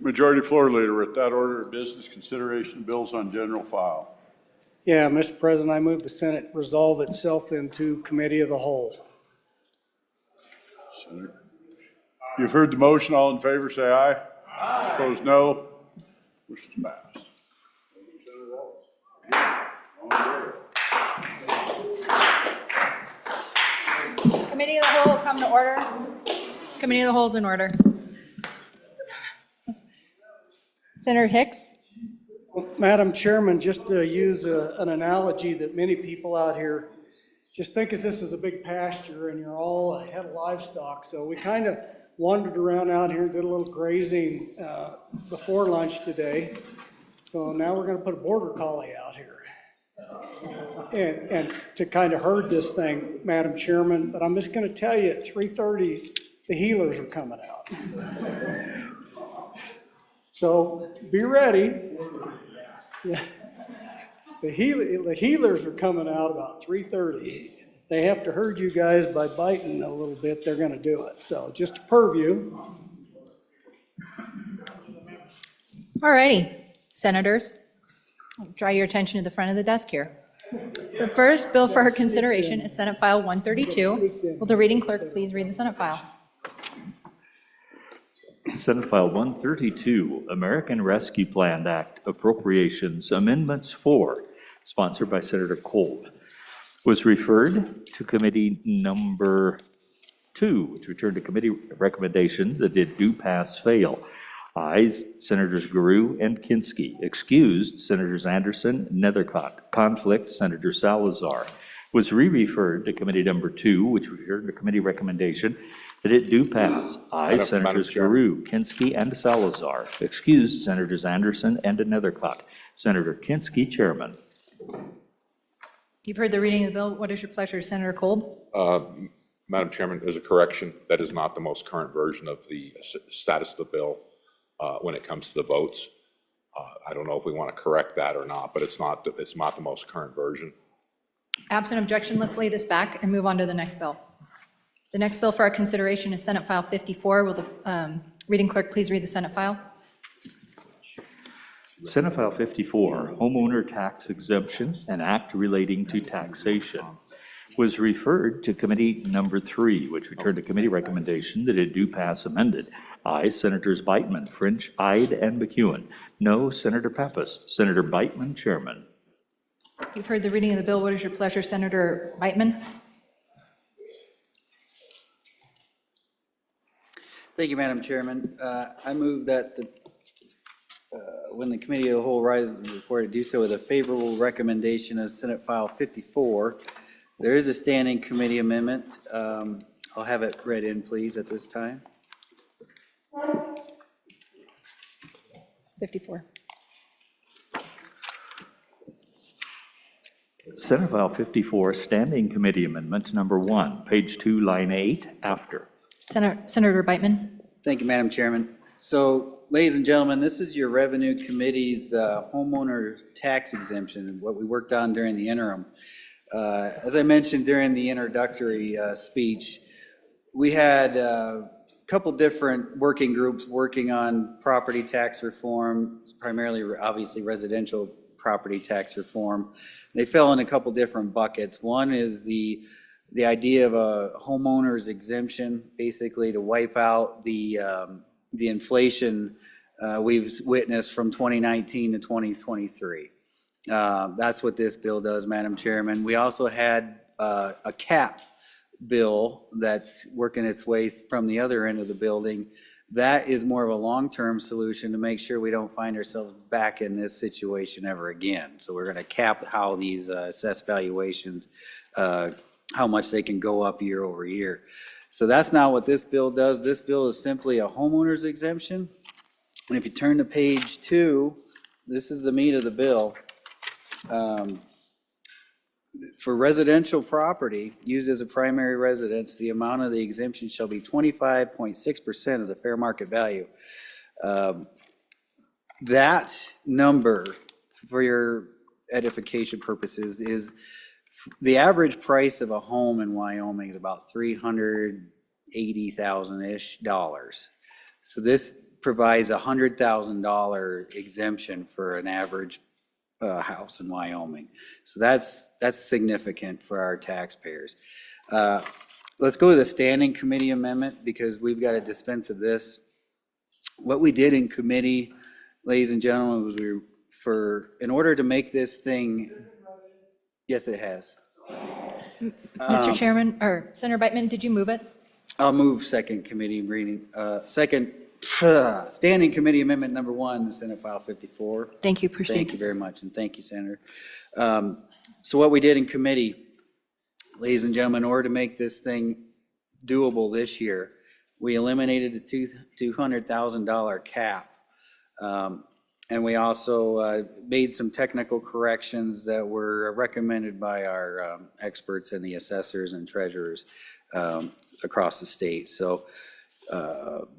Majority Floor Leader, with that order of business, consideration of bills on general file. Yeah, Mr. President, I move the Senate resolve itself into committee of the whole. Senator. You've heard the motion. All in favor, say aye. Aye. Opposed, no. Motion is passed. Committee of the whole, come to order. Committee of the whole is in order. Senator Hicks? Madam Chairman, just to use an analogy that many people out here just think is this is a big pasture and you're all a head of livestock. So we kind of wandered around out here and did a little grazing before lunch today. So now we're going to put a border collie out here. And to kind of herd this thing, Madam Chairman, but I'm just going to tell you at 3:30, the healers are coming out. So be ready. Yeah. The healers are coming out about 3:30. If they have to herd you guys by biting a little bit, they're going to do it. So just a purview. All righty, senators, I'll draw your attention to the front of the desk here. The first bill for her consideration is Senate File 132. Will the reading clerk please read the Senate file? Senate File 132, American Rescue Plan Act Appropriations Amendments 4, sponsored by Senator Kolb, was referred to committee number 2, which returned to committee recommendation that it do pass fail. Ayes, Senators Guru and Kinski. Excused, Senators Anderson, Nethercott. Conflict, Senator Salazar. Was re-referred to committee number 2, which returned to committee recommendation that it do pass. Ayes, Senators Guru, Kinski, and Salazar. Excused, Senators Anderson and Nethercott. Senator Kinski, Chairman. You've heard the reading of the bill. What is your pleasure, Senator Kolb? Madam Chairman, as a correction, that is not the most current version of the status of the bill when it comes to the votes. I don't know if we want to correct that or not, but it's not the most current version. Absent objection, let's lay this back and move on to the next bill. The next bill for our consideration is Senate File 54. Will the reading clerk please read the Senate file? Senate File 54, Homeowner Tax Exemption, an act relating to taxation, was referred to committee number 3, which returned to committee recommendation that it do pass amended. Ayes, Senators Beitman, French, Ide, and McEwen. No, Senator Pappas. Senator Beitman, Chairman. You've heard the reading of the bill. What is your pleasure, Senator Beitman? Thank you, Madam Chairman. I move that when the committee of the whole rises and report, do so with a favorable recommendation of Senate File 54. There is a standing committee amendment. I'll have it read in, please, at this time. 54. Senate File 54, Standing Committee Amendment Number 1, page 2, line 8, after. Senator Beitman. Thank you, Madam Chairman. So, ladies and gentlemen, this is your Revenue Committee's homeowner tax exemption, what we worked on during the interim. As I mentioned during the introductory speech, we had a couple different working groups working on property tax reform, primarily, obviously, residential property tax reform. They fell in a couple different buckets. One is the idea of a homeowner's exemption, basically to wipe out the inflation we've witnessed from 2019 to 2023. That's what this bill does, Madam Chairman. We also had a cap bill that's working its way from the other end of the building. That is more of a long-term solution to make sure we don't find ourselves back in this situation ever again. So we're going to cap how these assessed valuations, how much they can go up year over year. So that's not what this bill does. This bill is simply a homeowner's exemption. And if you turn to page 2, this is the meat of the bill. For residential property used as a primary residence, the amount of the exemption shall be 25.6% of the fair market value. That number, for your edification purposes, is the average price of a home in Wyoming is about $380,000-ish. So this provides a $100,000 exemption for an average house in Wyoming. So that's significant for our taxpayers. Let's go to the standing committee amendment because we've got a dispense of this. What we did in committee, ladies and gentlemen, was in order to make this thing, yes, it has. Mr. Chairman, or Senator Beitman, did you move it? I'll move second committee reading, standing committee amendment number 1, the Senate File 54. Thank you, Thank proceed. you very much, and thank you, Senator. So what we did in committee, ladies and gentlemen, in order to make this thing doable this year, we eliminated the $200,000 cap. And we also made some technical corrections that were recommended by our experts and the assessors and treasurers across the state. So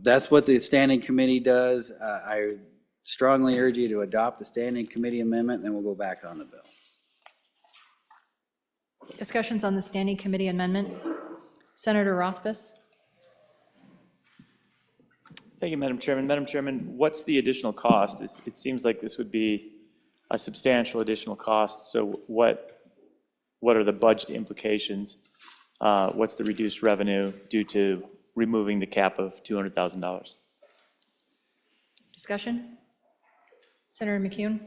that's what the standing committee does. I strongly urge you to adopt the standing committee amendment, and then we'll go back on the bill. Discussions on the standing committee amendment. Senator Rothfuss? Thank you, Madam Chairman. Madam Chairman, what's the additional cost? It seems like this would be a substantial additional cost. So what are the budget implications? What's the reduced revenue due to removing the cap of $200,000? Discussion? Senator McCune?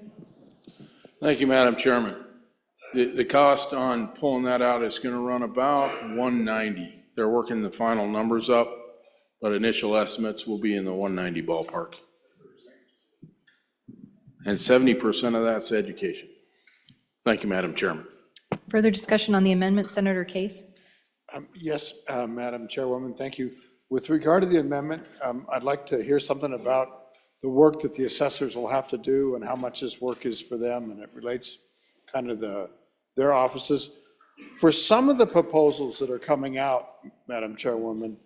Thank you, Madam Chairman. The cost on pulling that out is going to run about $190. They're working the final numbers up, but initial estimates will be in the $190 ballpark. And 70% of that's education. Thank you, Madam Chairman. Further discussion on the amendment, Senator Case? Yes, Madam Chairwoman, thank you. With regard to the amendment, I'd like to hear something about the work that the assessors will have to do and how much this work is for them, and it relates kind of their offices. For some of the proposals that are coming out, Madam Chairwoman,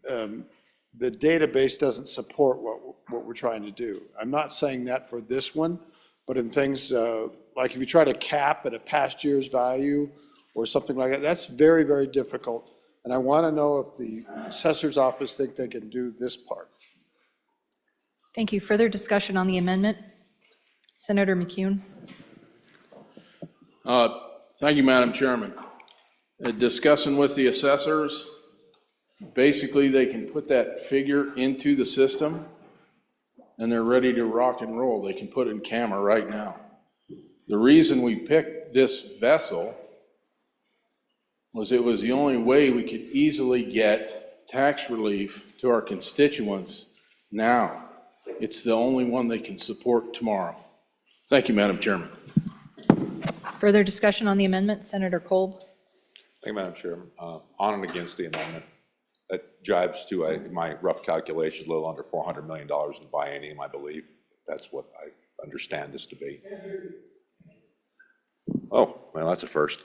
the database doesn't support what we're trying to do. I'm not saying that for this one, but in things like if you try to cap at a past year's value or something like that, that's very, very difficult. And I want to know if the assessor's office think they can do this part. Thank you. Further discussion on the amendment? Senator McCune? Thank you, Madam Chairman. Discussing with the assessors, basically they can put that figure into the system and they're ready to rock and roll. They can put it in camera right now. The reason we picked this vessel was it was the only way we could easily get tax relief to our constituents now. It's the only one they can support tomorrow. Thank you, Madam Chairman. Further discussion on the amendment? Senator Kolb? Thank you, Madam Chairman. On and against the amendment. That jives to my rough calculation, a little under $400 million in the biennium, I believe. That's what I understand this to be. Oh, well, that's a first.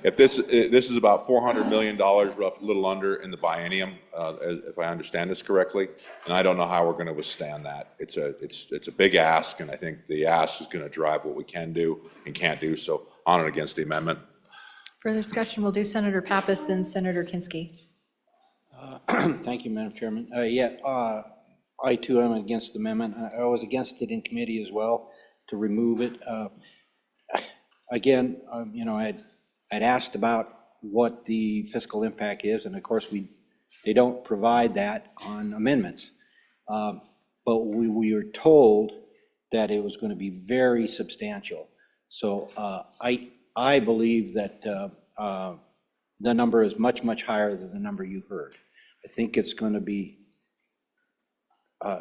If this is about $400 million, rough, a little under in the biennium, if I understand this correctly, and I don't know how we're going to withstand that. It's a big ask, and I think the ask is going to drive what we can do and can't do. So on and against the amendment. Further discussion, we'll do Senator Pappas, then Senator Kinski. Thank you, Madam Chairman. I too am against the amendment. I was against it in committee as well to remove it. Again, I'd asked about what the fiscal impact is, and of course they don't provide that on amendments. But we were told that it was going to be very substantial. So I believe that the number is much, much higher than the number you heard. I think it's going to be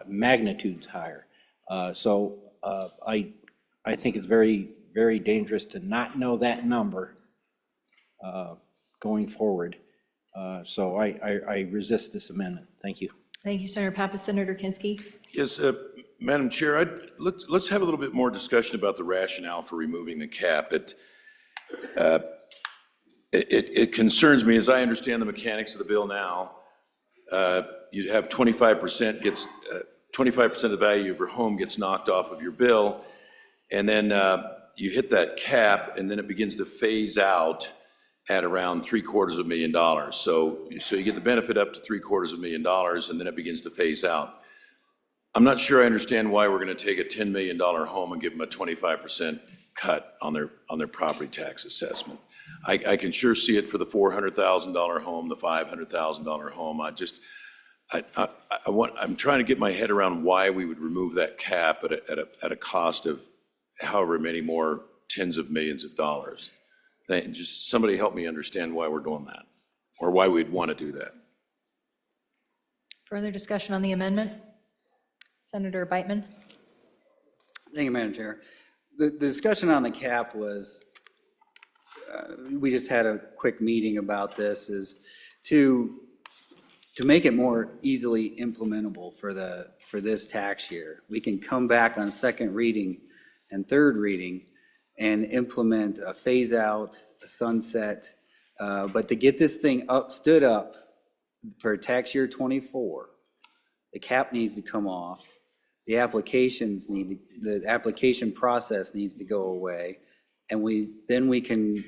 magnitudes higher. So I think it's very, very dangerous to not know that number going forward. So I resist this amendment. Thank you. Thank you, Senator Pappas. Senator Kinski? Yes, Madam Chair, let's have a little bit more discussion about the rationale for removing the cap. It concerns me, as I understand the mechanics of the bill now. You have 25% gets 25% of the value of your home gets knocked off of your bill, and then you hit that cap, and then it begins to phase out. at around $750,000. So you get the benefit up to $750,000, and then it begins to phase out. I'm not sure I understand why we're going to take a $10 million home and give them a 25% cut on their property tax assessment. I can sure see it for the $400,000 home, the $500,000 home. I'm trying to get my head around why we would remove that cap at a cost of however many more tens of millions of dollars. Just somebody help me understand why we're doing that, or why we'd want to do that. Further discussion on the amendment? Senator Beitman? Thank you, Madam Chair. The discussion on the cap was, we just had a quick meeting about this, is to make it more easily implementable for this tax year. We can come back on second reading and third reading and implement a phase out, a sunset. But to get this thing stood up for tax year 24, the cap needs to come off. The the application process needs to go away. And we can,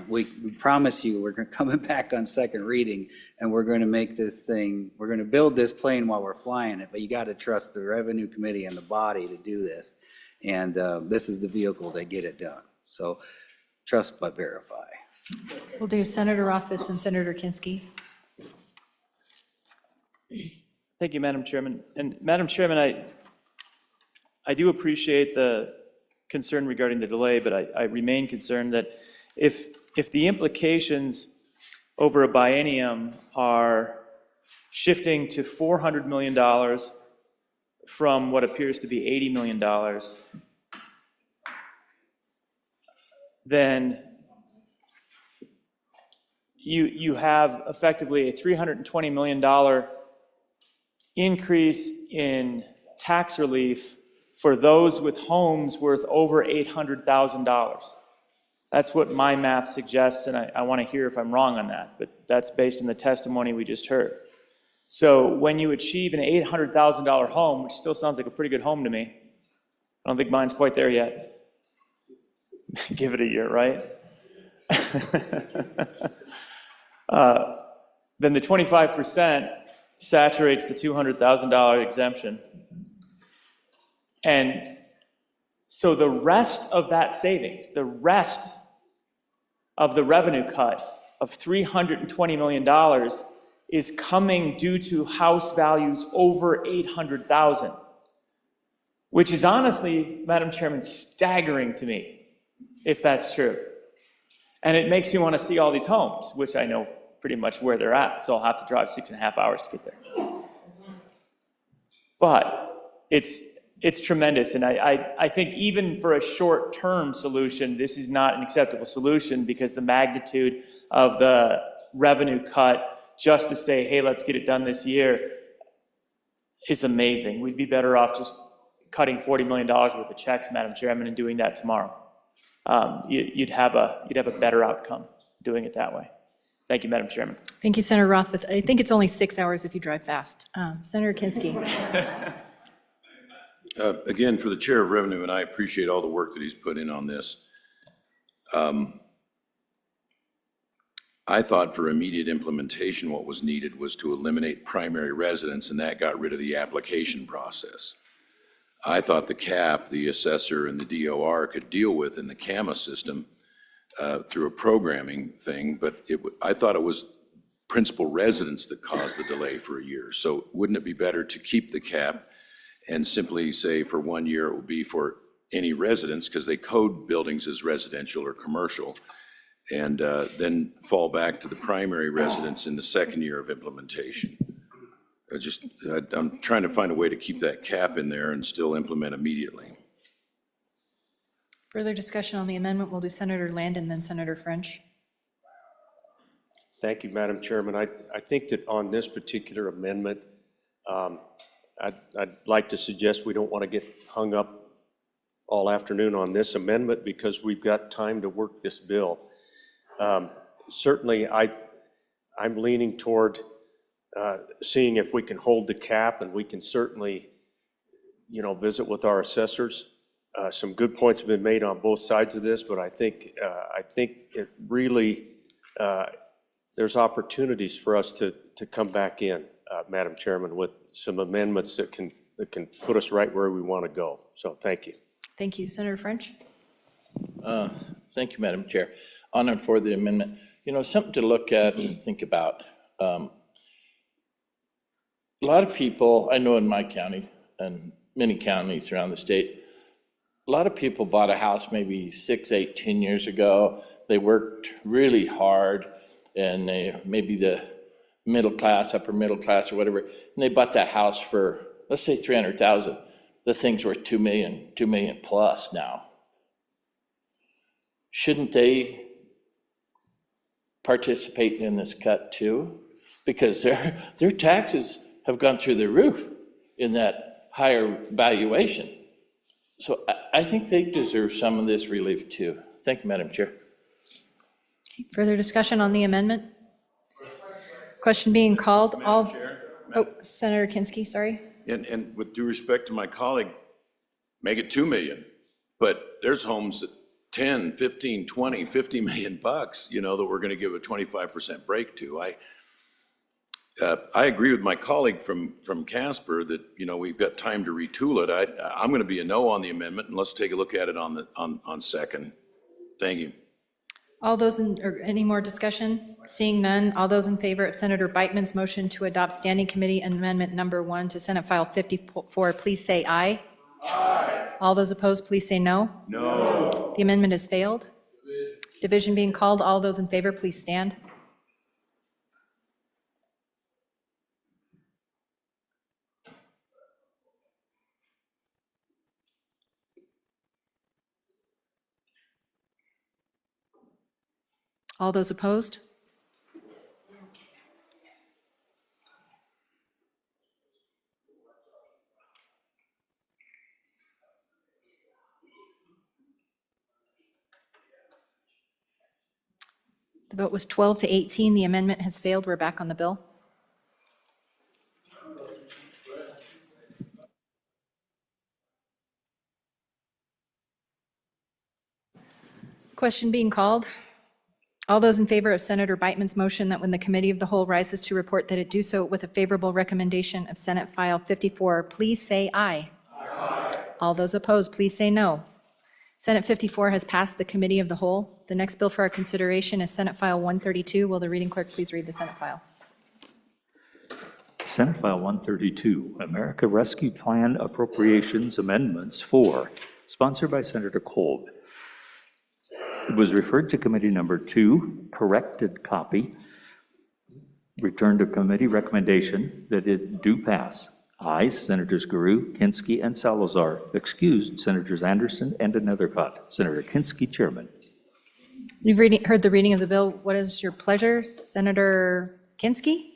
we promise you, we're coming back on second reading, and we're going to make this thing, we're going to build this plane while we're flying it, but you got to trust the Revenue Committee and the body to do this. And this is the vehicle to get it done. So trust but verify. We'll do Senator Rothfuss and Senator Kinski. Thank you, Madam Chairman. And Madam Chairman, I do appreciate the concern regarding the delay, but I remain concerned that if the implications over a biennium are shifting to $400 million from what appears to be $80 million, then you have effectively a $320 million increase in tax relief for those with homes worth over $800,000. That's what my math suggests, and I want to hear if I'm wrong on that, but that's based on the testimony we just heard. So when you achieve an $800,000 home, which still sounds like a pretty good home to me, I don't think mine's quite there yet. Give it a year, right? Then the 25% saturates the $200,000 exemption. And so the rest of that savings, the rest of the revenue cut of $320 million is coming due to house values over $800,000, which is honestly, Madam Chairman, staggering to me, if that's true. And it makes me want to see all these homes, which I know pretty much where they're at, so I'll have to drive 6.5 hours to get there. But it's tremendous, and I think even for a short-term solution, this is not an acceptable solution, because the magnitude of the revenue cut, just to say, hey, let's get it done this year, is amazing. We'd be better off just cutting $40 million worth of checks, Madam Chairman, and doing that tomorrow. You'd have a better outcome doing it that way. Thank you, Madam Chairman. Thank you, Senator Rothfuss. I think it's only 6 hours if you drive fast. Senator Kinski. Again, for the Chair of Revenue, and I appreciate all the work that he's put in on this. I thought for immediate implementation, what was needed was to eliminate primary residence, and that got rid of the application process. I thought the CAP, the assessor, and the DOR could deal with in the CAMA system through a programming thing, but I thought it was principal residence that caused the delay for a year. So wouldn't it be better to keep the CAP and simply say for 1 year it will be for any residence, because they code buildings as residential or commercial, and then fall back to the primary residence in the second year of implementation? I'm trying to find a way to keep that cap in there and still implement immediately. Further discussion on the amendment, we'll do Senator Landon, then Senator French. Thank you, Madam Chairman. I think that on this particular amendment, I'd like to suggest we don't want to get hung up all afternoon on this amendment, because we've got time to work this bill. Certainly, I'm leaning toward seeing if we can hold the cap, and we can certainly, visit with our assessors. Some good points have been made on both sides of this, but I think it really there's opportunities for us to come back in, Madam Chairman, with some amendments that can put us right where we want to go. So thank you. Thank you. Senator French? Thank you, Madam Chair. On and for the amendment. You know, something to look at and think about. A lot of people, I know in my county and many counties around the state, a lot of people bought a house maybe 6, 8, 10 years ago. They worked really hard and they maybe the middle class, upper middle class or whatever, and they bought that house for, let's say $300,000. The thing's worth $2 million plus now. Shouldn't they participate in this cut too? Because their taxes have gone through the roof in that higher valuation. So I think they deserve some of this relief too. Thank you, Madam Chair. Further discussion on the amendment? Question being called. All. Oh, Senator Kinski, sorry. And with due respect to my colleague, make it 2 million, but there's homes that 10, 15, 20, 50 million bucks, you know, that we're going to give a 25% break to. I agree with my colleague from Casper that, you know, we've got time to retool it. I'm going to be a no on the amendment, and let's take a look at it on second. Thank you. All those or any more discussion? Seeing none, all those in favor of Senator Beitman's motion to adopt Standing Committee Amendment Number 1 to Senate File 54, please say aye. Aye. All those opposed, please say no. No. The amendment has failed. Division being called. All those in favor, please stand. All those opposed? The vote was 12 to 18. The amendment has failed. We're back on the bill. Question being called. All those in favor of Senator Beitman's motion that when the Committee of the Whole rises to report that it do so with a favorable recommendation of Senate File 54, please say aye. Aye. All those opposed, please say no. Senate 54 has passed the Committee of the Whole. The next bill for our consideration is Senate File 132. Will the reading clerk please read the Senate file? Senate File 132, America Rescue Plan Appropriations Amendments 4, sponsored by Senator Kolb. It was referred to Committee Number 2, corrected copy, returned to committee recommendation that it do pass. Ayes, Senators Guru, Kinski, and Salazar. Excused, Senators Anderson and Nethercott. Senator Kinski, Chairman. You've heard the reading of the bill. What is your pleasure, Senator Kinski?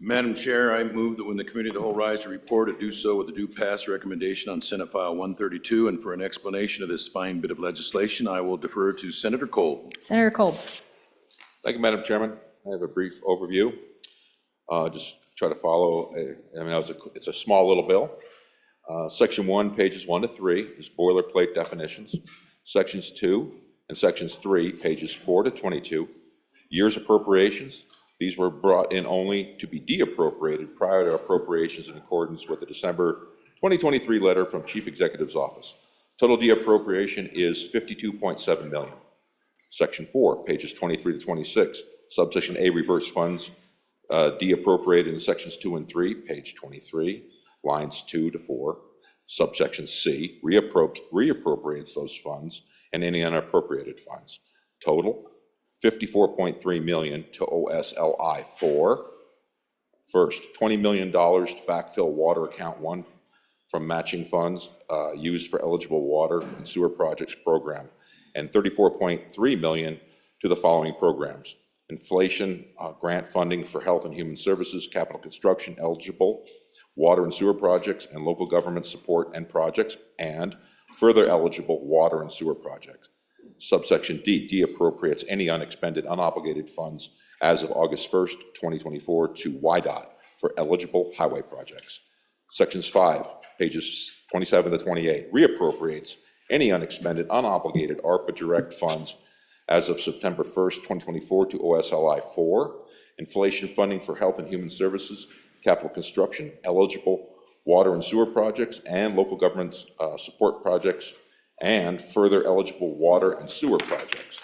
Madam Chair, I move that when the Committee of the Whole rise to report, it do so with a due pass recommendation on Senate File 132. And for an explanation of this fine bit of legislation, I will defer to Senator Kolb. Senator Kolb. Thank you, Madam Chairman. I have a brief overview. Just try to follow, it's a small little bill. Section 1, pages 1 to 3 is boilerplate definitions. Sections 2 and Sections 3, pages 4 to 22, years appropriations. These were brought in only to be de-appropriated prior to appropriations in accordance with the December 2023 letter from Chief Executive's Office. Total de-appropriation is $52.7 million. Section 4, pages 23 to 26, subsection A, reverse funds, de-appropriated in sections 2 and 3, page 23, lines 2 to 4. Subsection C, reappropriates those funds and any unappropriated funds. Total, $54.3 million to OSLI 4. First, $20 million to backfill water account 1 from matching funds used for eligible water and sewer projects program, and $34.3 million to the following programs: inflation grant funding for health and human services, capital construction eligible, water and sewer projects, and local government support and projects, and further eligible water and sewer projects. Subsection D, de-appropriates any unexpended, unobligated funds as of August 1st, 2024 to WYDOT for eligible highway projects. Sections 5, pages 27 to 28, reappropriates any unexpended, unobligated ARPA direct funds as of September 1st, 2024 to OSLI 4, inflation funding for health and human services, capital construction, eligible water and sewer projects, and local government support projects, and further eligible water and sewer projects.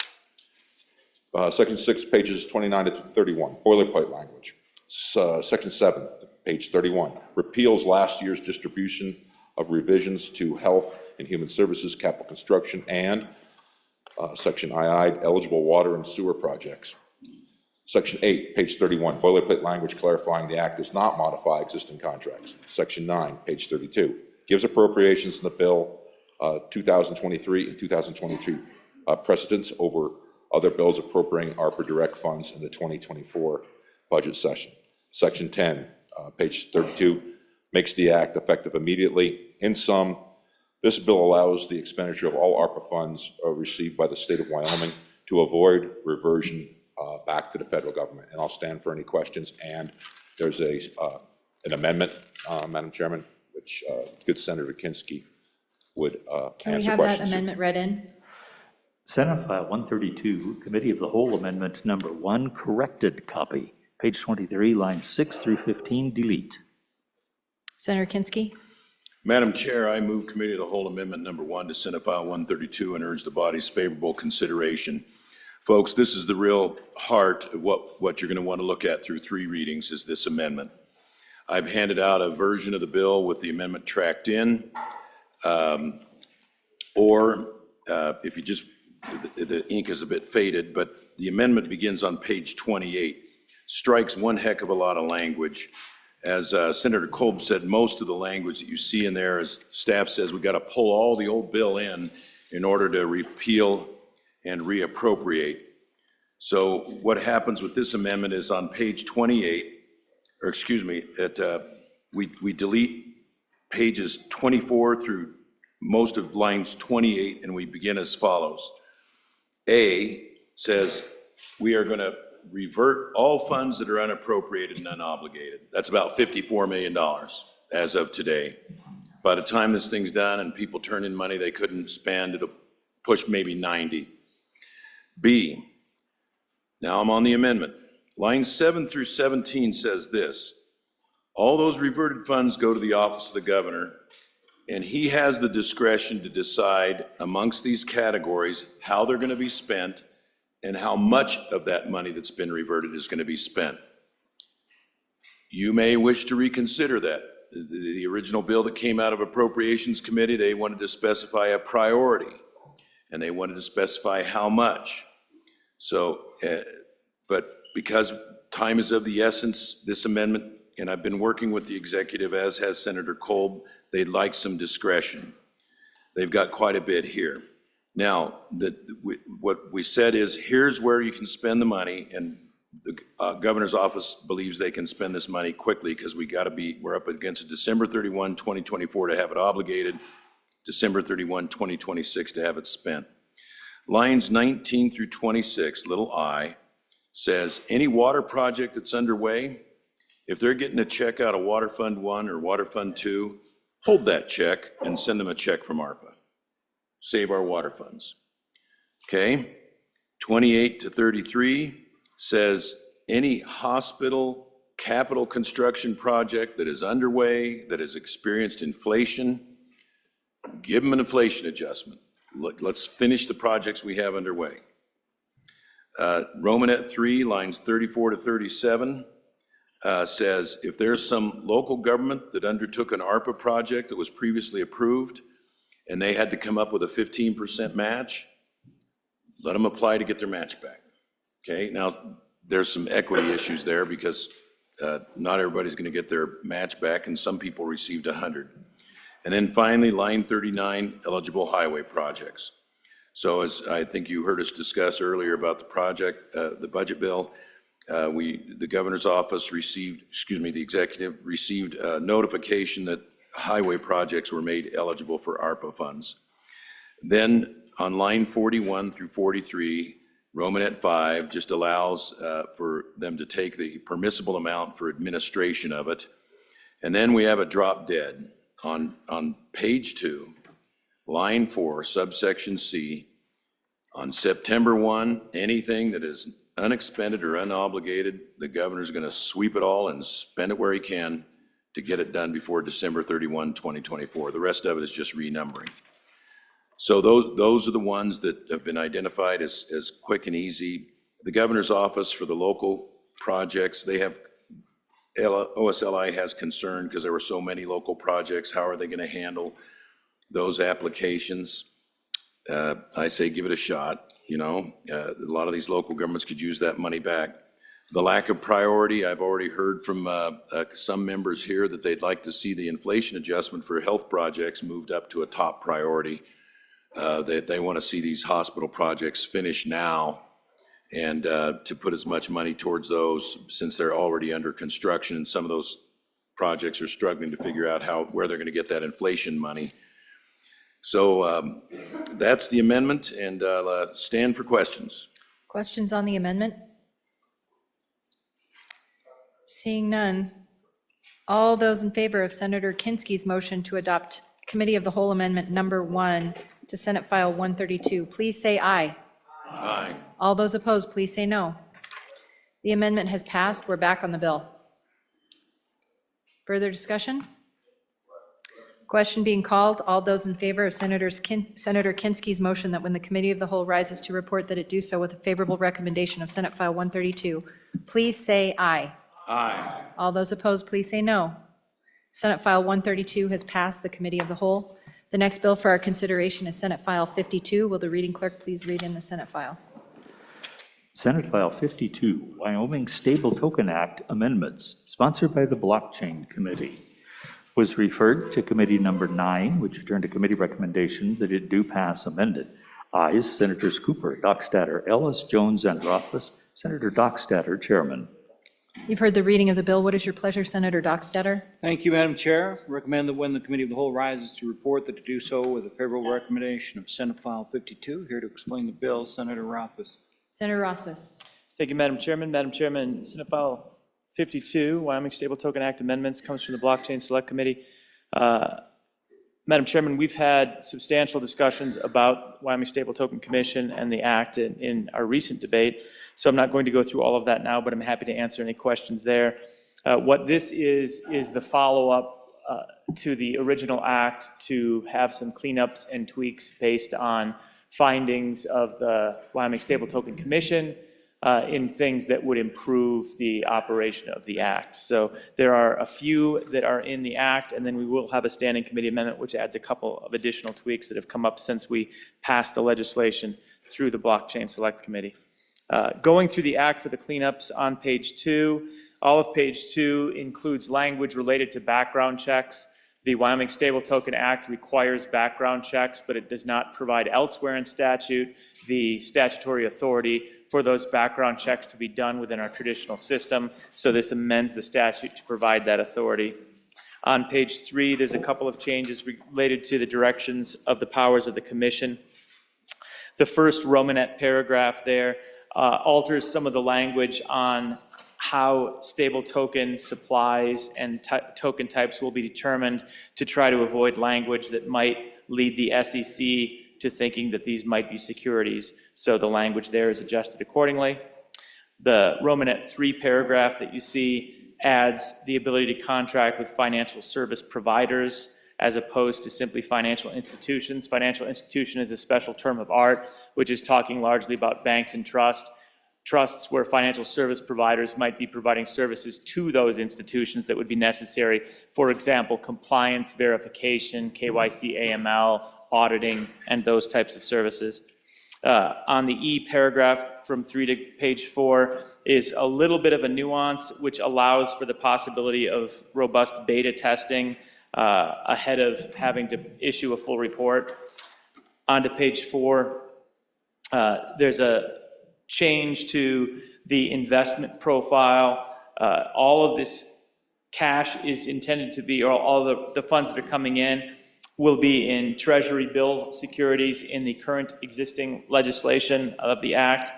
Section 6, pages 29 to 31, boilerplate language. Section 7, page 31, repeals last year's distribution of revisions to health and human services, capital construction, and Section II, eligible water and sewer projects. Section 8, page 31, boilerplate language clarifying the act does not modify existing contracts. Section 9, page 32, gives appropriations in the bill 2023 and 2022 precedence over other bills appropriating ARPA direct funds in the 2024 budget session. Section 10, page 32, makes the act effective immediately. In sum, this bill allows the expenditure of all ARPA funds received by the state of Wyoming to avoid reversion back to the federal government. And I'll stand for any questions. And there's an amendment, Madam Chairman, which good Senator Kinski would Can we answer have questions. that amendment read in? Senate File 132, Committee of the Whole Amendment Number 1, corrected copy, page 23, lines 6 through 15, delete. Senator Kinski? Madam Chair, I move Committee of the Whole Amendment Number 1 to Senate File 132 and urge the body's favorable consideration. Folks, this is the real heart of what you're going to want to look at through 3 readings is this amendment. I've handed out a version of the bill with the amendment tracked in. If you just, the ink is a bit faded, but the amendment begins on page 28. Strikes one heck of a lot of language. As Senator Kolb said, most of the language that you see in there, as staff says, we got to pull all the old bill in order to repeal and reappropriate. So what happens with this amendment is on page 28, or excuse me, we delete pages 24 through most of lines 28, and we begin as follows. A says we are going to revert all funds that are unappropriated and unobligated. That's about $54 million as of today. By the time this thing's done and people turn in money they couldn't spend, it'll push maybe 90. B, now I'm on the amendment. Line 7 through 17 says this: all those reverted funds go to the office of the governor, and he has the discretion to decide amongst these categories how they're going to be spent and how much of that money that's been reverted is going to be spent. You may wish to reconsider that. The original bill that came out of Appropriations Committee, they wanted to specify a priority, and they wanted to specify how much. So, but because time is of the essence, this amendment, and I've been working with the executive, as has Senator Kolb, they'd like some discretion. They've got quite a bit here. Now, what we said is, here's where you can spend the money, and the governor's office believes they can spend this money quickly because we're up against December 31, 2024 to have it obligated, December 31, 2026 to have it spent. Lines 19 through 26, little I, says any water project that's underway, if they're getting a check out of Water Fund 1 or Water Fund 2, hold that check and send them a check from ARPA. Save our water funds. Okay? 28 to 33 says any hospital capital construction project that is underway, that has experienced inflation, give them an inflation adjustment. Let's finish the projects we have underway. Romanet 3, lines 34 to 37, says if there's some local government that undertook an ARPA project that was previously approved and they had to come up with a 15% match, let them apply to get their match back. Okay, now there's some equity issues there because not everybody's going to get their match back, and some people received 100. And then finally, line 39, eligible highway projects. So as I think you heard us discuss earlier about the project, the budget bill, the governor's office received, the executive received notification that highway projects were made eligible for ARPA funds. Then on line 41 through 43, Romanet 5 just allows for them to take the permissible amount for administration of it. And then we have a drop dead on page 2, line 4, subsection C, On September 1, anything that is unexpended or unobligated, the governor's going to sweep it all and spend it where he can to get it done before December 31, 2024. The rest of it is just renumbering. So those are the ones that have been identified as quick and easy. The governor's office for the local projects, they have, OSLI has concern because there were so many local projects. How are they going to handle those applications? I say give it a shot, you know. A lot of these local governments could use that money back. The lack of priority, I've already heard from some members here that they'd like to see the inflation adjustment for health projects moved up to a top priority. They want to see these hospital projects finish now and to put as much money towards those since they're already under construction. And some of those projects are struggling to figure out where they're going to get that inflation money. So that's the amendment, and I'll stand for questions. Questions on the amendment? Seeing none. All those in favor of Senator Kinski's motion to adopt Committee of the Whole Amendment Number 1 to Senate File 132, please say aye. Aye. All those opposed, please say no. The amendment has passed. We're back on the bill. Further discussion? Question being called. All those in favor of Senator Kinski's motion that when the Committee of the Whole rises to report that it do so with a favorable recommendation of Senate File 132, please say aye. Aye. All those opposed, please say no. Senate File 132 has passed the Committee of the Whole. The next bill for our consideration is Senate File 52. Will the reading clerk please read in the Senate file? Senate File 52, Wyoming Stable Token Act Amendments, sponsored by the Blockchain Committee, was referred to Committee Number 9, which returned a committee recommendation that it do pass amended. Ayes, Senators Cooper, Dockstader, Ellis, Jones, and Rothfuss. Senator Dockstader, Chairman. You've heard the reading of the bill. What is your pleasure, Senator Dockstader? Thank you, Madam Chair. Recommend that when the Committee of the Whole rises to report that to do so with a favorable recommendation of Senate File 52. Here to explain the bill, Senator Rothfuss. Senator Rothfuss. Thank you, Madam Chairman. Madam Chairman, Senate File 52, Wyoming Stable Token Act Amendments, comes from the Blockchain Select Committee. Madam Chairman, we've had substantial discussions about Wyoming Stable Token Commission and the act in our recent debate, so I'm not going to go through all of that now, but I'm happy to answer any questions there. What this is the follow-up to the original act to have some cleanups and tweaks based on findings of the Wyoming Stable Token Commission in things that would improve the operation of the act. So there are a few that are in the act, and then we will have a standing committee amendment which adds a couple of additional tweaks that have come up since we passed the legislation through the Blockchain Select Committee. Going through the act for the cleanups on page 2, all of page 2 includes language related to background checks. The Wyoming Stable Token Act requires background checks, but it does not provide elsewhere in statute the statutory authority for those background checks to be done within our traditional system. So this amends the statute to provide that authority. On page 3, there's a couple of changes related to the directions of the powers of the commission. The first Romanet paragraph there alters some of the language on how stable token supplies and token types will be determined to try to avoid language that might lead the SEC to thinking that these might be securities. So the language there is adjusted accordingly. The Romanet 3 paragraph that you see adds the ability to contract with financial service providers as opposed to simply financial institutions. Financial institution is a special term of art, which is talking largely about banks and trusts where financial service providers might be providing services to those institutions that would be necessary. For example, compliance, verification, KYC, AML, auditing, and those types of services. On the E paragraph from 3 to page 4 is a little bit of a nuance which allows for the possibility of robust beta testing ahead of having to issue a full report. On to page 4, there's a change to the investment profile. All of this cash is intended to be, or all the funds that are coming in will be in Treasury bill securities in the current existing legislation of the act.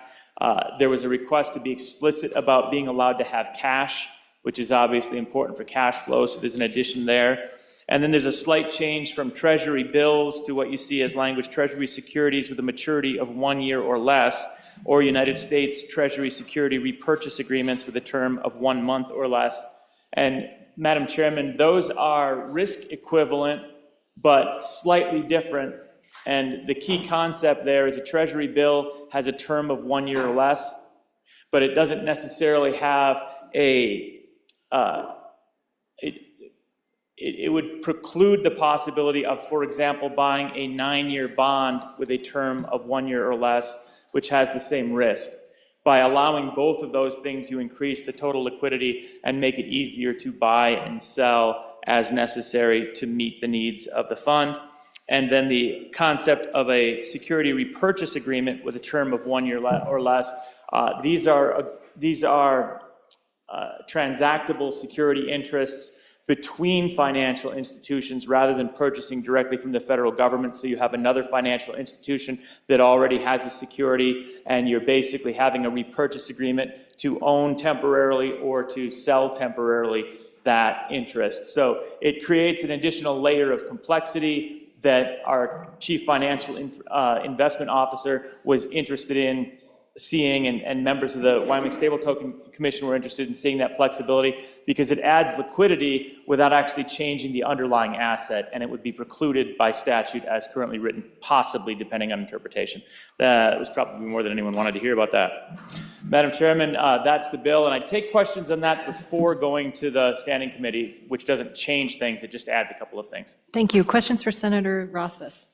There was a request to be explicit about being allowed to have cash, which is obviously important for cash flow, so there's an addition there. And then there's a slight change from treasury bills to what you see as language treasury securities with a maturity of 1 year or less, or United States Treasury security repurchase agreements with a term of 1 month or less. And Madam Chairman, those are risk equivalent, but slightly different. And the key concept there is a treasury bill has a term of 1 year or less, but it doesn't necessarily have it would preclude the possibility of, for example, buying a 9-year bond with a term of 1 year or less, which has the same risk. By allowing both of those things, you increase the total liquidity and make it easier to buy and sell as necessary to meet the needs of the fund. And then the concept of a security repurchase agreement with a term of 1 year or less. These are transactable security interests between financial institutions rather than purchasing directly from the federal government. So you have another financial institution that already has a security, and you're basically having a repurchase agreement to own temporarily or to sell temporarily that interest. So it creates an additional layer of complexity that our chief financial investment officer was interested in seeing, and members of the Wyoming Stable Token Commission were interested in seeing that flexibility, because it adds liquidity without actually changing the underlying asset, and it would be precluded by statute as currently written, possibly, depending on interpretation. That was probably more than anyone wanted to hear about that. Madam Chairman, that's the bill, and I take questions on that before going to the standing committee, which doesn't change things, it just adds a couple of things. Thank you. Questions for Senator Rothfuss?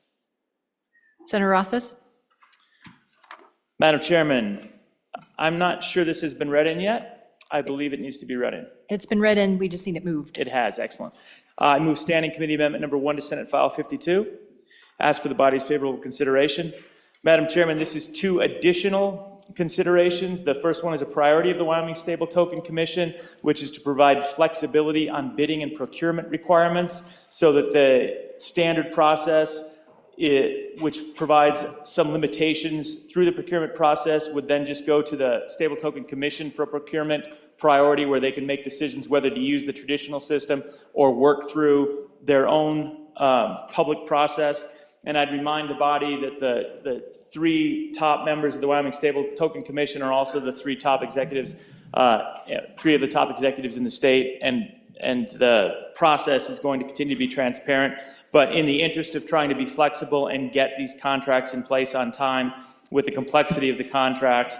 Senator Rothfuss? Madam Chairman, I'm not sure this has been read in yet. I believe it needs to be read in. It's been read in, we just need it moved. It has, excellent. I move standing committee amendment number 1 to Senate File 52. Ask for the body's favorable consideration. Madam Chairman, this is 2 additional considerations. The first one is a priority of the Wyoming Stable Token Commission, which is to provide flexibility on bidding and procurement requirements so that the standard process, which provides some limitations through the procurement process, would then just go to the Stable Token Commission for a procurement priority, where they can make decisions whether to use the traditional system or work through their own public process. And I'd remind the body that the 3 top members of the Wyoming Stable Token Commission are also the 3 top executives, 3 of the top executives in the state, and the process is going to continue to be transparent. But in the interest of trying to be flexible and get these contracts in place on time, with the complexity of the contracts,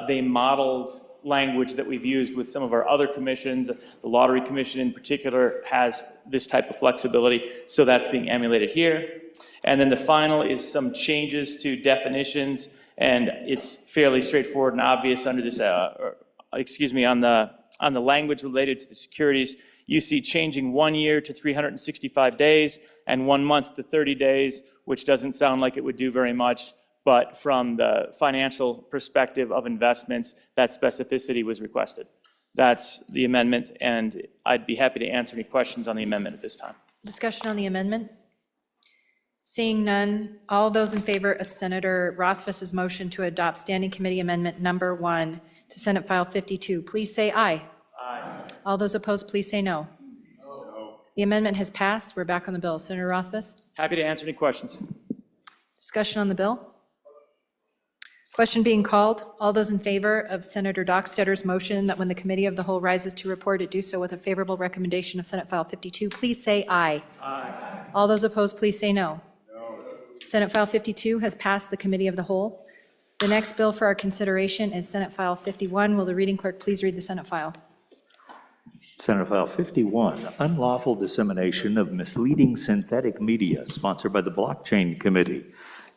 they modeled language that we've used with some of our other commissions. The Lottery Commission in particular has this type of flexibility, so that's being emulated here. And then the final is some changes to definitions, and it's fairly straightforward and obvious under this, on the language related to the securities. You see changing 1 year to 365 days and 1 month to 30 days, which doesn't sound like it would do very much, but from the financial perspective of investments, that specificity was requested. That's the amendment, and I'd be happy to answer any questions on the amendment at this time. Discussion on the amendment? Seeing none, all those in favor of Senator Rothfuss's motion to adopt Standing Committee Amendment number 1 to Senate File 52, please say aye. Aye. All those opposed, please say no. No. The amendment has passed. We're back on the bill. Senator Rothfuss? Happy to answer any questions. Discussion on the bill? Question being called. All those in favor of Senator Dockstetter's motion that when the Committee of the Whole rises to report, it do so with a favorable recommendation of Senate File 52, please say aye. Aye. All those opposed, please say no. No. Senate File 52 has passed the Committee of the Whole. The next bill for our consideration is Senate File 51. Will the reading clerk please read the Senate file? Senate File 51, unlawful dissemination of misleading synthetic media, sponsored by the Blockchain Committee.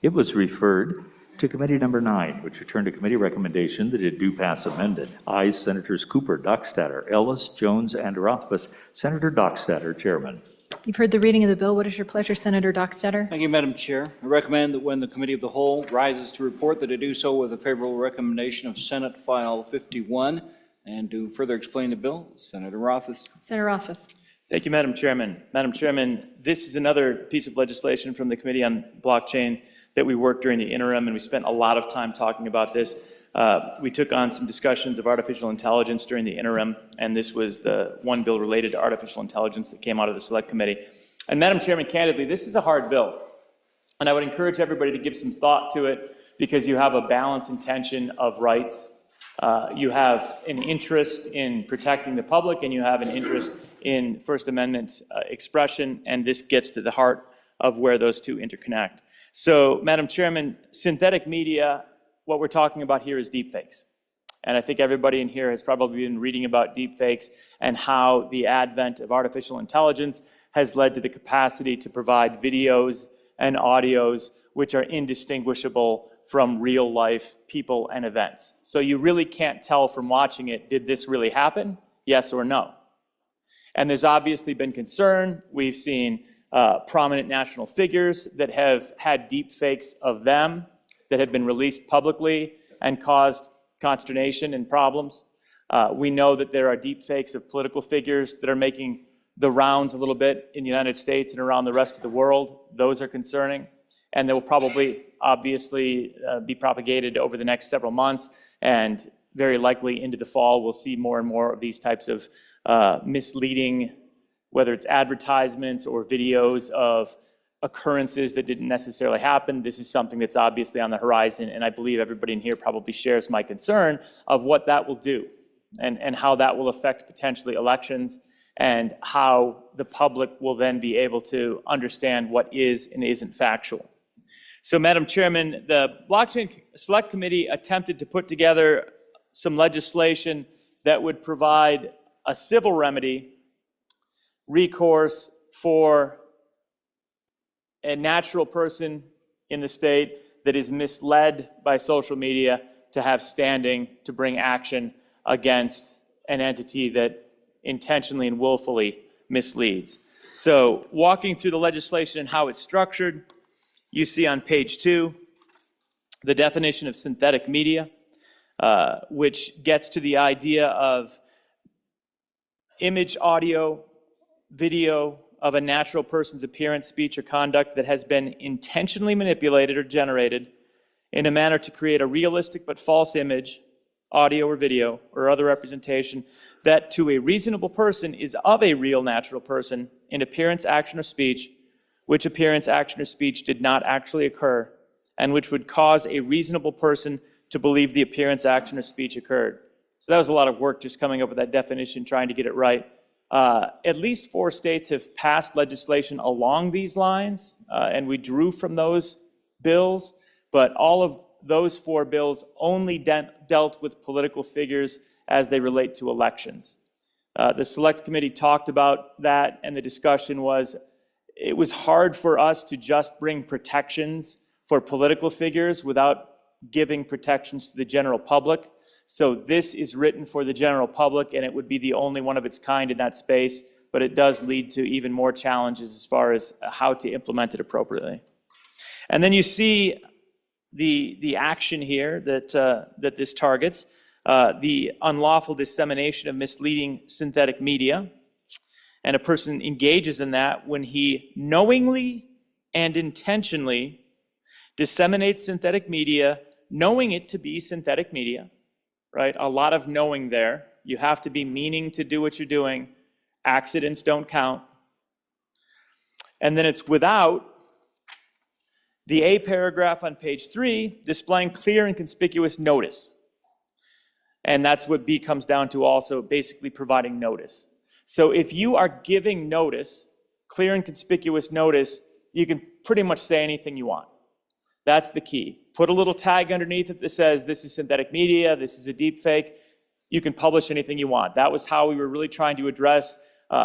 It was referred to Committee Number 9, which returned a committee recommendation that it do pass amended. Ayes Senators Cooper, Dockstader, Ellis, Jones, and Rothfuss. Senator Dockstader, Chairman. You've heard the reading of the bill. What is your pleasure, Senator Dockstader? Thank you, Madam Chair. I recommend that when the Committee of the Whole rises to report, that it do so with a favorable recommendation of Senate File 51. And to further explain the bill, Senator Rothfuss. Senator Rothfuss. Thank you, Madam Chairman. Madam Chairman, this is another piece of legislation from the Committee on Blockchain that we worked during the interim, and we spent a lot of time talking about this. We took on some discussions of artificial intelligence during the interim, and this was the one bill related to artificial intelligence that came out of the Select Committee. And Madam Chairman, candidly, this is a hard bill. And I would encourage everybody to give some thought to it because you have a balanced intention of rights. You have an interest in protecting the public and you have an interest in First Amendment expression, and this gets to the heart of where those two interconnect. So, Madam Chairman, synthetic media, what we're talking about here is deepfakes. And I think everybody in here has probably been reading about deepfakes and how the advent of artificial intelligence has led to the capacity to provide videos and audios which are indistinguishable from real life people and events. So you really can't tell from watching it, did this really happen? Yes or no? And there's obviously been concern. We've seen prominent national figures that have had deep fakes of them that have been released publicly and caused consternation and problems. We know that there are deep fakes of political figures that are making the rounds a little bit in the United States and around the rest of the world. Those are concerning. And they will probably, obviously, be propagated over the next several months. And very likely into the fall, we'll see more and more of these types of misleading, whether it's advertisements or videos of occurrences that didn't necessarily happen. This is something that's obviously on the horizon, and I believe everybody in here probably shares my concern of what that will do and how that will affect potentially elections and how the public will then be able to understand what is and isn't factual. So, Madam Chairman, the Blockchain Select Committee attempted to put together some legislation that would provide a civil remedy, recourse for a natural person in the state that is misled by social media to have standing to bring action against an entity that intentionally and willfully misleads. So, walking through the legislation and how it's structured, you see on page 2 the definition of synthetic media, which gets to the idea of image, audio, video of a natural person's appearance, speech, or conduct that has been intentionally manipulated or generated in a manner to create a realistic but false image, audio or video, or other representation that to a reasonable person is of a real natural person in appearance, action, or speech, which appearance, action, or speech did not actually occur, and which would cause a reasonable person to believe the appearance, action, or speech occurred. So that was a lot of work just coming up with that definition, trying to get it right. At least 4 states have passed legislation along these lines, and we drew from those bills, but all of those 4 bills only dealt with political figures as they relate to elections. The Select Committee talked about that, and the discussion was, it was hard for us to just bring protections for political figures without giving protections to the general public. So this is written for the general public, and it would be the only one of its kind in that space, but it does lead to even more challenges as far as how to implement it appropriately. And then you see the action here that this targets, the unlawful dissemination of misleading synthetic media. And a person engages in that when he knowingly and intentionally disseminates synthetic media, knowing it to be synthetic media, right? A lot of knowing there. You have to be meaning to do what you're doing. Accidents don't count. And then it's without the A paragraph on page 3, displaying clear and conspicuous notice. And that's what B comes down to also, basically providing notice. So if you are giving notice, clear and conspicuous notice, you can pretty much say anything you want. That's the key. Put a little tag underneath it that says this is synthetic media, this is a deep fake. You can publish anything you want. That was how we were really trying to address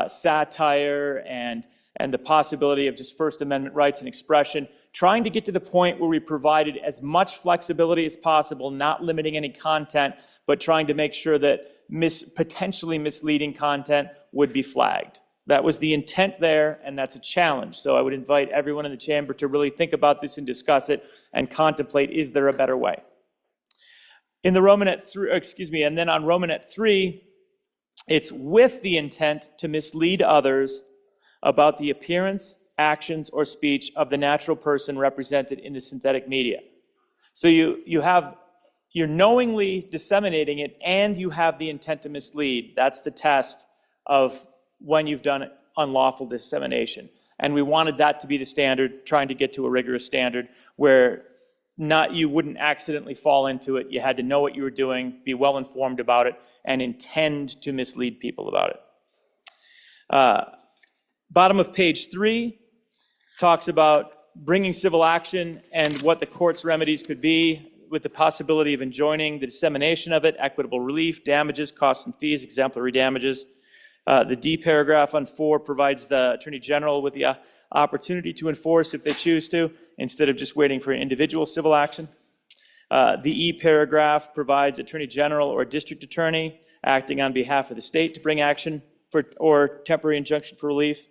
satire and the possibility of just First Amendment rights and expression, trying to get to the point where we provided as much flexibility as possible, not limiting any content, but trying to make sure that potentially misleading content would be flagged. That was the intent there, and that's a challenge. So I would invite everyone in the chamber to really think about this and discuss it and contemplate, is there a better way? In the Romanet 3, and then on Romanet 3, it's with the intent to mislead others about the appearance, actions, or speech of the natural person represented in the synthetic media. So you're knowingly disseminating it, and you have the intent to mislead. That's the test of when you've done unlawful dissemination. And we wanted that to be the standard, trying to get to a rigorous standard where you wouldn't accidentally fall into it. You had to know what you were doing, be well informed about it, and intend to mislead people about it. Bottom of page 3 talks about bringing civil action and what the court's remedies could be, with the possibility of enjoining the dissemination of it, equitable relief, damages, costs and fees, exemplary damages. The D paragraph on 4 provides the Attorney General with the opportunity to enforce if they choose to, instead of just waiting for an individual civil action. The E paragraph provides Attorney General or District Attorney acting on behalf of the state to bring action for or temporary injunction for relief.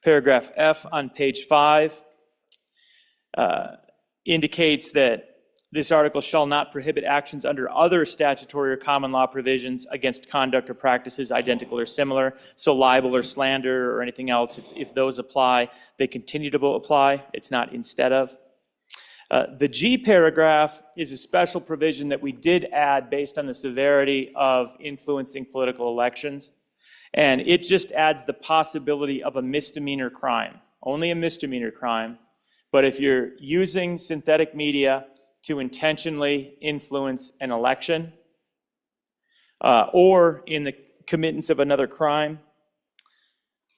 Paragraph F on page 5 indicates that this article shall not prohibit actions under other statutory or common law provisions against conduct or practices identical or similar. So libel or slander or anything else, if those apply, they continue to apply. It's not instead of. The G paragraph is a special provision that we did add based on the severity of influencing political elections. And it just adds the possibility of a misdemeanor crime, only a misdemeanor crime. But if you're using synthetic media to intentionally influence an election, or in the committance of another crime,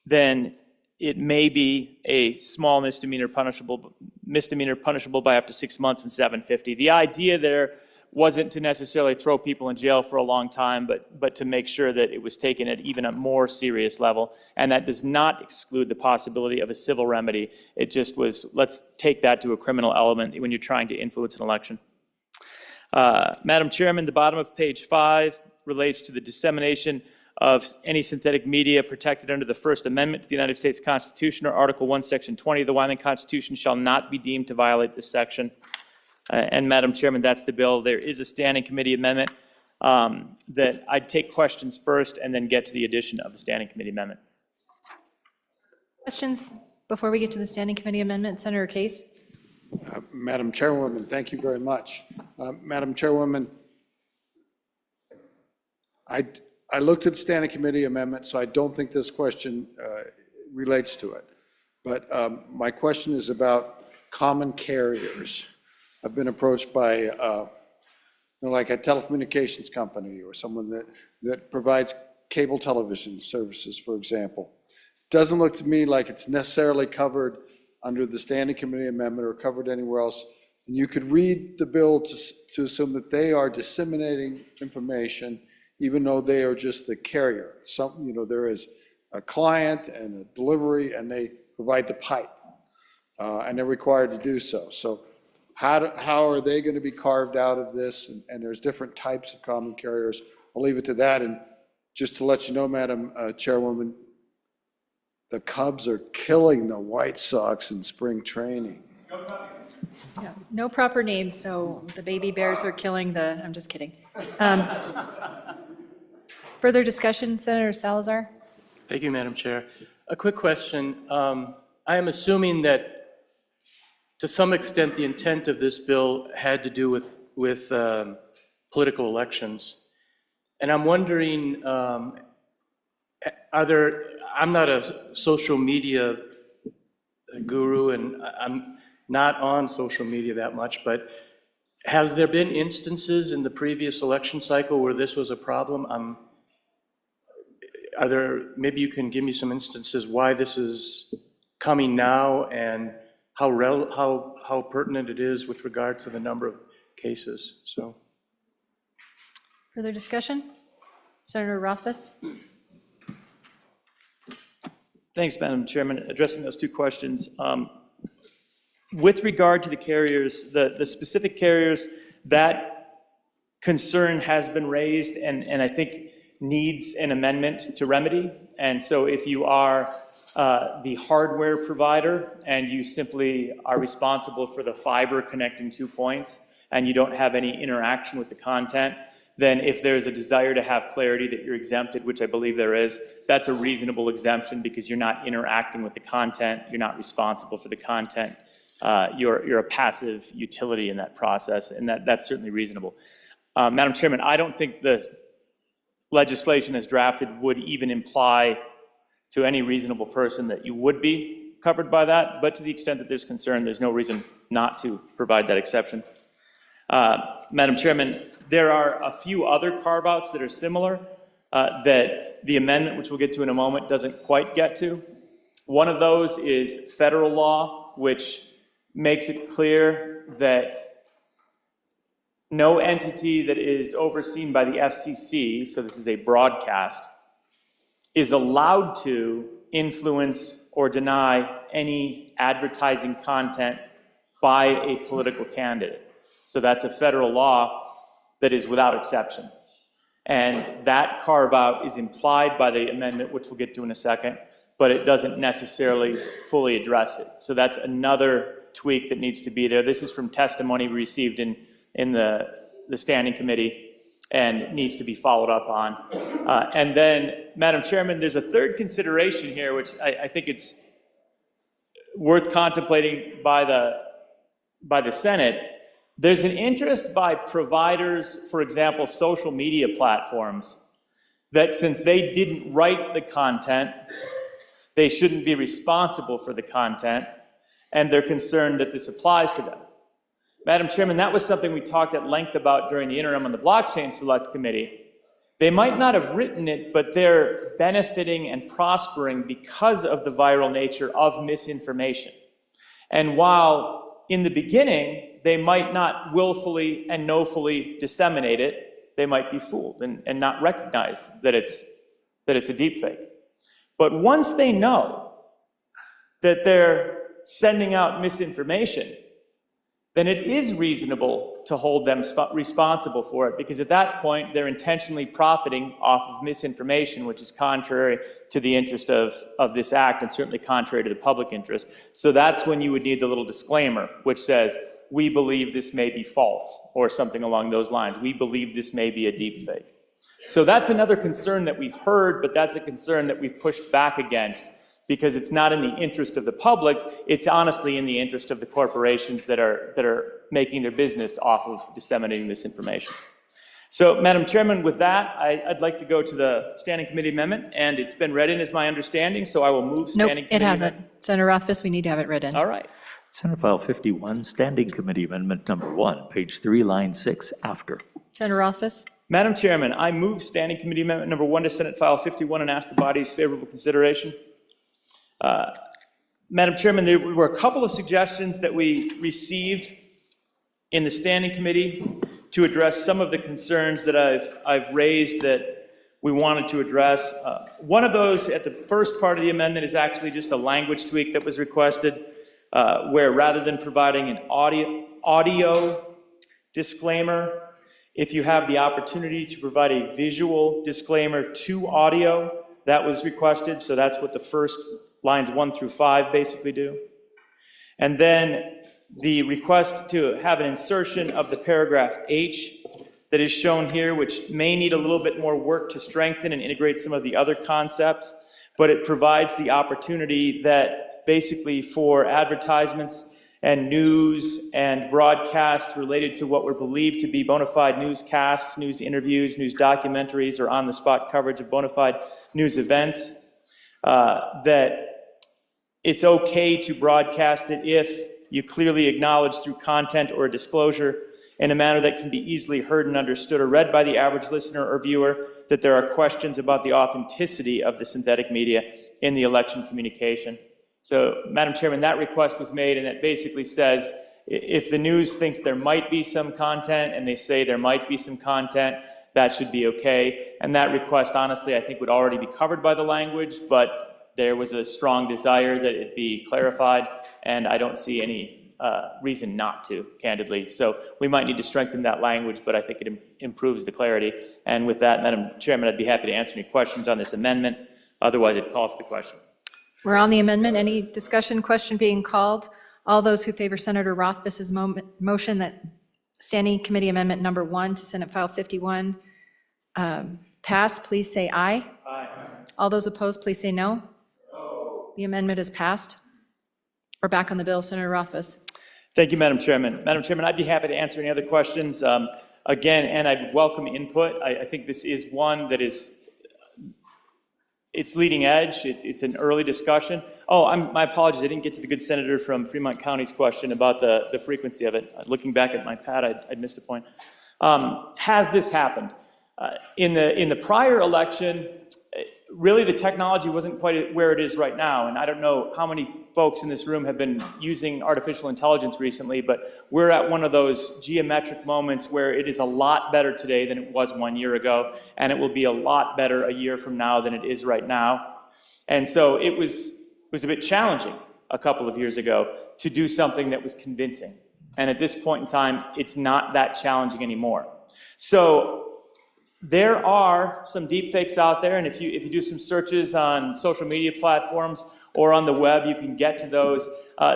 then it may be a small misdemeanor punishable by up to 6 months and $750. The idea there wasn't to necessarily throw people in jail for a long time, but to make sure that it was taken at even a more serious level. And that does not exclude the possibility of a civil remedy. It just was, let's take that to a criminal element when you're trying to influence an election. Madam Chairman, the bottom of page 5 relates to the dissemination of any synthetic media protected under the First Amendment to the United States Constitution or Article 1, Section 20 of the Wyoming Constitution shall not be deemed to violate this section. And Madam Chairman, that's the bill. There is a standing committee amendment that I'd take questions first and then get to the addition of the standing committee amendment. Questions before we get to the standing committee amendment? Senator Case? Madam Chairwoman, thank you very much. Madam Chairwoman, I looked at the standing committee amendment, so I don't think this question relates to it. But my question is about common carriers. I've been approached by, like a telecommunications company or someone that provides cable television services, for example. Doesn't look to me like it's necessarily covered under the standing committee amendment or covered anywhere else. And you could read the bill to assume that they are disseminating information, even though they are just the carrier. There is a client and a delivery, and they provide the pipe, and they're required to do so. So how are they going to be carved out of this? And there's different types of common carriers. I'll leave it to that. And just to let you know, Madam Chairwoman, the Cubs are killing the White Sox in spring training. Yeah, no proper names, so the baby bears are killing the, I'm just kidding. Further discussion, Senator Salazar? Thank you, Madam Chair. A quick question. I am assuming that to some extent the intent of this bill had to do with political elections. And I'm wondering, I'm not a social media guru, and I'm not on social media that much, but has there been instances in the previous election cycle where this was a problem? Maybe you can give me some instances why this is coming now and how pertinent it is with regard to the number of cases, so. Further discussion? Senator Rothfuss? Thanks, Madam Chairman. Addressing those two questions. With regard to the carriers, the specific carriers, that concern has been raised and I think needs an amendment to remedy. And so if you are the hardware provider and you simply are responsible for the fiber connecting 2 points and you don't have any interaction with the content, then if there's a desire to have clarity that you're exempted, which I believe there is, that's a reasonable exemption because you're not interacting with the content, you're not responsible for the content, you're a passive utility in that process, and that's certainly reasonable. Madam Chairman, I don't think the legislation as drafted would even imply to any reasonable person that you would be covered by that, but to the extent that there's concern, there's no reason not to provide that exception. Madam Chairman, there are a few other carve-outs that are similar that the amendment, which we'll get to in a moment, doesn't quite get to. One of those is federal law, which makes it clear that no entity that is overseen by the FCC, so this is a broadcast, is allowed to influence or deny any advertising content by a political candidate. So that's a federal law that is without exception. And that carve-out is implied by the amendment, which we'll get to in a second, but it doesn't necessarily fully address it. So that's another tweak that needs to be there. This is from testimony we received in the standing committee and needs to be followed up on. And then, Madam Chairman, there's a third consideration here, which I think it's worth contemplating by the Senate. There's an interest by providers, for example, social media platforms, that since they didn't write the content, they shouldn't be responsible for the content, and they're concerned that this applies to them. Madam Chairman, that was something we talked at length about during the interim on the Blockchain Select Committee. They might not have written it, but they're benefiting and prospering because of the viral nature of misinformation. And while in the beginning, they might not willfully and knowfully disseminate it, they might be fooled and not recognize that it's a deepfake. But once they know that they're sending out misinformation, then it is reasonable to hold them responsible for it, because at that point, they're intentionally profiting off of misinformation, which is contrary to the interest of this act and certainly contrary to the public interest. So that's when you would need the little disclaimer, which says, we believe this may be false, or something along those lines. We believe this may be a deepfake. So that's another concern that we heard, but that's a concern that we've pushed back against, because it's not in the interest of the public, it's honestly in the interest of the corporations that are making their business off of disseminating this information. So, Madam Chairman, with that, I'd like to go to the Standing Committee amendment, and it's been read in, is my understanding, so I will move Nope, Standing it Committee. hasn't. Senator Rothfuss, we need to have it read in. All right. Senate File 51, Standing Committee Amendment Number 1, page 3, line 6, after. Senator Rothfuss? Madam Chairman, I move Standing Committee Amendment Number 1 to Senate File 51 and ask the body's favorable consideration. Madam Chairman, there were a couple of suggestions that we received in the Standing Committee to address some of the concerns that I've raised that we wanted to address. One of those at the first part of the amendment is actually just a language tweak that was requested, where rather than providing an audio disclaimer, if you have the opportunity to provide a visual disclaimer to audio, that was requested. So that's what the first lines 1 through 5 basically do. And then the request to have an insertion of the paragraph H that is shown here, which may need a little bit more work to strengthen and integrate some of the other concepts, but it provides the opportunity that basically for advertisements and news and broadcasts related to what were believed to be bona fide newscasts, news interviews, news documentaries, or on-the-spot coverage of bona fide news events, that it's okay to broadcast it if you clearly acknowledge through content or disclosure in a manner that can be easily heard and understood or read by the average listener or viewer that there are questions about the authenticity of the synthetic media in the election communication. So, Madam Chairman, that request was made, and it basically says if the news thinks there might be some content and they say there might be some content, that should be okay. And that request, honestly, I think would already be covered by the language, but there was a strong desire that it be clarified, and I don't see any reason not to, candidly. So we might need to strengthen that language, but I think it improves the clarity. And with that, Madam Chairman, I'd be happy to answer any questions on this amendment. Otherwise, I'd call for the question. We're on the amendment. Any discussion, question being called? All those who favor Senator Rothfuss's motion that Standing Committee Amendment Number 1 to Senate File 51 pass, please say aye. Aye. All those opposed, please say no. No. The amendment is passed. We're back on the bill. Senator Rothfuss. Thank you, Madam Chairman. Madam Chairman, I'd be happy to answer any other questions. Again, and I'd welcome input. I think this is one that is it's leading edge, it's an early discussion. Oh, my apologies, I didn't get to the good senator from Fremont County's question about the frequency of it. Looking back at my pad, I'd missed a point. Has this happened? In the prior election, really the technology wasn't quite where it is right now, and I don't know how many folks in this room have been using artificial intelligence recently, but we're at one of those geometric moments where it is a lot better today than it was 1 year ago, and it will be a lot better a year from now than it is right now. And so it was a bit challenging a couple of years ago to do something that was convincing. And at this point in time, it's not that challenging anymore. So there are some deep fakes out there, and if you do some searches on social media platforms or on the web, you can get to those.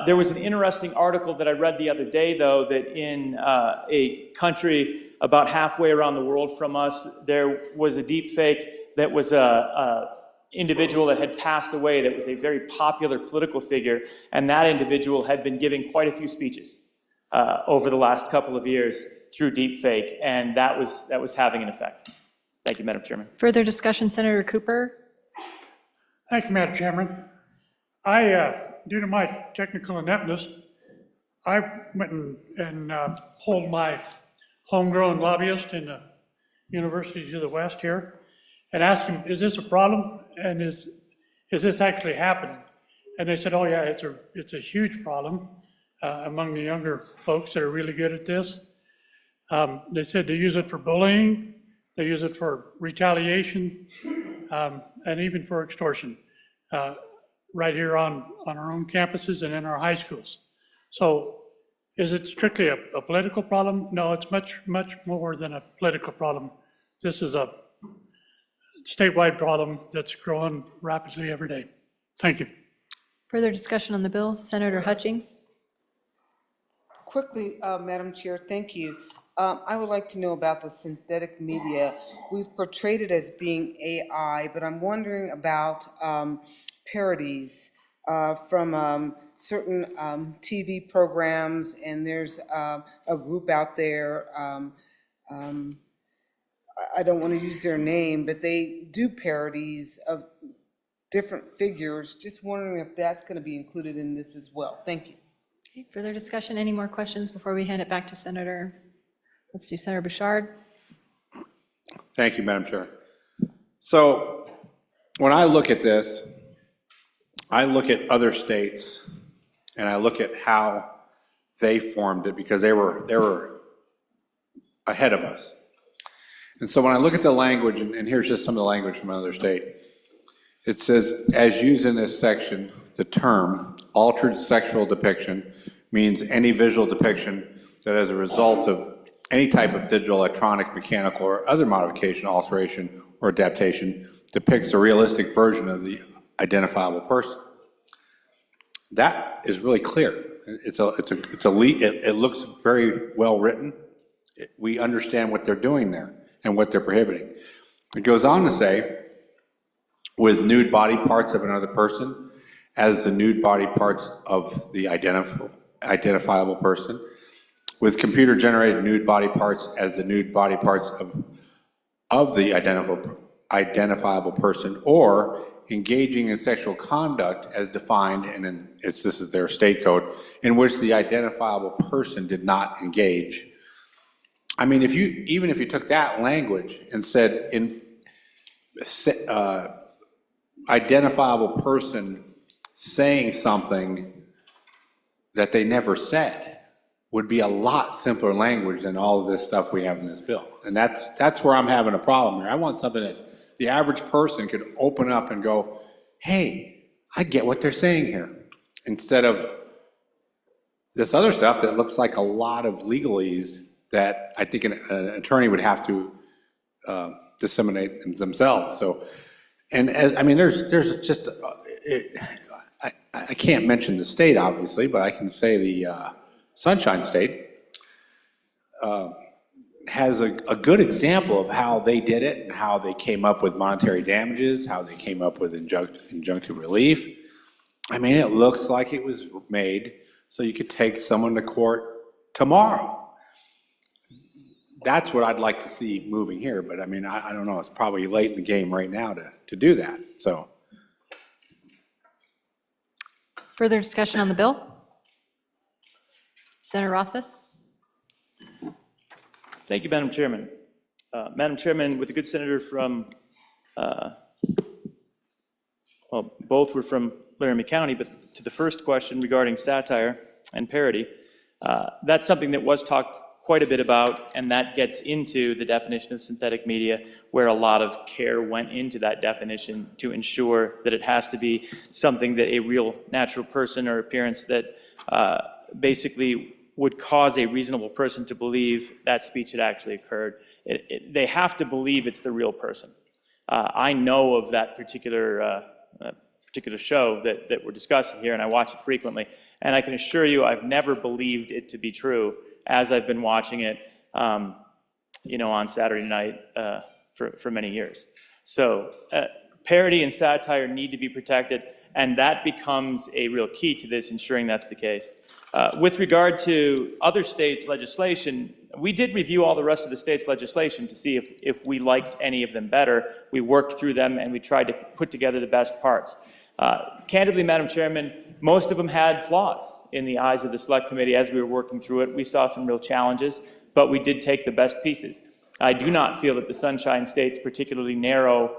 There was an interesting article that I read the other day, though, that in a country about halfway around the world from us, there was a deep fake that was a individual that had passed away that was a very popular political figure, and that individual had been giving quite a few speeches over the last couple of years through deepfake, and that was having an effect. Thank you, Madam Chairman. Further discussion, Senator Cooper? Thank you, Madam Chairman. Due to my technical ineptness, I went and polled my homegrown lobbyist in the universities of the West here and asked him, is this a problem? And is this actually happening? And they said, oh yeah, it's a huge problem among the younger folks that are really good at this. They said they use it for bullying, they use it for retaliation, and even for extortion, right here on our own campuses and in our high schools. So is it strictly a political problem? No, it's much, much more than a political problem. This is a statewide problem that's growing rapidly every day. Thank you. Further discussion on the bill, Senator Hutchings? Quickly, Madam Chair, thank you. I would like to know about the synthetic media. We've portrayed it as being AI, but I'm wondering about parodies from certain TV programs, and there's a group out there, I don't want to use their name, but they do parodies of different figures. Just wondering if that's going to be included in this as well. Thank you. Okay, further discussion, any more questions before we hand it back to Senator? Let's do Senator Bouchard. Thank you, Madam Chair. So when I look at this, I look at other states and I look at how they formed it because they were ahead of us. And so when I look at the language, and here's just some of the language from another state, it says, as used in this section, the term altered sexual depiction means any visual depiction that as a result of any type of digital, electronic, mechanical, or other modification, alteration, or adaptation depicts a realistic version of the identifiable person. That is really clear. It looks very well written. We understand what they're doing there and what they're prohibiting. It goes on to say, with nude body parts of another person as the nude body parts of the identifiable person, with computer-generated nude body parts as the nude body parts of the identifiable person, or engaging in sexual conduct as defined, and this is their state code, in which the identifiable person did not engage. I mean, even if you took that language and said identifiable person saying something that they never said, would be a lot simpler language than all of this stuff we have in this bill. And that's where I'm having a problem here. I want something that the average person could open up and go, hey, I get what they're saying here, instead of this other stuff that looks like a lot of legalese that I think an attorney would have to disseminate themselves. So, and I mean, there's just, I can't mention the state, obviously, but I can say the Sunshine State has a good example of how they did it and how they came up with monetary damages, how they came up with injunctive relief. I mean, it looks like it was made so you could take someone to court tomorrow. That's what I'd like to see moving here, but I mean, I don't know, it's probably late in the game right now to do that, so. Further discussion on the bill? Senator Rothfuss? Thank you, Madam Chairman. Madam Chairman, with the good senator from, well, both were from Laramie County, but to the first question regarding satire and parody, that's something that was talked quite a bit about, and that gets into the definition of synthetic media, where a lot of care went into that definition to ensure that it has to be something that a real natural person or appearance that basically would cause a reasonable person to believe that speech had actually occurred. They have to believe it's the real person. I know of that particular show that we're discussing here, and I watch it frequently, and I can assure you I've never believed it to be true as I've been watching it, on Saturday night for many years. So parody and satire need to be protected, and that becomes a real key to this, ensuring that's the case. With regard to other states' legislation, we did review all the rest of the states' legislation to see if we liked any of them better. We worked through them, and we tried to put together the best parts. Candidly, Madam Chairman, most of them had flaws in the eyes of the Select Committee as we were working through it. We saw some real challenges, but we did take the best pieces. I do not feel that the Sunshine State's particularly narrow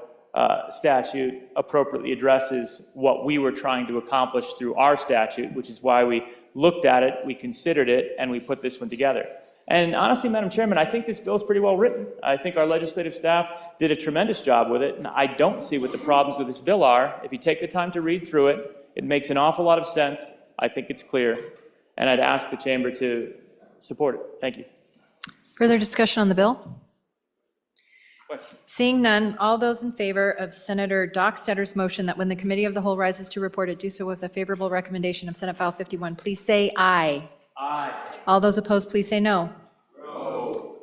statute appropriately addresses what we were trying to accomplish through our statute, which is why we looked at it, we considered it, and we put this one together. And honestly, Madam Chairman, I think this bill is pretty well written. I think our legislative staff did a tremendous job with it, and I don't see what the problems with this bill are. If you take the time to read through it, it makes an awful lot of sense. I think it's clear, and I'd ask the chamber to support it. Thank you. Further discussion on the bill? Seeing none, all those in favor of Senator Dockstedter's motion that when the committee of the whole rises to report it, do so with a favorable recommendation of Senate File 51, please say aye. Aye. All those opposed, please say no. No.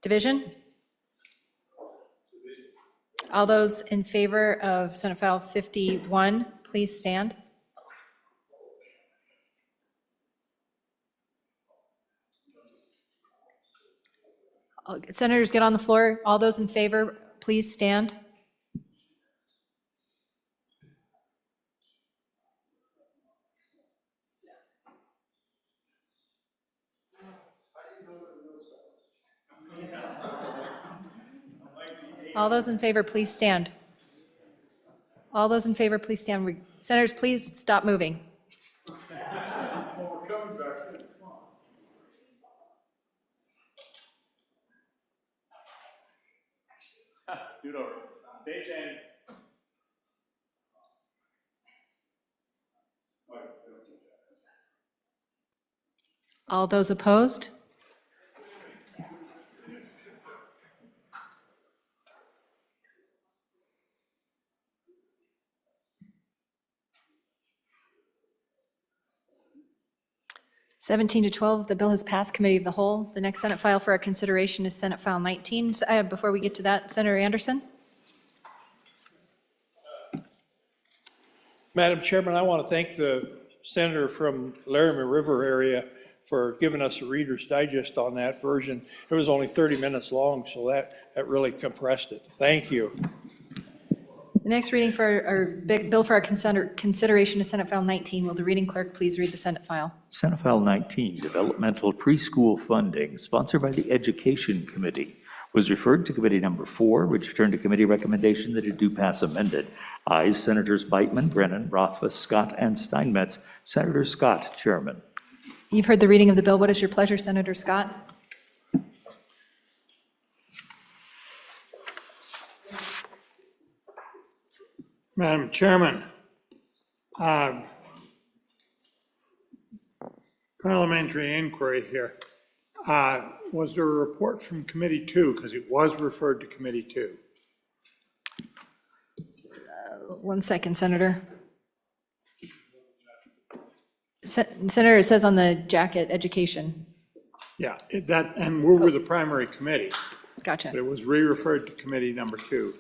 Division? All those in favor of Senate File 51, please stand. Senators, get on the floor. All those in favor, please stand. All those in favor, please stand. All those in favor, please stand. Senators, please stop moving. Do it over. Stay standing. All those opposed? (17 to 12), the bill has passed Committee of the Whole. The next Senate file for our consideration is Senate File 19. Before we get to that, Senator Anderson? Madam Chairman, I want to thank the senator from Laramie River area for giving us a Reader's Digest on that version. It was only 30 minutes long, so that really compressed it. Thank you. The next reading for our bill for our consideration is Senate File 19. Will the reading clerk please read the Senate file? Senate File 19, Developmental Preschool Funding, sponsored by the Education Committee, was referred to Committee Number 4, which returned to committee recommendation that it do pass amended. Ayes Senators Beitman, Brennan, Rothfuss, Scott, and Steinmetz. Senator Scott, Chairman. You've heard the reading of the bill. What is your pleasure, Senator Scott? Madam Chairman, parliamentary inquiry here. Was there a report from Committee 2? Because it was referred to Committee 2. 1 second, Senator. Senator, it says on the jacket, education. Yeah, and we were the primary committee. Gotcha. But it was re-referred to Committee Number 2.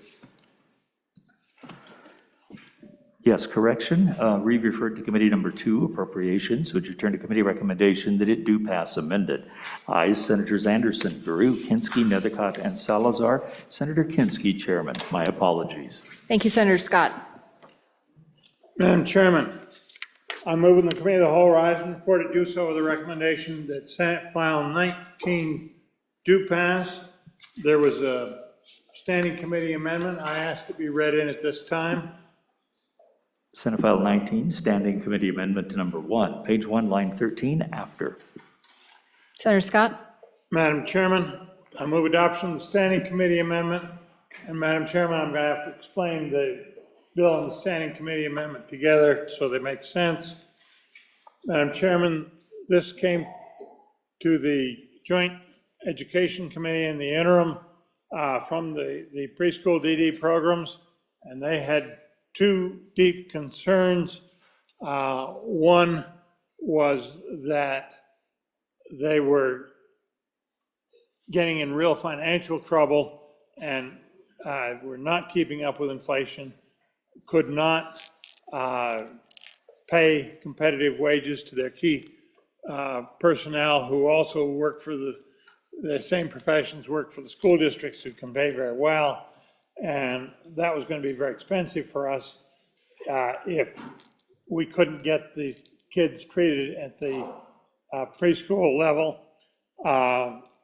Yes, correction. Re-referred to Committee Number 2, Appropriations, which returned to committee recommendation that it do pass amended. Ayes Senators Anderson, Baru, Kinski, Nethercott, and Salazar. Senator Kinski, Chairman. My apologies. Thank you, Senator Scott. Madam Chairman, I'm moving the committee of the whole rise and report to do so with a recommendation that Senate File 19 do pass. There was a standing committee amendment I asked to be read in at this time. Senate File 19, Standing Committee Amendment number 1, page 1, line 13, after. Senator Scott? Madam Chairman, I move adoption of the standing committee amendment. And Madam Chairman, I'm going to have to explain the bill and the standing committee amendment together so they make sense. Madam Chairman, this came to the Joint Education Committee in the interim from the preschool DD programs, and they had two deep concerns. One was that they were getting in real financial trouble and were not keeping up with inflation, could not pay competitive wages to their key personnel who also work for the same professions, work for the school districts who can pay very well. And that was going to be very expensive for us if we couldn't get the kids treated at the preschool level.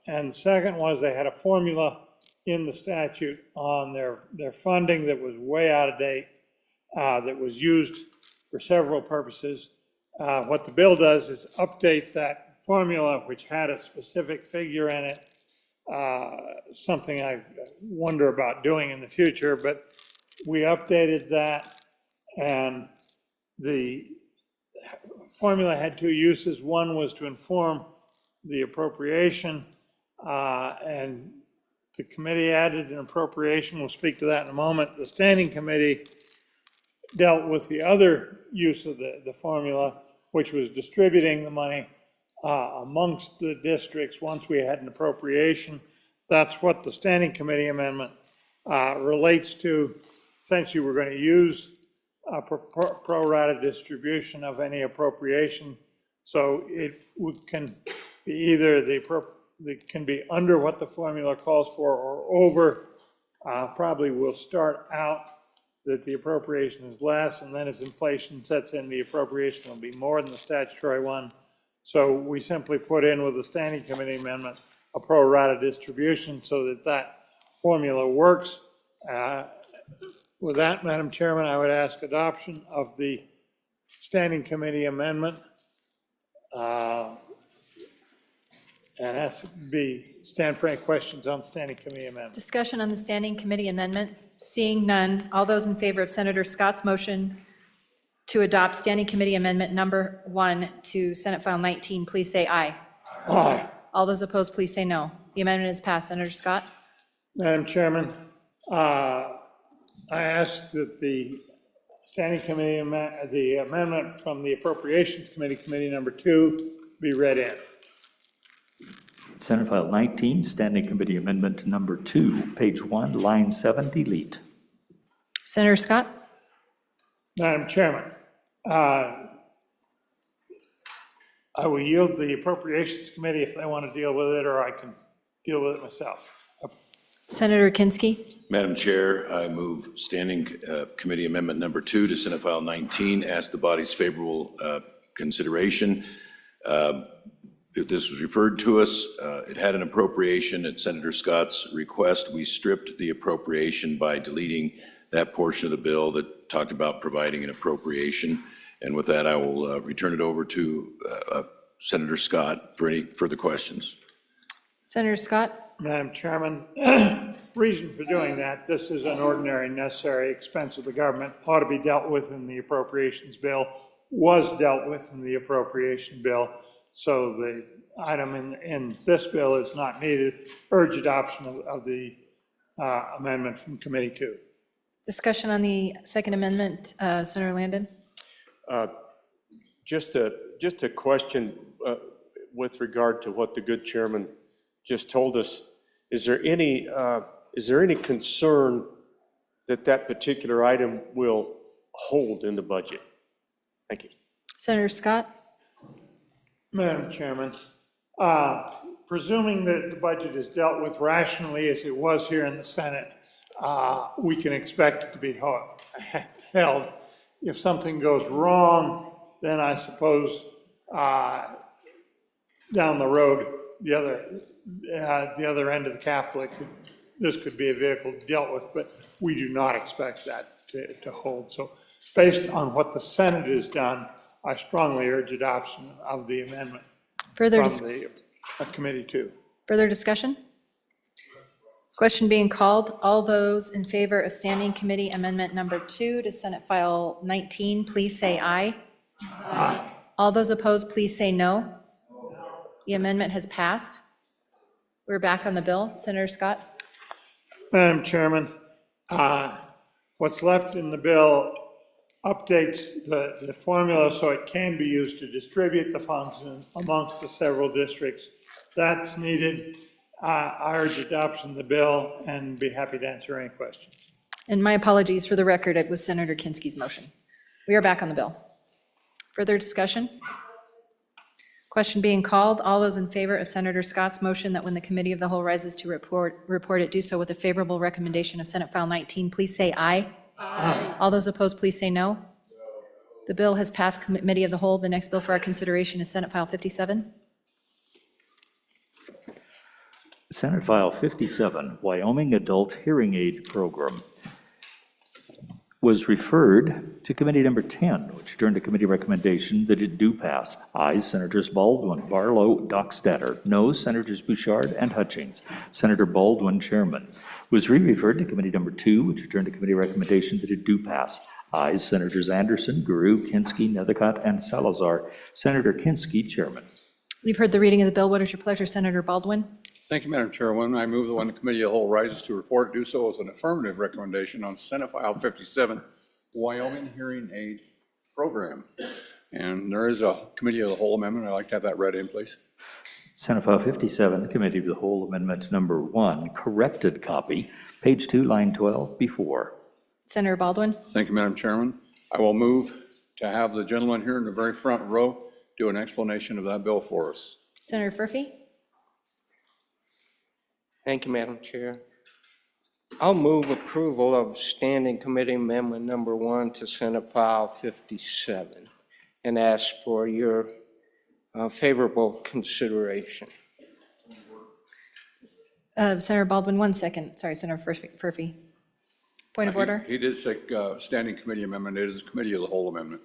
And the second was they had a formula in the statute on their funding that was way out of date, that was used for several purposes. What the bill does is update that formula, which had a specific figure in it, something I wonder about doing in the future, but we updated that, and the formula had two uses. One was to inform the appropriation, and the committee added an appropriation. We'll speak to that in a moment. The standing committee dealt with the other use of the formula, which was distributing the money amongst the districts once we had an appropriation. That's what the standing committee amendment relates to. Essentially, we're going to use a pro rata distribution of any appropriation. So it can be either it can be under what the formula calls for or over. Probably we'll start out that the appropriation is less, and then as inflation sets in, the appropriation will be more than the statutory one. So we simply put in with the standing committee amendment a pro rata distribution so that that formula works. With that, Madam Chairman, I would ask adoption of the standing committee amendment. And ask stand for any questions on standing committee amendment. Discussion on the standing committee amendment. Seeing none, all those in favor of Senator Scott's motion to adopt standing committee amendment number 1 to Senate File 19, please say aye. Aye. All those opposed, please say no. The amendment is passed. Senator Scott? Madam Chairman, I ask that the standing committee, the amendment from the Appropriations Committee, Committee number 2, be read in. Senate File 19, Standing Committee Amendment number 2, page 1, line 7, delete. Senator Scott? Madam Chairman, I will yield the Appropriations Committee if they want to deal with it, or I can deal with it myself. Senator Kinski? Madam Chair, I move Standing Committee Amendment number 2 to Senate File 19, ask the body's favorable consideration. This was referred to us. It had an appropriation at Senator Scott's request. We stripped the appropriation by deleting that portion of the bill that talked about providing an appropriation. And with that, I will return it over to Senator Scott for any further questions. Senator Scott? Madam Chairman, reason for doing that, this is an ordinary necessary expense of the government, ought to be dealt with in the appropriations bill, was dealt with in the appropriation bill. So the item in this bill is not needed. Urge adoption of the amendment from Committee 2. Discussion on the Second Amendment. Senator Landon? Just a question with regard to what the good chairman just told us. Is there any concern that that particular item will hold in the budget? Thank you. Senator Scott? Madam Chairman, presuming that the budget is dealt with rationally as it was here in the Senate, we can expect it to be held. If something goes wrong, then I suppose down the road, the other end of the Capitol, this could be a vehicle dealt with, but we do not expect that to hold. So based on what the Senate has done, I strongly urge adoption of the amendment Further, from the committee too. further discussion? Question being called. All those in favor of Standing Committee Amendment Number 2 to Senate File 19, please say aye. Aye. All those opposed, please say no. The amendment has passed. We're back on the bill. Senator Scott? Madam Chairman, what's left in the bill updates the formula so it can be used to distribute the funds amongst the several districts. That's needed. I urge adoption of the bill and be happy to answer any questions. And my apologies for the record, it was Senator Kinski's motion. We are back on the bill. Further discussion? Question being called. All those in favor of Senator Scott's motion that when the Committee of the Whole rises to report it, do so with a favorable recommendation of Senate File 19, please say aye. Aye. All those opposed, please say no. The bill has passed Committee of the Whole. The next bill for our consideration is Senate File 57. Senate File 57, Wyoming Adult Hearing Aid Program, was referred to Committee Number 10, which turned to committee recommendation that it do pass. Ayes, Senators Baldwin, Barlow, Dockstader. No, Senators Bouchard and Hutchings. Senator Baldwin, Chairman. Was re-referred to Committee Number 2, which turned to committee recommendation that it do pass. Ayes, Senators Anderson, Guru, Kinski, Nethercott, and Salazar. Senator Kinski, Chairman. We've heard the reading of the bill. What is your pleasure, Senator Baldwin? Thank you, Madam Chairwoman. I move that when the Committee of the Whole rises to report, do so with an affirmative recommendation on Senate File 57, Wyoming Hearing Aid Program. And there is a Committee of the Whole amendment. I'd like to have that read in, please. Senate File 57, Committee of the Whole Amendment Number 1, corrected copy, page 2, line 12, before. Senator Baldwin? Thank you, Madam Chairman. I will move to have the gentleman here in the very front row do an explanation of that bill for us. Senator Furphy? Thank you, Madam Chair. I'll move approval of Standing Committee Amendment Number 1 to Senate File 57 and ask for your favorable consideration. Senator Baldwin, 1 second. Sorry, Senator Furphy. Point of order? He did say Standing Committee Amendment. It is a Committee of the Whole amendment.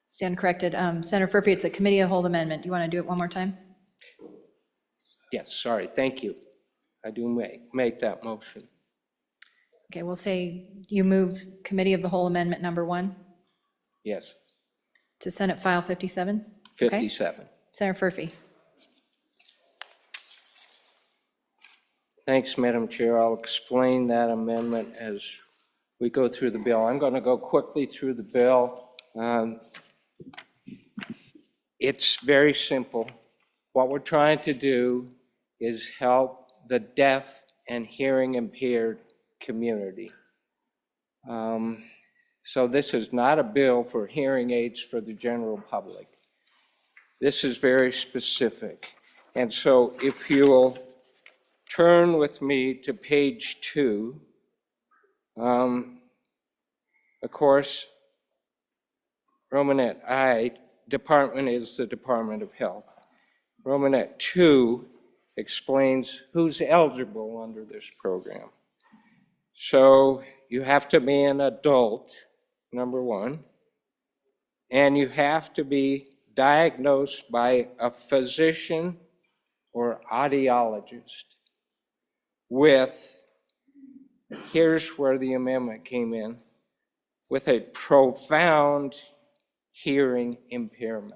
Stand corrected. Senator Furphy, it's a Committee of the Whole amendment. Do you want to do it one more time? Yes, sorry, thank you. I do make that motion. Okay, we'll say you move Committee of the Whole Amendment Number 1 Yes, to Senate File 57? Okay. 57. Senator Furphy. Thanks, Madam Chair. I'll explain that amendment as we go through the bill. I'm going to go quickly through the bill. It's very simple. What we're trying to do is help the deaf and hearing impaired community. So this is not a bill for hearing aids for the general public. This is very specific. And so if you'll turn with me to page 2, of course, Romanette I, department is the Department of Health. Romanette 2 explains who's eligible under this program. So you have to be an adult, number 1, and you have to be diagnosed by a physician or audiologist with, here's where the amendment came in, with a profound hearing impairment.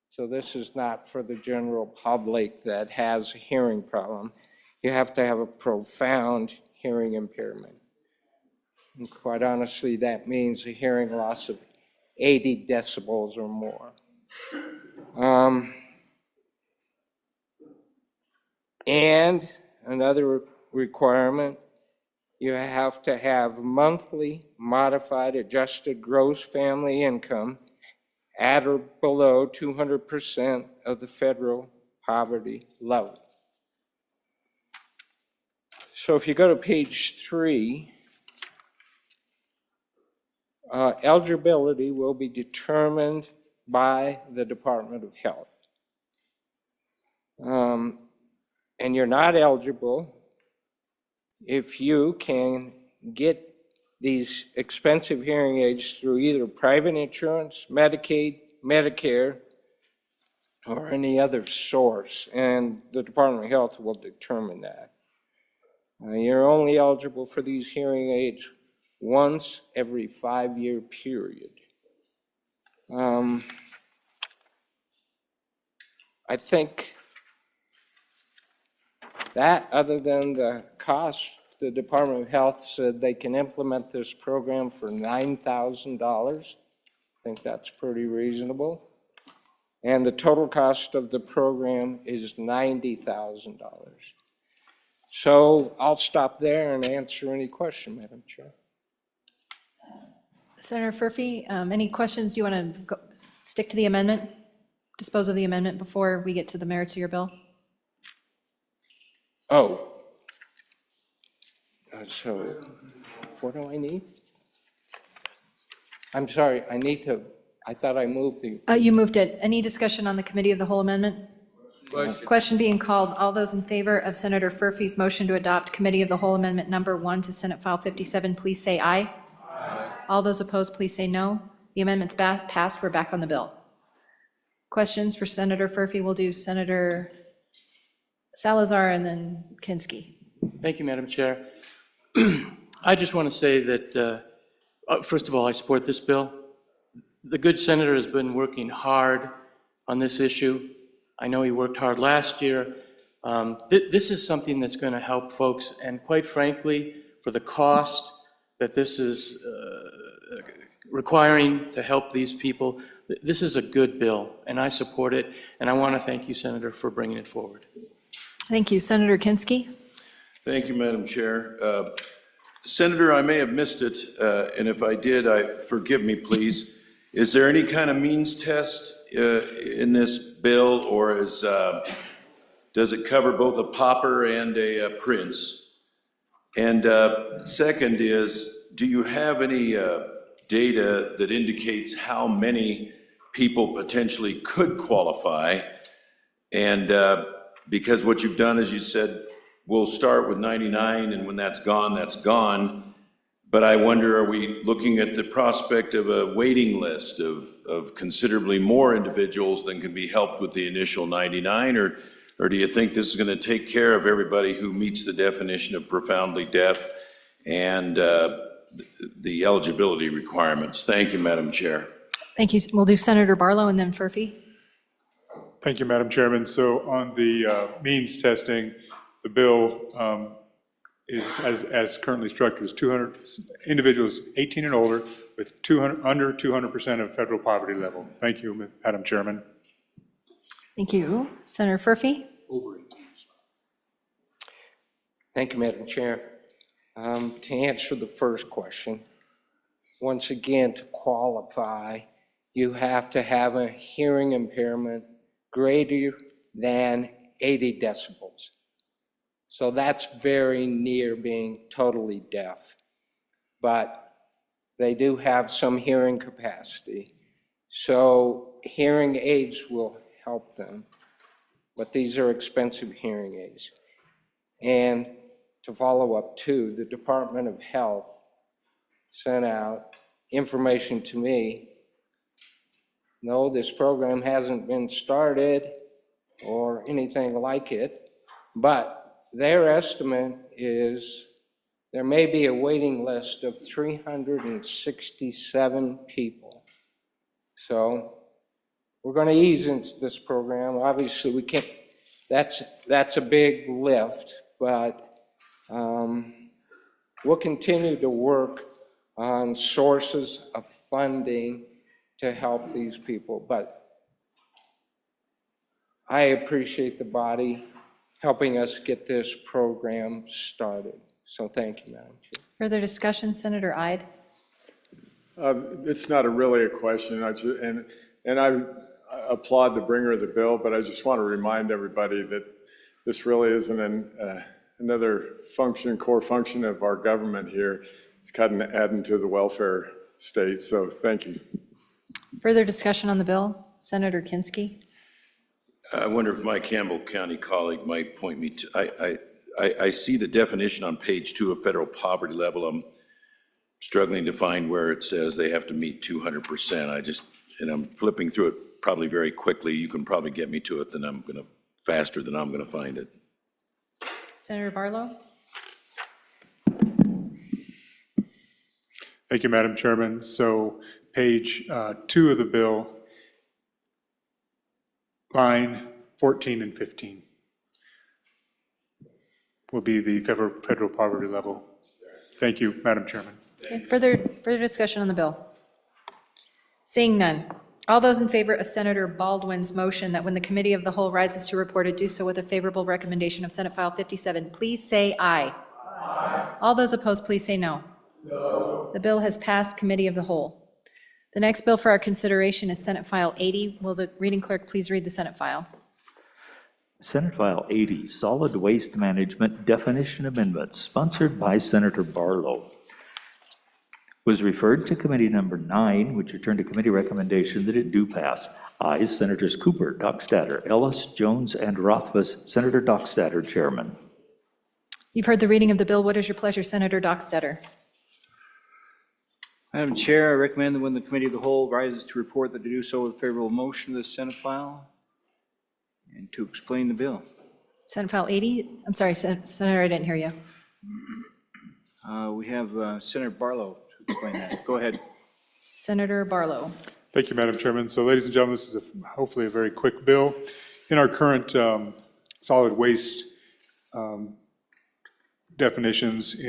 So this is not for the general public that has a hearing problem. You have to have a profound hearing impairment. And quite honestly, that means a hearing loss of 80 decibels or more. And another requirement, you have to have monthly modified adjusted gross family income at or below 200% of the federal poverty level. So if you go to page 3, eligibility will be determined by the Department of Health. And you're not eligible if you can get these expensive hearing aids through either private insurance, Medicaid, Medicare, or any other source, and the Department of Health will determine that. You're only eligible for these hearing aids once every 5-year period. I think that, other than the cost, the Department of Health said they can implement this program for $9,000. I think that's pretty reasonable. And the total cost of the program is $90,000. So I'll stop there and answer any question, Madam Chair. Senator Furphy, any questions? Do you want to stick to the amendment? Dispose of the amendment before we get to the merits of your bill? Oh. So what do I need? I'm sorry, I thought I moved the. You moved it. Any discussion on the committee of the whole amendment? Question being called. All those in favor of Senator Furphy's motion to adopt committee of the whole amendment number 1 to Senate File 57, please say aye. Aye. All those opposed, please say no. The amendment's passed. We're back on the bill. Questions for Senator Furphy? We'll do Senator Salazar and then Kinski. Thank you, Madam Chair. I just want to say that, first of all, I support this bill. The good senator has been working hard on this issue. I know he worked hard last year. This is something that's going to help folks, and quite frankly, for the cost that this is requiring to help these people, this is a good bill, and I support it, and I want to thank you, Senator, for bringing it forward. Thank you. Senator Kinski? Thank you, Madam Chair. Senator, I may have missed it, and if I did, forgive me, please. Is there any kind of means test in this bill, or does it cover both a pauper and a prince? And second is, do you have any data that indicates how many people potentially could qualify? And because what you've done is you said, we'll start with 99, and when that's gone, that's gone. But I wonder, are we looking at the prospect of a waiting list of considerably more individuals than can be helped with the initial 99? Or do you think this is going to take care of everybody who meets the definition of profoundly deaf and the eligibility requirements? Thank you, Madam Chair. Thank you. We'll do Senator Barlow and then Furphy. Thank you, Madam Chairman. So on the means testing, the bill is, as currently structured, is 200 individuals 18 and older with under 200% of federal poverty level. Thank you, Madam Chairman. Thank you. Senator Furphy? Over 18. Thank you, Madam Chair. To answer the first question, once again, to qualify, you have to have a hearing impairment greater than 80 decibels. So that's very near being totally deaf. But they do have some hearing capacity. So hearing aids will help them. But these are expensive hearing aids. And to follow up too, the Department of Health sent out information to me. No, this program hasn't been started or anything like it, but their estimate is there may be a waiting list of 367 people. So we're going to ease into this program. Obviously, we can't, that's a big lift, but we'll continue to work on sources of funding to help these people. But I appreciate the body helping us get this program started. So thank you, Madam Chair. Further discussion, Senator Ide? It's not really a question, and I applaud the bringer of the bill, but I just want to remind everybody that this really isn't another core function of our government here. It's kind of adding to the welfare state, so thank you. Further discussion on the bill? Senator Kinski. I wonder if my Campbell County colleague might point me to, I see the definition on page 2 of federal poverty level. I'm struggling to find where it says they have to meet 200%. And I'm flipping through it probably very quickly. You can probably get me to it, faster than I'm gonna find it. Senator Barlow. Thank you, Madam Chairman. So page 2 of the bill, line 14 and 15 will be the federal poverty level. Thank you, Madam Chairman. Okay, further discussion on the bill? Seeing none. All those in favor of Senator Baldwin's motion that when the committee of the whole rises to report it, do so with a favorable recommendation of Senate File 57, please say aye. Aye. All those opposed, please say no. No. The bill has passed committee of the whole. The next bill for our consideration is Senate File 80. Will the reading clerk please read the Senate file? Senate File 80, Solid Waste Management Definition Amendments, sponsored by Senator Barlow, was referred to Committee Number 9, which returned a committee recommendation that it do pass. Ayes, Senators Cooper, Dockstader, Ellis, Jones, and Rothfuss. Senator Dockstader, Chairman. You've heard the reading of the bill. What is your pleasure, Senator Dockstader? Madam Chair, I recommend that when the committee of the whole rises to report that they do so with favorable motion of the Senate file and to explain the bill. Senate File 80? I'm sorry, Senator, I didn't hear you. We have Senator Barlow to explain that. Go ahead. Senator Barlow. Thank you, Madam Chairman. So ladies and gentlemen, this is hopefully a very quick bill. In our current solid waste definitions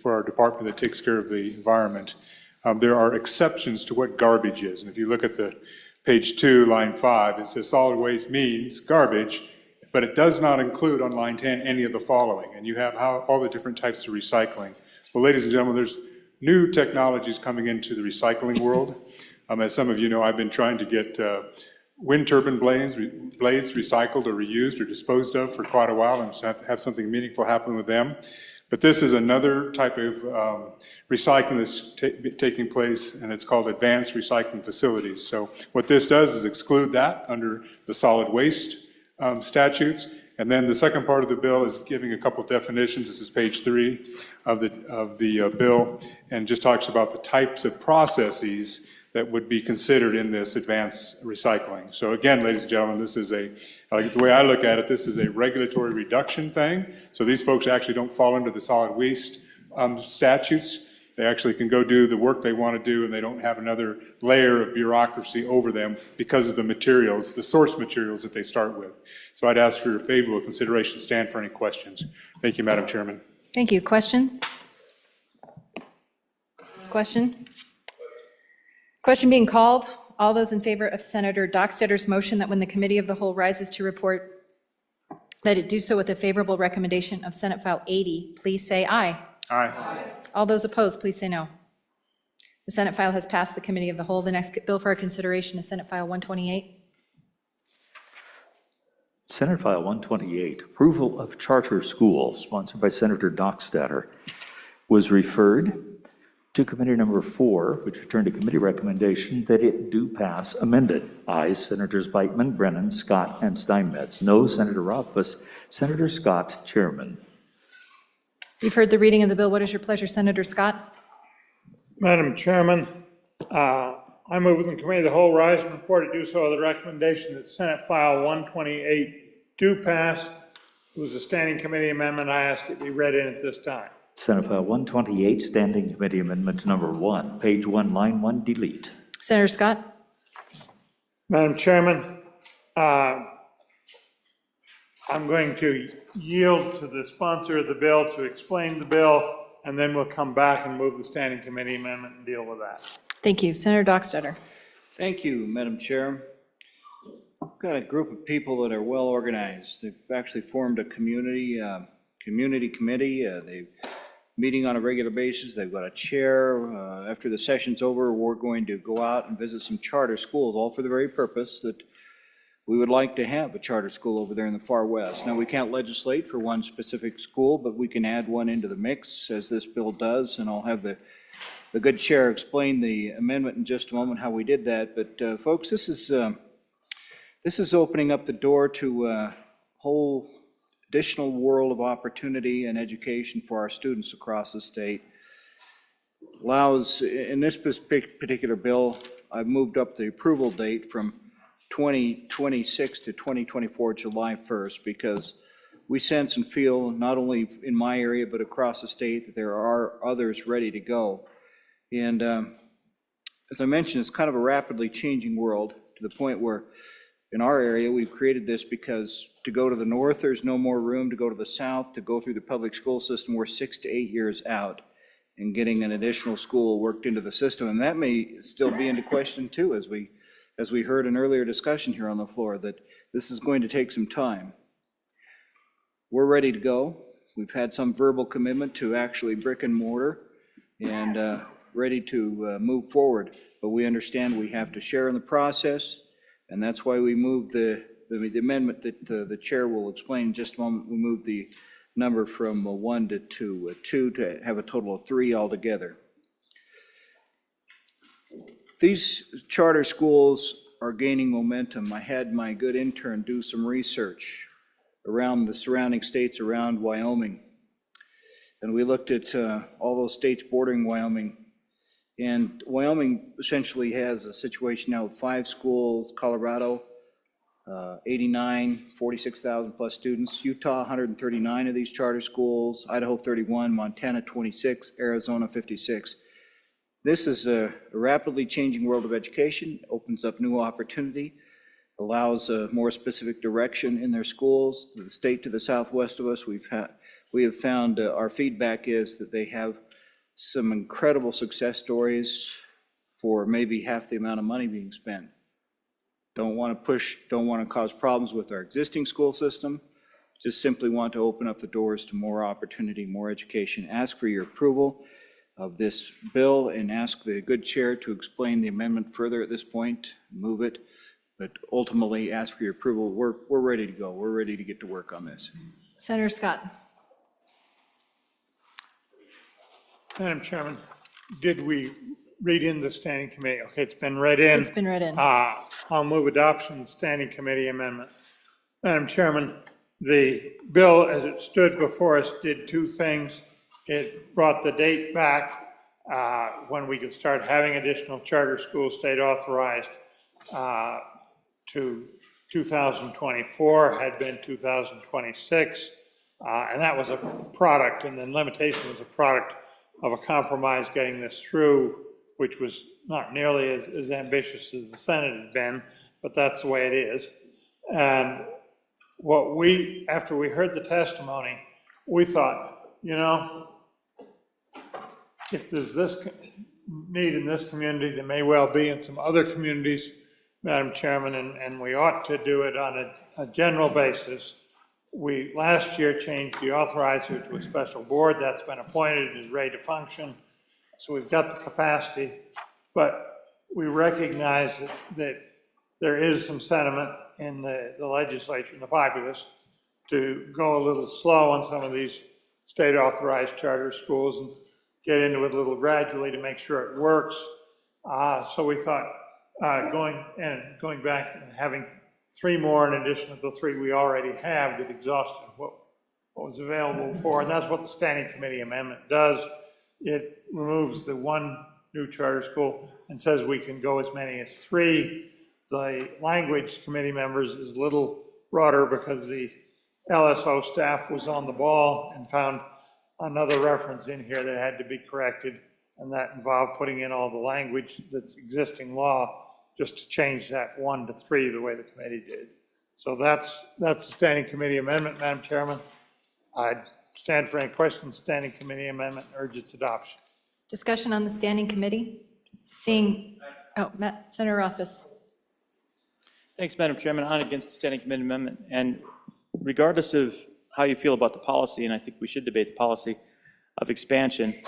for our department that takes care of the environment, there are exceptions to what garbage is. And if you look at the page 2, line 5, it says solid waste means garbage, but it does not include on line 10 any of the following. And you have all the different types of recycling. Well, ladies and gentlemen, there's new technologies coming into the recycling world. As some of you know, I've been trying to get wind turbine blades recycled or reused or disposed of for quite a while, and have something meaningful happen with them. But this is another type of recycling that's taking place, and it's called advanced recycling facilities. So what this does is exclude that under the solid waste statutes. And then the second part of the bill is giving a couple definitions. This is page 3 of the bill, and just talks about the types of processes that would be considered in this advanced recycling. So again, ladies and gentlemen, this is the way I look at it, this is a regulatory reduction thing. So these folks actually don't fall into the solid waste statutes. They actually can go do the work they want to do, and they don't have another layer of bureaucracy over them because of the materials, the source materials that they start with. So I'd ask for your favorable consideration. Stand for any questions. Thank you, Madam Chairman. Thank you. Questions? Question? Question being called. All those in favor of Senator Dockstader's motion that when the committee of the whole rises to report that it do so with a favorable recommendation of Senate File 80, please say aye. Aye. All those opposed, please say no. The Senate file has passed the committee of the whole. The next bill for our consideration is Senate File 128. Senate File 128, Approval of Charter School, sponsored by Senator Dockstader, was referred to Committee Number 4, which returned a committee recommendation that it do pass amended. Ayes, Senators Beitman, Brennan, Scott, and Steinmetz. No, Senator Rothfuss. Senator Scott, Chairman. You've heard the reading of the bill. What is your pleasure, Senator Scott? Madam Chairman, I move with the committee of the whole rise and report to do so with the recommendation that Senate File 128 do pass. It was a standing committee amendment. I ask it be read in at this time. Senate File 128, Standing Committee Amendment Number 1, page 1, line 1, delete. Senator Scott? Madam Chairman, I'm going to yield to the sponsor of the bill to explain the bill, and then we'll come back and move the standing committee amendment and deal with that. Thank you. Senator Dockstader. Thank you, Madam Chair. We've got a group of people that are well organized. They've actually formed a community committee. They've meeting on a regular basis. They've got a chair. After the session's over, we're going to go out and visit some charter schools, all for the very purpose that we would like to have a charter school over there in the far west. Now, we can't legislate for one specific school, but we can add one into the mix, as this bill does, and I'll have the the good chair explain the amendment in just a moment, how we did that. But folks, this is opening up the door to a whole additional world of opportunity and education for our students across the state. Allows, in this particular bill, I've moved up the approval date from 2026 to 2024, July 1st, because we sense and feel, not only in my area, but across the state, that there are others ready to go. And as I mentioned, it's kind of a rapidly changing world to the point where in our area, we've created this because to go to the north, there's no more room. To go to the south, to go through the public school system, we're 6 to 8 years out in getting an additional school worked into the system. And that may still be into question too, as we heard an earlier discussion here on the floor, that this is going to take some time. We're ready to go. We've had some verbal commitment to actually brick and mortar and ready to move forward. But we understand we have to share in the process, and that's why we moved the amendment that the chair will explain in just a moment. We moved the number from 1 to 2, 2 to have a total of 3 altogether. These charter schools are gaining momentum. I had my good intern do some research around the surrounding states around Wyoming. And we looked at all those states bordering Wyoming. And Wyoming essentially has a situation now with 5 schools, Colorado, 89, 46,000 plus students, Utah, 139 of these charter schools, Idaho, 31, Montana, 26, Arizona, 56. This is a rapidly changing world of education, opens up new opportunity, allows a more specific direction in their schools. To the state to the southwest of us, we have found our feedback is that they have some incredible success stories for maybe half the amount of money being spent. Don't want to push, don't want to cause problems with our existing school system, just simply want to open up the doors to more opportunity, more education. Ask for your approval of this bill and ask the good chair to explain the amendment further at this point, move it. But ultimately, ask for your approval. We're ready to go. We're ready to get to work on this. Senator Scott. Madam Chairman, did we read in the standing committee? Okay, it's been read in. It's been read in. I'll move adoption of the standing committee amendment. Madam Chairman, the bill as it stood before us did 2 things. It brought the date back when we could start having additional charter schools state authorized to 2024, had been 2026. And that was a product, and the limitation was a product of a compromise getting this through, which was not nearly as ambitious as the Senate had been, but that's the way it is. And what after we heard the testimony, we thought, you know, if there's this need in this community, there may well be in some other communities, Madam Chairman, and we ought to do it on a general basis. We last year changed the authorizer to a special board that's been appointed, is ready to function. So we've got the capacity, but we recognize that there is some sentiment in the legislature and the populace to go a little slow on some of these state authorized charter schools and get into it a little gradually to make sure it works. So we thought going back and having 3 more in addition to the 3 we already have that exhausted what was available before, and that's what the standing committee amendment does. It removes the 1 new charter school and says we can go as many as 3. The language committee members is a little broader because the LSO staff was on the ball and found another reference in here that had to be corrected, and that involved putting in all the language that's existing law just to change that 1 to 3 the way the committee did. So that's the standing committee amendment, Madam Chairman. I'd stand for any questions. Standing committee amendment, urge its adoption. Discussion on the standing committee? Seeing, Senator Rothfuss. Thanks, Madam Chairman. On against the standing committee amendment. And regardless of how you feel about the policy, and I think we should debate the policy of expansion,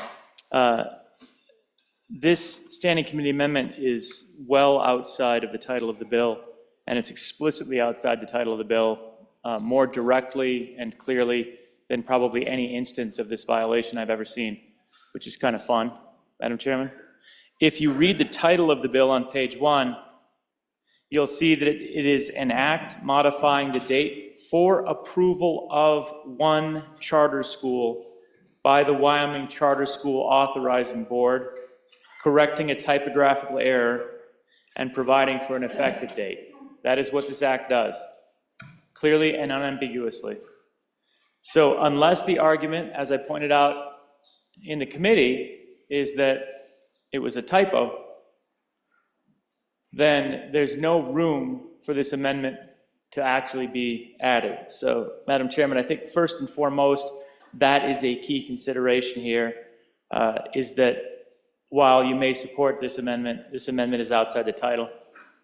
this standing committee amendment is well outside of the title of the bill, and it's explicitly outside the title of the bill, more directly and clearly than probably any instance of this violation I've ever seen, which is kind of fun. Madam Chairman. If you read the title of the bill on page 1, you'll see that it is an act modifying the date for approval of one charter school by the Wyoming Charter School Authorizing Board, correcting a typographical error, and providing for an effective date. That is what this act does, clearly and unambiguously. So unless the argument, as I pointed out in the committee, is that it was a typo, then there's no room for this amendment to actually be added. So, Madam Chairman, I think first and foremost, that is a key consideration here, is that while you may support this amendment is outside the title.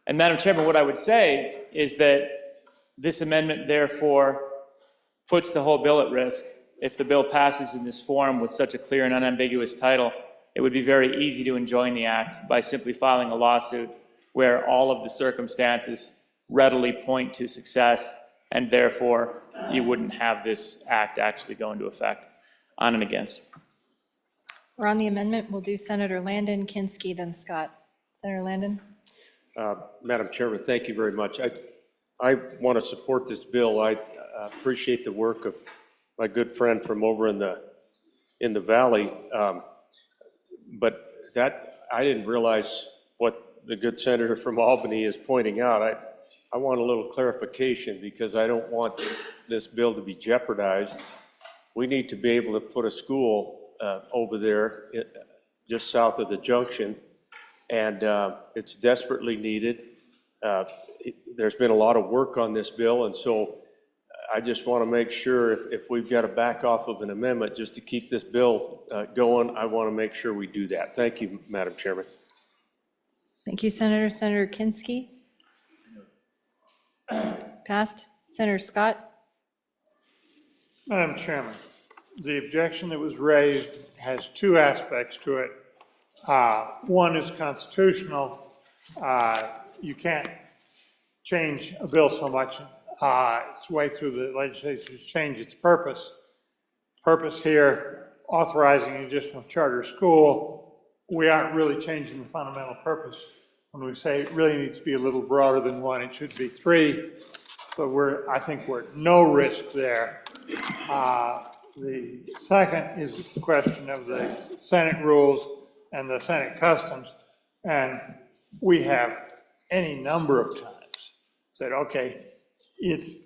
And Madam Chairman, what I would say is that this amendment therefore puts the whole bill at risk. If the bill passes in this form with such a clear and unambiguous title, it would be very easy to enjoin the act by simply filing a lawsuit where all of the circumstances readily point to success, and therefore you wouldn't have this act actually go into effect. On and against. We're on the amendment. We'll do Senator Landon, Kinski, then Scott. Senator Landon? Madam Chairman, thank you very much. I want to support this bill. I appreciate the work of my good friend from over in the valley. But that, I didn't realize what the good senator from Albany is pointing out. I want a little clarification because I don't want this bill to be jeopardized. We need to be able to put a school over there just south of the junction, and it's desperately needed. There's been a lot of work on this bill, and so I just want to make sure if we've got to back off of an amendment just to keep this bill going, I want to make sure we do that. Thank you, Madam Chairman. Thank you, Senator. Senator Kinski? Passed. Senator Scott? Madam Chairman, the objection that was raised has two aspects to it. One is constitutional. You can't change a bill so much its way through the legislature to change its purpose. Purpose here, authorizing an additional charter school, we aren't really changing the fundamental purpose. When we say it really needs to be a little broader than one, it should be 3. But I think we're at no risk there. The second is the question of the Senate rules and the Senate customs. And we have any number of times said, okay, it's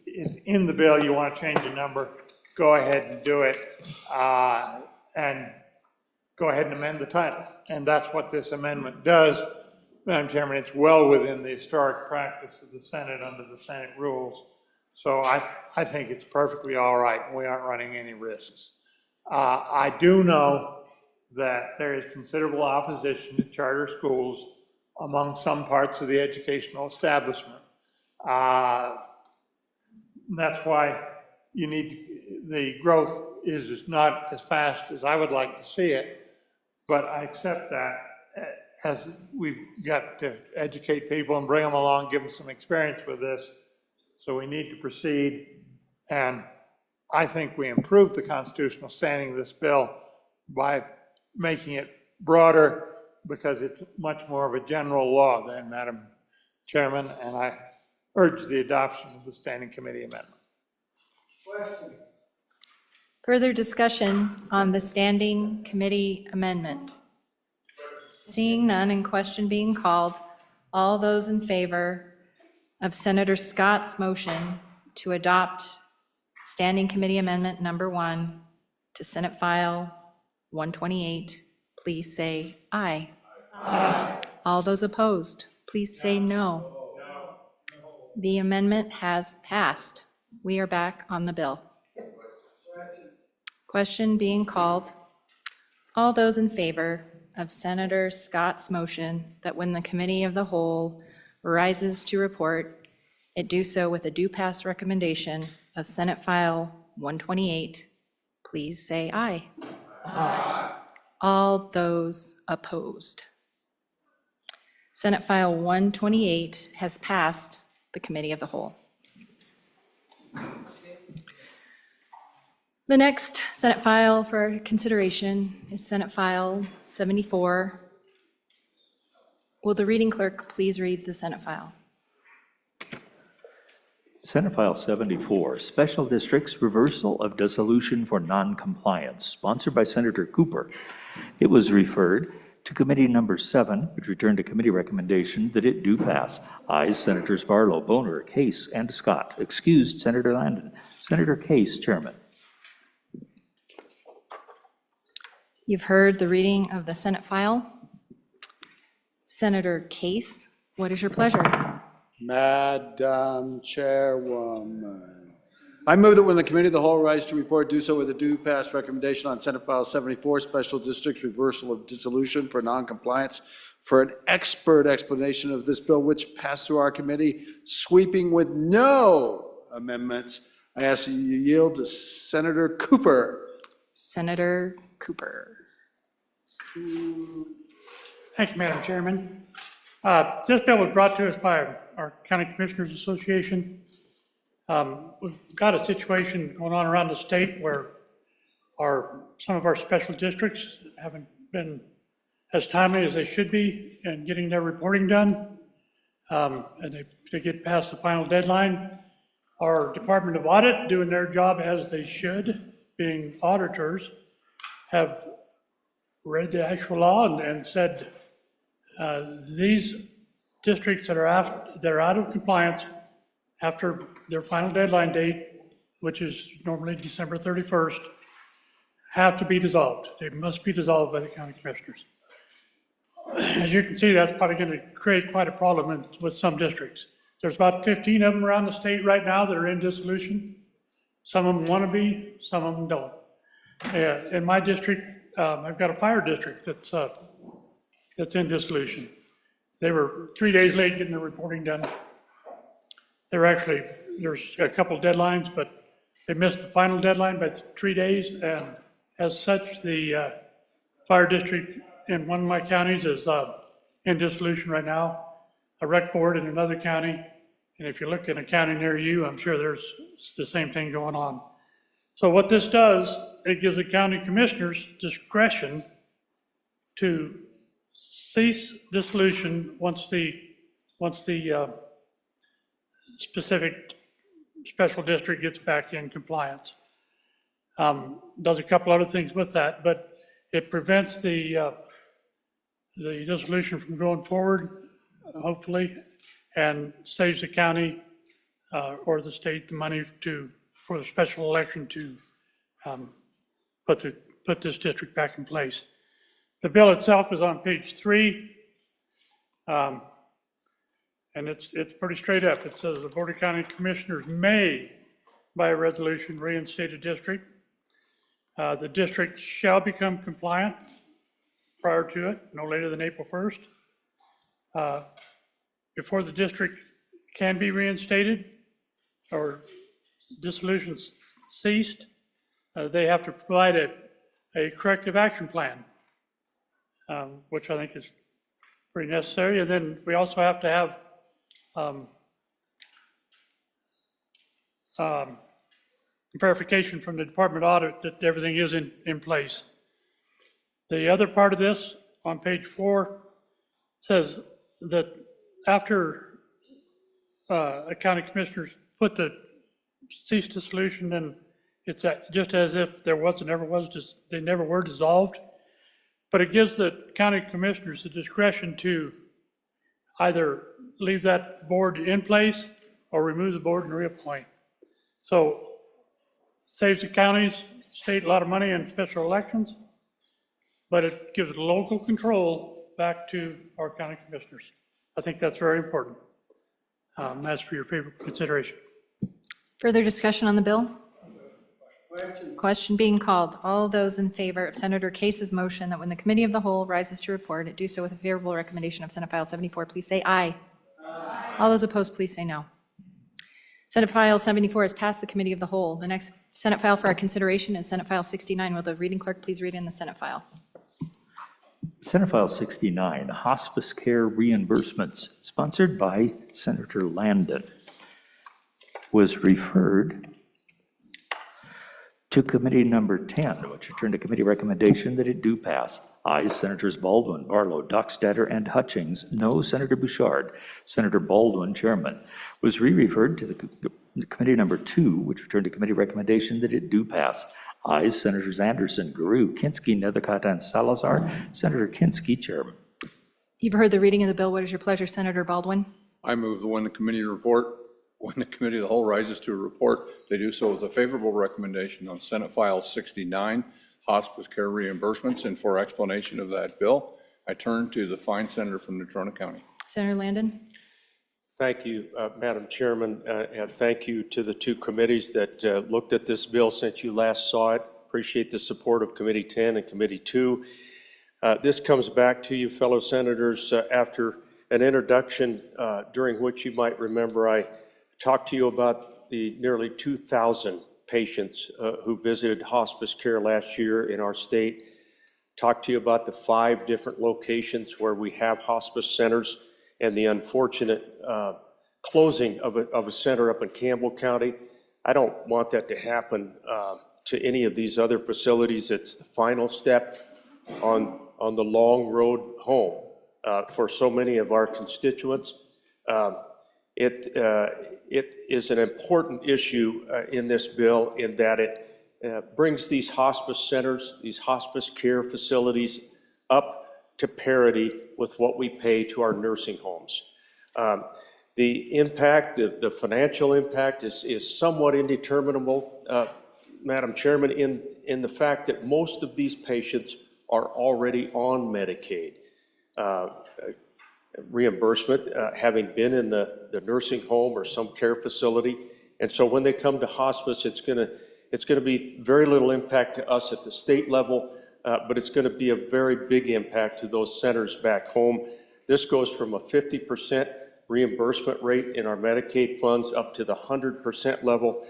in the bill, you want to change a number, go ahead and do it, and go ahead and amend the title. And that's what this amendment does. Madam Chairman, it's well within the historic practice of the Senate under the Senate rules. So I think it's perfectly all right. We aren't running any risks. I do know that there is considerable opposition to charter schools among some parts of the educational establishment. That's why you need, the growth is not as fast as I would like to see it, but I accept that as we've got to educate people and bring them along, give them some experience with this. So we need to proceed, and I think we improved the constitutional standing of this bill by making it broader because it's much more of a general law than, Madam Chairman, and I urge the adoption of the Standing Committee amendment. Question. Further discussion on the Standing Committee amendment? Seeing none and question being called, all those in favor of Senator Scott's motion to adopt Standing Committee Amendment number 1 to Senate File 128, please say aye. Aye. All those opposed, please say no. The amendment has passed. We are back on the bill. Question being called. All those in favor of Senator Scott's motion that when the Committee of the Whole rises to report, it do so with a due pass recommendation of Senate File 128, please say aye. Aye. All those opposed. Senate File 128 has passed the Committee of the Whole. The next Senate file for consideration is Senate File 74. Will the reading clerk please read the Senate file? Senate File 74, Special Districts Reversal of Dissolution for Noncompliance, sponsored by Senator Cooper. It was referred to Committee Number 7, which returned a committee recommendation that it do pass. Ayes, Senators Barlow, Boner, Case, and Scott. Excused, Senator Landon. Senator Case, Chairman. You've heard the reading of the Senate file. Senator Case, what is your pleasure? Madam Chairwoman, I move that when the Committee of the Whole rises to report, do so with a due pass recommendation on Senate File 74, Special Districts Reversal of Dissolution for Noncompliance, for an expert explanation of this bill, which passed through our committee, sweeping with no amendments. I ask that you yield to Senator Cooper. Senator Cooper. Thank you, Madam Chairman. This bill was brought to us by our County Commissioners Association. We've got a situation going on around the state where some of our special districts haven't been as timely as they should be in getting their reporting done. And they get past the final deadline. Our Department of Audit, doing their job as they should, being auditors, have read the actual law and said, these districts that are out of compliance after their final deadline date, which is normally December 31st, have to be dissolved. They must be dissolved by the county commissioners. As you can see, that's probably going to create quite a problem with some districts. There's about 15 of them around the state right now that are in dissolution. Some of them want to be, some of them don't. In my district, I've got a fire district that's in dissolution. They were 3 days late getting the reporting done. There's a couple deadlines, but they missed the final deadline by 3 days, and as such, the fire district in one of my counties is in dissolution right now, a rec board in another county, and if you look in a county near you, I'm sure there's the same thing going on. So what this does, it gives the county commissioners discretion to cease dissolution once the specific special district gets back in compliance. Does a couple other things with that, but it prevents the dissolution from going forward, hopefully, and saves the county or the state the money for the special election to put this district back in place. The bill itself is on page 3, and it's pretty straight up. It says the Board of County Commissioners may, by a resolution, reinstate a district. The district shall become compliant prior to it, no later than April 1st. Before the district can be reinstated or dissolution ceased, they have to provide a corrective action plan, which I think is pretty necessary. And then we also have to have verification from the Department of Audit that everything is in place. The other part of this on page 4 says that after a county commissioners put the cease dissolution, then it's just as if there was and never was, they never were dissolved. But it gives the county commissioners the discretion to either leave that board in place or remove the board and reappoint. So saves the counties, state a lot of money in special elections, but it gives local control back to our county commissioners. I think that's very important. That's for your favorite consideration. Further discussion on the bill? Question being called. All those in favor of Senator Case's motion that when the Committee of the Whole rises to report, it do so with a favorable recommendation of Senate File 74, please say aye. Aye. All those opposed, please say no. Senate File 74 has passed the Committee of the Whole. The next Senate file for our consideration is Senate File 69. Will the reading clerk please read in the Senate file? Senate File 69, Hospice Care Reimbursements, sponsored by Senator Landon, was referred to committee number 10, which returned to committee recommendation that it do pass. Ayes, Senators Baldwin, Barlow, Dockstader, and Hutchings. No, Senator Bouchard. Senator Baldwin, chairman. Was re-referred to the committee number 2, which returned to committee recommendation that it do pass. Ayes, Senators Anderson, Guru, Kinski, Nethercott, and Salazar. Senator Kinski, chairman. You've heard the reading of the bill. What is your pleasure, Senator Baldwin? I move the when the committee report, when the committee of the whole rises to a report, they do so with a favorable recommendation on Senate File 69, hospice care reimbursements, and for explanation of that bill, I turn to the fine senator from Natrona County. Senator Landon? Thank you, Madam Chairman, and thank you to the two committees that looked at this bill since you last saw it. Appreciate the support of Committee 10 and Committee 2. This comes back to you, fellow senators, after an introduction during which you might remember I talked to you about the nearly 2,000 patients who visited hospice care last year in our state. Talked to you about the 5 different locations where we have hospice centers and the unfortunate closing of a center up in Campbell County. I don't want that to happen to any of these other facilities. It's the final step on the long road home for so many of our constituents. It is an important issue in this bill in that it brings these hospice centers, these hospice care facilities up to parity with what we pay to our nursing homes. The impact, the financial impact is somewhat indeterminable, Madam Chairman, in the fact that most of these patients are already on Medicaid reimbursement, having been in the nursing home or some care facility. And so when they come to hospice, it's gonna be very little impact to us at the state level, but it's gonna be a very big impact to those centers back home. This goes from a 50% reimbursement rate in our Medicaid funds up to the 100% level.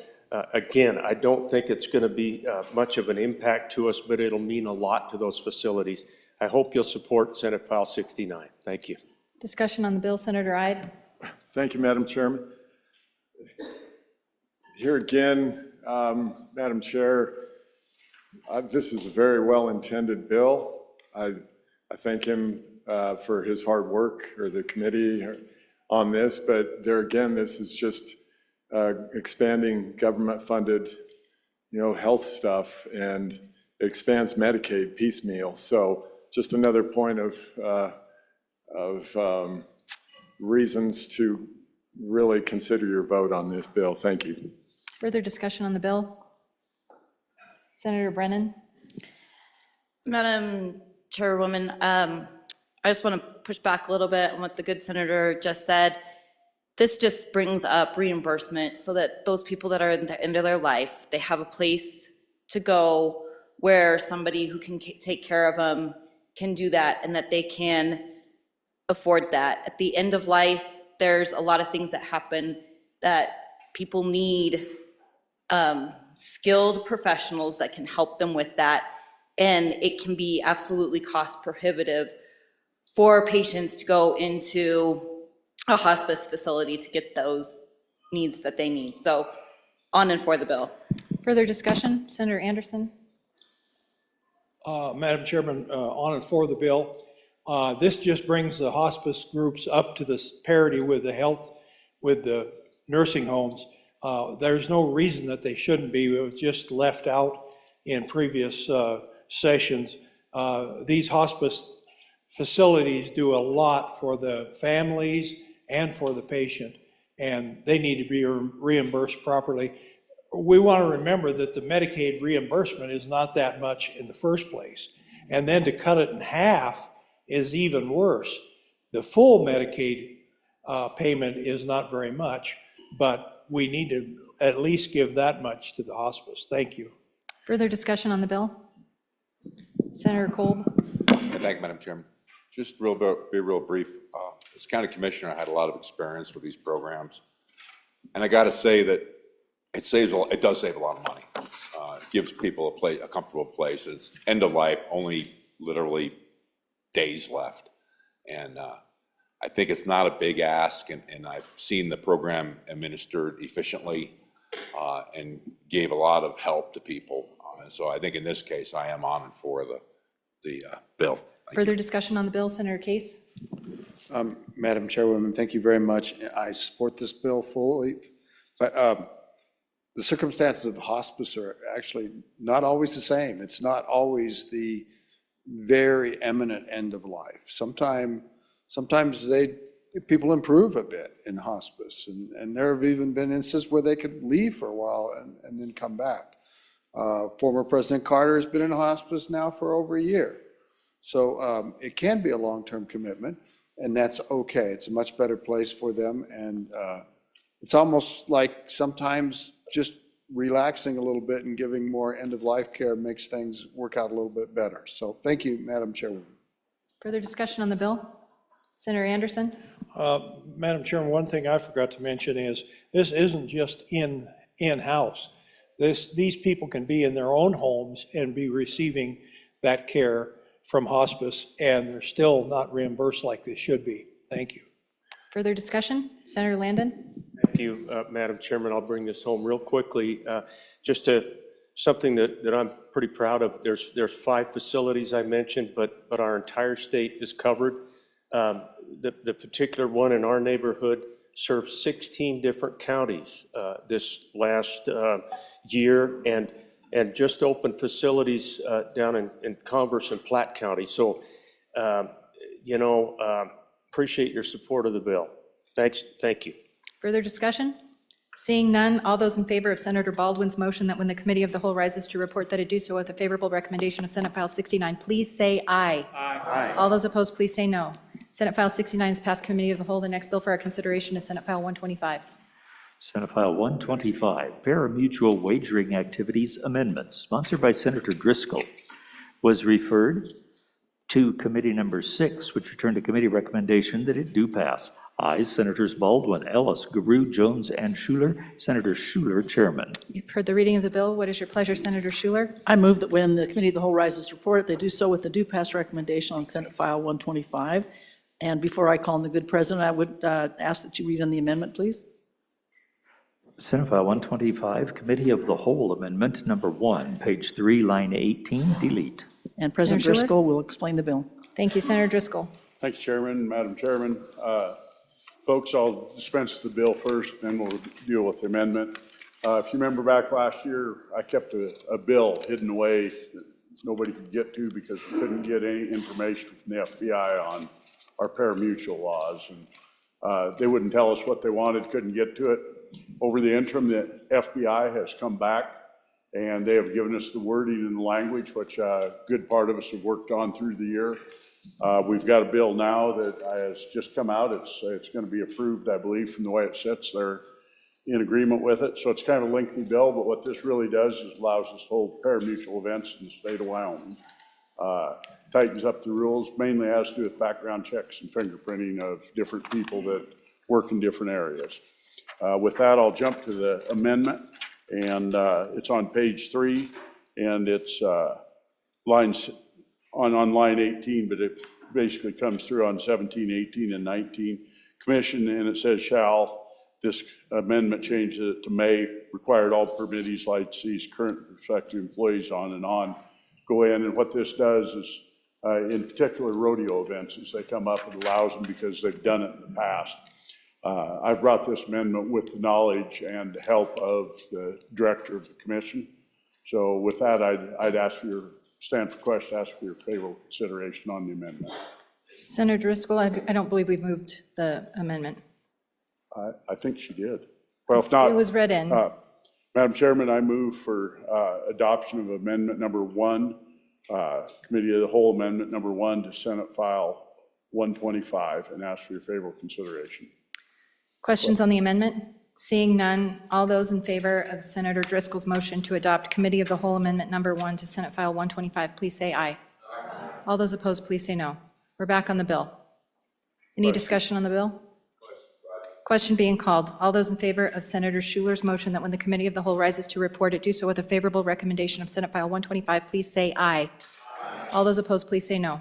Again, I don't think it's gonna be much of an impact to us, but it'll mean a lot to those facilities. I hope you'll support Senate File 69. Thank you. Discussion on the bill, Senator Ide. Thank you, Madam Chairman. Here again, Madam Chair, this is a very well-intended bill. I thank him for his hard work, or the committee on this, but there again, this is just expanding government-funded, health stuff, and it expands Medicaid piecemeal. So just another point of reasons to really consider your vote on this bill. Thank you. Further discussion on the bill? Senator Brennan? Madam Chairwoman, I just want to push back a little bit on what the good senator just said. This just brings up reimbursement so that those people that are at the end of their life, they have a place to go where somebody who can take care of them can do that, and that they can afford that. At the end of life, there's a lot of things that happen that people need skilled professionals that can help them with that. And it can be absolutely cost prohibitive for patients to go into a hospice facility to get those needs that they need. So on and for the bill. Further discussion? Senator Anderson? Madam Chairman, on and for the bill. This just brings the hospice groups up to this parity with the nursing homes. There's no reason that they shouldn't be. It was just left out in previous sessions. These hospice facilities do a lot for the families and for the patient, and they need to be reimbursed properly. We want to remember that the Medicaid reimbursement is not that much in the first place. And then to cut it in half is even worse. The full Medicaid payment is not very much, but we need to at least give that much to the hospice. Thank you. Further discussion on the bill? Senator Kolb? Thank you, Madam Chairman. Just be real brief. As county commissioner, I had a lot of experience with these programs. And I got to say that it does save a lot of money. It gives people a comfortable place. It's end of life, only literally days left. And I think it's not a big ask, and I've seen the program administered efficiently. and gave a lot of help to people. So I think in this case, I am honored for the bill. Further discussion on the bill, Senator Case? Madam Chairwoman, thank you very much. I support this bill fully. But the circumstances of hospice are actually not always the same. It's not always the very eminent end of life. Sometimes people improve a bit in hospice, and there have even been instances where they could leave for a while and then come back. Former President Carter has been in hospice now for over a year. So it can be a long-term commitment, and that's okay. It's a much better place for them, and it's almost like sometimes just relaxing a little bit and giving more end-of-life care makes things work out a little bit better. So thank you, Madam Chairwoman. Further discussion on the bill? Senator Anderson? Madam Chairman, one thing I forgot to mention is this isn't just in-house. These people can be in their own homes and be receiving that care from hospice, and they're still not reimbursed like they should be. Thank you. Further discussion? Senator Landon? Thank you, Madam Chairman. I'll bring this home real quickly. Just something that I'm pretty proud of. There's 5 facilities I mentioned, but our entire state is covered. The particular one in our neighborhood serves 16 different counties this last year, and just opened facilities down in Converse and Platte County. So, appreciate your support of the bill. Thank you. Further discussion? Seeing none, all those in favor of Senator Baldwin's motion that when the committee of the whole rises to report that it do so with a favorable recommendation of Senate File 69, please say aye. Aye. All those opposed, please say no. Senate File 69 is passed committee of the whole. The next bill for our consideration is Senate File 125. Senate File 125, Pari-Mutuel Wagering Activities Amendments, sponsored by Senator Driscoll, was referred to Committee Number 6, which returned a committee recommendation that it do pass. Ayes, Senators Baldwin, Ellis, Garu, Jones, and Schuler. Senator Schuler, Chairman. You've heard the reading of the bill. What is your pleasure, Senator Schuler? I move that when the Committee of the Whole rises to report, they do so with the due pass recommendation on Senate File 125. And before I call on the good president, I would ask that you read on the amendment, please. Senate File 125, Committee of the Whole Amendment Number 1, page 3, line 18, delete. And President Senator Schuler? Driscoll will explain the bill. Thank you, Senator Driscoll. Thank you, Chairman. Madam Chairman, folks, I'll dispense the bill first, then we'll deal with the amendment. If you remember back last year, I kept a bill hidden away that nobody could get to because we couldn't get any information from the FBI on our pari-mutuel laws. And they wouldn't tell us what they wanted, couldn't get to it. Over the interim, the FBI has come back and they have given us the wording and the language, which a good part of us have worked on through the year. We've got a bill now that has just come out. It's going to be approved, I believe, from the way it sits. They're in agreement with it. So it's kind of a lengthy bill, but what this really does is allows us to hold pari-mutuel events in the state of Wyoming. Tightens up the rules, mainly has to do with background checks and fingerprinting of different people that work in different areas. With that, I'll jump to the amendment, and it's on page 3, and it's lines on line 18, but it basically comes through on 17, 18, and 19. Commission, and it says shall, this amendment changes it to may, required all permittees, licensees, current and prospective employees on and on go in, and what this does is, in particular rodeo events, as they come up, it allows them because they've done it in the past. I've brought this amendment with the knowledge and help of the director of the commission. So with that, I'd ask for your, stand for question, ask for your favorable consideration on the amendment. Senator Driscoll, I don't believe we moved the amendment. I think she did. Well, if not. It was read in. Madam Chairman, I move for adoption of amendment number 1, Committee of the Whole amendment number 1 to Senate File 125, and ask for your favorable consideration. Questions on the amendment? Seeing none, all those in favor of Senator Driscoll's motion to adopt Committee of the Whole Amendment Number 1 to Senate File 125, please say aye. Aye. All those opposed, please say no. We're back on the bill. Any discussion on the bill? Question being called. All those in favor of Senator Schuler's motion that when the Committee of the Whole rises to report, it do so with a favorable recommendation of Senate File 125, please say aye. Aye. All those opposed, please say no.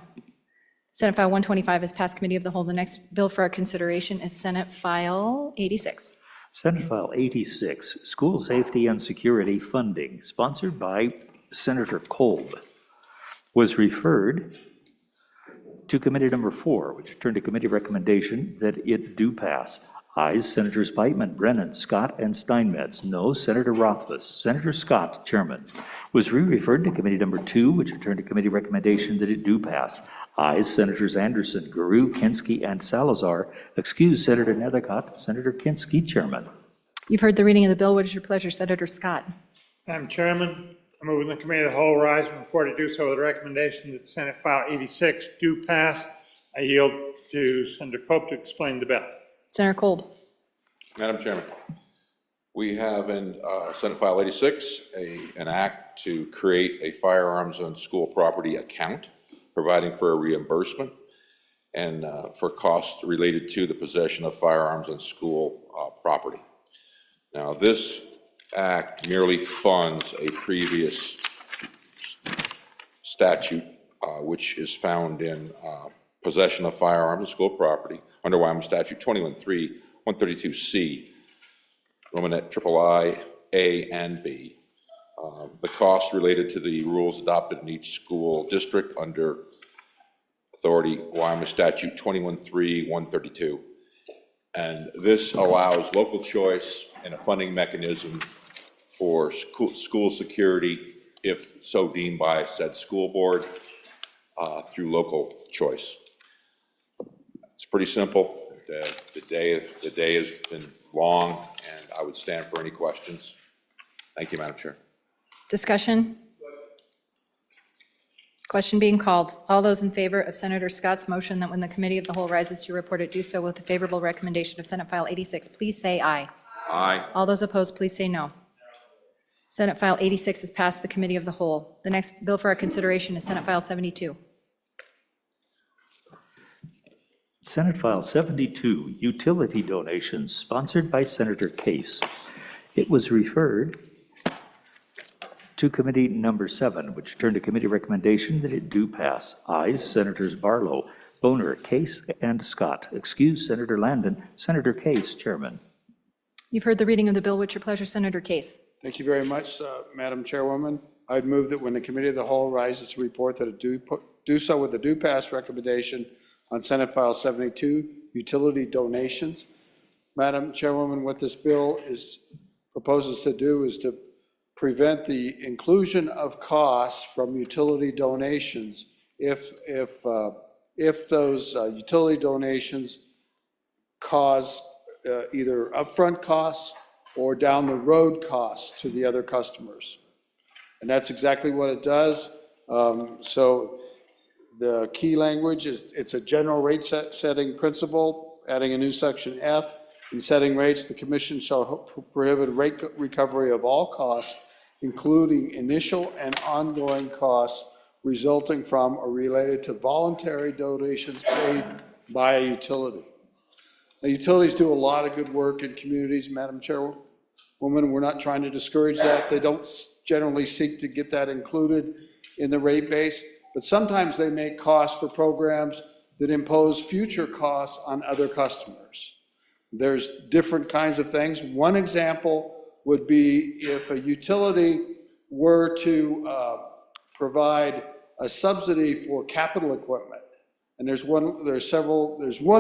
Senate File 125 is passed Committee of the Whole. The next bill for our consideration is Senate File 86. Senate File 86, School Safety and Security Funding, sponsored by Senator Kolb, was referred to Committee Number 4, which turned to committee recommendation that it do pass. Ayes, Senators Beitman, Brennan, Scott, and Steinmetz. No, Senator Rothfuss. Senator Scott, Chairman, was re-referred to Committee Number 2, which returned to committee recommendation that it do pass. Ayes, Senators Anderson, Guru, Kinski, and Salazar. Excuse, Senator Nethercott. Senator Kinski, Chairman. You've heard the reading of the bill. What is your pleasure, Senator Scott? Madam Chairman, I move that the committee of the whole rise and report to do so with the recommendation that Senate File 86 do pass. I yield to Senator Pope to explain the bill. Senator Kolb. Madam Chairman, we have in Senate File 86 an act to create a firearms on school property account, providing for a reimbursement and for costs related to the possession of firearms on school property. Now, this act merely funds a previous statute, which is found in possession of firearms on school property under Wyoming Statute 21-3, 132C, Romanet III, A, and B. The costs related to the rules adopted in each school district under authority Wyoming Statute 21-3, 132. And this allows local choice and a funding mechanism for school security, if so deemed by said school board, through local choice. It's pretty simple. The day has been long, and I would stand for any questions. Thank you, Madam Chair. Discussion? Question being called. All those in favor of Senator Scott's motion that when the committee of the whole rises to report it, do so with the favorable recommendation of Senate File 86, please say aye. Aye. All those opposed, please say no. Senate File 86 has passed the committee of the whole. The next bill for our consideration is Senate File 72. Senate File 72, Utility Donations, sponsored by Senator Case. It was referred to Committee Number 7, which turned to committee recommendation that it do pass. Ayes, Senators Barlow, Boner, Case, and Scott. Excuse, Senator Landon. Senator Case, Chairman. You've heard the reading of the bill. What's your pleasure, Senator Case? Thank you very much, Madam Chairwoman. I'd move that when the committee of the whole rises to report that it do so with the do pass recommendation on Senate File 72, utility donations. Madam Chairwoman, what this bill proposes to do is to prevent the inclusion of costs from utility donations if those utility donations cause either upfront costs or down the road costs to the other customers. And that's exactly what it does. So the key language is it's a general rate setting principle, adding a new section F. In setting rates, the commission shall prohibit rate recovery of all costs, including initial and ongoing costs resulting from or related to voluntary donations paid by a utility. Now, utilities do a lot of good work in communities, Madam Chairwoman. We're not trying to discourage that. They don't generally seek to get that included in the rate base, but sometimes they make costs for programs that impose future costs on other customers. There's different kinds of things. One example would be if a utility were to provide a subsidy for capital equipment. And there's one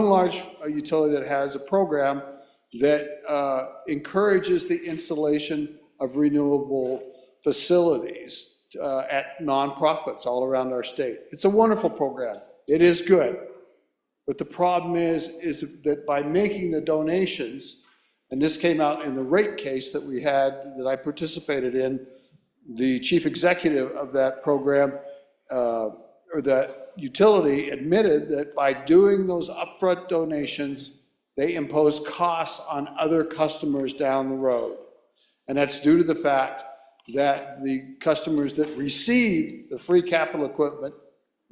large utility that has a program that encourages the installation of renewable facilities at nonprofits all around our state. It's a wonderful program. It is good. But the problem is that by making the donations, and this came out in the rate case that we had, that I participated in, the chief executive of that program, or that utility, admitted that by doing those upfront donations, they impose costs on other customers down the road. And that's due to the fact that the customers that receive the free capital equipment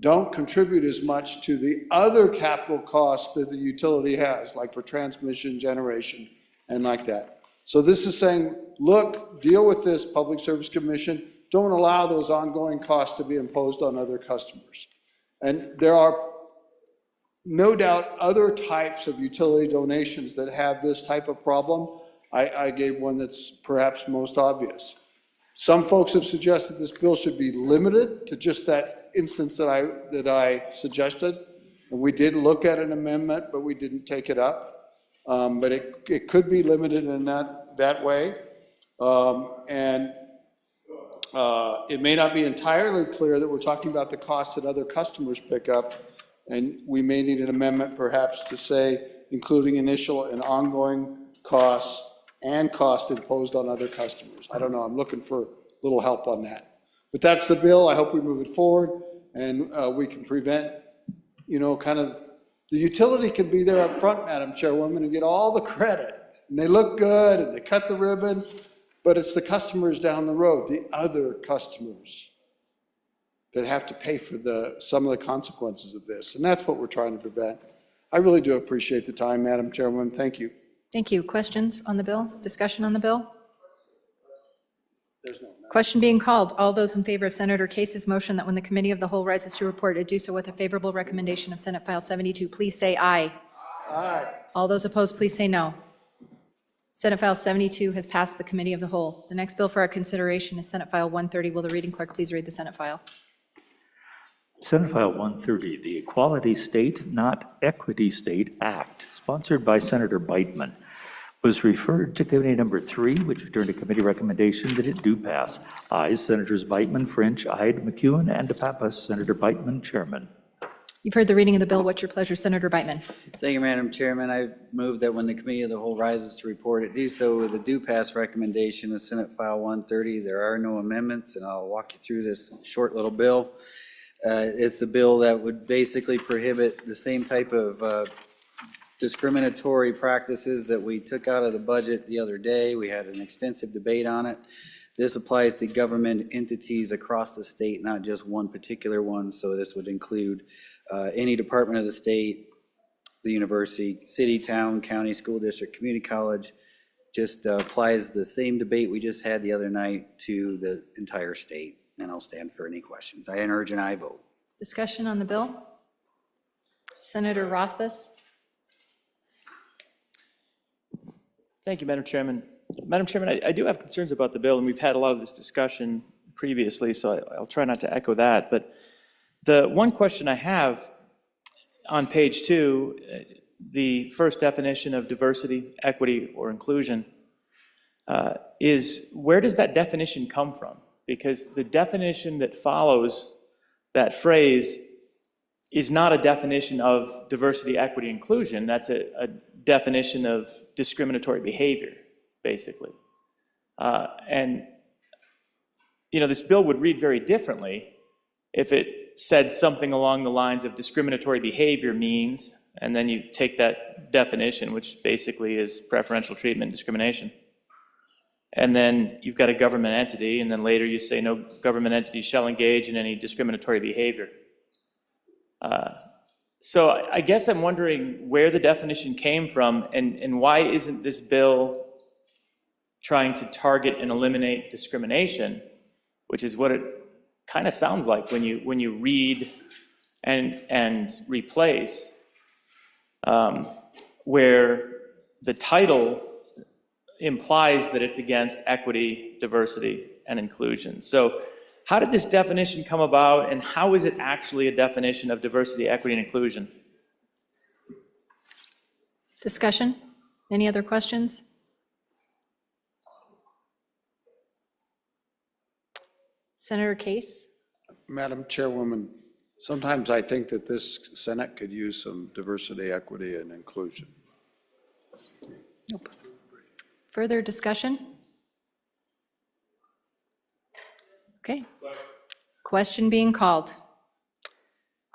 don't contribute as much to the other capital costs that the utility has, like for transmission, generation, and like that. So this is saying, look, deal with this, Public Service Commission. Don't allow those ongoing costs to be imposed on other customers. And there are no doubt other types of utility donations that have this type of problem. I gave one that's perhaps most obvious. Some folks have suggested this bill should be limited to just that instance that I suggested. And we did look at an amendment, but we didn't take it up. But it could be limited in that way. It may not be entirely clear that we're talking about the costs that other customers pick up. And we may need an amendment perhaps to say, including initial and ongoing costs and cost imposed on other customers. I don't know, I'm looking for a little help on that. But that's the bill. I hope we move it forward and we can prevent, kind of, the utility can be there up front, Madam Chairwoman, and get all the credit. And they look good and they cut the ribbon, but it's the customers down the road, the other customers, that have to pay for some of the consequences of this. And that's what we're trying to prevent. I really do appreciate the time, Madam Chairwoman. Thank you. Thank you. Questions on the bill? Discussion on the bill? Question being called. All those in favor of Senator Case's motion that when the committee of the whole rises to report, it do so with a favorable recommendation of Senate File 72, please say aye. Aye. All those opposed, please say no. Senate File 72 has passed the committee of the whole. The next bill for our consideration is Senate File 130. Will the reading clerk please read the Senate file? Senate File 130, the Equality State, Not Equity State Act, sponsored by Senator Beitman, was referred to committee number 3, which returned to committee recommendation that it do pass. Ayes, Senators Beitman, French, Ide, McEwen, and DePappas. Senator Beitman, Chairman. You've heard the reading of the bill. What's your pleasure, Senator Beitman? Thank you, Madam Chairman. I move that when the committee of the whole rises to report, it do so with a do pass recommendation of Senate File 130. There are no amendments, and I'll walk you through this short little bill. It's a bill that would basically prohibit the same type of discriminatory practices that we took out of the budget the other day. We had an extensive debate on it. This applies to government entities across the state, not just one particular one. So this would include any department of the state, the university, city, town, county, school district, community college. Just applies the same debate we just had the other night to the entire state. And I'll stand for any questions. I urge an aye vote. Discussion on the bill? Senator Rothfuss? Thank you, Madam Chairman. Madam Chairman, I do have concerns about the bill, and we've had a lot of this discussion previously, so I'll try not to echo that. But the one question I have on page 2, the first definition of diversity, equity, or inclusion, is where does that definition come from? Because the definition that follows that phrase is not a definition of diversity, equity, inclusion. That's a definition of discriminatory behavior, basically. And, this bill would read very differently if it said something along the lines of discriminatory behavior means, and then you take that definition, which basically is preferential treatment discrimination. And then you've got a government entity, and then later you say no government entity shall engage in any discriminatory behavior. So I guess I'm wondering where the definition came from, and why isn't this bill trying to target and eliminate discrimination, which is what it kind of sounds like when you read and replace, where the title implies that it's against equity, diversity, and inclusion. So how did this definition come about, and how is it actually a definition of diversity, equity, and inclusion? Discussion? Any other questions? Senator Case? Madam Chairwoman, sometimes I think that this Senate could use some diversity, equity, and inclusion. Nope. Further discussion? Okay. Question being called.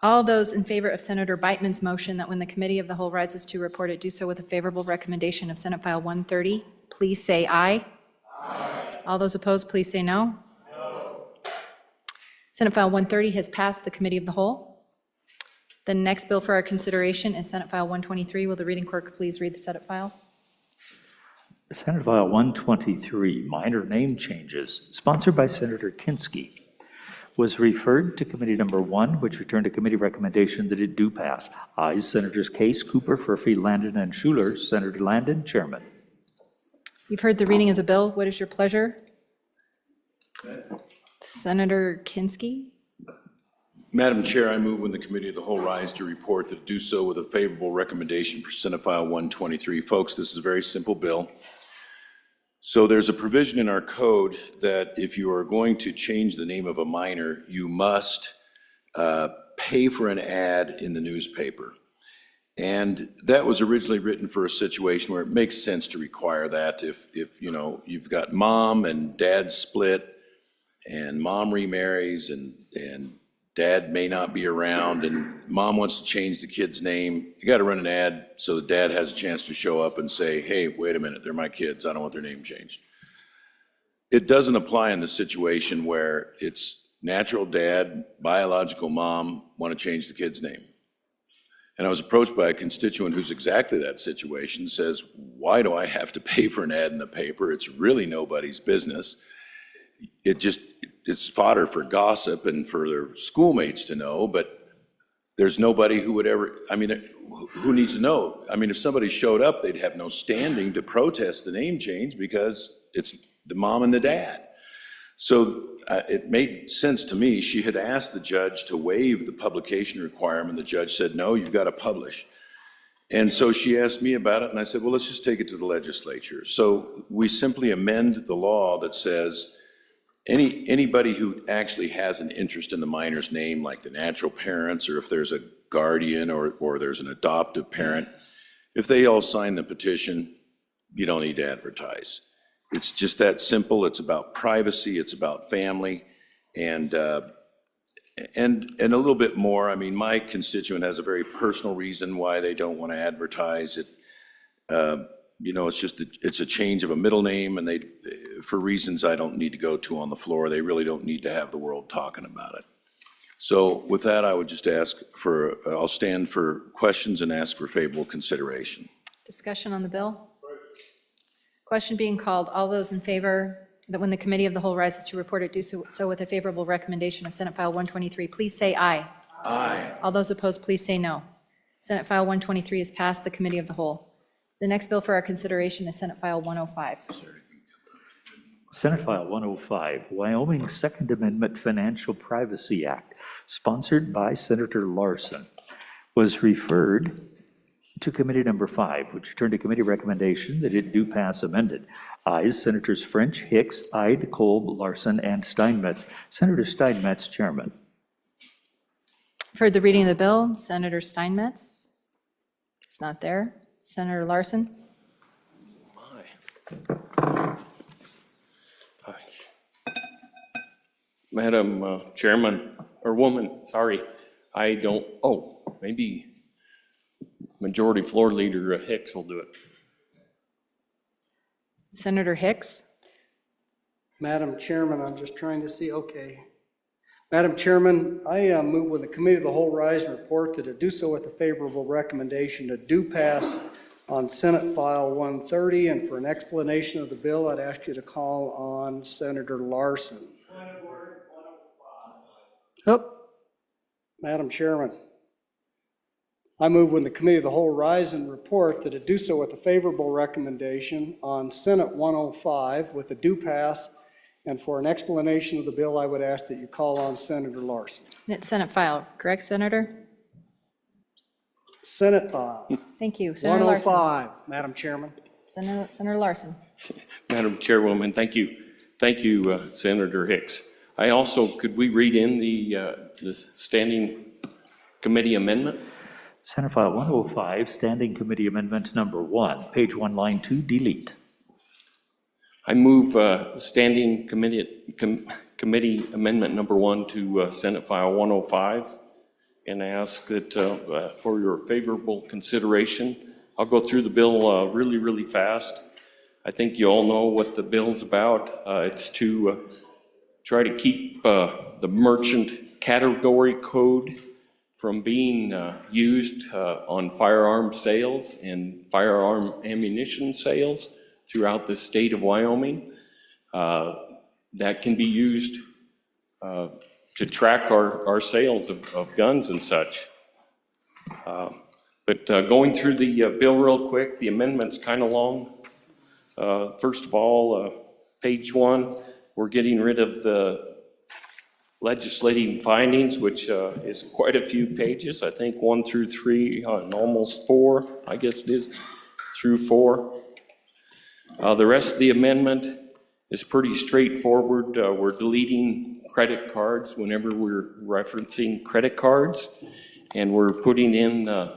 All those in favor of Senator Beitman's motion that when the committee of the whole rises to report, it do so with a favorable recommendation of Senate File 130, please say aye. Aye. All those opposed, please say no. No. Senate File 130 has passed the committee of the whole. The next bill for our consideration is Senate File 123. Will the reading clerk please read the Senate file? Senate File 123, minor name changes, sponsored by Senator Kinski, was referred to committee number 1, which returned to committee recommendation that it do pass. Ayes, Senators Case, Cooper, Furphy, Landon, and Schuler. Senator Landon, Chairman. You've heard the reading of the bill. What is your pleasure? Senator Kinski? Madam Chair, I move when the Committee of the Whole rise to report that do so with a favorable recommendation for Senate File 123. Folks, this is a very simple bill. So there's a provision in our code that if you are going to change the name of a minor, you must pay for an ad in the newspaper. And that was originally written for a situation where it makes sense to require that if you know, you've got mom and dad split and mom remarries and dad may not be around and mom wants to change the kid's name, you got to run an ad so the dad has a chance to show up and say, hey, wait a minute, they're my kids, I don't want their name changed. It doesn't apply in the situation where it's natural dad, biological mom want to change the kid's name. And I was approached by a constituent who's exactly that situation, says, why do I have to pay for an ad in the paper? It's really nobody's business. It's fodder for gossip and for their schoolmates to know, but there's nobody who would ever, I mean, who needs to know? I mean, if somebody showed up, they'd have no standing to protest the name change because it's the mom and the dad. So it made sense to me. She had asked the judge to waive the publication requirement. The judge said, no, you've got to publish. And so she asked me about it, and I said, well, let's just take it to the legislature. So we simply amend the law that says anybody who actually has an interest in the minor's name, like the natural parents, or if there's a guardian or there's an adoptive parent, if they all sign the petition, you don't need to advertise. It's just that simple. It's about privacy. It's about family, and a little bit more. I mean, my constituent has a very personal reason why they don't want to advertise it. You know, it's a change of a middle name, and for reasons I don't need to go to on the floor, they really don't need to have the world talking about it. So with that, I would just I'll stand for questions and ask for favorable consideration. Discussion on the bill? Question being called. All those in favor that when the Committee of the Whole rises to report it, do so with a favorable recommendation of Senate File 123, please say aye. Aye. All those opposed, please say no. Senate File 123 is passed the Committee of the Whole. The next bill for our consideration is Senate File 105. Senate File 105, Wyoming Second Amendment Financial Privacy Act, sponsored by Senator Larson, was referred to Committee Number 5, which returned to committee recommendation that it do pass amended. Ayes, Senators French, Hicks, Ide, Kolb, Larson, and Steinmetz. Senator Steinmetz, Chairman. For the reading of the bill, Senator Steinmetz is not there. Senator Larson? Madam Chairman, or woman, sorry, I don't, maybe Majority Floor Leader Hicks will do it. Senator Hicks? Madam Chairman, I'm just trying to see, okay. Madam Chairman, I move when the Committee of the Whole rise and report that it do so with a favorable recommendation to do pass on Senate File 130, and for an explanation of the bill, I'd ask you to call on Senator Larson. Madam Chairman, I move when the Committee of the Whole rise and report that it do so with a favorable recommendation on Senate 105 with a do pass, and for an explanation of the bill, I would ask that you call on Senator Larson. It's Senate file, correct, Senator? Senate file. Thank you. Senator Larson. 105, Madam Chairman. Senator Larson. Madam Chairwoman, thank you. Thank you, Senator Hicks. I also, could we read in the standing committee amendment? Senate File 105, Standing Committee Amendment Number 1, page 1, line 2, delete. I move standing committee amendment number 1 to Senate File 105, and ask that for your favorable consideration. I'll go through the bill really, really fast. I think you all know what the bill's about. It's to try to keep the merchant category code from being used on firearm sales and firearm ammunition sales throughout the state of Wyoming. That can be used to track our sales of guns and such. But going through the bill real quick, the amendment's kind of long. First of all, page 1, we're getting rid of the legislating findings, which is quite a few pages, I think 1 through 3, and almost 4, I guess it is, through 4. The rest of the amendment is pretty straightforward. We're deleting credit cards whenever we're referencing credit cards, and we're putting in,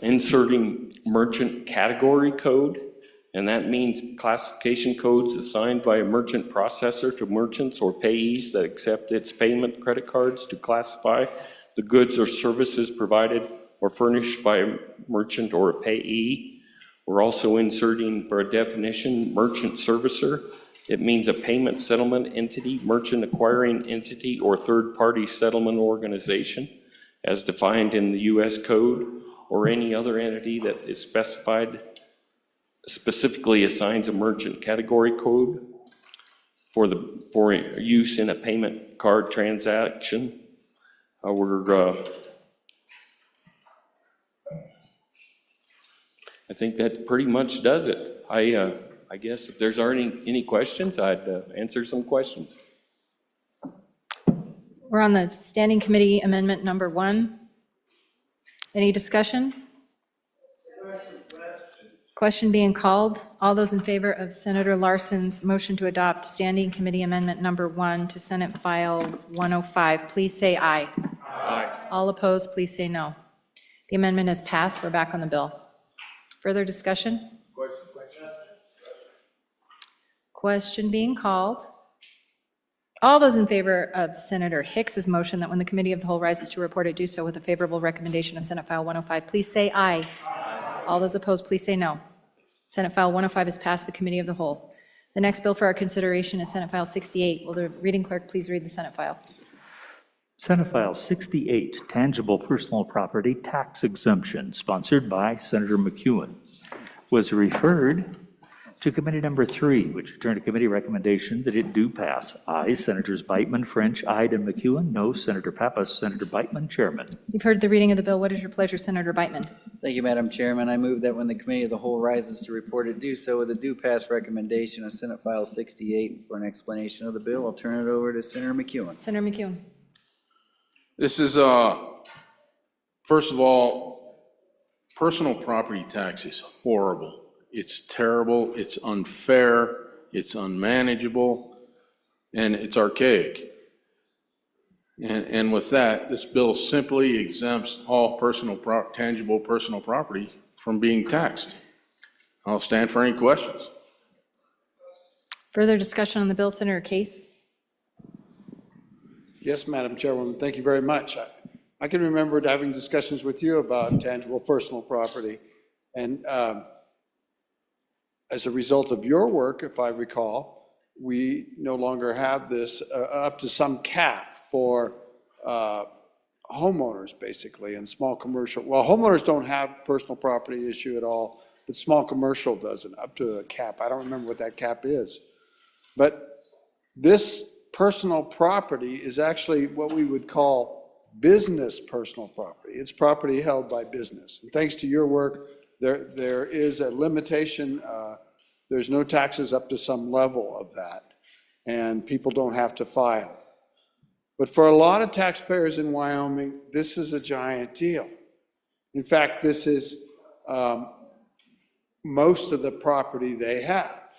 inserting merchant category code, and that means classification codes assigned by a merchant processor to merchants or payees that accept its payment credit cards to classify the goods or services provided or furnished by a merchant or a payee. We're also inserting for a definition, merchant servicer. It means a payment settlement entity, merchant acquiring entity, or third-party settlement organization as defined in the U.S. Code, or any other entity that is specifically assigns a merchant category code for use in a payment card transaction. I think that pretty much does it. I guess if there's any questions, I'd answer some questions. We're on the Standing Committee Amendment number 1. Any discussion? Question being called. All those in favor of Senator Larson's motion to adopt Standing Committee Amendment number 1 to Senate File 105, please say aye. Aye. All opposed, please say no. The amendment is passed. We're back on the bill. Further discussion? Question being called. All those in favor of Senator Hicks's motion that when the Committee of the Whole rises to report it, do so with a favorable recommendation of Senate File 105, please say aye. Aye. All those opposed, please say no. Senate File 105 is passed the Committee of the Whole. The next bill for our consideration is Senate File 68. Will the reading clerk please read the Senate file? Senate File 68, Tangible Personal Property Tax Exemption, sponsored by Senator McEwen, was referred to Committee Number 3, which returned a committee recommendation that it do pass. Aye, Senators Beitman, French, Ide, and McEwen. No, Senator Pappas. Senator Beitman, Chairman. You've heard the reading of the bill. What is your pleasure, Senator Beitman? Thank you, Madam Chairman. I move that when the Committee of the Whole rises to report it, do so with a due pass recommendation of Senate File 68. For an explanation of the bill, I'll turn it over to Senator McEwen. Senator McEwen. This is, first of all, personal property tax is horrible. It's terrible, it's unfair, it's unmanageable, and it's archaic. And with that, this bill simply exempts all tangible personal property from being taxed. I'll stand for any questions. Further discussion on the bill, Senator Case? Yes, Madam Chairwoman, thank you very much. I can remember having discussions with you about tangible personal property. And as a result of your work, if I recall, we no longer have this up to some cap for homeowners, basically, and small commercial. Well, homeowners don't have personal property issue at all, but small commercial doesn't, up to a cap. I don't remember what that cap is. But this personal property is actually what we would call business personal property. It's property held by business. And thanks to your work, there is a limitation. There's no taxes up to some level of that, and people don't have to file. But for a lot of taxpayers in Wyoming, this is a giant deal. In fact, this is most of the property they have.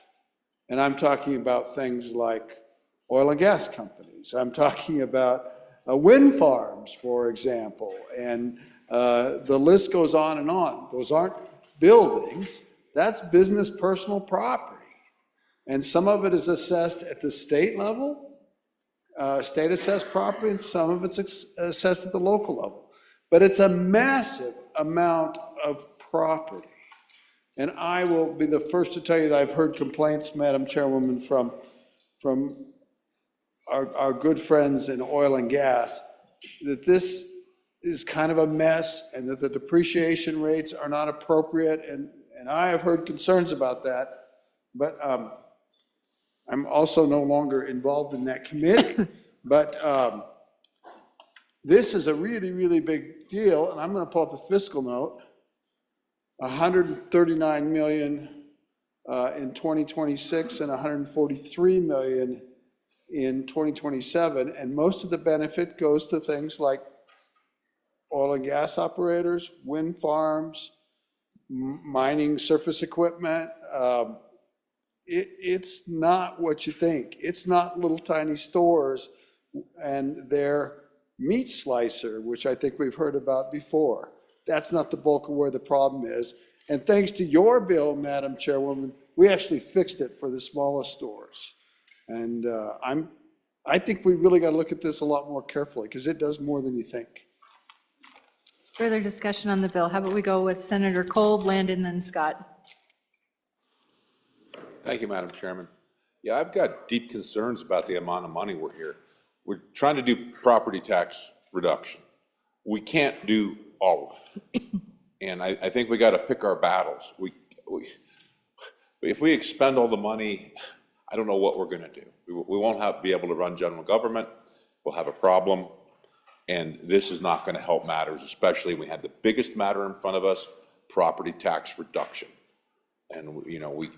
And I'm talking about things like oil and gas companies. I'm talking about wind farms, for example, and the list goes on and on. Those aren't buildings, that's business personal property. And some of it is assessed at the state level, state assessed property, and some of it's assessed at the local level. But it's a massive amount of property. And I will be the first to tell you that I've heard complaints, Madam Chairwoman, from our good friends in oil and gas, that this is kind of a mess and that the depreciation rates are not appropriate. And I have heard concerns about that, but I'm also no longer involved in that committee. But this is a really, really big deal. And I'm going to pull up the fiscal note. $139 million in 2026 and 143 million in 2027. And most of the benefit goes to things like oil and gas operators, wind farms, mining surface equipment. It's not what you think. It's not little tiny stores and their meat slicer, which I think we've heard about before. That's not the bulk of where the problem is. And thanks to your bill, Madam Chairwoman, we actually fixed it for the smallest stores. And I think we really got to look at this a lot more carefully because it does more than you think. Further discussion on the bill. How about we go with Senator Kolb, Landon, then Scott? Thank you, Madam Chairman. Yeah, I've got deep concerns about the amount of money we're trying to do property tax reduction. We can't do all of it. And I think we got to pick our battles. If we expend all the money, I don't know what we're going to do. We won't be able to run general government. We'll have a problem. And this is not going to help matters, especially when we had the biggest matter in front of us, property tax reduction. And, you know, we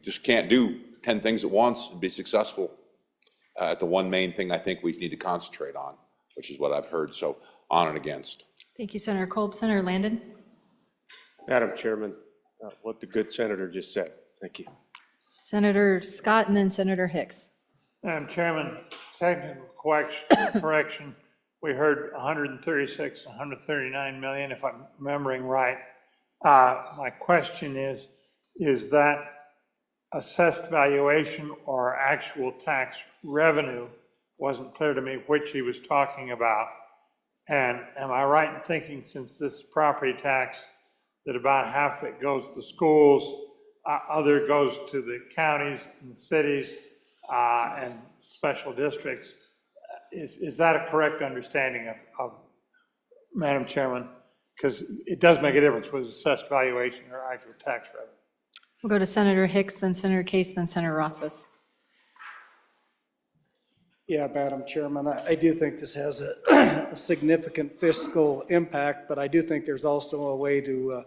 just can't do 10 things at once and be successful at the one main thing I think we need to concentrate on, which is what I've heard. So on and against. Thank you, Senator Kolb. Senator Landon? Madam Chairman, what the good senator just said. Thank you. Senator Scott, and then Senator Hicks. Madam Chairman, technical correction. We heard 136, 139 million, if I'm remembering right. My question is that assessed valuation or actual tax revenue? Wasn't clear to me which he was talking about. And am I right in thinking, since this is property tax, that about half of it goes to schools, other goes to the counties and the cities and special districts? Is that a correct understanding of Madam Chairman? Because it does make a difference with assessed valuation or actual tax revenue. We'll go to Senator Hicks, then Senator Case, then Senator Rothfuss. Yeah, Madam Chairman, I do think this has a significant fiscal impact, but I do think there's also a way to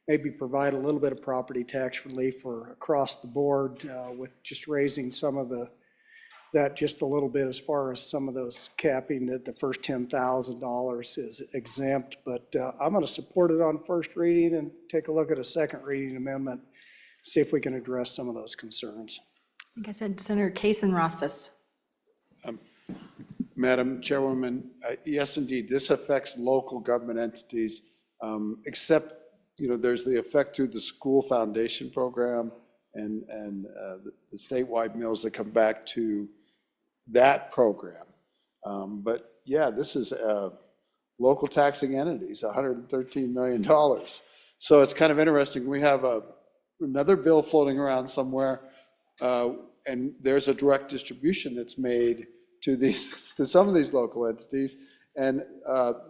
maybe provide a little bit of property tax relief for across the board with just raising some of that just a little bit as far as some of those capping that the first $10,000 is exempt. But I'm going to support it on first reading and take a look at a second reading amendment, see if we can address some of those concerns. I think I said Senator Case and Rothfuss. Madam Chairwoman, yes, indeed, this affects local government entities, except, you know, there's the effect through the school foundation program and the statewide mills that come back to that program. But yeah, this is local taxing entities, $113 million. So it's kind of interesting. We have another bill floating around somewhere, and there's a direct distribution that's made to some of these local entities, and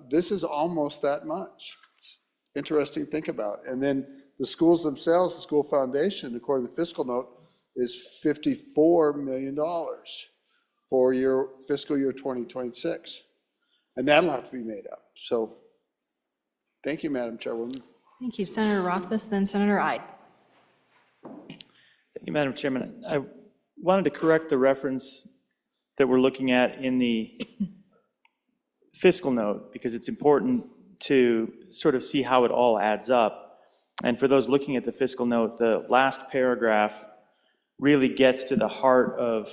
this is almost that much. It's interesting to think about. And then the schools themselves, the school foundation, according to the fiscal note, is $54 million for your fiscal year 2026, and that'll have to be made up. So, thank you, Madam Chairwoman. Thank you, Senator Rothfuss, then Senator Ide. Thank you, Madam Chairman. I wanted to correct the reference that we're looking at in the fiscal note, because it's important to sort of see how it all adds up. And for those looking at the fiscal note, the last paragraph really gets to the heart of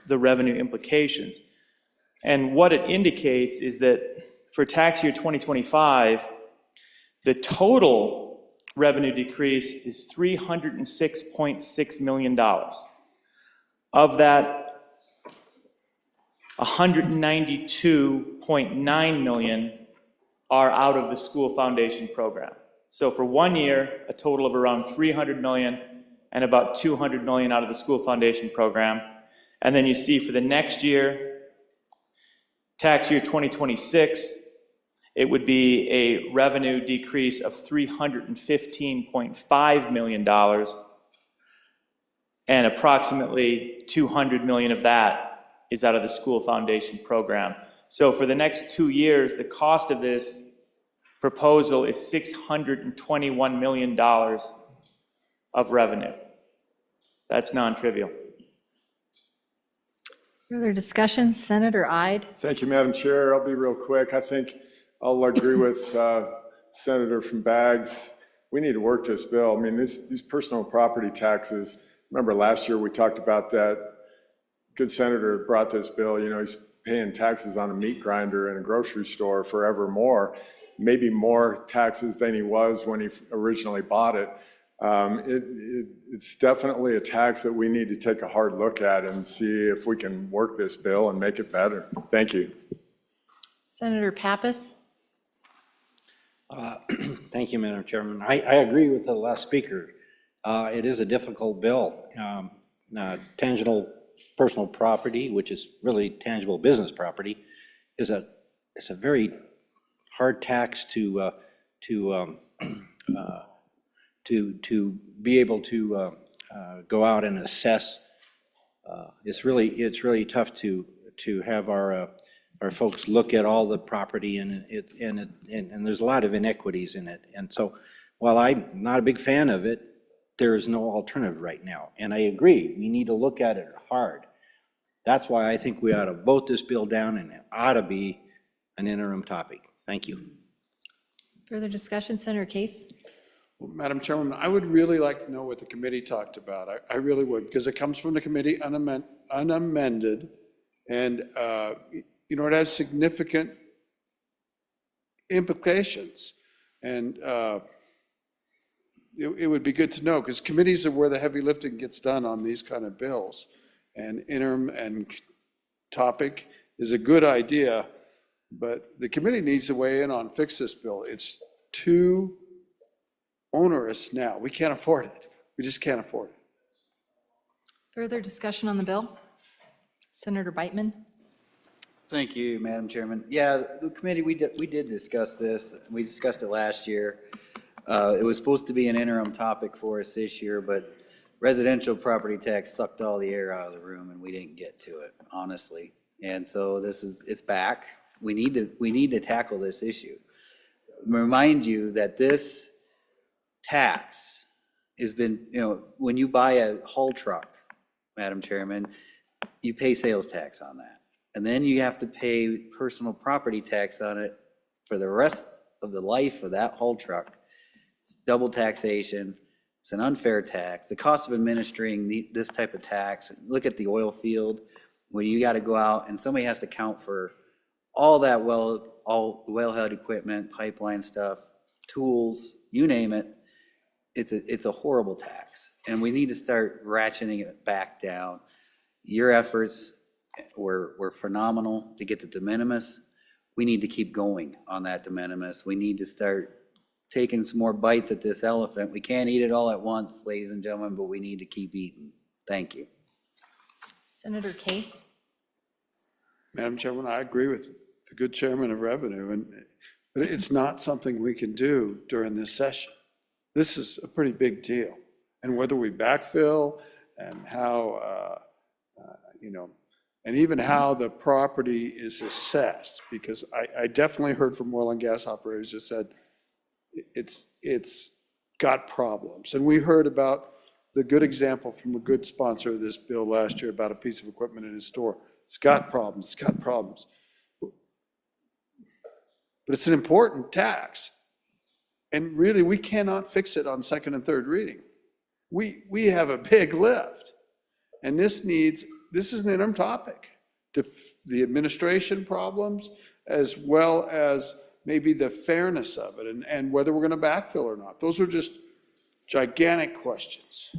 the revenue implications. And what it indicates is that for tax year 2025, the total revenue decrease is $306.6 million. Of that, $192.9 million are out of the school foundation program. So for 1 year, a total of around $300 million and about $200 million out of the school foundation program. And then you see for the next year, tax year 2026, it would be a revenue decrease of $315.5 million, and approximately $200 million of that is out of the school foundation program. So for the next 2 years, the cost of this proposal is $621 million of revenue. That's non-trivial. Further discussion, Senator Ide? Thank you, Madam Chair. I'll be real quick. I think I'll agree with Senator from Baggs. We need to work this bill. I mean, these personal property taxes, remember last year we talked about that. Good senator brought this bill, you know, he's paying taxes on a meat grinder in a grocery store forevermore, maybe more taxes than he was when he originally bought it. It's definitely a tax that we need to take a hard look at and see if we can work this bill and make it better. Thank you. Senator Pappas? Thank you, Madam Chairman. I agree with the last speaker. It is a difficult bill. Tangible personal property, which is really tangible business property, it's a very hard tax to be able to go out and assess. It's really tough to have our folks look at all the property, and there's a lot of inequities in it. And so while I'm not a big fan of it, there is no alternative right now. And I agree, we need to look at it hard. That's why I think we ought to vote this bill down, and it ought to be an interim topic. Thank you. Further discussion, Senator Case? Well, Madam Chairwoman, I would really like to know what the committee talked about. I really would, because it comes from the committee unamended, and you know, it has significant implications. And it would be good to know, because committees are where the heavy lifting gets done on these kind of bills. And interim and topic is a good idea, but the committee needs to weigh in on fix this bill. It's too onerous now. We can't afford it. We just can't afford it. Further discussion on the bill? Senator Beitman? Thank you, Madam Chairman. Yeah, the committee, we did discuss this. We discussed it last year. It was supposed to be an interim topic for us this year, but residential property tax sucked all the air out of the room, and we didn't get to it, honestly. And so it's back. We need to tackle this issue. Remind you that this tax has been, you know, when you buy a haul truck, Madam Chairman, you pay sales tax on that. And then you have to pay personal property tax on it for the rest of the life of that haul truck. It's double taxation. It's an unfair tax. The cost of administering this type of tax, look at the oil field, where you got to go out and somebody has to count for all that wellhead equipment, pipeline stuff, tools, you name it. It's a horrible tax, and we need to start ratcheting it back down. Your efforts were phenomenal to get the de minimis. We need to keep going on that de minimis. We need to start taking some more bites at this elephant. We can't eat it all at once, ladies and gentlemen, but we need to keep eating. Thank you. Senator Case? Madam Chairman, I agree with the good chairman of revenue, but it's not something we can do during this session. This is a pretty big deal. And whether we backfill and how, you know, and even how the property is assessed, because I definitely heard from oil and gas operators that said it's got problems. And we heard about the good example from a good sponsor of this bill last year about a piece of equipment in his store. It's got problems, it's got problems. But it's an important tax. And really, we cannot fix it on second and third reading. We have a big lift. And this is an interim topic. The administration problems, as well as maybe the fairness of it and whether we're going to backfill or not. Those are just gigantic questions.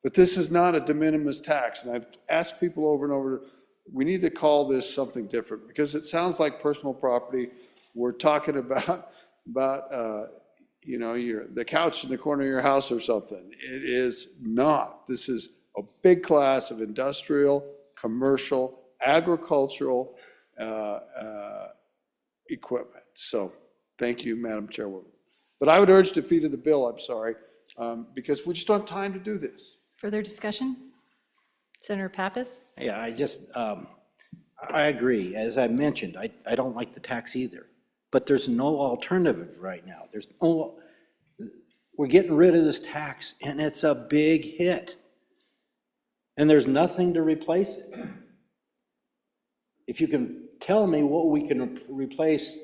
But this is not a de minimis tax. And I've asked people over and over, we need to call this something different, because it sounds like personal property. We're talking about you know, the couch in the corner of your house or something. It is not. This is a big class of industrial, commercial, agricultural equipment. So thank you, Madam Chairwoman. But I would urge defeat of the bill, I'm sorry, because we just don't have time to do this. Further discussion? Senator Pappas? Yeah, I agree. As I mentioned, I don't like the tax either, but there's no alternative right now. we're getting rid of this tax, and it's a big hit. And there's nothing to replace it. If you can tell me what we can replace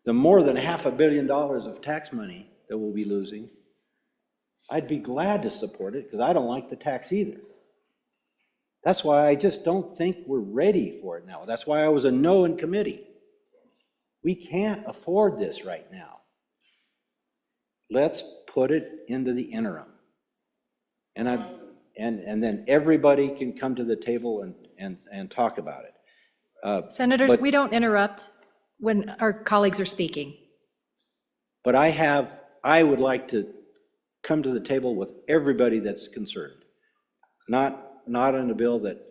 the more than $500 million of tax money that we'll be losing, I'd be glad to support it, because I don't like the tax either. That's why I just don't think we're ready for it now. That's why I was a no in committee. We can't afford this right now. Let's put it into the interim. And then everybody can come to the table and talk about it. Senators, But- we don't interrupt when our colleagues are speaking. But I would like to come to the table with everybody that's concerned. Not on a bill that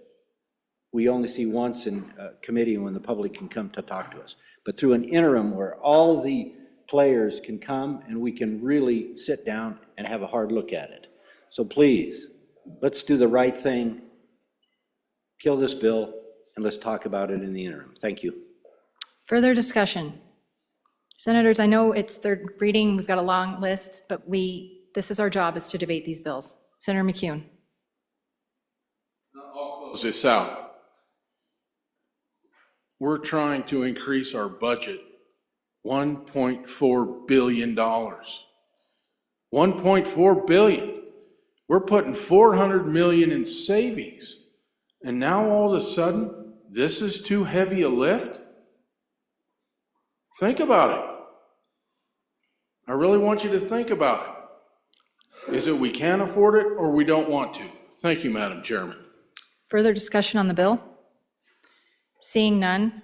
we only see once in committee when the public can come to talk to us, but through an interim where all the players can come and we can really sit down and have a hard look at it. So please, let's do the right thing, kill this bill, and let's talk about it in the interim. Thank you. Further discussion? Senators, I know it's third reading, we've got a long list, but this is our job, is to debate these bills. Senator McCune. Close this out. We're trying to increase our budget $1.4 billion. $1.4 billion. We're putting $400 million in savings. And now all of a sudden, this is too heavy a lift? Think about it. I really want you to think about it. Is it we can't afford it or we don't want to? Thank you, Madam Chairman. Further discussion on the bill? Seeing none,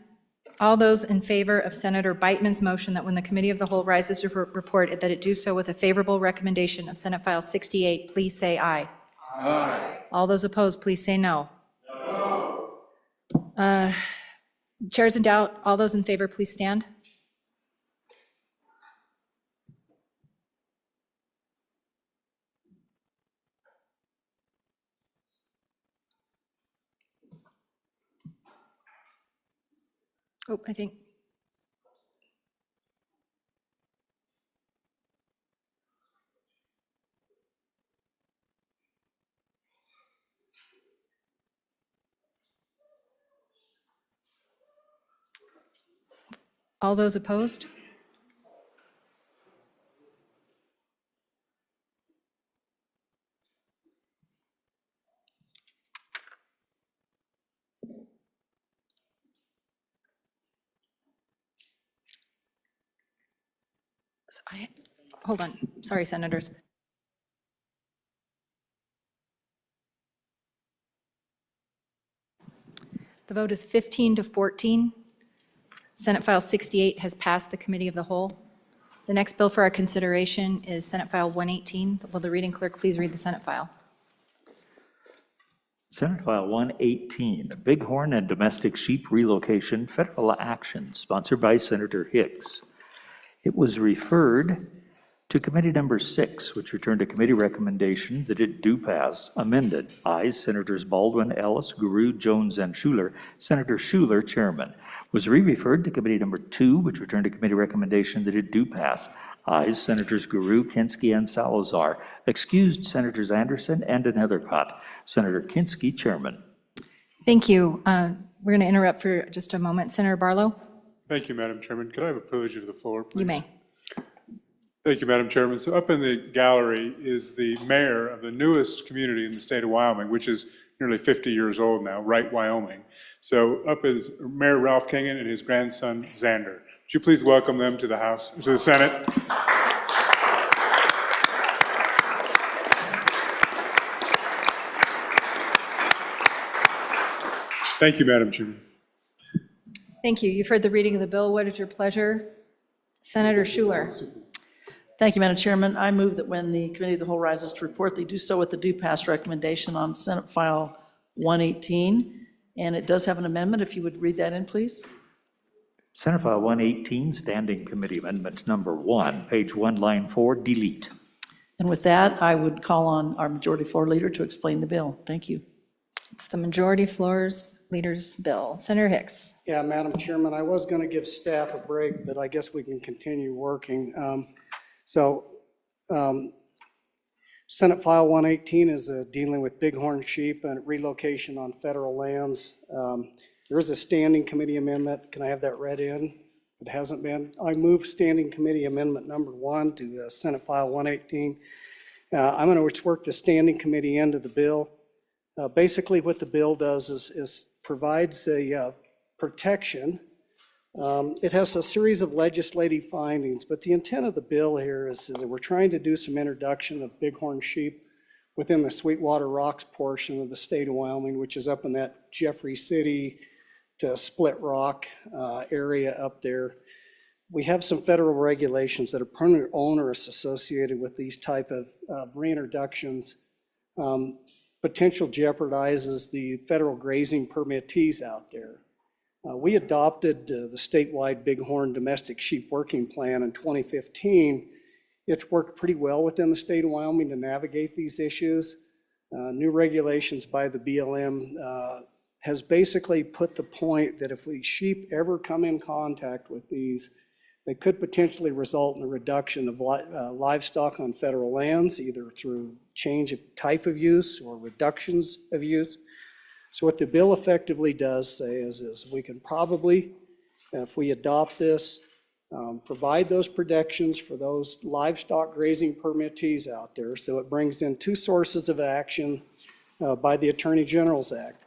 all those in favor of Senator Beitman's motion that when the Committee of the Whole rises to report that it do so with a favorable recommendation of Senate File 68, please say aye. Aye. All those opposed, please say no. Chairs in doubt, all those in favor, please stand. Oh, I think. All those opposed? Hold on, sorry, Senators. The vote is 15 to 14. Senate File 68 has passed the Committee of the Whole. The next bill for our consideration is Senate File 118. Will the reading clerk please read the Senate file? Senate File 118, Bighorn and Domestic Sheep Relocation Federal Action, sponsored by Senator Hicks. It was referred to Committee Number 6, which returned a committee recommendation that it do pass, amended. Ayes, Senators Baldwin, Ellis, Guru, Jones, and Schuler. Senator Schuler, Chairman. Was re-referred to Committee Number 2, which returned a committee recommendation that it do pass. Ayes, Senators Guru, Kinski, and Salazar. Excused, Senators Anderson and Nethercott. Senator Kinski, Chairman. Thank you. We're going to interrupt for just a moment. Senator Barlow? Thank you, Madam Chairman. Could I have a privilege of the floor, please? You may. Thank you, Madam Chairman. So up in the gallery is the mayor of the newest community in the state of Wyoming, which is nearly 50 years old now, Wright, Wyoming. So up is Mayor Ralph Kingen and his grandson, Xander. Would you please welcome them to the House, to the Senate? Thank you, Madam Chairman. Thank you. You've heard the reading of the bill. What is your pleasure? Senator Schuler. Thank you, Madam Chairman. I move that when the Committee of the Whole rises to report, they do so with the due pass recommendation on Senate File 118. And it does have an amendment. If you would read that in, please. Senate File 118, Standing Committee Amendment Number 1, page 1, line 4, delete. And with that, I would call on our Majority Floor Leader to explain the bill. Thank you. It's the Majority Floor's Leader's bill. Senator Hicks. Yeah, Madam Chairman, I was going to give staff a break, but I guess we can continue working. Senate File 118 is dealing with bighorn sheep and relocation on federal lands. There is a standing committee amendment. Can I have that read in? If it hasn't been, I move standing committee amendment number 1 to Senate File 118. I'm going to work the standing committee into the bill. Basically, what the bill does is provides a protection. It has a series of legislative findings, but the intent of the bill here is that we're trying to do some introduction of bighorn sheep within the Sweetwater Rocks portion of the state of Wyoming, which is up in that Jeffrey City to Split Rock area up there. We have some federal regulations that are permanent onerous associated with these type of reintroductions. Potential jeopardizes the federal grazing permittees out there. We adopted the statewide bighorn domestic sheep working plan in 2015. It's worked pretty well within the state of Wyoming to navigate these issues. New regulations by the BLM has basically put the point that if sheep ever come in contact with these, they could potentially result in a reduction of livestock on federal lands, either through change of type of use or reductions of use. So what the bill effectively does say is we can probably, if we adopt this, provide those protections for those livestock grazing permittees out there. So it brings in 2 sources of action by the Attorney General's Act.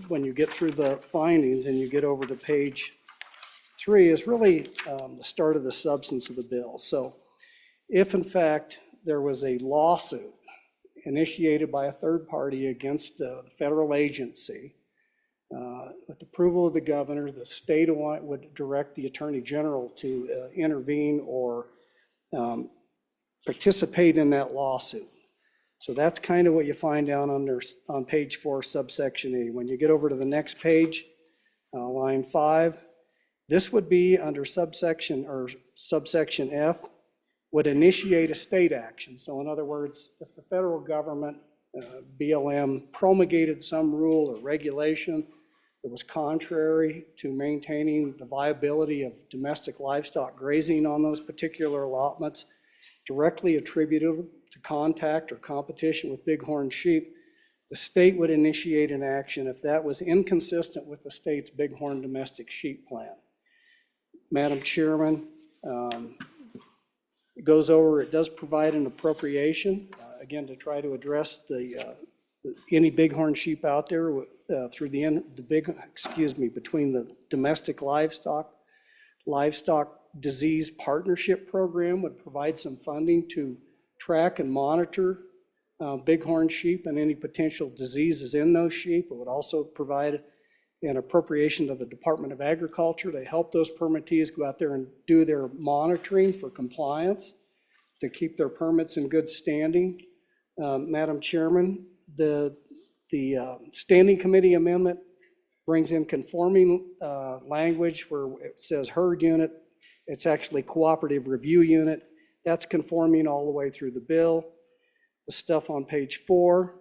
When you get through the findings and you get over to page 3 is really the start of the substance of the bill. So if in fact there was a lawsuit initiated by a third party against the federal agency, with approval of the governor, the state would direct the Attorney General to intervene or participate in that lawsuit. So that's kind of what you find down on page 4, subsection E. When you get over to the next page, line 5, this would be under subsection F, would initiate a state action. So in other words, if the federal government, BLM, promulgated some rule or regulation that was contrary to maintaining the viability of domestic livestock grazing on those particular allotments, directly attributable to contact or competition with bighorn sheep, the state would initiate an action if that was inconsistent with the state's bighorn domestic sheep plan. Madam Chairman, it goes over, it does provide an appropriation, again, to try to address any bighorn sheep out there through between the domestic livestock disease partnership program would provide some funding to track and monitor bighorn sheep and any potential diseases in those sheep. It would also provide an appropriation to the Department of Agriculture to help those permittees go out there and do their monitoring for compliance to keep their permits in good standing. Madam Chairman, the standing committee amendment brings in conforming language where it says herd unit. It's actually cooperative review unit. That's conforming all the way through the bill. The stuff on page 4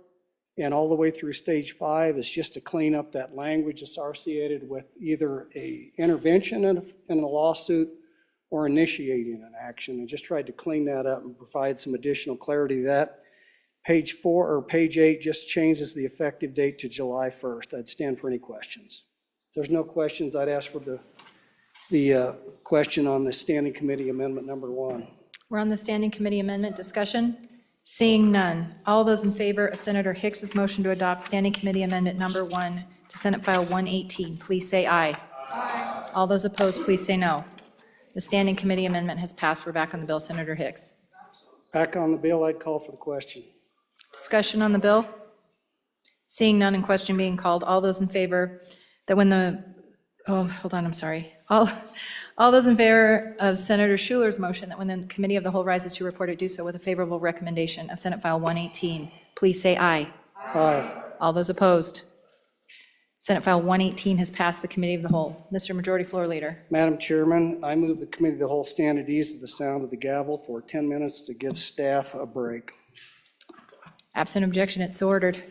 and all the way through stage 5 is just to clean up that language associated with either a intervention in a lawsuit or initiating an action, and just tried to clean that up and provide some additional clarity to that. Page 4 or page 8 just changes the effective date to July 1st. I'd stand for any questions. If there's no questions, I'd ask for the question on the standing committee amendment number 1. We're on the standing committee amendment discussion. Seeing none. All those in favor of Senator Hicks's motion to adopt standing committee amendment number 1 to Senate File 118, please say aye. Aye. All those opposed, please say no. The standing committee amendment has passed. We're back on the bill. Senator Hicks. Back on the bill, I'd call for the question. Discussion on the bill? Seeing none and question being called, all those in favor that when the, all those in favor of Senator Schuler's motion that when the committee of the whole rises to report it, do so with a favorable recommendation of Senate File 118, please say aye. Aye. All those opposed? Senate File 118 has passed the committee of the whole. Mr. Majority Floor Leader. Madam Chairman, I move the committee of the whole stand at ease of the sound of the gavel for 10 minutes to give staff a break. Absent objection, it's so ordered.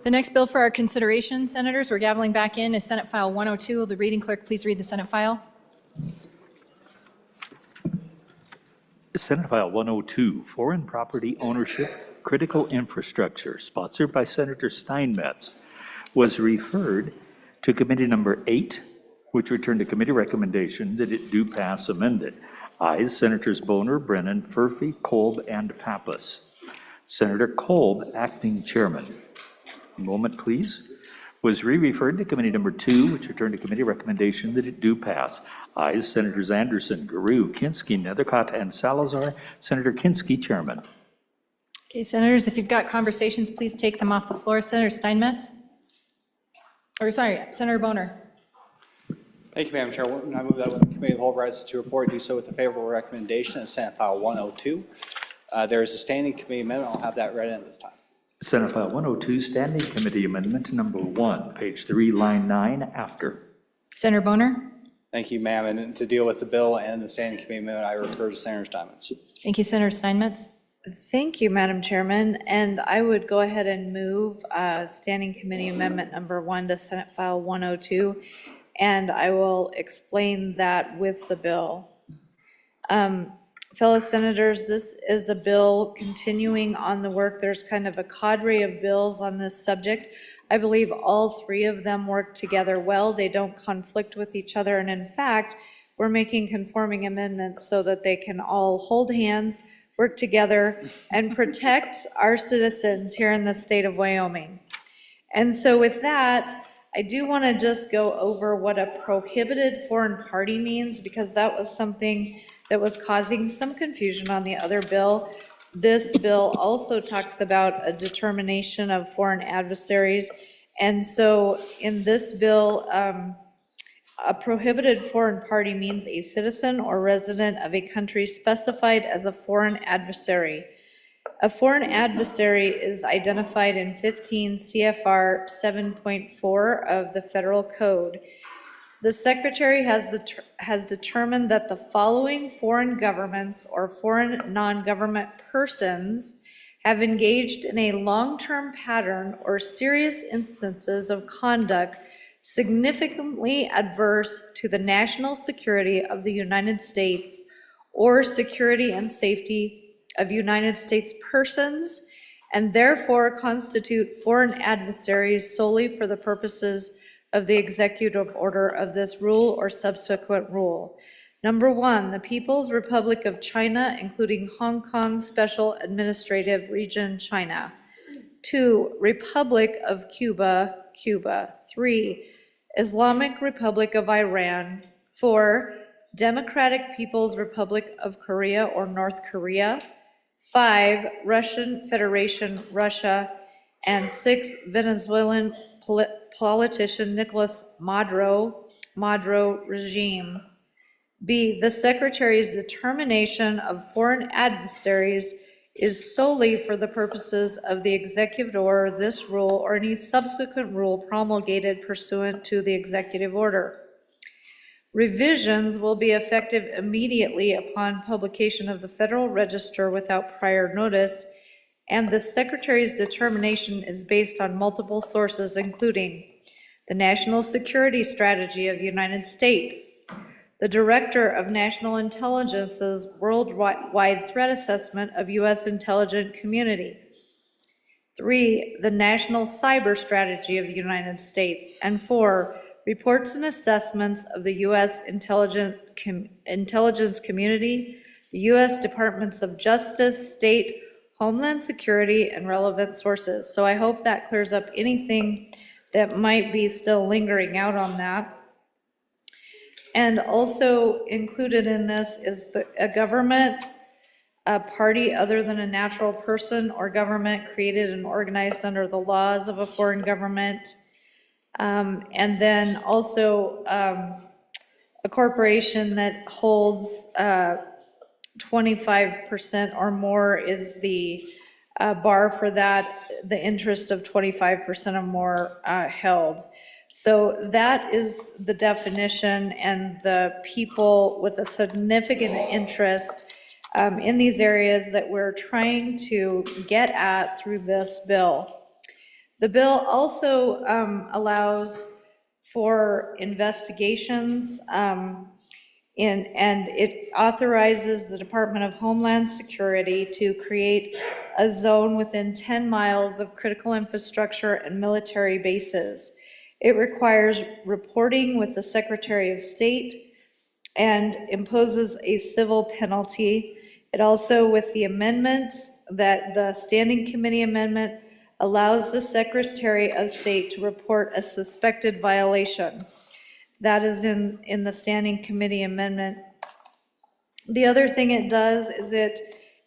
The next bill for our consideration, Senators, we're gaveling back in, is Senate File 102. Will the reading clerk please read the Senate file? Senate File 102, Foreign Property Ownership Critical Infrastructure, sponsored by Senator Steinmetz, was referred to Committee Number 8, which returned a committee recommendation that it do pass amended. Ayes, Senators Boner, Brennan, Furphy, Kolb, and Pappas. Senator Kolb, acting chairman. A moment, please. Was re-referred to Committee Number 2, which returned a committee recommendation that it do pass. Ayes, Senators Anderson, Garou, Kinski, Nethercott, and Salazar. Senator Kinski, chairman. Okay, Senators, if you've got conversations, please take them off the floor. Senator Steinmetz? Or sorry, Senator Boner. Thank you, Madam Chairwoman. I move that when the Committee of the Whole rises to report, do so with a favorable recommendation in Senate File 102. There is a standing committee amendment. I'll have that read in at this time. Senate File 102, Standing Committee Amendment Number 1, page 3, line 9, after. Senator Boner? Thank you, ma'am. And to deal with the bill and the standing committee amendment, I refer to Senator Steinmetz. Thank you, Senator Steinmetz. Thank you, Madam Chairman. And I would go ahead and move Standing Committee Amendment Number 1 to Senate File 102, and I will explain that with the bill. Fellow Senators, this is a bill continuing on the work. There's kind of a cadre of bills on this subject. I believe all three of them work together well. They don't conflict with each other, and in fact, we're making conforming amendments so that they can all hold hands, work together, and protect our citizens here in the state of Wyoming. And so with that, I do want to just go over what a prohibited foreign party means, because that was something that was causing some confusion on the other bill. This bill also talks about a determination of foreign adversaries. And so in this bill, a prohibited foreign party means a citizen or resident of a country specified as a foreign adversary. A foreign adversary is identified in 15 CFR 7.4 of the Federal Code. The Secretary has determined that the following foreign governments or foreign non-government persons have engaged in a long-term pattern or serious instances of conduct significantly adverse to the national security of the United States or security and safety of United States persons, and therefore constitute foreign adversaries solely for the purposes of the executive order of this rule or subsequent rule. Number 1, the People's Republic of China, including Hong Kong Special Administrative Region, China. 2, Republic of Cuba, Cuba. 3, Islamic Republic of Iran. 4, Democratic People's Republic of Korea or North Korea. 5, Russian Federation, Russia. And 6, Venezuelan politician Nicolas Maduro regime. B, the Secretary's determination of foreign adversaries is solely for the purposes of the executive order, this rule, or any subsequent rule promulgated pursuant to the executive order. Revisions will be effective immediately upon publication of the Federal Register without prior notice, and the Secretary's determination is based on multiple sources, including the National Security Strategy of the United States, the Director of National Intelligence's Worldwide Threat Assessment of U.S. Intelligence Community. 3, the National Cyber Strategy of the United States. And 4, reports and assessments of the U.S. Intelligence Community, the U.S. Departments of Justice, State, Homeland Security, and relevant sources. So I hope that clears up anything that might be still lingering out on that. And also included in this is a government, a party other than a natural person or government created and organized under the laws of a foreign government. And then also a corporation that holds 25% or more is the bar for that, the interest of 25% or more held. So that is the definition, and the people with a significant interest in these areas that we're trying to get at through this bill. The bill also allows for investigations, and it authorizes the Department of Homeland Security to create a zone within 10 miles of critical infrastructure and military bases. It requires reporting with the Secretary of State and imposes a civil penalty. It also, with the amendment, that the Standing Committee amendment, allows the Secretary of State to report a suspected violation. That is in the Standing Committee amendment. The other thing it does is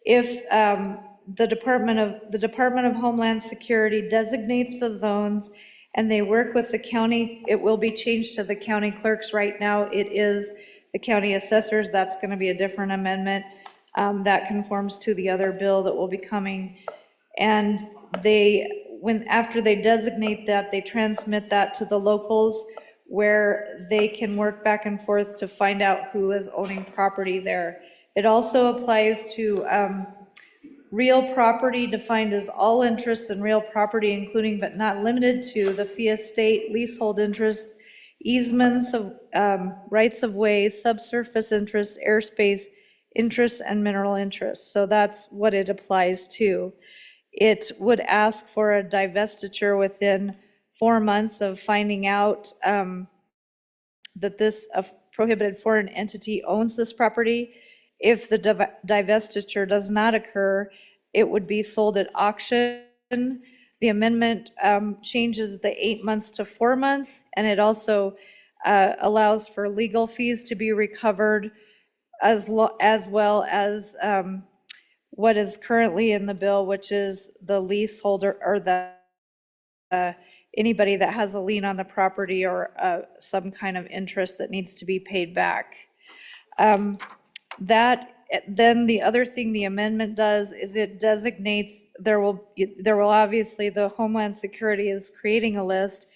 if the Department of Homeland Security designates the zones and they work with the county, it will be changed to the county clerks. Right now, it is the county assessors. That's going to be a different amendment that conforms to the other bill that will be coming. And after they designate that, they transmit that to the locals, where they can work back and forth to find out who is owning property there. It also applies to real property, defined as all interests in real property, including but not limited to the fee estate, leasehold interests, easements of rights of way, subsurface interests, airspace interests, and mineral interests. So that's what it applies to. It would ask for a divestiture within 4 months of finding out that this prohibited foreign entity owns this property. If the divestiture does not occur, it would be sold at auction. The amendment changes the 8 months to 4 months, and it also allows for legal fees to be recovered, as well as what is currently in the bill, which is the leaseholder or anybody that has a lien on the property or some kind of interest that needs to be paid back. Then the other thing the amendment does is it designates, there will obviously, the Homeland Security is creating a list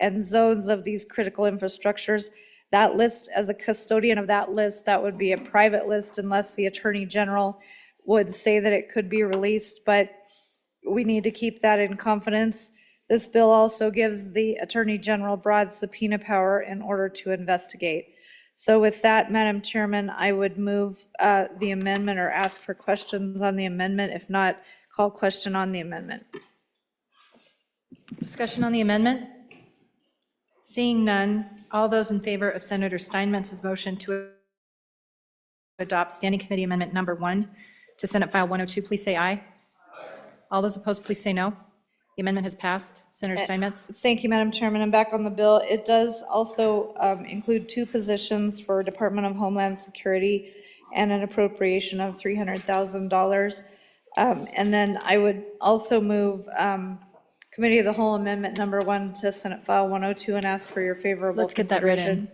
and zones of these critical infrastructures. That list, as a custodian of that list, that would be a private list unless the Attorney General would say that it could be released, but we need to keep that in confidence. This bill also gives the Attorney General broad subpoena power in order to investigate. So with that, Madam Chairman, I would move the amendment or ask for questions on the amendment. If not, call question on the amendment. Discussion on the amendment? Seeing none, all those in favor of Senator Steinmetz's motion to adopt Standing Committee Amendment Number 1 to Senate File 102, please say aye. All those opposed, please say no. The amendment has passed. Senator Steinmetz? Thank you, Madam Chairman. I'm back on the bill. It does also include 2 positions for Department of Homeland Security and an appropriation of $300,000. And then I would also move Committee of the Whole Amendment Number 1 to Senate File 102 and ask for your favorable Let's get that read in. consideration.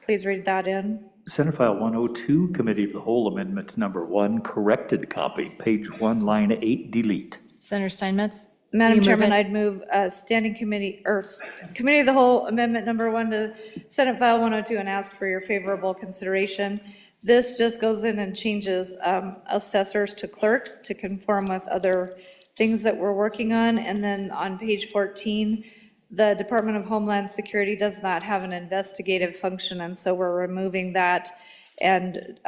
Please read that in. Senate File 102, Committee of the Whole Amendment Number 1, corrected copy, page 1, line 8, delete. Senator Steinmetz? Madam Will you move Chairman, it? I'd move Standing Committee, or Committee of the Whole Amendment Number 1 to Senate File 102 and ask for your favorable consideration. This just goes in and changes assessors to clerks to conform with other things that we're working on. And then on page 14, the Department of Homeland Security does not have an investigative function, and so we're removing that, and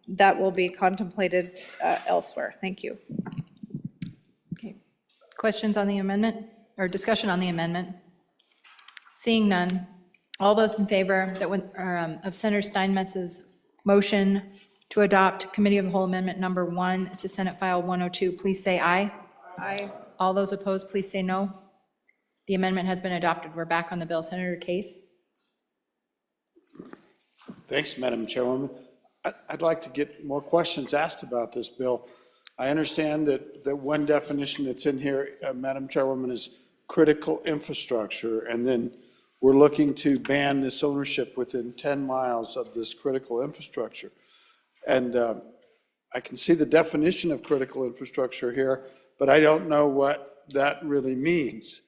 that will be contemplated elsewhere. Thank you. Okay. Questions on the amendment or discussion on the amendment? Seeing none, all those in favor of Senator Steinmetz's motion to adopt Committee of the Whole Amendment Number 1 to Senate File 102, please say aye. Aye. All those opposed, please say no. The amendment has been adopted. We're back on the bill. Senator Case? Thanks, Madam Chairwoman. I'd like to get more questions asked about this bill. I understand that one definition that's in here, Madam Chairwoman, is critical infrastructure, and then we're looking to ban this ownership within 10 miles of this critical infrastructure. And I can see the definition of critical infrastructure here, but I don't know what that really means.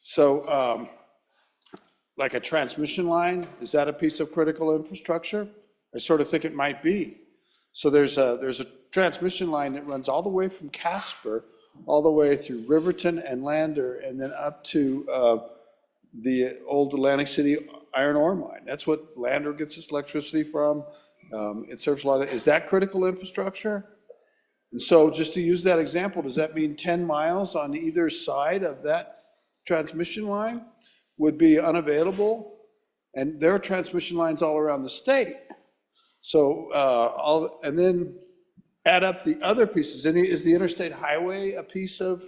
So like a transmission line, is that a piece of critical infrastructure? I sort of think it might be. So there's a transmission line that runs all the way from Casper all the way through Riverton and Lander, and then up to the old Atlantic City iron ore mine. That's what Lander gets its electricity from. It serves a lot of that. Is that critical infrastructure? And so just to use that example, does that mean 10 miles on either side of that transmission line would be unavailable? And there are transmission lines all around the state. So, and then add up the other pieces. Is the interstate highway a piece of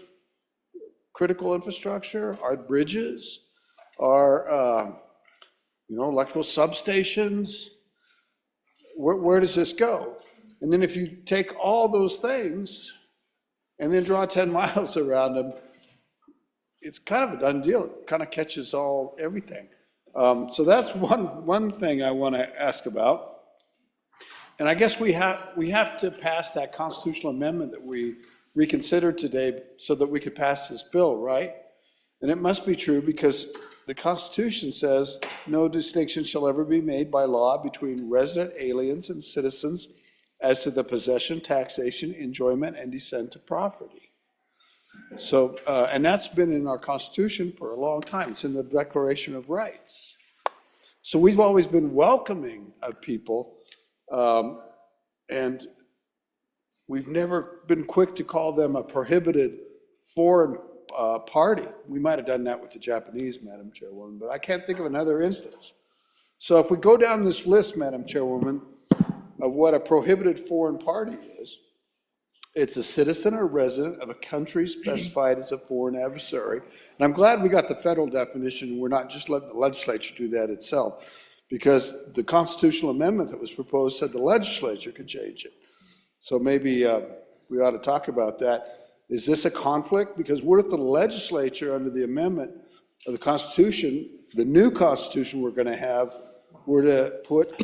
critical infrastructure? Are bridges? Are, electrical substations? Where does this go? And then if you take all those things and then draw 10 miles around them, it's kind of a done deal. It kind of catches everything. So that's one thing I want to ask about. And I guess we have to pass that constitutional amendment that we reconsidered today so that we could pass this bill, right? And it must be true because the Constitution says no distinction shall ever be made by law between resident aliens and citizens as to the possession, taxation, enjoyment, and descent of property. So, and that's been in our Constitution for a long time. It's in the Declaration of Rights. So we've always been welcoming of people, and we've never been quick to call them a prohibited foreign party. We might have done that with the Japanese, Madam Chairwoman, but I can't think of another instance. So if we go down this list, Madam Chairwoman, of what a prohibited foreign party is, it's a citizen or resident of a country specified as a foreign adversary. And I'm glad we got the federal definition. We're not just letting the legislature do that itself, because the constitutional amendment that was proposed said the legislature could change it. So maybe we ought to talk about that. Is this a conflict? Because what if the legislature, under the amendment of the Constitution, the new Constitution we're going to have, were to put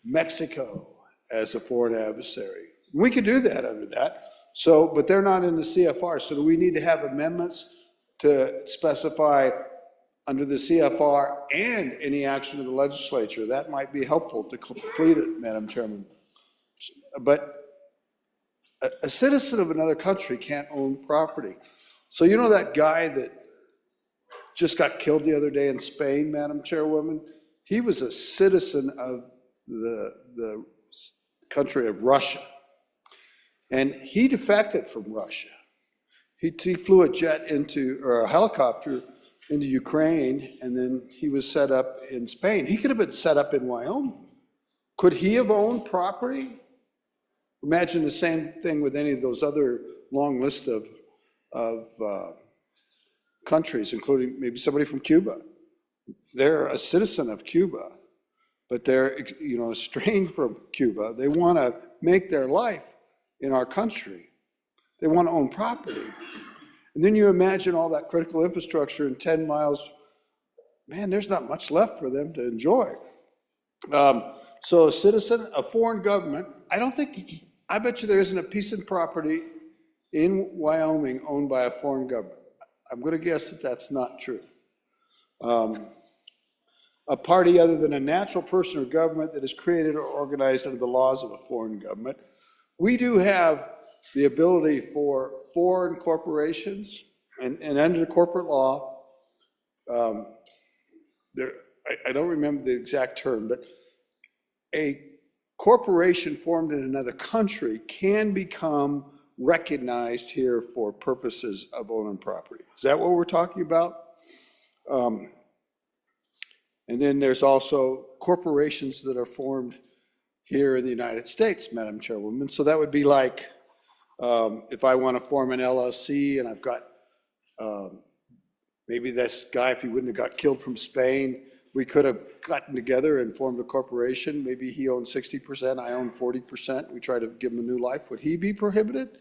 Mexico as a foreign adversary? We could do that under that. So, but they're not in the CFR. So do we need to have amendments to specify under the CFR and any action of the legislature? That might be helpful to complete it, Madam Chairman. But a citizen of another country can't own property. So you know that guy that just got killed the other day in Spain, Madam Chairwoman? He was a citizen of the country of Russia. And he defected from Russia. He flew a jet or a helicopter into Ukraine, and then he was set up in Spain. He could have been set up in Wyoming. Could he have owned property? Imagine the same thing with any of those other long list of countries, including maybe somebody from Cuba. They're a citizen of Cuba, but they're estranged from Cuba. They want to make their life in our country. They want to own property. And then you imagine all that critical infrastructure in 10 miles. Man, there's not much left for them to enjoy. So a citizen, a foreign government, I bet you there isn't a piece of property in Wyoming owned by a foreign government. I'm going to guess that that's not true. A party other than a natural person or government that is created or organized under the laws of a foreign government. We do have the ability for foreign corporations, and under corporate law, I don't remember the exact term, but a corporation formed in another country can become recognized here for purposes of owning property. Is that what we're talking about? And then there's also corporations that are formed here in the United States, Madam Chairwoman. So that would be like if I want to form an LLC and I've got maybe this guy, if he wouldn't have got killed from Spain, we could have gotten together and formed a corporation. Maybe he owns 60%, I own 40%. We try to give him a new life. Would he be prohibited?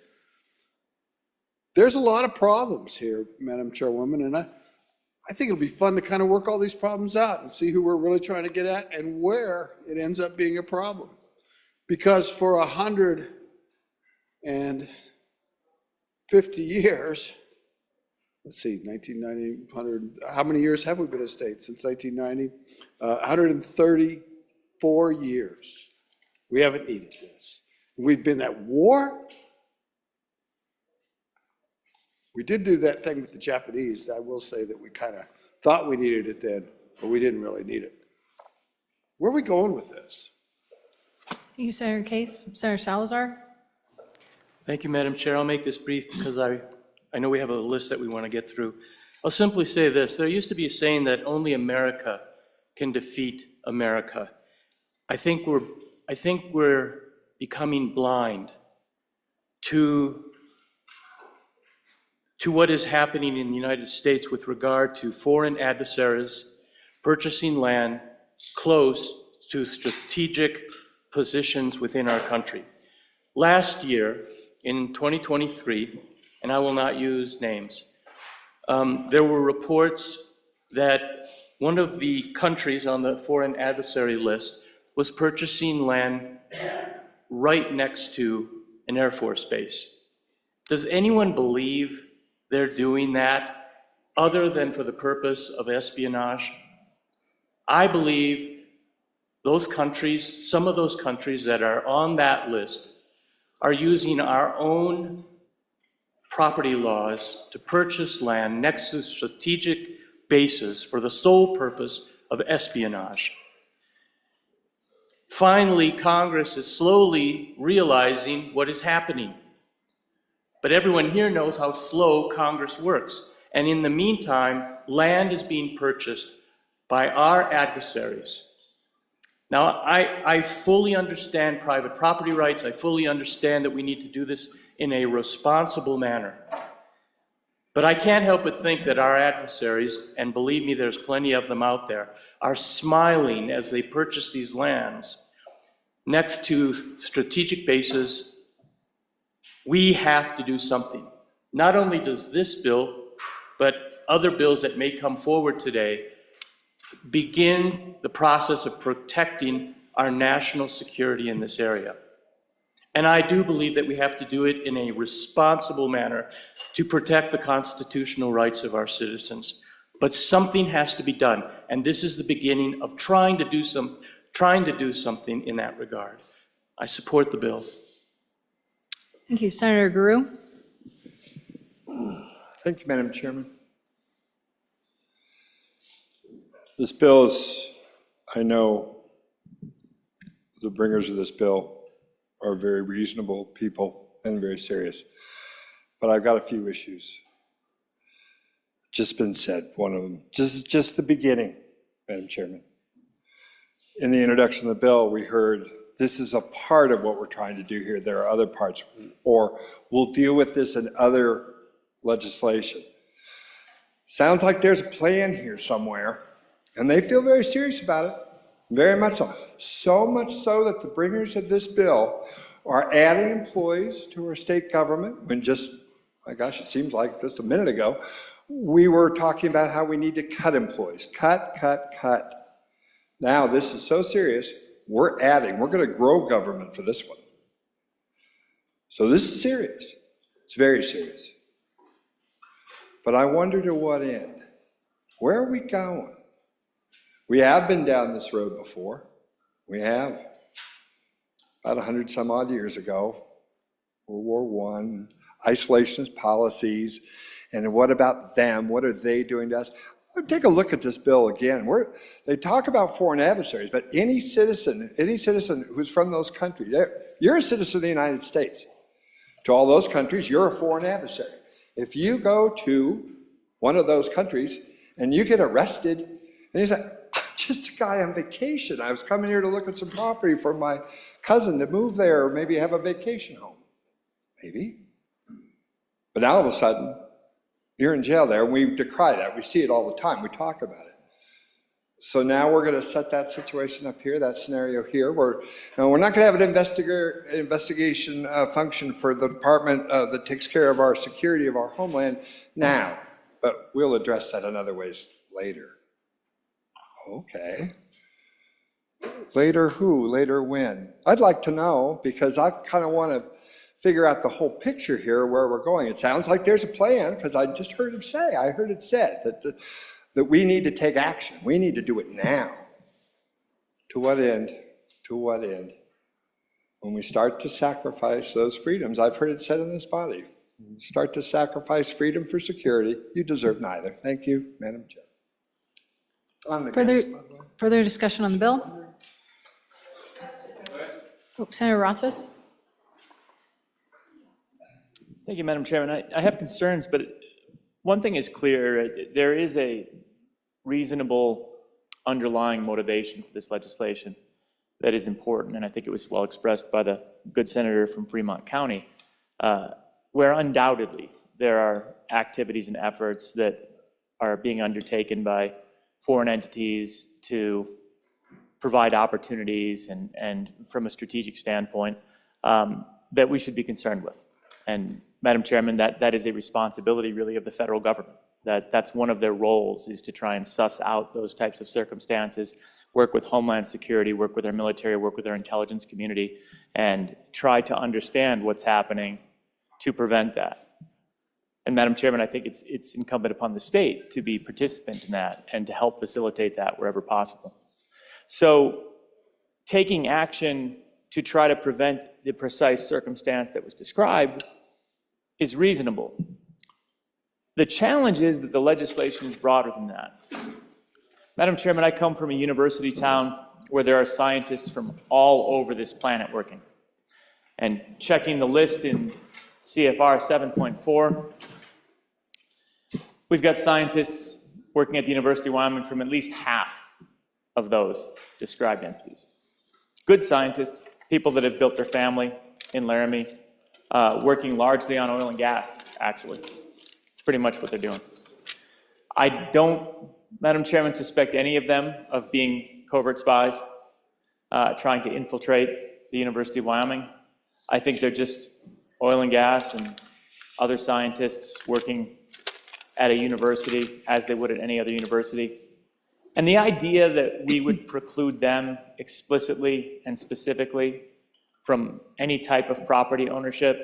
There's a lot of problems here, Madam Chairwoman, and I think it'll be fun to kind of work all these problems out and see who we're really trying to get at and where it ends up being a problem. Because for 150 years, let's see, 1990, 100, how many years have we been a state since 1990? 134 years. We haven't needed this. We've been at war. We did do that thing with the Japanese. I will say that we kind of thought we needed it then, but we didn't really need it. Where are we going with this? Thank you, Senator Case. Senator Salazar? Thank you, Madam Chair. I'll make this brief because I know we have a list that we want to get through. I'll simply say this. There used to be a saying that only America can defeat America. I think we're becoming blind to what is happening in the United States with regard to foreign adversaries purchasing land close to strategic positions within our country. Last year, in 2023, and I will not use names, there were reports that one of the countries on the foreign adversary list was purchasing land right next to an Air Force base. Does anyone believe they're doing that other than for the purpose of espionage? I believe those countries, some of those countries that are on that list, are using our own property laws to purchase land next to strategic bases for the sole purpose of espionage. Finally, Congress is slowly realizing what is happening. But everyone here knows how slow Congress works. And in the meantime, land is being purchased by our adversaries. Now, I fully understand private property rights. I fully understand that we need to do this in a responsible manner. But I can't help but think that our adversaries, and believe me, there's plenty of them out there, are smiling as they purchase these lands next to strategic bases. We have to do something. Not only does this bill, but other bills that may come forward today begin the process of protecting our national security in this area. And I do believe that we have to do it in a responsible manner to protect the constitutional rights of our citizens. But something has to be done, and this is the beginning of trying to do something in that regard. I support the bill. Thank you. Senator Guru? Thank you, Madam Chairman. This bill is, I know the bringers of this bill are very reasonable people and very serious, but I've got a few issues. Just been said, one of them, just the beginning, Madam Chairman. In the introduction of the bill, we heard this is a part of what we're trying to do here. There are other parts, or we'll deal with this in other legislation. Sounds like there's a plan here somewhere, and they feel very serious about it, very much so. So much so that the bringers of this bill are adding employees to our state government, when just, my gosh, it seems like just a minute ago, we were talking about how we need to cut employees. Cut. Now, this is so serious, we're going to grow government for this one. So this is serious. It's very serious. But I wonder to what end? Where are we going? We have been down this road before. We have. About 100 some odd years ago, World War I, isolationist policies, and what about them? What are they doing to us? Take a look at this bill again. They talk about foreign adversaries, but any citizen who's from those countries, you're a citizen of the United States. To all those countries, you're a foreign adversary. If you go to one of those countries and you get arrested, and you say, I'm just a guy on vacation. I was coming here to look at some property for my cousin to move there, or maybe have a vacation home. Maybe. But now all of a sudden, you're in jail there, and we decry that. We see it all the time. We talk about it. So now we're going to set that situation up here, that scenario here, where we're not going to have an investigation function for the department that takes care of our security of our homeland now, but we'll address that in other ways later. Okay. Later who? Later when? I'd like to know, because I kind of want to figure out the whole picture here, where we're going. It sounds like there's a plan, because I just heard him say, I heard it said that we need to take action. We need to do it now. To what end? To what end? When we start to sacrifice those freedoms, I've heard it said in this body start to sacrifice freedom for security, you deserve neither. Thank you, Madam Chair. On the Further, gas, by the way. further discussion on the bill? Oh, Senator Rothfuss? Thank you, Madam Chairman. I have concerns, but one thing is clear. There is a reasonable underlying motivation for this legislation that is important, and I think it was well expressed by the good senator from Fremont County, where undoubtedly there are activities and efforts that are being undertaken by foreign entities to provide opportunities and from a strategic standpoint that we should be concerned with. And Madam Chairman, that is a responsibility really of the federal government. That's one of their roles, is to try and suss out those types of circumstances, work with Homeland Security, work with our military, work with our intelligence community, and try to understand what's happening to prevent that. And Madam Chairman, I think it's incumbent upon the state to be participant in that and to help facilitate that wherever possible. So taking action to try to prevent the precise circumstance that was described is reasonable. The challenge is that the legislation is broader than that. Madam Chairman, I come from a university town where there are scientists from all over this planet working. And checking the list in CFR 7.4, we've got scientists working at the University of Wyoming from at least half of those described entities. Good scientists, people that have built their family in Laramie, working largely on oil and gas, actually. It's pretty much what they're doing. I don't, Madam Chairman, suspect any of them of being covert spies, trying to infiltrate the University of Wyoming. I think they're just oil and gas and other scientists working at a university as they would at any other university. And the idea that we would preclude them explicitly and specifically from any type of property ownership,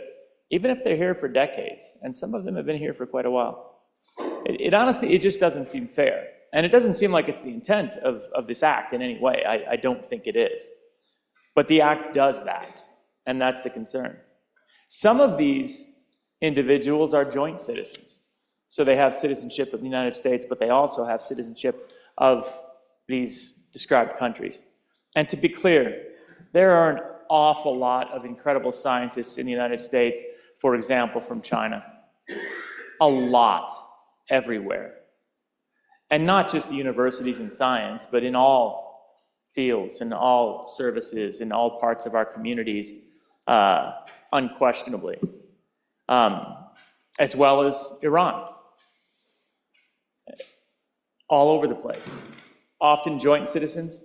even if they're here for decades, and some of them have been here for quite a while, it honestly, it just doesn't seem fair. And it doesn't seem like it's the intent of this act in any way. I don't think it is. But the act does that, and that's the concern. Some of these individuals are joint citizens. So they have citizenship of the United States, but they also have citizenship of these described countries. And to be clear, there are an awful lot of incredible scientists in the United States, for example, from China. A lot, everywhere. And not just the universities in science, but in all fields, in all services, in all parts of our communities, unquestionably, as well as Iran. All over the place, often joint citizens,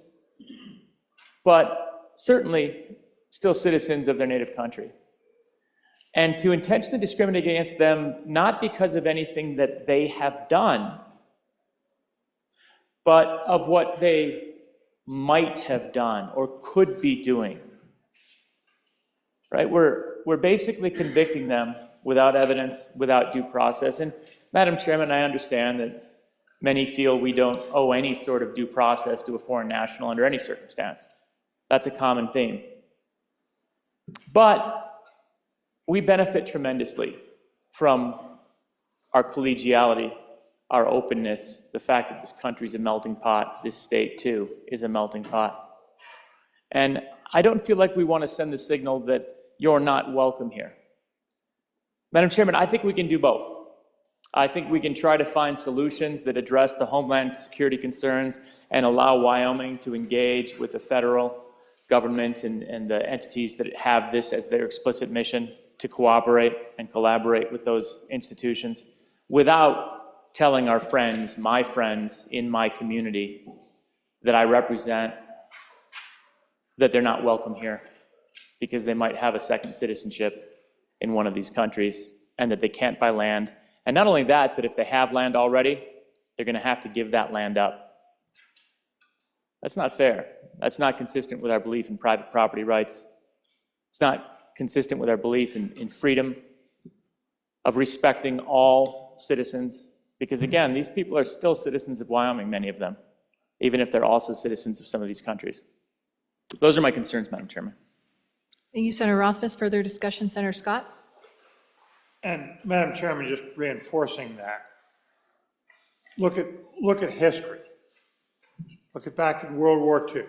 but certainly still citizens of their native country. And to intentionally discriminate against them, not because of anything that they have done, but of what they might have done or could be doing. Right? We're basically convicting them without evidence, without due process. And Madam Chairman, I understand that many feel we don't owe any sort of due process to a foreign national under any circumstance. That's a common theme. But we benefit tremendously from our collegiality, our openness, the fact that this country is a melting pot, this state too is a melting pot. And I don't feel like we want to send the signal that you're not welcome here. Madam Chairman, I think we can do both. I think we can try to find solutions that address the homeland security concerns and allow Wyoming to engage with the federal government and the entities that have this as their explicit mission to cooperate and collaborate with those institutions without telling our friends, my friends in my community that I represent, that they're not welcome here because they might have a second citizenship in one of these countries and that they can't buy land. And not only that, but if they have land already, they're going to have to give that land up. That's not fair. That's not consistent with our belief in private property rights. It's not consistent with our belief in freedom, of respecting all citizens. Because again, these people are still citizens of Wyoming, many of them, even if they're also citizens of some of these countries. Those are my concerns, Madam Chairman. Thank you, Senator Rothfuss. Further discussion, Senator Scott? And Madam Chairman, just reinforcing that, look at history. Look at back in World War II.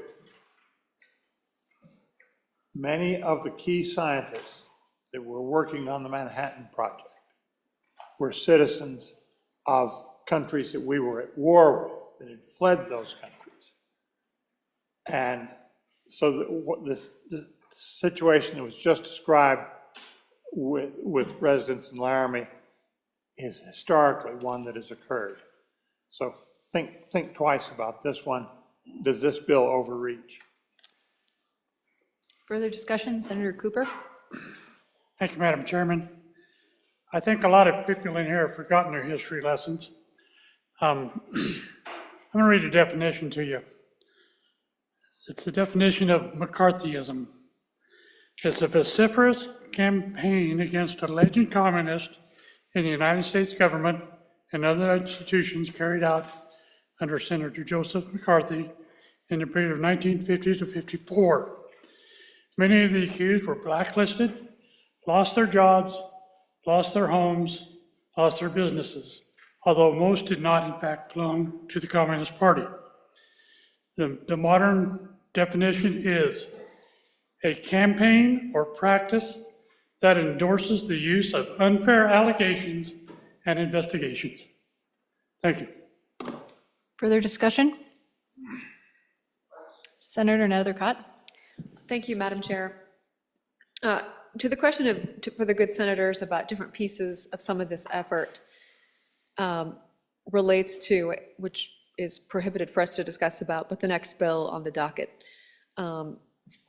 Many of the key scientists that were working on the Manhattan Project were citizens of countries that we were at war with, that had fled those countries. And so the situation that was just described with residents in Laramie is historically one that has occurred. So think twice about this one. Does this bill overreach? Further discussion, Senator Cooper? Thank you, Madam Chairman. I think a lot of people in here have forgotten their history lessons. I'm going to read a definition to you. It's the definition of McCarthyism. It's a vociferous campaign against alleged communists in the United States government and other institutions carried out under Senator Joseph McCarthy in the period of 1950 to 54. Many of the accused were blacklisted, lost their jobs, lost their homes, lost their businesses, although most did not in fact belong to the Communist Party. The modern definition is a campaign or practice that endorses the use of unfair allegations and investigations. Thank you. Further discussion? Senator Nethercott? Thank you, Madam Chair. To the question for the good senators about different pieces of some of this effort relates to, which is prohibited for us to discuss about, but the next bill on the docket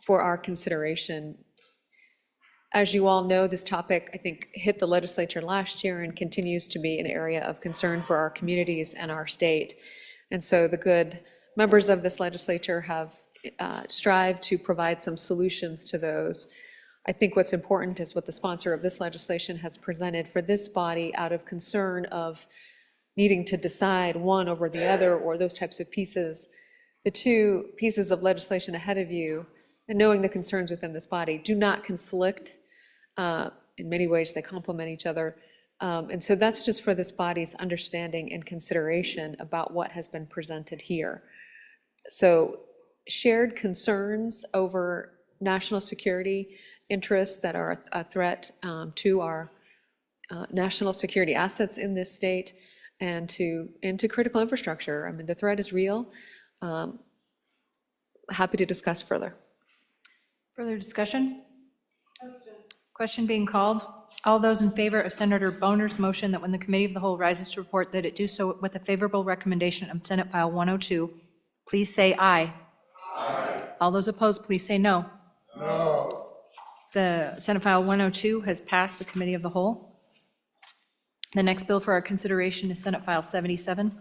for our consideration. As you all know, this topic, I think, hit the legislature last year and continues to be an area of concern for our communities and our state. And so the good members of this legislature have strived to provide some solutions to those. I think what's important is what the sponsor of this legislation has presented for this body out of concern of needing to decide one over the other or those types of pieces. The two pieces of legislation ahead of you, and knowing the concerns within this body, do not conflict. In many ways, they complement each other. And so that's just for this body's understanding and consideration about what has been presented here. So shared concerns over national security interests that are a threat to our national security assets in this state and to critical infrastructure. I mean, the threat is real. Happy to discuss further. Further discussion? Question being called. All those in favor of Senator Boner's motion that when the Committee of the Whole rises to report that it do so with a favorable recommendation of Senate File 102, please say aye. Aye. All those opposed, please say no. No. The Senate File 102 has passed the Committee of the Whole. The next bill for our consideration is Senate File 77.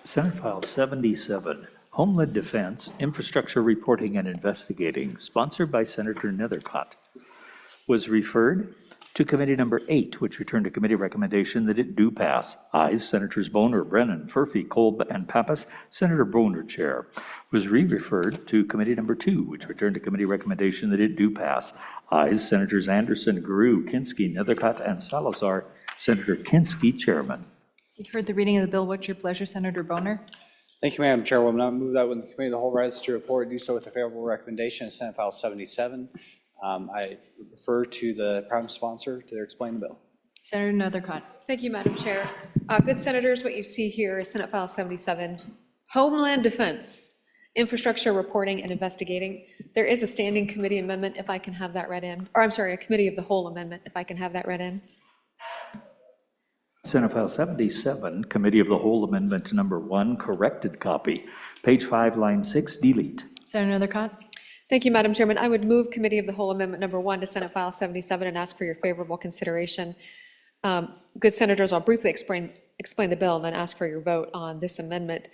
Senate File 77, Homeland Defense, Infrastructure Reporting and Investigating, sponsored by Senator Nethercott, was referred to Committee Number 8, which returned to committee recommendation that it do pass. Ayes, Senators Boner, Brennan, Furphy, Kolb, and Pappas. Senator Boner, chair. Was re-referred to Committee Number 2, which returned to committee recommendation that it do pass. Ayes, Senators Anderson, Guru, Kinski, Nethercott, and Salazar. Senator Kinski, chairman. You've heard the reading of the bill. What's your pleasure, Senator Boner? Thank you, Madam Chairwoman. I move that when the Committee of the Whole rises to report, do so with a favorable recommendation of Senate File 77. I refer to the prime sponsor to explain the bill. Senator Nethercott. Thank you, Madam Chair. Good senators, what you see here is Senate File 77, Homeland Defense, Infrastructure Reporting and Investigating. There is a standing committee amendment, if I can have that read in. Or I'm sorry, a Committee of the Whole amendment, if I can have that read in. Senate File 77, Committee of the Whole Amendment Number 1, corrected copy, page 5, line 6, delete. Senator Nethercott. Thank you, Madam Chairman. I would move Committee of the Whole Amendment Number 1 to Senate File 77 and ask for your favorable consideration. Good senators, I'll briefly explain the bill and then ask for your vote on this amendment.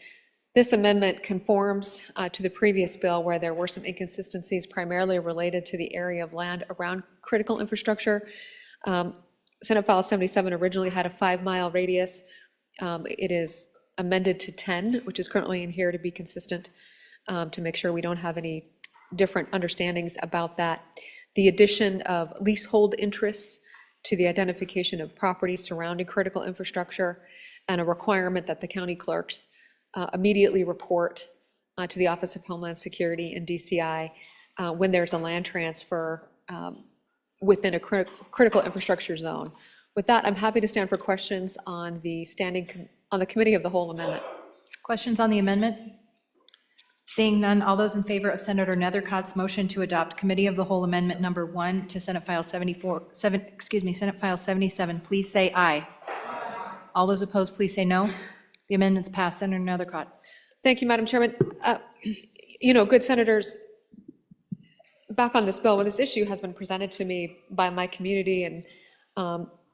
This amendment conforms to the previous bill where there were some inconsistencies primarily related to the area of land around critical infrastructure. Senate File 77 originally had a 5-mile radius. It is amended to 10, which is currently in here to be consistent, to make sure we don't have any different understandings about that. The addition of leasehold interests to the identification of properties surrounding critical infrastructure, and a requirement that the county clerks immediately report to the Office of Homeland Security and DCI when there's a land transfer within a critical infrastructure zone. With that, I'm happy to stand for questions on the on the Committee of the Whole amendment. Questions on the amendment? Seeing none, all those in favor of Senator Nethercott's motion to adopt Committee of the Whole Amendment Number 1 to Senate File 77, please say aye. All those opposed, please say no. The amendment's passed. Senator Nethercott. Thank you, Madam Chairman. You know, good senators, back on this bill, when this issue has been presented to me by my community and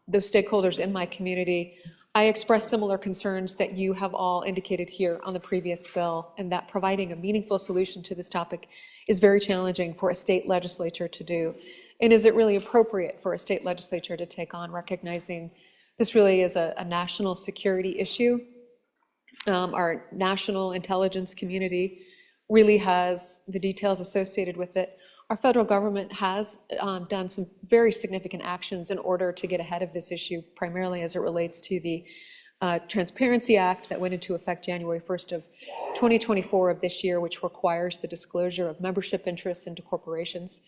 those stakeholders in my community, I expressed similar concerns that you have all indicated here on the previous bill, and that providing a meaningful solution to this topic is very challenging for a state legislature to do. And is it really appropriate for a state legislature to take on, recognizing this really is a national security issue? Our national intelligence community really has the details associated with it. Our federal government has done some very significant actions in order to get ahead of this issue, primarily as it relates to the Transparency Act that went into effect January 1st of 2024 of this year, which requires the disclosure of membership interests into corporations.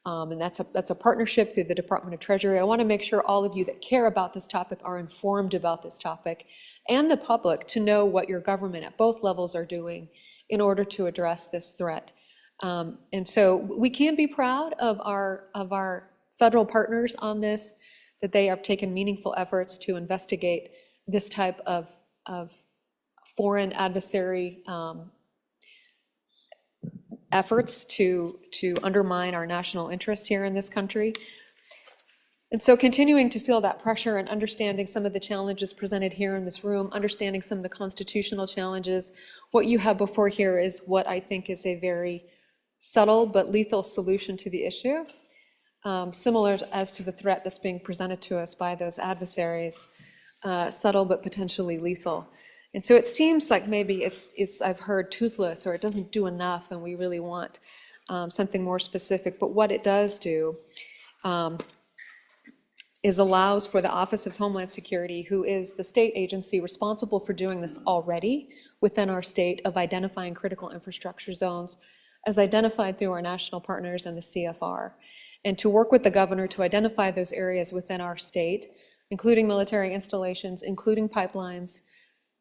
And that's a partnership through the Department of Treasury. I want to make sure all of you that care about this topic are informed about this topic, and the public to know what your government at both levels are doing in order to address this threat. And so we can be proud of our federal partners on this, that they have taken meaningful efforts to investigate this type of foreign adversary efforts to undermine our national interests here in this country. And so continuing to feel that pressure and understanding some of the challenges presented here in this room, understanding some of the constitutional challenges, what you have before here is what I think is a very subtle but lethal solution to the issue, similar as to the threat that's being presented to us by those adversaries, subtle but potentially lethal. And so it seems like maybe it's I've heard toothless, or it doesn't do enough, and we really want something more specific. But what it does do is allows for the Office of Homeland Security, who is the state agency responsible for doing this already within our state, of identifying critical infrastructure zones as identified through our national partners and the CFR, and to work with the governor to identify those areas within our state, including military installations, including pipelines.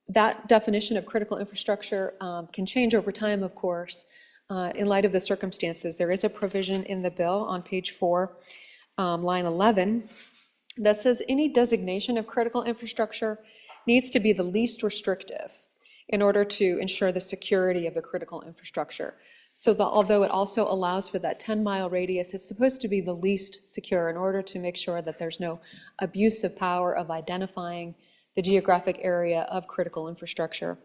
That definition of critical infrastructure can change over time, of course, in light of the circumstances. There is a provision in the bill on page 4, line 11, that says any designation of critical infrastructure needs to be the least restrictive in order to ensure the security of the critical infrastructure. So although it also allows for that 10-mile radius, it's supposed to be the least secure in order to make sure that there's no abuse of power of identifying the geographic area of critical infrastructure.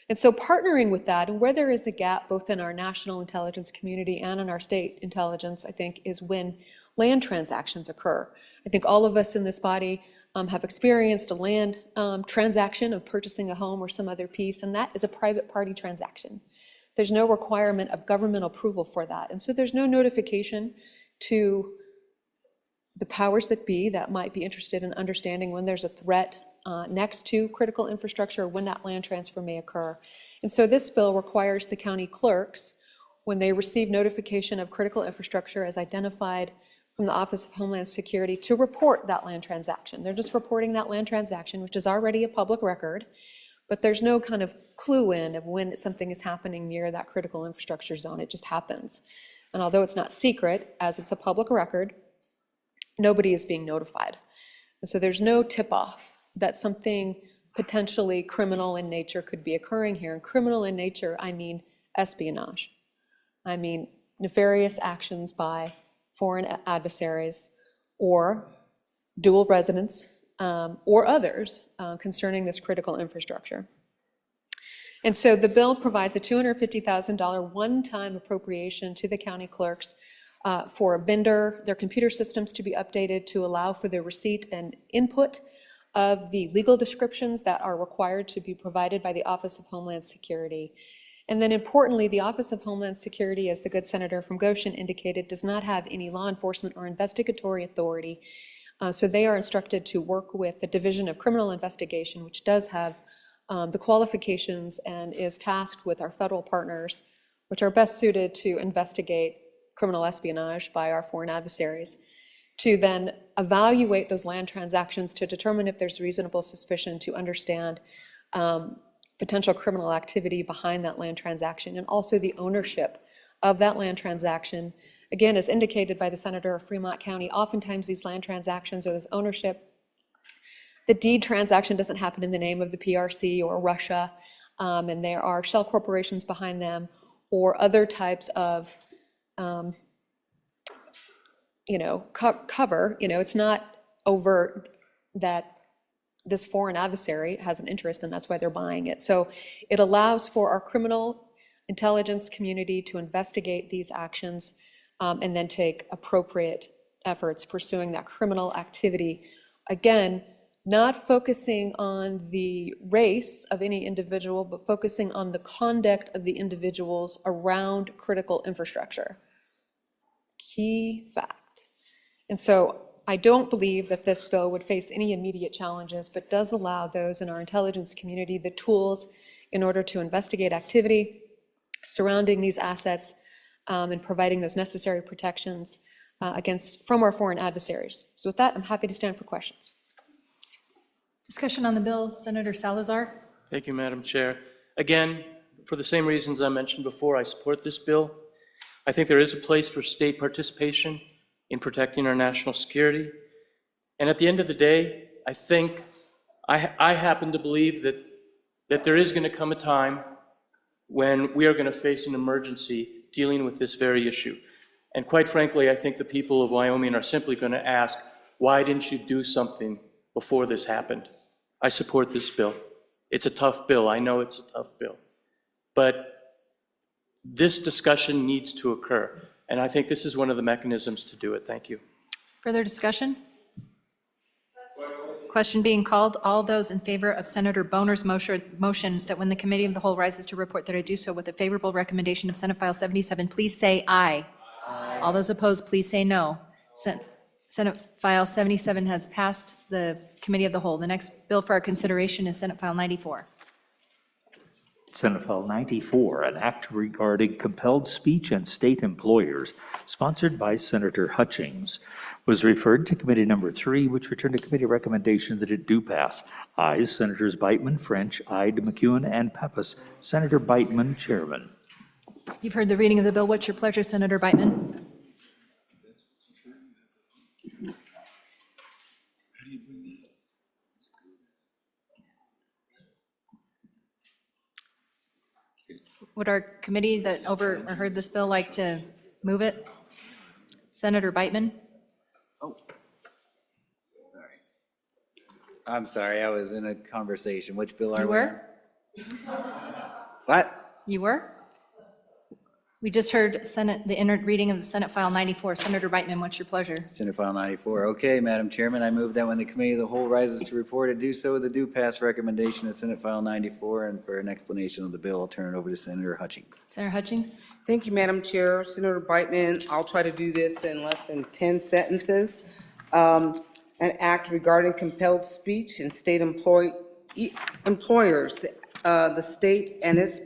And so partnering with that, and where there is a gap both in our national intelligence community and in our state intelligence, I think, is when land transactions occur. I think all of us in this body have experienced a land transaction of purchasing a home or some other piece, and that is a private party transaction. There's no requirement of government approval for that. And so there's no notification to the powers that be that might be interested in understanding when there's a threat next to critical infrastructure, when that land transfer may occur. And so this bill requires the county clerks, when they receive notification of critical infrastructure as identified from the Office of Homeland Security, to report that land transaction. They're just reporting that land transaction, which is already a public record, but there's no kind of clue in of when something is happening near that critical infrastructure zone. It just happens. And although it's not secret, as it's a public record, nobody is being notified. And so there's no tip-off that something potentially criminal in nature could be occurring here. And criminal in nature, I mean espionage. I mean nefarious actions by foreign adversaries or dual residents or others concerning this critical infrastructure. And so the bill provides a $250,000 one-time appropriation to the county clerks for a vendor, their computer systems to be updated to allow for the receipt and input of the legal descriptions that are required to be provided by the Office of Homeland Security. And then importantly, the Office of Homeland Security, as the good senator from Goshen indicated, does not have any law enforcement or investigatory authority. So they are instructed to work with the Division of Criminal Investigation, which does have the qualifications and is tasked with our federal partners, which are best suited to investigate criminal espionage by our foreign adversaries, to then evaluate those land transactions to determine if there's reasonable suspicion to understand potential criminal activity behind that land transaction, and also the ownership of that land transaction. Again, as indicated by the Senator of Fremont County, oftentimes these land transactions or this ownership, the deed transaction doesn't happen in the name of the PRC or Russia, and there are shell corporations behind them or other types of, cover. It's not overt that this foreign adversary has an interest and that's why they're buying it. So it allows for our criminal intelligence community to investigate these actions and then take appropriate efforts pursuing that criminal activity. Again, not focusing on the race of any individual, but focusing on the conduct of the individuals around critical infrastructure. Key fact. And so I don't believe that this bill would face any immediate challenges, but does allow those in our intelligence community the tools in order to investigate activity surrounding these assets and providing those necessary protections from our foreign adversaries. So with that, I'm happy to stand for questions. Discussion on the bill, Senator Salazar. Thank you, Madam Chair. Again, for the same reasons I mentioned before, I support this bill. I think there is a place for state participation in protecting our national security. And at the end of the day, I think, I happen to believe that there is going to come a time when we are going to face an emergency dealing with this very issue. And quite frankly, I think the people of Wyoming are simply going to ask, why didn't you do something before this happened? I support this bill. It's a tough bill. I know it's a tough bill. But this discussion needs to occur. And I think this is one of the mechanisms to do it. Thank you. Further discussion? Question being called. All those in favor of Senator Boner's motion that when the committee of the whole rises to report that I do so with a favorable recommendation of Senate File 77, please say aye. Aye. All those opposed, please say no. Senate File 77 has passed the committee of the whole. The next bill for our consideration is Senate File 94. Senate File 94, an act regarding compelled speech and state employers, sponsored by Senator Hutchings, was referred to Committee Number 3, which returned a committee recommendation that it do pass. Ayes, Senators Beitman, French, Ide, McEwen, and Pappas. Senator Beitman, Chairman. You've heard the reading of the bill. What's your pleasure, Senator Beitman? Would our committee that overheard this bill like to move it? Senator Beitman? Oh, sorry. I'm sorry, I was in a conversation. Which bill are You we were? on? What? You were? We just heard the reading of Senate File 94. Senator Beitman, what's your pleasure? Senate File 94. Okay, Madam Chairman, I move that when the committee of the whole rises to report it, do so with the due pass recommendation of Senate File 94. And for an explanation of the bill, I'll turn it over to Senator Hutchings. Senator Hutchings? Thank you, Madam Chair. Senator Beitman, I'll try to do this in less than 10 sentences. An act regarding compelled speech and state employers, the state and its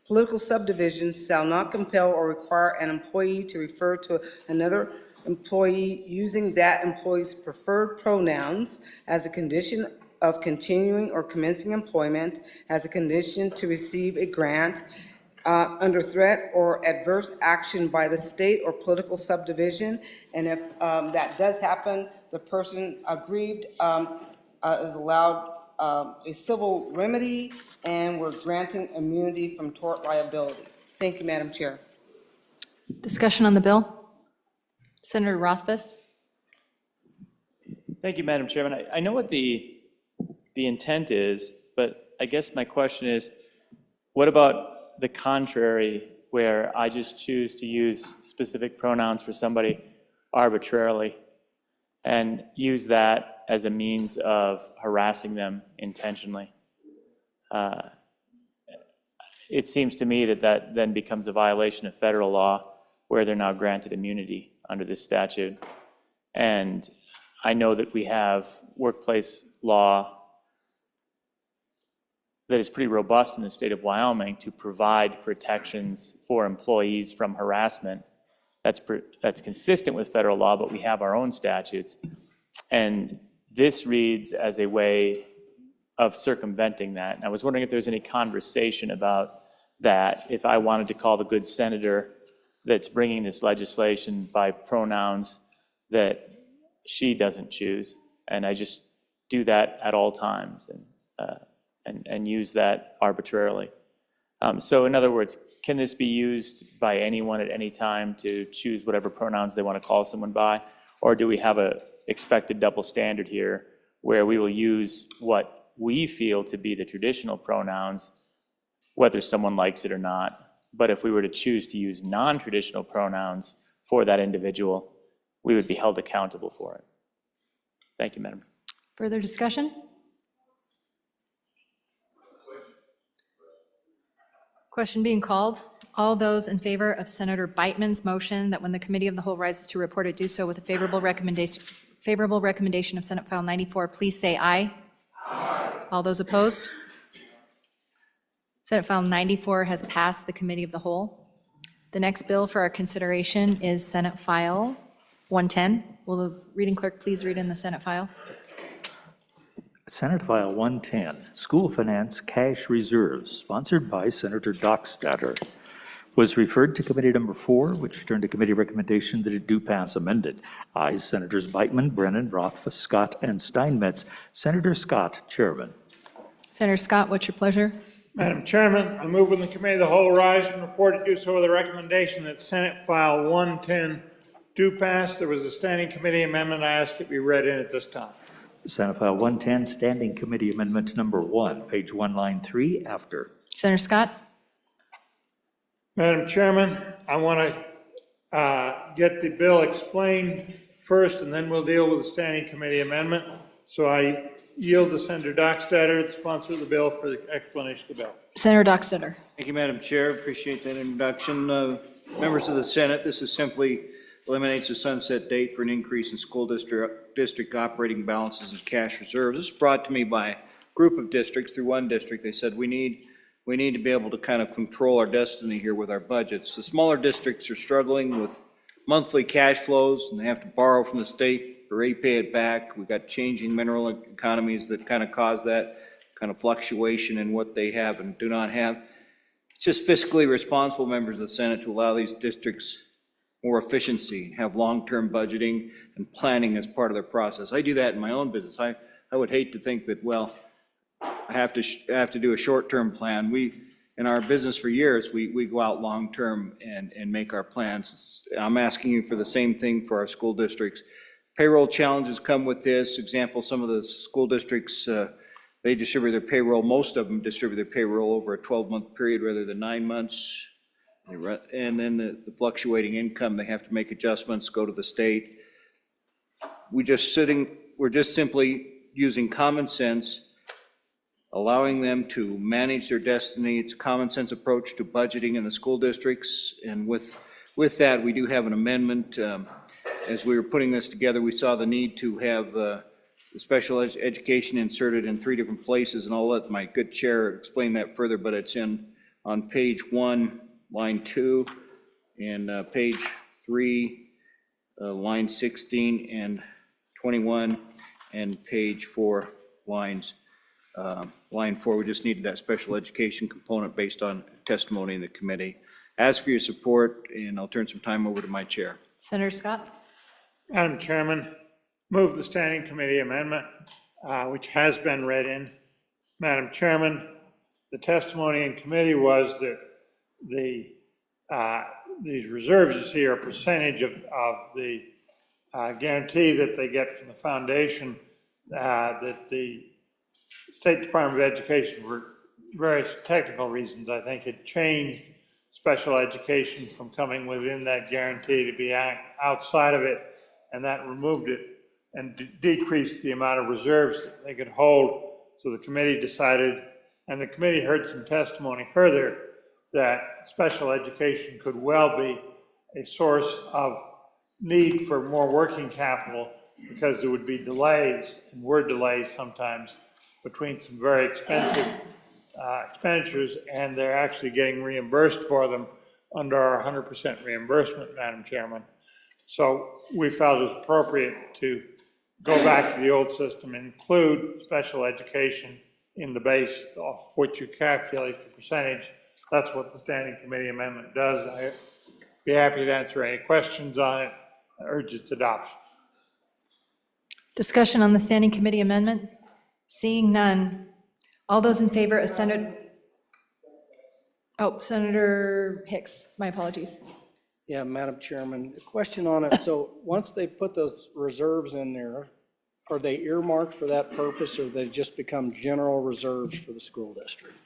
political subdivisions shall not compel or require an employee to refer to another employee using that employee's preferred pronouns as a condition of continuing or commencing employment, as a condition to receive a grant, under threat or adverse action by the state or political subdivision. And if that does happen, the person aggrieved is allowed a civil remedy, and we're granting immunity from tort liability. Thank you, Madam Chair. Discussion on the bill? Senator Rothfuss? Thank you, Madam Chairman. I know what the intent is, but I guess my question is, what about the contrary, where I just choose to use specific pronouns for somebody arbitrarily and use that as a means of harassing them intentionally? it seems to me that that then becomes a violation of federal law where they're now granted immunity under this statute. And I know that we have workplace law that is pretty robust in the state of Wyoming to provide protections for employees from harassment. That's consistent with federal law, but we have our own statutes. And this reads as a way of circumventing that. And I was wondering if there's any conversation about that, if I wanted to call the good senator that's bringing this legislation by pronouns that she doesn't choose, and I just do that at all times and use that arbitrarily. So in other words, can this be used by anyone at any time to choose whatever pronouns they want to call someone by? Or do we have a expected double standard here where we will use what we feel to be the traditional pronouns, whether someone likes it or not? But if we were to choose to use non-traditional pronouns for that individual, we would be held accountable for it. Thank you, Madam. Further discussion? Question being called. All those in favor of Senator Beitman's motion that when the Committee of the Whole rises to report it, do so with a favorable recommendation of Senate File 94, please say aye. Aye. All those opposed? Senate File 94 has passed the Committee of the Whole. The next bill for our consideration is Senate File 110. Will the reading clerk please read in the Senate file? Senate File 110, School Finance Cash Reserves, sponsored by Senator Dockstader, was referred to Committee Number 4, which returned to committee recommendation that it do pass amended. Ayes Senators Beitman, Brennan, Rothfuss, Scott, and Steinmetz. Senator Scott, Chairman. Senator Scott, what's your pleasure? Madam Chairman, I move when the Committee of the Whole rise and report it do so with a recommendation that Senate File 110 do pass. There was a standing committee amendment. I ask it be read in at this time. Senate File 110, Standing Committee Amendment Number 1, page 1, line 3, after. Senator Scott? Madam Chairman, I want to get the bill explained first, and then we'll deal with the standing committee amendment. So I yield to Senator Dockstader, the sponsor of the bill, for the explanation of the bill. Senator Dockstader. Thank you, Madam Chair. Appreciate that introduction. Members of the Senate, this is simply eliminates the sunset date for an increase in school district operating balances and cash reserves. This was brought to me by a group of districts through one district. They said we need to be able to kind of control our destiny here with our budgets. The smaller districts are struggling with monthly cash flows, and they have to borrow from the state or repay it back. We've got changing mineral economies that kind of cause that kind of fluctuation in what they have and do not have. It's just fiscally responsible, members of the Senate, to allow these districts more efficiency, have long-term budgeting and planning as part of their process. I do that in my own business. I would hate to think that, well, I have to do a short-term plan. In our business for years, we go out long-term and make our plans. I'm asking you for the same thing for our school districts. Payroll challenges come with this. Example, some of the school districts, they distribute their payroll, most of them distribute their payroll over a 12-month period rather than 9 months. And then the fluctuating income, they have to make adjustments, go to the state. We're just simply using common sense, allowing them to manage their destiny. It's a common sense approach to budgeting in the school districts. And with that, we do have an amendment. As we were putting this together, we saw the need to have the special education inserted in 3 different places, and I'll let my good chair explain that further, but it's on page 1, line 2, and page 3, line 16 and 21, and page 4, line 4. We just needed that special education component based on testimony in the committee. Ask for your support, and I'll turn some time over to my chair. Senator Scott? Madam Chairman, move the standing committee amendment, which has been read in. Madam Chairman, the testimony in committee was that these reserves you see are a percentage of the guarantee that they get from the foundation, that the State Department of Education, for various technical reasons, I think, had changed special education from coming within that guarantee to be outside of it, and that removed it and decreased the amount of reserves that they could hold. So the committee decided, and the committee heard some testimony further, that special education could well be a source of need for more working capital because there would be delays, and were delays sometimes, between some very expensive expenditures, and they're actually getting reimbursed for them under our 100% reimbursement, Madam Chairman. So we felt it was appropriate to go back to the old system and include special education in the base off which you calculate the percentage. That's what the Standing Committee amendment does. I'd be happy to answer any questions on it. I urge its adoption. Discussion on the Standing Committee amendment? Seeing none. All those in favor of Senator Hicks, my apologies. Yeah, Madam Chairman, the question on it, so once they put those reserves in there, are they earmarked for that purpose, or they just become general reserves for the school district?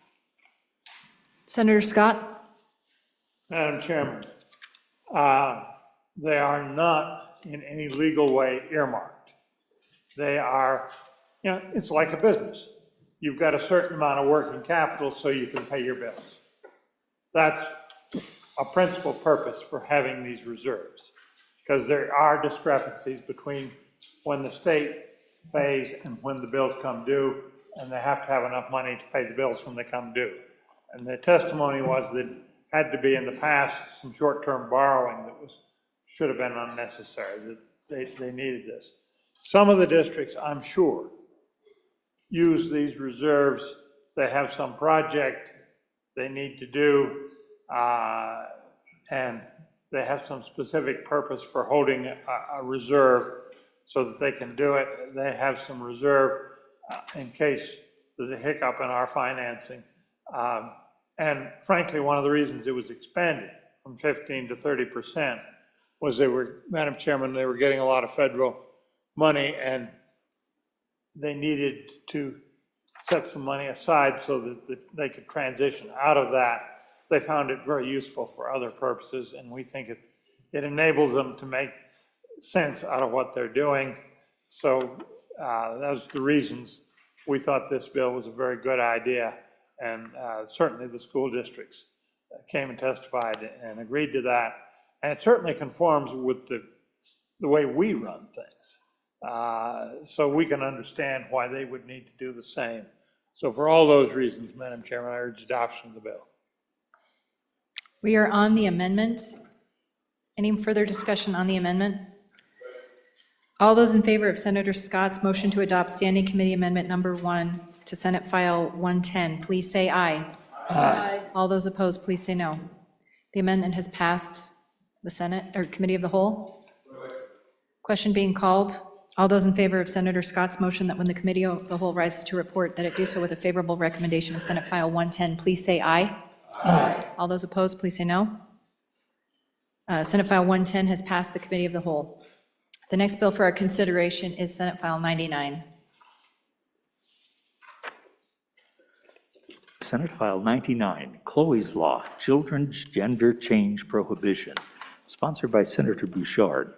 Senator Scott? Madam Chairman, they are not in any legal way earmarked. They are, it's like a business. You've got a certain amount of working capital so you can pay your bills. That's a principal purpose for having these reserves, because there are discrepancies between when the state pays and when the bills come due, and they have to have enough money to pay the bills when they come due. And the testimony was that had to be in the past some short-term borrowing that should have been unnecessary, that they needed this. Some of the districts, I'm sure, use these reserves. They have some project they need to do, and they have some specific purpose for holding a reserve so that they can do it. They have some reserve in case there's a hiccup in our financing. And frankly, one of the reasons it was expanded from 15 to 30% was Madam Chairman, they were getting a lot of federal money, and they needed to set some money aside so that they could transition out of that. They found it very useful for other purposes, and we think it enables them to make sense out of what they're doing. So those are the reasons we thought this bill was a very good idea, and certainly the school districts came and testified and agreed to that, and it certainly conforms with the way we run things. So we can understand why they would need to do the same. So for all those reasons, Madam Chairman, I urge adoption of the bill. We are on the amendment. Any further discussion on the amendment? All those in favor of Senator Scott's motion to adopt Standing Committee Amendment Number 1 to Senate File 110, please say aye. Aye. All those opposed, please say no. The amendment has passed the Senate, or Committee of the Whole. Question being called. All those in favor of Senator Scott's motion that when the Committee of the Whole rises to report that it do so with a favorable recommendation of Senate File 110, please say aye. Aye. All those opposed, please say no. Senate File 110 has passed the Committee of the Whole. The next bill for our consideration is Senate File 99. Senate File 99, Chloe's Law, Children's Gender Change Prohibition, sponsored by Senator Bouchard,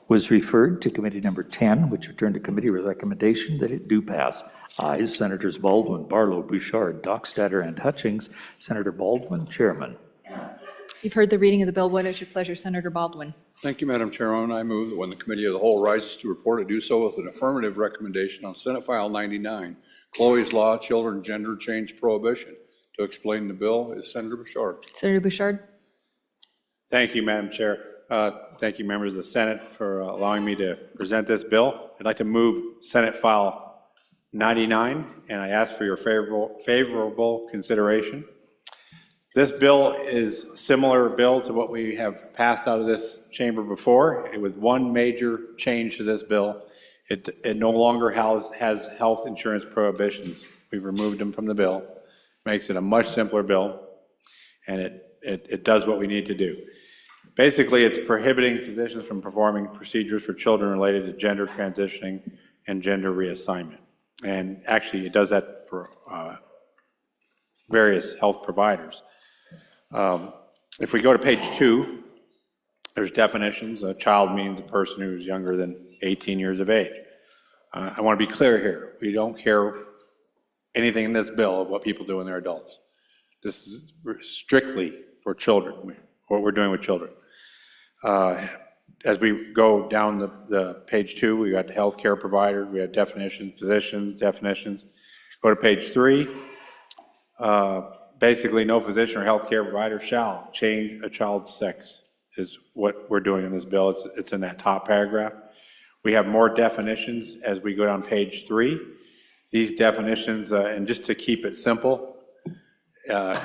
was referred to Committee Number 10, which returned to committee with recommendation that it do pass. Ayes, Senators Baldwin, Barlow, Bouchard, Dockstader, and Hutchings. Senator Baldwin, Chairman. You've heard the reading of the bill. What is your pleasure, Senator Baldwin? Thank you, Madam Chairwoman. I move that when the Committee of the Whole rises to report, it do so with an affirmative recommendation on Senate File 99, Chloe's Law, Children's Gender Change Prohibition. To explain the bill is Senator Bouchard. Senator Bouchard. Thank you, Madam Chair. Thank you, members of the Senate, for allowing me to present this bill. I'd like to move Senate File 99, and I ask for your favorable consideration. This bill is a similar bill to what we have passed out of this chamber before, with one major change to this bill. It no longer has health insurance prohibitions. We've removed them from the bill. Makes it a much simpler bill, and it does what we need to do. Basically, it's prohibiting physicians from performing procedures for children related to gender transitioning and gender reassignment. And actually, it does that for various health providers. If we go to page 2, there's definitions. A child means a person who's younger than 18 years of age. I want to be clear here. We don't care anything in this bill of what people do when they're adults. This is strictly for children, what we're doing with children. As we go down the page 2, we got the healthcare provider, we have definitions, physicians, definitions. Go to page 3. Basically, no physician or healthcare provider shall change a child's sex is what we're doing in this bill. It's in that top paragraph. We have more definitions as we go down page 3. These definitions, and just to keep it simple,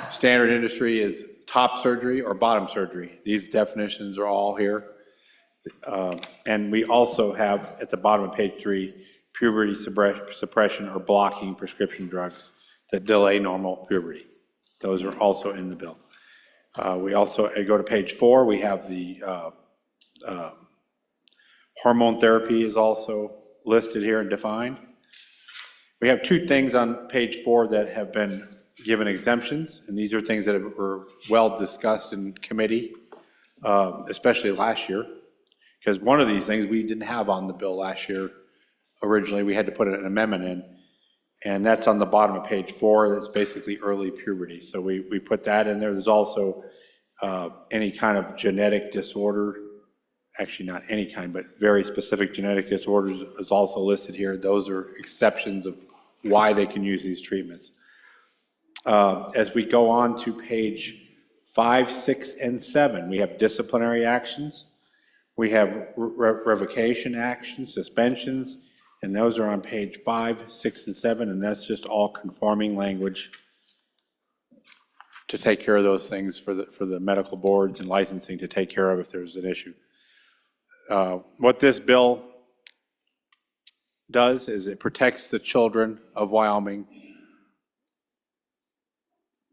standard industry is top surgery or bottom surgery. These definitions are all here. And we also have at the bottom of page 3, puberty suppression or blocking prescription drugs that delay normal puberty. Those are also in the bill. We also go to page 4, we have the hormone therapy is also listed here and defined. We have 2 things on page 4 that have been given exemptions, and these are things that were well discussed in committee, especially last year, because one of these things we didn't have on the bill last year. Originally, we had to put an amendment in, and that's on the bottom of page 4. That's basically early puberty. So we put that in there. There's also any kind of genetic disorder, actually not any kind, but very specific genetic disorders is also listed here. Those are exceptions of why they can use these treatments. As we go on to page 5, 6, and 7, we have disciplinary actions. We have revocation actions, suspensions, and those are on page 5, 6, and 7, and that's just all conforming language to take care of those things for the medical boards and licensing to take care of if there's an issue. What this bill does is it protects the children of Wyoming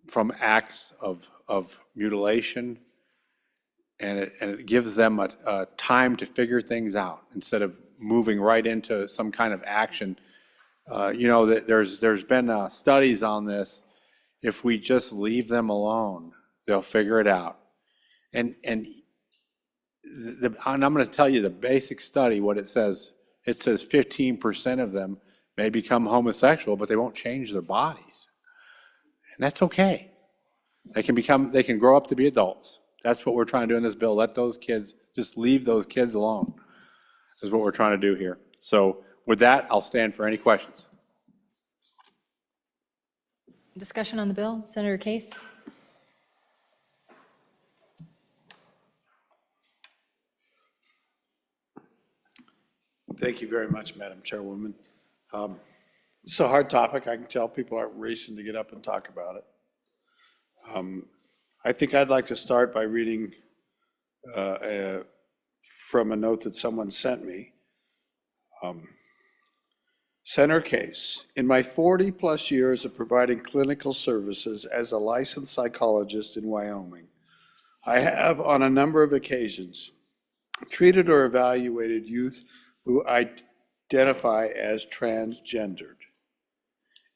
from acts of mutilation, and it gives them a time to figure things out instead of moving right into some kind of action. You know, there's been studies on this. If we just leave them alone, they'll figure it out. And I'm going to tell you the basic study, what it says. It says 15% of them may become homosexual, but they won't change their bodies. And that's okay. They can grow up to be adults. That's what we're trying to do in this bill. Let those kids, just leave those kids alone, is what we're trying to do here. So with that, I'll stand for any questions. Discussion on the bill, Senator Case? Thank you very much, Madam Chairwoman. It's a hard topic. I can tell people are racing to get up and talk about it. I think I'd like to start by reading from a note that someone sent me. Senator Case, in my 40-plus years of providing clinical services as a licensed psychologist in Wyoming, I have, on a number of occasions, treated or evaluated youth who identify as transgendered.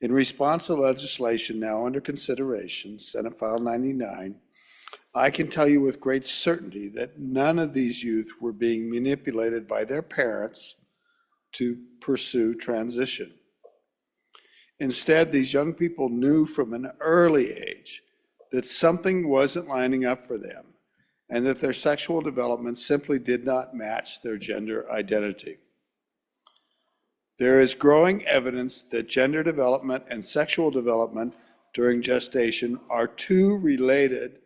In response to legislation now under consideration, Senate File 99, I can tell you with great certainty that none of these youth were being manipulated by their parents to pursue transition. Instead, these young people knew from an early age that something wasn't lining up for them and that their sexual development simply did not match their gender identity. There is growing evidence that gender development and sexual development during gestation are two related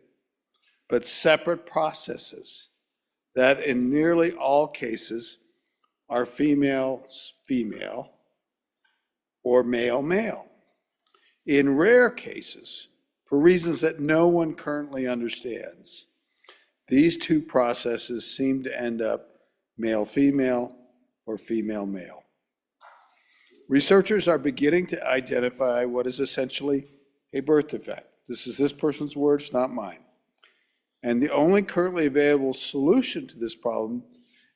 but separate processes that in nearly all cases are female-female or male-male. In rare cases, for reasons that no one currently understands, these two processes seem to end up male-female or female-male. Researchers are beginning to identify what is essentially a birth defect. This is this person's words, not mine. And the only currently available solution to this problem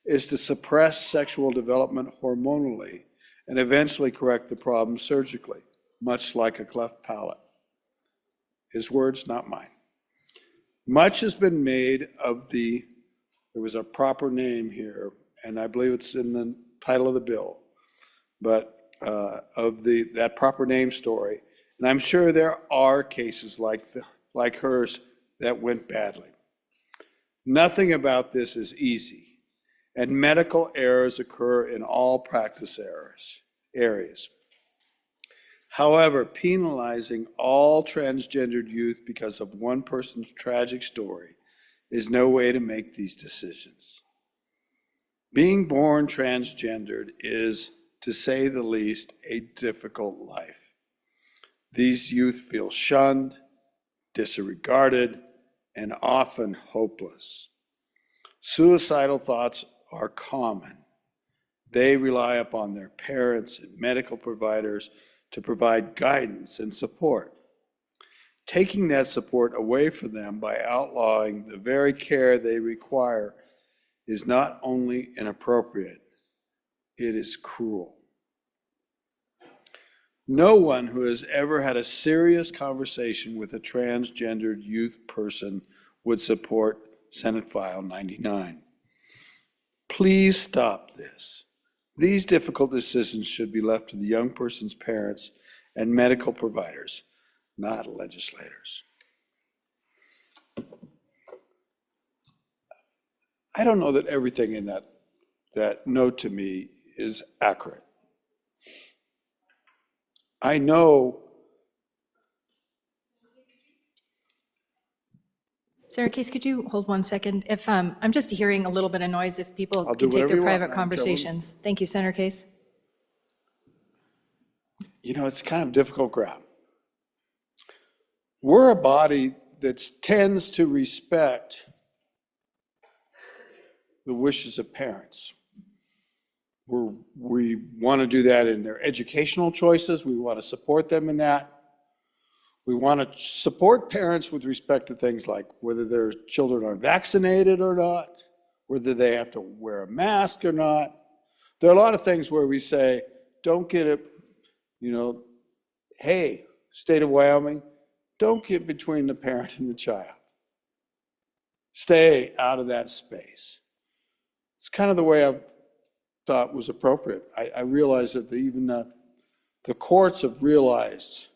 is to suppress sexual development hormonally and eventually correct the problem surgically, much like a cleft palate. His words, not mine. Much has been made of there was a proper name here, and I believe it's in the title of the bill, but of that proper name story And I'm sure there are cases like hers that went badly. Nothing about this is easy, and medical errors occur in all practice areas. However, penalizing all transgendered youth because of one person's tragic story is no way to make these decisions. Being born transgendered is, to say the least, a difficult life. These youth feel shunned, disregarded, and often hopeless. Suicidal thoughts are common. They rely upon their parents and medical providers to provide guidance and support. Taking that support away from them by outlawing the very care they require is not only inappropriate, it is cruel. No one who has ever had a serious conversation with a transgendered youth person would support Senate File 99. Please stop this. These difficult decisions should be left to the young person's parents and medical providers, not legislators. I don't know that everything in that note to me is accurate. I know. Sarah Case, could you hold 1 second? If, I'm just hearing a little bit of noise, if people I'll do could take whatever their you want, private Madam conversations. Thank you, Senator Case. You know, it's kind of difficult ground. We're a body that tends to respect the wishes of parents. We want to do that in their educational choices. We want to support them in that. We want to support parents with respect to things like whether their children are vaccinated or not, whether they have to wear a mask or not. There are a lot of things where we say, don't get it, you know, hey, state of Wyoming, don't get between the parent and the child. Stay out of that space. It's kind of the way I've thought was appropriate. I realize that even the courts have realized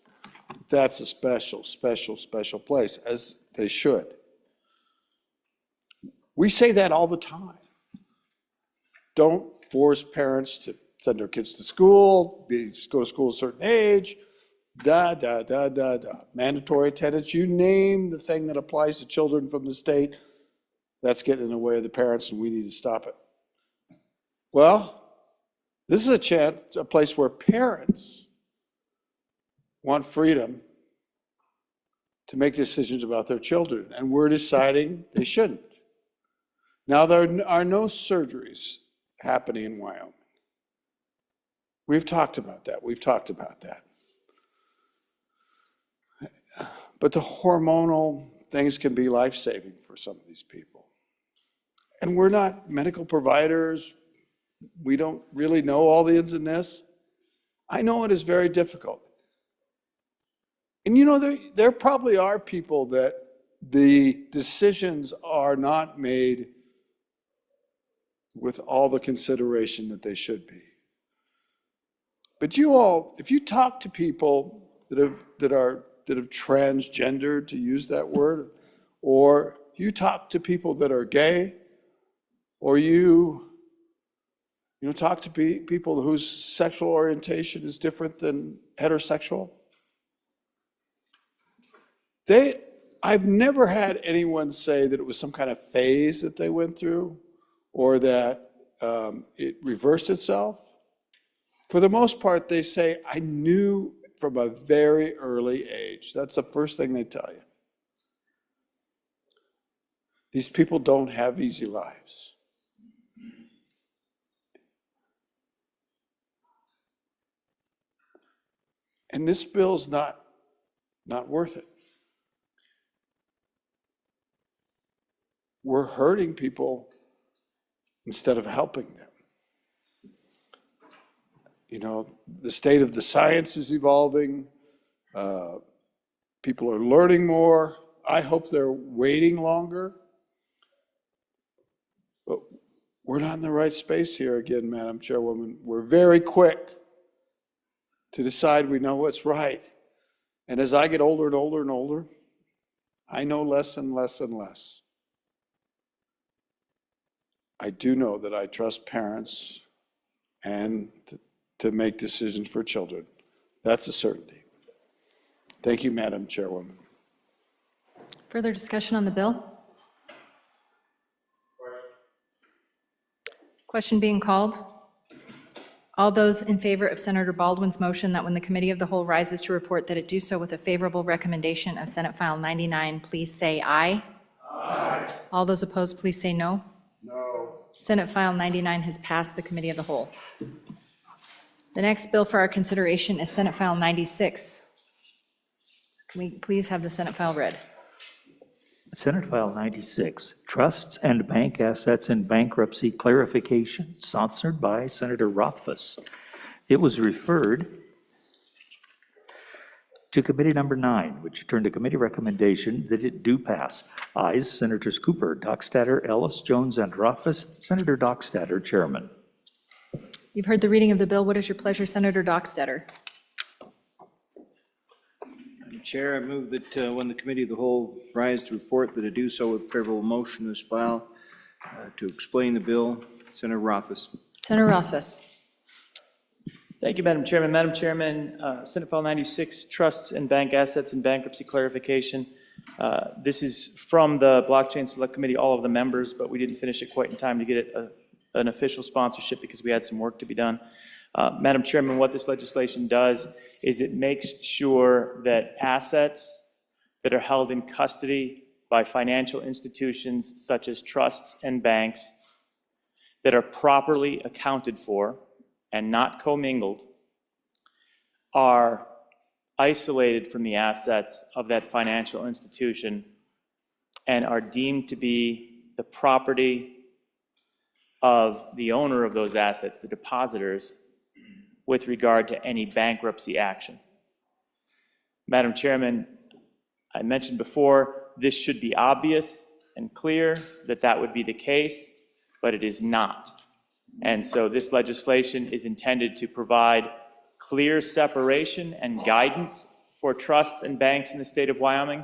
that's a special place, as they should. We say that all the time. Don't force parents to send their kids to school, just go to school at a certain age, mandatory attendance, you name the thing that applies to children from the state, that's getting in the way of the parents, and we need to stop it. Well, this is a place where parents want freedom to make decisions about their children, and we're deciding they shouldn't. Now, there are no surgeries happening in Wyoming. We've talked about that. But the hormonal things can be life-saving for some of these people. And we're not medical providers. We don't really know all the ins and this. I know it is very difficult. And you know, there probably are people that the decisions are not made with all the consideration that they should be. But you all, if you talk to people that have transgendered, to use that word, or you talk to people that are gay, or you talk to people whose sexual orientation is different than heterosexual, I've never had anyone say that it was some kind of phase that they went through, or that it reversed itself. For the most part, they say, I knew from a very early age. That's the first thing they tell you. These people don't have easy lives. And this bill's not worth it. We're hurting people instead of helping them. You know, the state of the science is evolving. People are learning more. I hope they're waiting longer. But we're not in the right space here again, Madam Chairwoman. We're very quick to decide we know what's right. And as I get older and older and older, I know less and less and less. I do know that I trust parents and to make decisions for children. That's a certainty. Thank you, Madam Chairwoman. Further discussion on the bill? Question being called. All those in favor of Senator Baldwin's motion that when the Committee of the Whole rises to report that it do so with a favorable recommendation of Senate File 99, please say aye. Aye. All those opposed, please say no. No. Senate File 99 has passed the Committee of the Whole. The next bill for our consideration is Senate File 96. Can we please have the Senate file read? Senate File 96, Trusts and Bank Assets in Bankruptcy Clarification, sponsored by Senator Rothfuss. It was referred to Committee Number 9, which turned a committee recommendation that it do pass. Ayes, Senators Cooper, Dockstader, Ellis, Jones, and Rothfuss. Senator Dockstader, Chairman. You've heard the reading of the bill. What is your pleasure, Senator Dockstader? Madam Chair, I move that when the Committee of the Whole rise to report that it do so with favorable motion this file to explain the bill, Senator Rothfuss. Senator Rothfuss. Thank you, Madam Chairman. Madam Chairman, Senate File 96, Trusts and Bank Assets and Bankruptcy Clarification. This is from the Blockchain Select Committee, all of the members, but we didn't finish it quite in time to get it an official sponsorship because we had some work to be done. Madam Chairman, what this legislation does is it makes sure that assets that are held in custody by financial institutions such as trusts and banks that are properly accounted for and not commingled are isolated from the assets of that financial institution and are deemed to be the property of the owner of those assets, the depositors, with regard to any bankruptcy action. Madam Chairman, I mentioned before, this should be obvious and clear that that would be the case, but it is not. And so this legislation is intended to provide clear separation and guidance for trusts and banks in the state of Wyoming.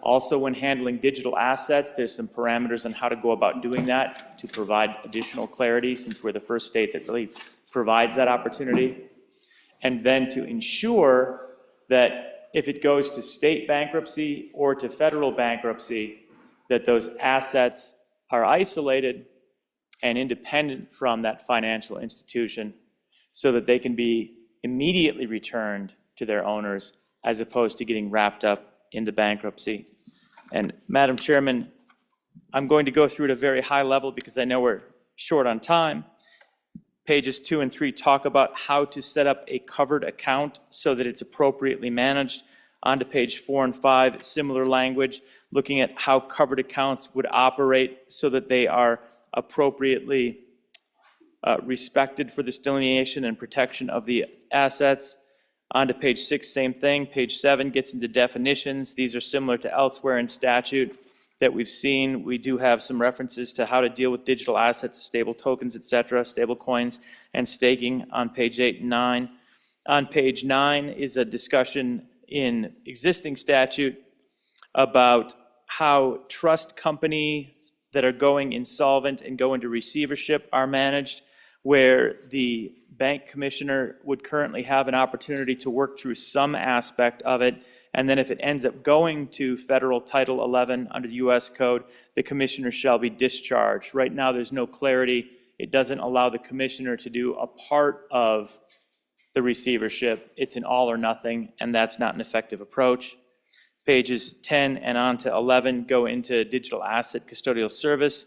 Also, when handling digital assets, there's some parameters on how to go about doing that to provide additional clarity, since we're the first state that really provides that opportunity. And then to ensure that if it goes to state bankruptcy or to federal bankruptcy, that those assets are isolated and independent from that financial institution so that they can be immediately returned to their owners as opposed to getting wrapped up in the bankruptcy. And Madam Chairman, I'm going to go through at a very high level because I know we're short on time. Pages 2 and 3 talk about how to set up a covered account so that it's appropriately managed. On to page 4 and 5, similar language, looking at how covered accounts would operate so that they are appropriately respected for this delineation and protection of the assets. On to page 6, same thing. Page 7 gets into definitions. These are similar to elsewhere in statute that we've seen. We do have some references to how to deal with digital assets, stable tokens, et cetera, stable coins, and staking on page 8 and 9. On page 9 is a discussion in existing statute about how trust companies that are going insolvent and go into receivership are managed, where the bank commissioner would currently have an opportunity to work through some aspect of it. And then if it ends up going to federal Title 11 under the U.S. Code, the commissioner shall be discharged. Right now, there's no clarity. It doesn't allow the commissioner to do a part of the receivership. It's an all or nothing, and that's not an effective approach. Pages 10 and on to 11 go into digital asset custodial service,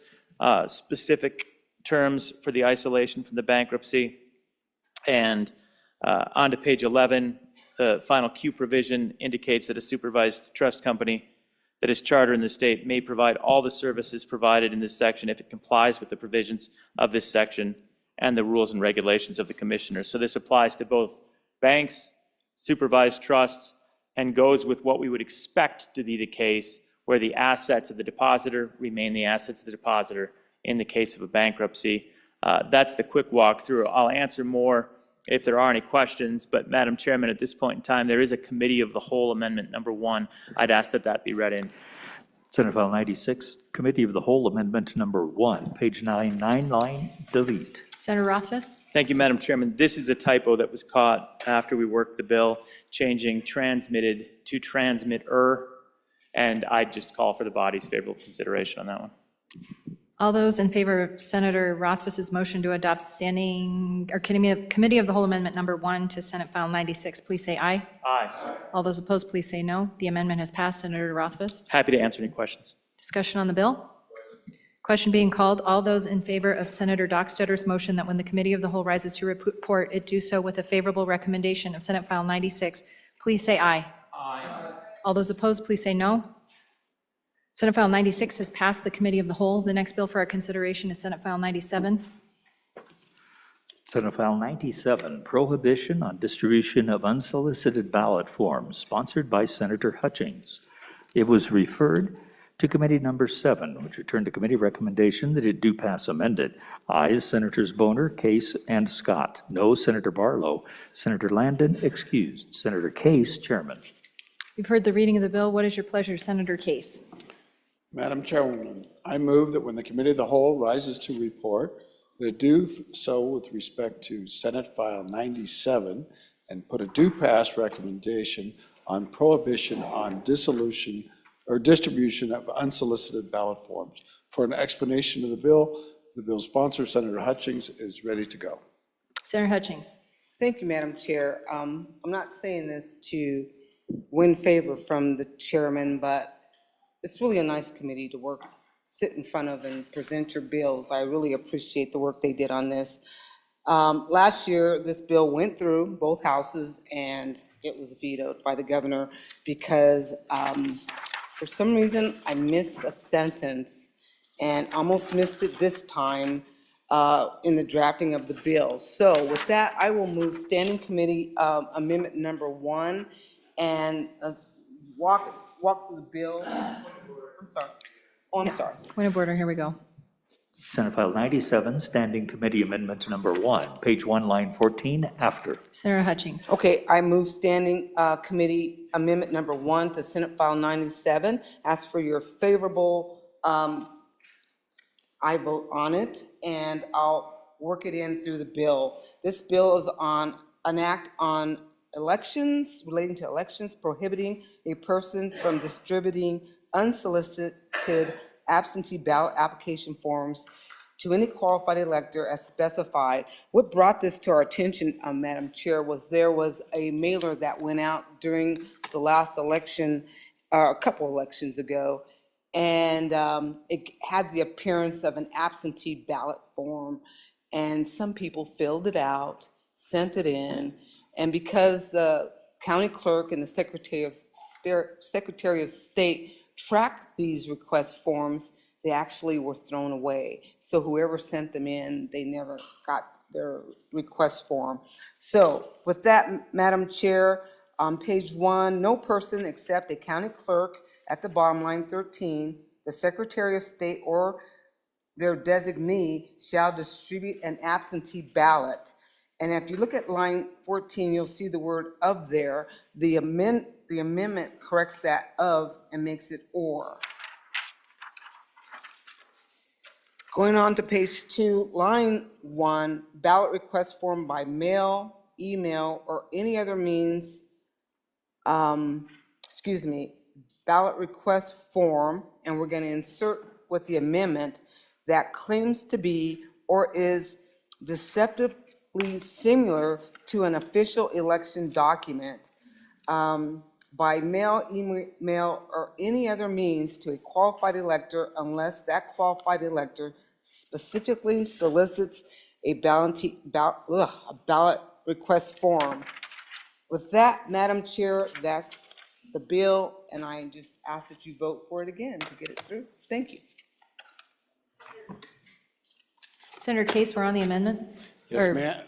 specific terms for the isolation from the bankruptcy. And on to page 11, the final Q provision indicates that a supervised trust company that is chartered in the state may provide all the services provided in this section if it complies with the provisions of this section and the rules and regulations of the commissioner. So this applies to both banks, supervised trusts, and goes with what we would expect to be the case, where the assets of the depositor remain the assets of the depositor in the case of a bankruptcy. That's the quick walkthrough. I'll answer more if there are any questions, but Madam Chairman, at this point in time, there is a committee of the whole amendment number 1. I'd ask that that be read in. Senate File 96, Committee of the Whole Amendment Number 1, page 999, delete. Senator Rothfuss? Thank you, Madam Chairman. This is a typo that was caught after we worked the bill, changing transmitted to transmitter, and I'd just call for the body's favorable consideration on that one. All those in favor of Senator Rothfuss's motion to adopt Committee of the Whole Amendment number 1 to Senate File 96, please say aye. Aye. All those opposed, please say no. The amendment has passed. Senator Rothfuss? Happy to answer any questions. Discussion on the bill? Question being called. All those in favor of Senator Dockstetter's motion that when the Committee of the Whole rises to report, it do so with a favorable recommendation of Senate File 96, please say aye. Aye. All those opposed, please say no. Senate File 96 has passed the Committee of the Whole. The next bill for our consideration is Senate File 97. Senate File 97, Prohibition on Distribution of Unsolicited Ballot Forms, sponsored by Senator Hutchings. It was referred to Committee Number 7, which returned to committee recommendation that it do pass amended. Ayes Senators Boner, Case, and Scott. No Senator Barlow. Senator Landon excused. Senator Case, Chairman. You've heard the reading of the bill. What is your pleasure, Senator Case? Madam Chairwoman, I move that when the Committee of the Whole rises to report, they do so with respect to Senate File 97 and put a do pass recommendation on prohibition on dissolution or distribution of unsolicited ballot forms. For an explanation of the bill's sponsor, Senator Hutchings, is ready to go. Senator Hutchings. Thank you, Madam Chair. I'm not saying this to win favor from the chairman, but it's really a nice committee to sit in front of and present your bills. I really appreciate the work they did on this. Last year, this bill went through both houses and it was vetoed by the governor because for some reason I missed a sentence and almost missed it this time in the drafting of the bill. So with that, I will move Standing Committee Amendment number 1 and walk through the bill. I'm sorry. Oh, I'm sorry. Point of order, here we go. Senate File 97, Standing Committee Amendment Number 1, page 1, line 14, after. Senator Hutchings. Okay, I move Standing Committee Amendment number 1 to Senate File 97. Ask for your favorable, I vote on it, and I'll work it in through the bill. This bill is on an act on elections, relating to elections, prohibiting a person from distributing unsolicited absentee ballot application forms to any qualified elector as specified. What brought this to our attention, Madam Chair, was there was a mailer that went out during the last election, a couple elections ago, and it had the appearance of an absentee ballot form, and some people filled it out, sent it in, and because the county clerk and the Secretary of State tracked these request forms, they actually were thrown away. So whoever sent them in, they never got their request form. So with that, Madam Chair, on page 1, no person except a county clerk at the bottom, line 13, the Secretary of State or their designee shall distribute an absentee ballot. And if you look at line 14, you'll see the word "of" there. The amendment corrects that "of" and makes it "or." Going on to page 2, line 1, ballot request form by mail, email, or any other means, ballot request form, and we're going to insert with the amendment that claims to be or is deceptively similar to an official election document by mail, email, or any other means to a qualified elector unless that qualified elector specifically solicits a ballot request form. With that, Madam Chair, that's the bill, and I just ask that you vote for it again to get it through. Thank you. Senator Case, we're on the amendment? Yes, Or- ma'am.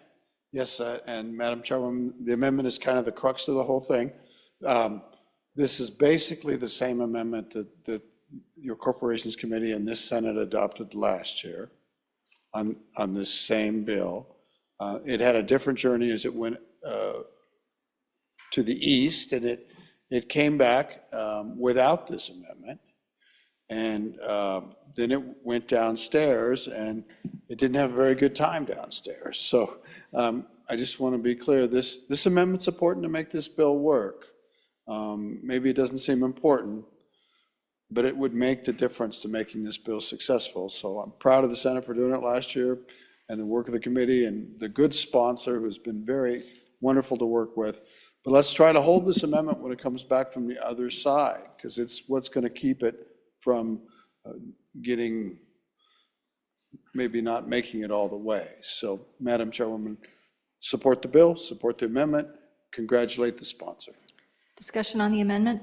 Yes, and Madam Chairwoman, the amendment is kind of the crux of the whole thing. This is basically the same amendment that your Corporations Committee and this Senate adopted last year on this same bill. It had a different journey as it went to the east, and it came back without this amendment. And then it went downstairs, and it didn't have a very good time downstairs. So I just want to be clear, this amendment's important to make this bill work. Maybe it doesn't seem important, but it would make the difference to making this bill successful. So I'm proud of the Senate for doing it last year, and the work of the committee, and the good sponsor who's been very wonderful to work with. But let's try to hold this amendment when it comes back from the other side, because it's what's going to keep it from getting, maybe not making it all the way. So, Madam Chairwoman, support the bill, support the amendment, congratulate the sponsor. Discussion on the amendment?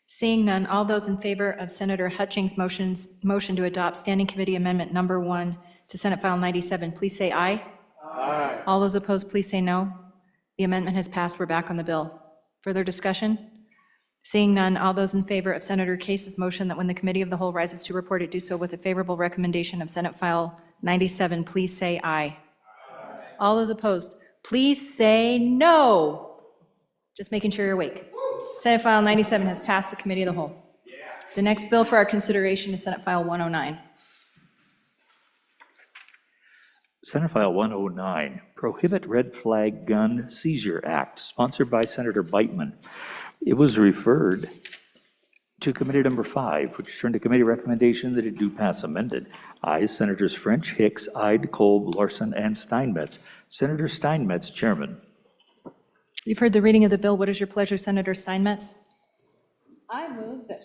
Seeing none, all those in favor of Senator Hutchings' motion to adopt Standing Committee Amendment Number 1 to Senate File 97, please say aye. Aye. All those opposed, please say no. The amendment has passed. We're back on the bill. Further discussion? Seeing none, all those in favor of Senator Case's motion that when the Committee of the Whole rises to report it do so with a favorable recommendation of Senate File 97, please say aye. Aye. All those opposed, please say no. Just making sure you're awake. Senate File 97 has passed the Committee of the Whole. The next bill for our consideration is Senate File 109. Senate File 109, Prohibit Red Flag Gun Seizure Act, sponsored by Senator Beitman. It was referred to Committee Number 5, which turned to committee recommendation that it do pass amended. Ayes, Senators French, Hicks, Ide, Kolb, Larson, and Steinmetz. Senator Steinmetz, Chairman. You've heard the reading of the bill. What is your pleasure, Senator Steinmetz? I move that,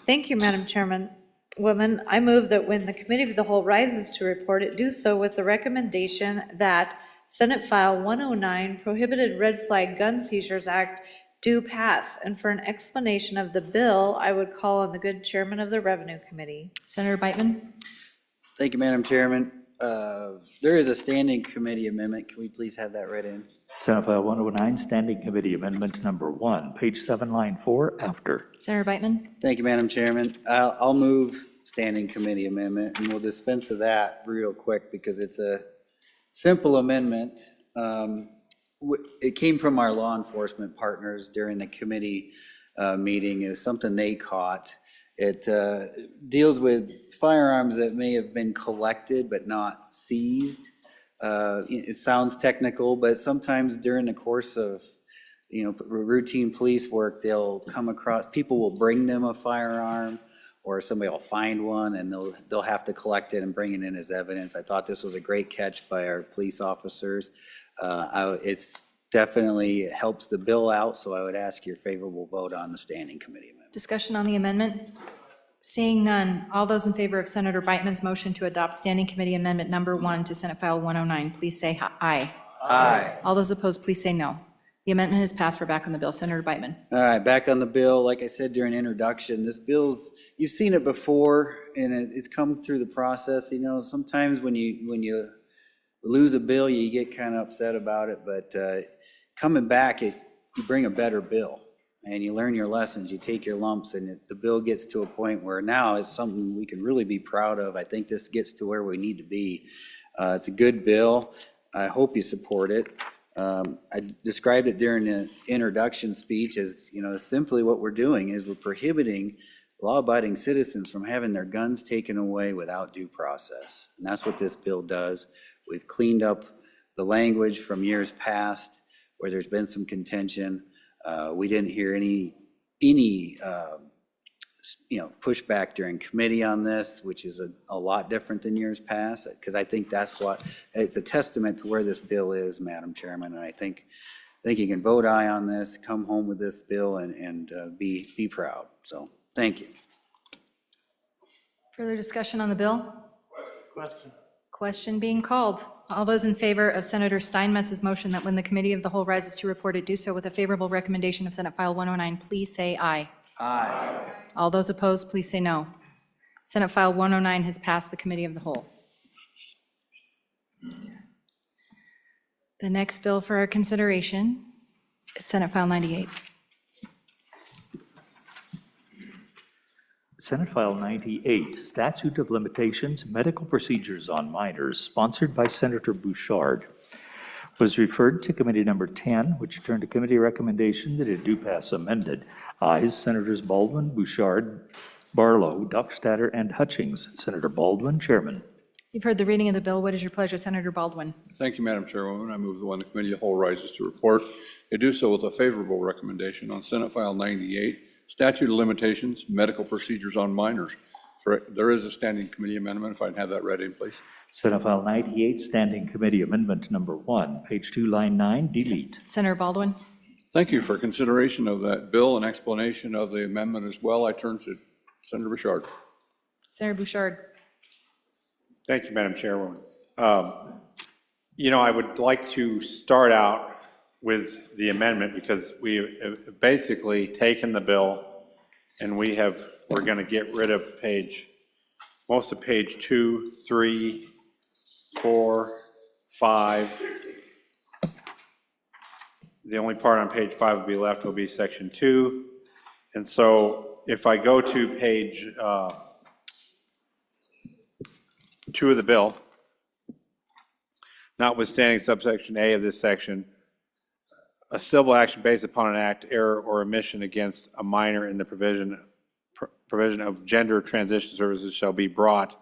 thank you, Madam Chairman. Woman, I move that when the Committee of the Whole rises to report it, do so with the recommendation that Senate File 109, Prohibited Red Flag Gun Seizures Act, do pass. And for an explanation of the bill, I would call on the good chairman of the Revenue Committee. Senator Beitman? Thank you, Madam Chairman. There is a standing committee amendment. Can we please have that read in? Senate File 109, Standing Committee Amendment Number 1, page 7, line 4, after. Senator Beitman? Thank you, Madam Chairman. I'll move standing committee amendment, and we'll dispense of that real quick because it's a simple amendment. It came from our law enforcement partners during the committee meeting. It's something they caught. It deals with firearms that may have been collected but not seized. It sounds technical, but sometimes during the course of, routine police work, they'll come across, people will bring them a firearm, or somebody will find one and they'll have to collect it and bring it in as evidence. I thought this was a great catch by our police officers. It's definitely helps the bill out, so I would ask your favorable vote on the standing committee amendment. Discussion on the amendment? Seeing none, all those in favor of Senator Beitman's motion to adopt Standing Committee Amendment Number 1 to Senate File 109, please say aye. Aye. All those opposed, please say no. The amendment has passed. We're back on the bill. Senator Beitman. All right, back on the bill. Like I said during introduction, this bill's, you've seen it before, and it's come through the process. Sometimes when you lose a bill, you get kind of upset about it, but coming back, you bring a better bill, and you learn your lessons, you take your lumps, and the bill gets to a point where now it's something we can really be proud of. I think this gets to where we need to be. It's a good bill. I hope you support it. I described it during the introduction speech as, simply what we're doing is we're prohibiting law-abiding citizens from having their guns taken away without due process. And that's what this bill does. We've cleaned up the language from years past where there's been some contention. We didn't hear any pushback during committee on this, which is a lot different than years past, because I think it's a testament to where this bill is, Madam Chairman, and I think you can vote aye on this, come home with this bill, and be proud. So, thank you. Further discussion on the bill? Question. Question being called. All those in favor of Senator Steinmetz's motion that when the Committee of the Whole rises to report it do so with a favorable recommendation of Senate File 109, please say aye. Aye. All those opposed, please say no. Senate File 109 has passed the Committee of the Whole. The next bill for our consideration is Senate File 98. Senate File 98, Statute of Limitations, Medical Procedures on Minors, sponsored by Senator Bouchard, was referred to Committee Number 10, which turned to committee recommendation that it do pass amended. Ayes, Senators Baldwin, Bouchard, Barlow, Dockstader, and Hutchings. Senator Baldwin, Chairman. You've heard the reading of the bill. What is your pleasure, Senator Baldwin? Thank you, Madam Chairwoman. I move that when the committee of the whole rises to report, they do so with a favorable recommendation on Senate File 98, Statute of Limitations, Medical Procedures on Minors. There is a standing committee amendment, if I can have that read in, please. Senate File 98, Standing Committee Amendment Number 1, page 2, line 9, delete. Senator Baldwin? Thank you for consideration of that bill and explanation of the amendment as well. I turn to Senator Bouchard. Senator Bouchard? Thank you, Madam Chairwoman. I would like to start out with the amendment because we have basically taken the bill and we're going to get rid of most of page 2, 3, 4, 5. The only part on page 5 will be left will be section 2. And so if I go to page 2 of the bill, notwithstanding subsection A of this section, a civil action based upon an act, error, or omission against a minor in the provision of gender transition services shall be brought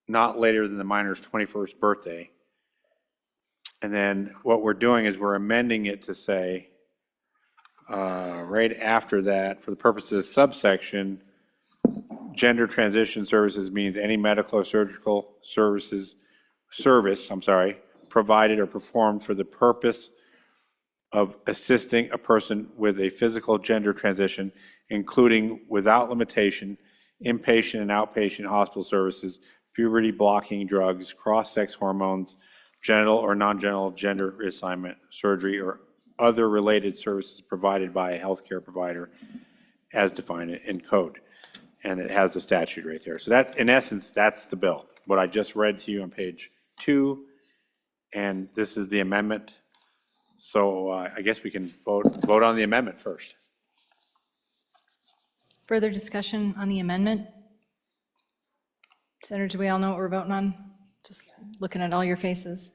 not later than the minor's 21st birthday. And then what we're doing is we're amending it to say, right after that, for the purposes of subsection, gender transition services means any medical or surgical service, provided or performed for the purpose of assisting a person with a physical gender transition, including without limitation, inpatient and outpatient hospital services, puberty blocking drugs, cross-sex hormones, genital or non-genital gender reassignment, surgery, or other related services provided by a healthcare provider as defined in code. And it has the statute right there. So that's, in essence, that's the bill. What I just read to you on page 2, and this is the amendment. So I guess we can vote on the amendment first. Further discussion on the amendment? Senator, do we all know what we're voting on? Just looking at all your faces.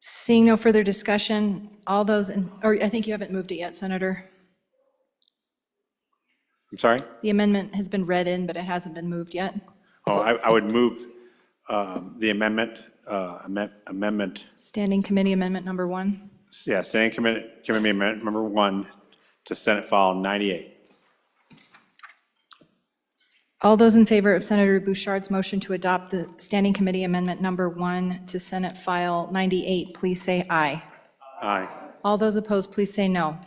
Seeing no further discussion, all those, or I think you haven't moved it yet, Senator. I'm sorry? The amendment has been read in, but it hasn't been moved yet. Oh, I would move the amendment, Standing Committee Amendment Number 1. yeah, Standing Committee Amendment Number 1 to Senate File 98. All those in favor of Senator Bouchard's motion to adopt the Standing Committee Amendment Number 1 to Senate File 98, please say aye. Aye. All those opposed, please say no.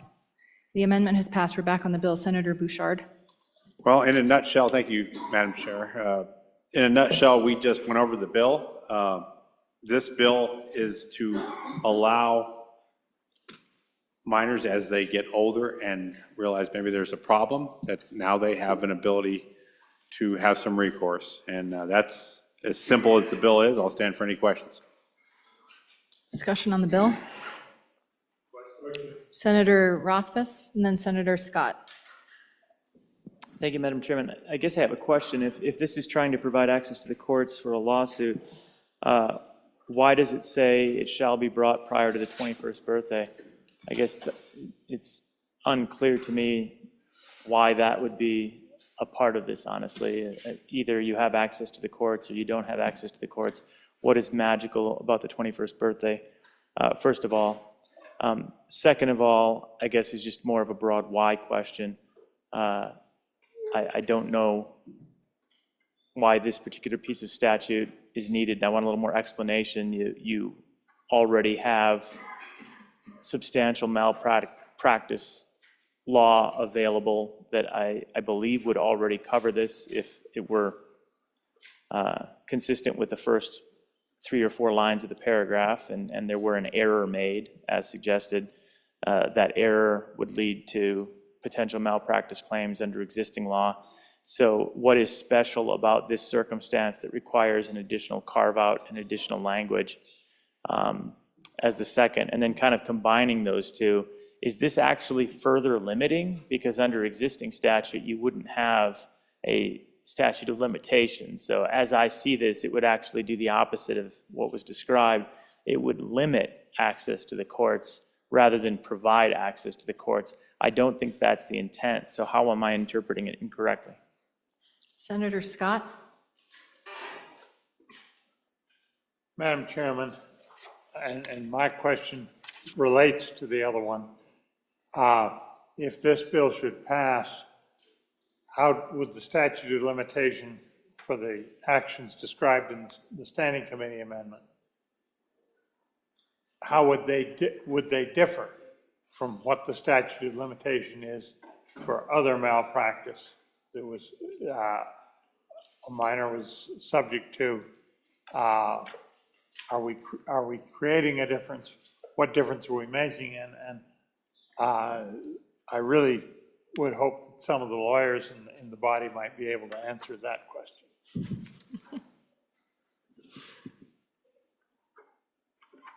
The amendment has passed. We're back on the bill. Senator Bouchard. Well, in a nutshell, thank you, Madam Chair. In a nutshell, we just went over the bill. This bill is to allow minors as they get older and realize maybe there's a problem, that now they have an ability to have some recourse. And that's as simple as the bill is. I'll stand for any questions. Discussion on the bill. Senator Rothfuss and then Senator Scott. Thank you, Madam Chairman. I guess I have a question. If this is trying to provide access to the courts for a lawsuit, why does it say it shall be brought prior to the 21st birthday? I guess it's unclear to me why that would be a part of this, honestly. Either you have access to the courts or you don't have access to the courts. What is magical about the 21st birthday? First of all. Second of all, I guess is just more of a broad why question. I don't know why this particular piece of statute is needed. I want a little more explanation. You already have substantial malpractice law available that I believe would already cover this if it were consistent with the first 3 or 4 lines of the paragraph, and there were an error made, as suggested. That error would lead to potential malpractice claims under existing law. So what is special about this circumstance that requires an additional carve-out and additional language as the second? And then kind of combining those two, is this actually further limiting? Because under existing statute, you wouldn't have a statute of limitations. So as I see this, it would actually do the opposite of what was described. It would limit access to the courts rather than provide access to the courts. I don't think that's the intent. So how am I interpreting it incorrectly? Senator Scott? Madam Chairman, and my question relates to the other one. If this bill should pass, how would the statute of limitation for the actions described in the Standing Committee amendment, how would they differ from what the statute of limitation is for other malpractice that was, a minor was subject to? Are we creating a difference? What difference are we making? And I really would hope that some of the lawyers in the body might be able to answer that question.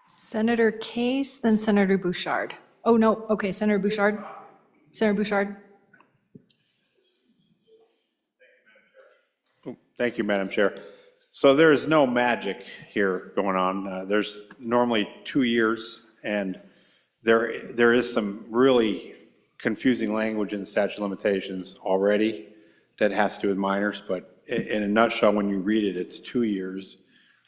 Senator Case, then Senator Bouchard. Oh, no, okay, Senator Bouchard. Senator Bouchard. Thank you, Madam Chair. So there is no magic here going on. There's normally 2 years, and there is some really confusing language in the statute of limitations already that has to do with minors, but in a nutshell, when you read it, it's 2 years.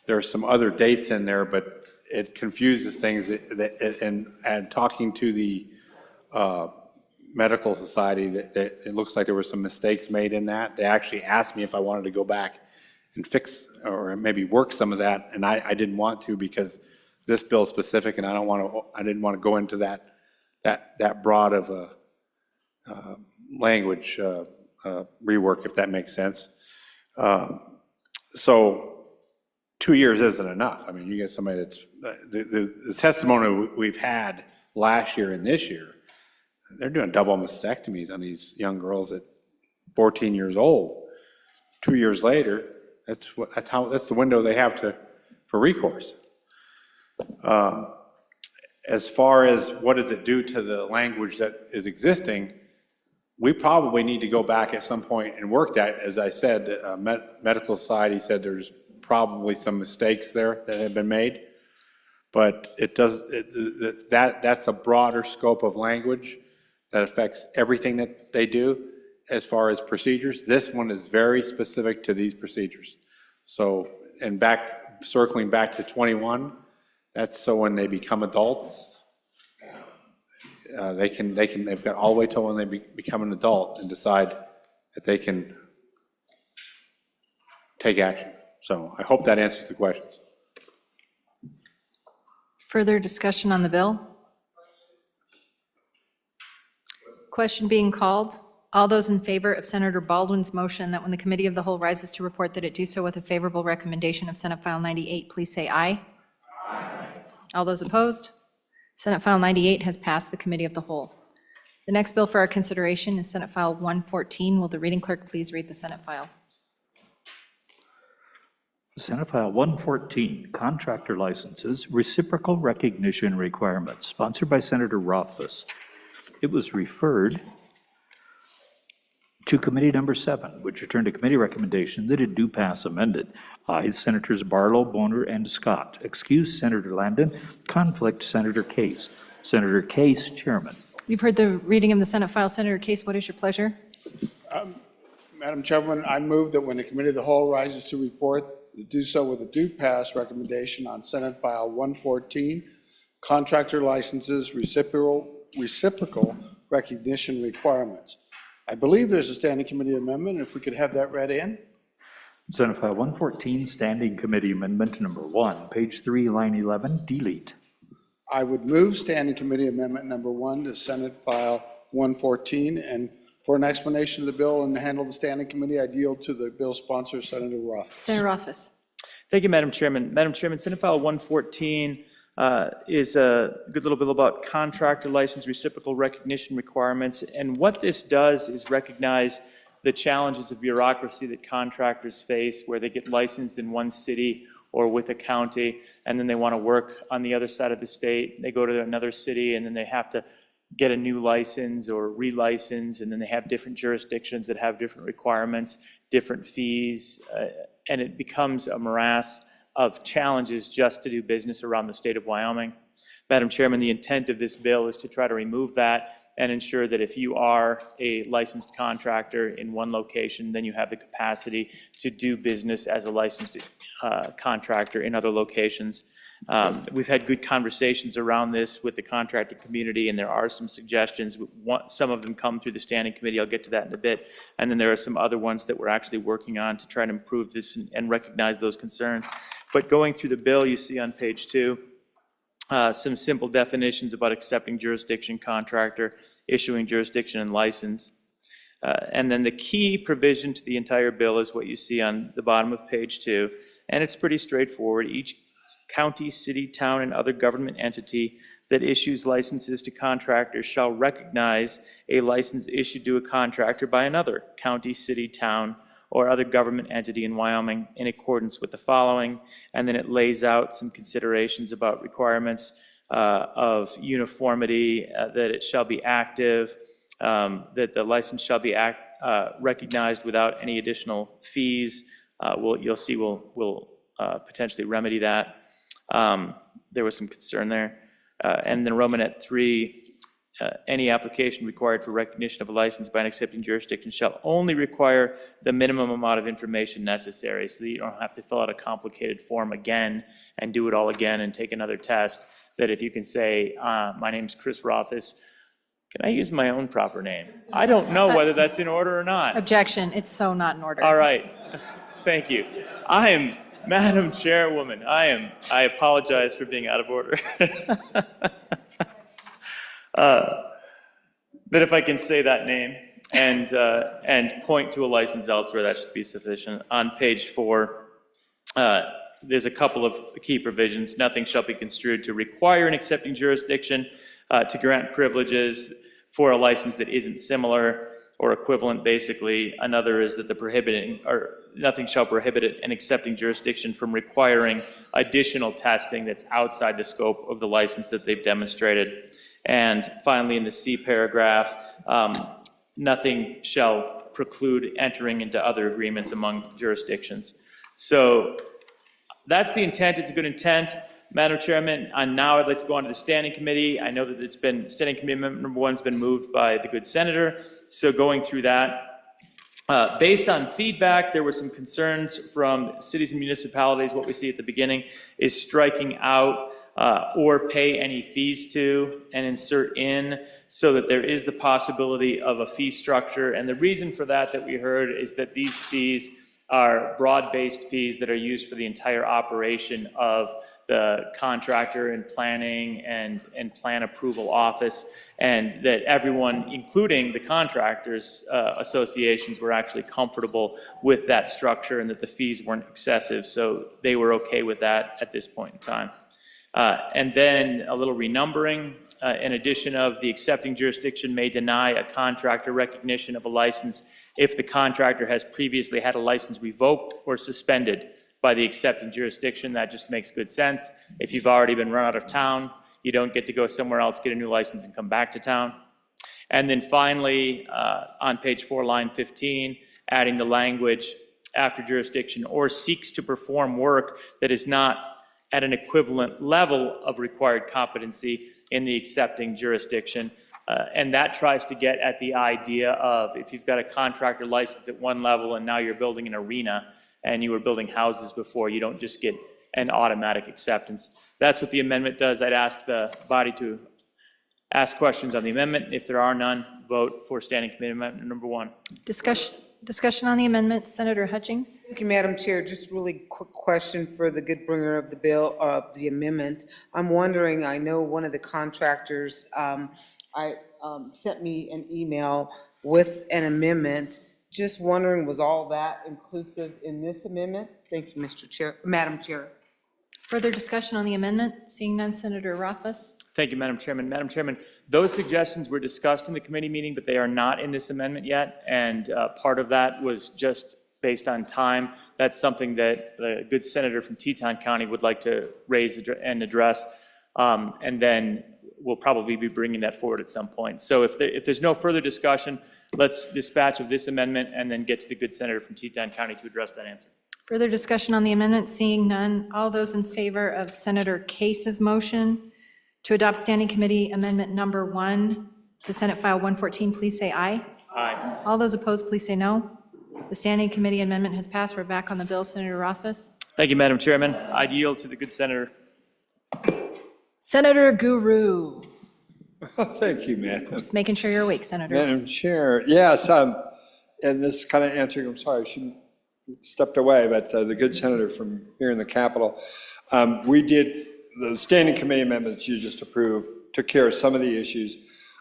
There are some other dates in there, but it confuses things, and talking to the medical society, that it looks like there were some mistakes made in that. They actually asked me if I wanted to go back and fix or maybe work some of that, and I didn't want to because this bill is specific, and I didn't want to go into that broad of a language rework, if that makes sense. So 2 years isn't enough. I mean, you get somebody that's, the testimony we've had last year and this year, they're doing double mastectomies on these young girls at 14 years old. 2 years later, that's the window they have for recourse. As far as what does it do to the language that is existing, we probably need to go back at some point and work that. As I said, medical society said there's probably some mistakes there that have been made, but that's a broader scope of language that affects everything that they do as far as procedures. This one is very specific to these procedures. So, and circling back to 21, that's so when they become adults, they've got all the way till when they become an adult and decide that they can take action. So I hope that answers the questions. Further discussion on the bill? Question being called. All those in favor of Senator Baldwin's motion that when the Committee of the Whole rises to report that it do so with a favorable recommendation of Senate File 98, please say aye. Aye. All those opposed? Senate File 98 has passed the Committee of the Whole. The next bill for our consideration is Senate File 114. Will the reading clerk please read the Senate file? Senate File 114, Contractor Licenses, Reciprocal Recognition Requirements, sponsored by Senator Rothfuss. It was referred to Committee Number 7, which returned to committee recommendation that it do pass amended. Ayes Senators Barlow, Boner, and Scott. Excuse Senator Landon. Conflict Senator Case. Senator Case, Chairman. You've heard the reading of the Senate file. Senator Case, what is your pleasure? Madam Chairwoman, I move that when the Committee of the Whole rises to report, do so with a do pass recommendation on Senate File 114, contractor licenses, reciprocal recognition requirements. I believe there's a Standing Committee amendment, if we could have that read in. Senate File 114, Standing Committee Amendment Number 1, page 3, line 11, delete. I would move Standing Committee Amendment Number 1 to Senate File 114, and for an explanation of the bill and to handle the Standing Committee, I'd yield to the bill sponsor, Senator Rothfuss. Senator Rothfuss. Thank you, Madam Chairman. Madam Chairman, Senate File 114 is a good little bill about contractor license reciprocal recognition requirements. And what this does is recognize the challenges of bureaucracy that contractors face, where they get licensed in one city or with a county, and then they want to work on the other side of the state. They go to another city, and then they have to get a new license or relicense, and then they have different jurisdictions that have different requirements, different fees, and it becomes a morass of challenges just to do business around the state of Wyoming. Madam Chairman, the intent of this bill is to try to remove that and ensure that if you are a licensed contractor in one location, then you have the capacity to do business as a licensed contractor in other locations. We've had good conversations around this with the contracting community, and there are some suggestions. Some of them come through the standing committee. I'll get to that in a bit. And then there are some other ones that we're actually working on to try to improve this and recognize those concerns. But going through the bill, you see on page 2, some simple definitions about accepting jurisdiction, contractor, issuing jurisdiction and license. And then the key provision to the entire bill is what you see on the bottom of page 2. And it's pretty straightforward. Each county, city, town, and other government entity that issues licenses to contractors shall recognize a license issued to a contractor by another county, city, town, or other government entity in Wyoming in accordance with the following. And then it lays out some considerations about requirements of uniformity, that it shall be active, that the license shall be recognized without any additional fees. You'll see we'll potentially remedy that. There was some concern there. And then Romanet 3, any application required for recognition of a license by an accepting jurisdiction shall only require the minimum amount of information necessary, so that you don't have to fill out a complicated form again and do it all again and take another test. That if you can say, my name's Chris Rothfuss, can I use my own proper name? I don't know whether that's in order or not. Objection, it's so not in order. All right, thank you. Madam Chairwoman, I apologize for being out of order. That if I can say that name and point to a license elsewhere, that should be sufficient. On page 4, there's a couple of key provisions. Nothing shall be construed to require an accepting jurisdiction to grant privileges for a license that isn't similar or equivalent, basically. Another is that nothing shall prohibit an accepting jurisdiction from requiring additional testing that's outside the scope of the license that they've demonstrated. And finally, in the C paragraph, nothing shall preclude entering into other agreements among jurisdictions. So that's the intent. It's a good intent. Madam Chairman, now I'd like to go on to the standing committee. I know that standing committee amendment number 1 has been moved by the good senator. So going through that, based on feedback, there were some concerns from cities and municipalities. What we see at the beginning is striking out or pay any fees to and insert in, so that there is the possibility of a fee structure. And the reason for that we heard is that these fees are broad-based fees that are used for the entire operation of the contractor and planning and plan approval office, and that everyone, including the contractors associations, were actually comfortable with that structure and that the fees weren't excessive. So they were okay with that at this point in time. And then a little renumbering. In addition of the accepting jurisdiction may deny a contractor recognition of a license if the contractor has previously had a license revoked or suspended by the accepting jurisdiction. That just makes good sense. If you've already been run out of town, you don't get to go somewhere else, get a new license, and come back to town. And then finally, on page 4, line 15, adding the language after jurisdiction or seeks to perform work that is not at an equivalent level of required competency in the accepting jurisdiction. And that tries to get at the idea of, if you've got a contractor license at one level and now you're building an arena and you were building houses before, you don't just get an automatic acceptance. That's what the amendment does. I'd ask the body to ask questions on the amendment. If there are none, vote for standing committee amendment number 1. Discussion on the amendment, Senator Hutchings. Thank you, Madam Chair. Just really quick question for the good bringer of the bill, of the amendment. I'm wondering, I know one of the contractors sent me an email with an amendment. Just wondering, was all that inclusive in this amendment? Thank you, Mr. Chair, Madam Chair. Further discussion on the amendment? Seeing none, Senator Rothfuss. Thank you, Madam Chairman. Madam Chairman, those suggestions were discussed in the committee meeting, but they are not in this amendment yet. And part of that was just based on time. That's something that the good senator from Teton County would like to raise and address. And then we'll probably be bringing that forward at some point. So if there's no further discussion, let's dispatch of this amendment and then get to the good senator from Teton County to address that answer. Further discussion on the amendment, seeing none. All those in favor of Senator Case's motion to adopt Standing Committee Amendment Number 1 to Senate File 114, please say aye. Aye. All those opposed, please say no. The Standing Committee Amendment has passed. We're back on the bill. Senator Rothfuss. Thank you, Madam Chairman. I'd yield to the good senator. Senator Guru. Thank you, man. Just making sure you're awake, Senators. Madam Chair, yes, and this is kind of answering, I'm sorry, she stepped away, but the good senator from here in the Capitol, we did, the standing committee amendments you just approved took care of some of the issues.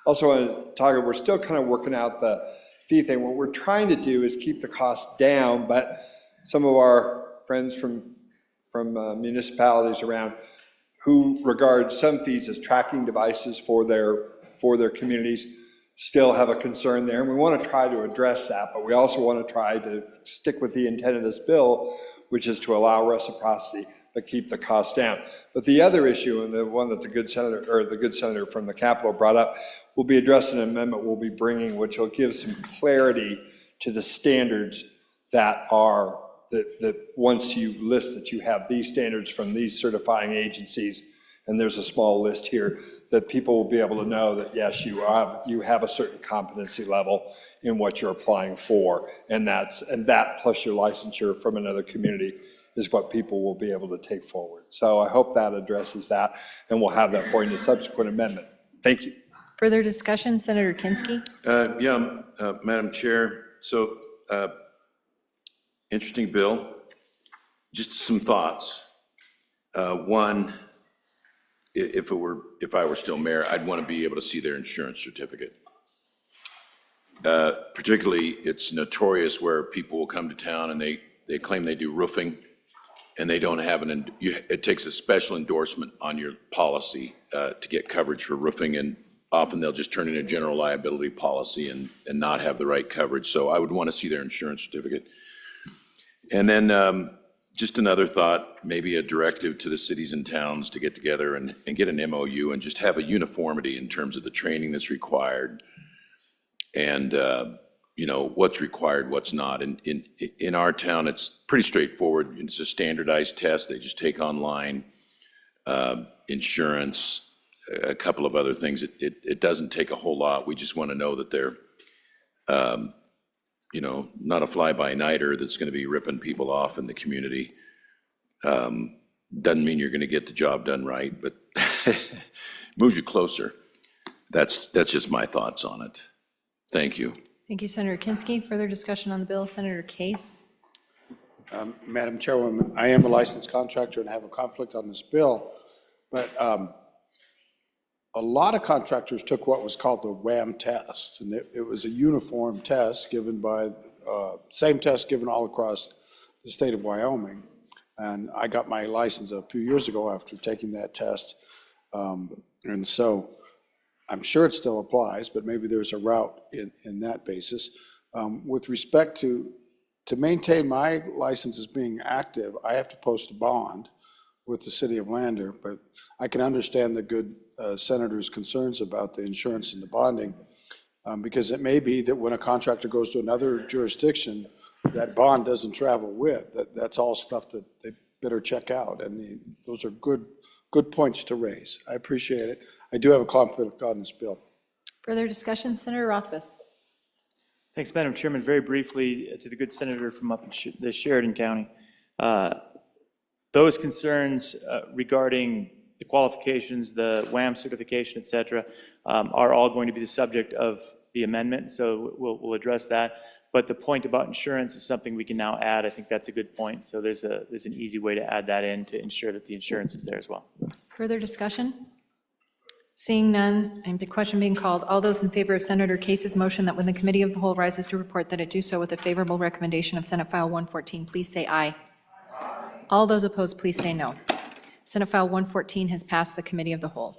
Also want to talk, we're still kind of working out the fee thing. What we're trying to do is keep the cost down, but some of our friends from municipalities around who regard some fees as tracking devices for their communities still have a concern there. And we want to try to address that, but we also want to try to stick with the intent of this bill, which is to allow reciprocity, but keep the cost down. But the other issue, and the one that the good senator from the Capitol brought up, will be addressed in an amendment we'll be bringing, which will give some clarity to the standards that are, that once you list that you have these standards from these certifying agencies, and there's a small list here, that people will be able to know that, yes, you have a certain competency level in what you're applying for, and that plus your licensure from another community is what people will be able to take forward. So I hope that addresses that, and we'll have that for you in a subsequent amendment. Thank you. Further discussion, Senator Kinski? Madam Chair, so interesting bill. Just some thoughts. One, if I were still mayor, I'd want to be able to see their insurance certificate. Particularly, it's notorious where people will come to town and they claim they do roofing, and they don't have it takes a special endorsement on your policy to get coverage for roofing, and often they'll just turn in a general liability policy and not have the right coverage. So I would want to see their insurance certificate. And then just another thought, maybe a directive to the cities and towns to get together and get an MOU and just have a uniformity in terms of the training that's required and what's required, what's not. In our town, it's pretty straightforward. It's a standardized test. They just take online, insurance, a couple of other things. It doesn't take a whole lot. We just want to know that they're not a fly-by-nighter that's going to be ripping people off in the community. Doesn't mean you're going to get the job done right, but moves you closer. That's just my thoughts on it. Thank you. Thank you, Senator Kinski. Further discussion on the bill, Senator Case? Madam Chairwoman, I am a licensed contractor and have a conflict on this bill, but a lot of contractors took what was called the WHAM test, and it was a uniform test given by, same test given all across the state of Wyoming. And I got my license a few years ago after taking that test. And so I'm sure it still applies, but maybe there's a route in that basis. With respect to maintain my license as being active, I have to post a bond with the city of Lander, but I can understand the good senator's concerns about the insurance and the bonding, because it may be that when a contractor goes to another jurisdiction, that bond doesn't travel with. That's all stuff that they better check out, and those are good points to raise. I appreciate it. I do have a conflict on this bill. Further discussion, Senator Rothfuss? Thanks, Madam Chairman. Very briefly, to the good senator from up in the Sheridan County. Those concerns regarding the qualifications, the WHAM certification, et cetera, are all going to be the subject of the amendment, so we'll address that. But the point about insurance is something we can now add. I think that's a good point. So there's an easy way to add that in to ensure that the insurance is there as well. Further discussion? Seeing none, and the question being called, all those in favor of Senator Case's motion that when the committee of the whole rises to report that it do so with a favorable recommendation of Senate File 114, please say aye. All those opposed, please say no. Senate File 114 has passed the committee of the whole.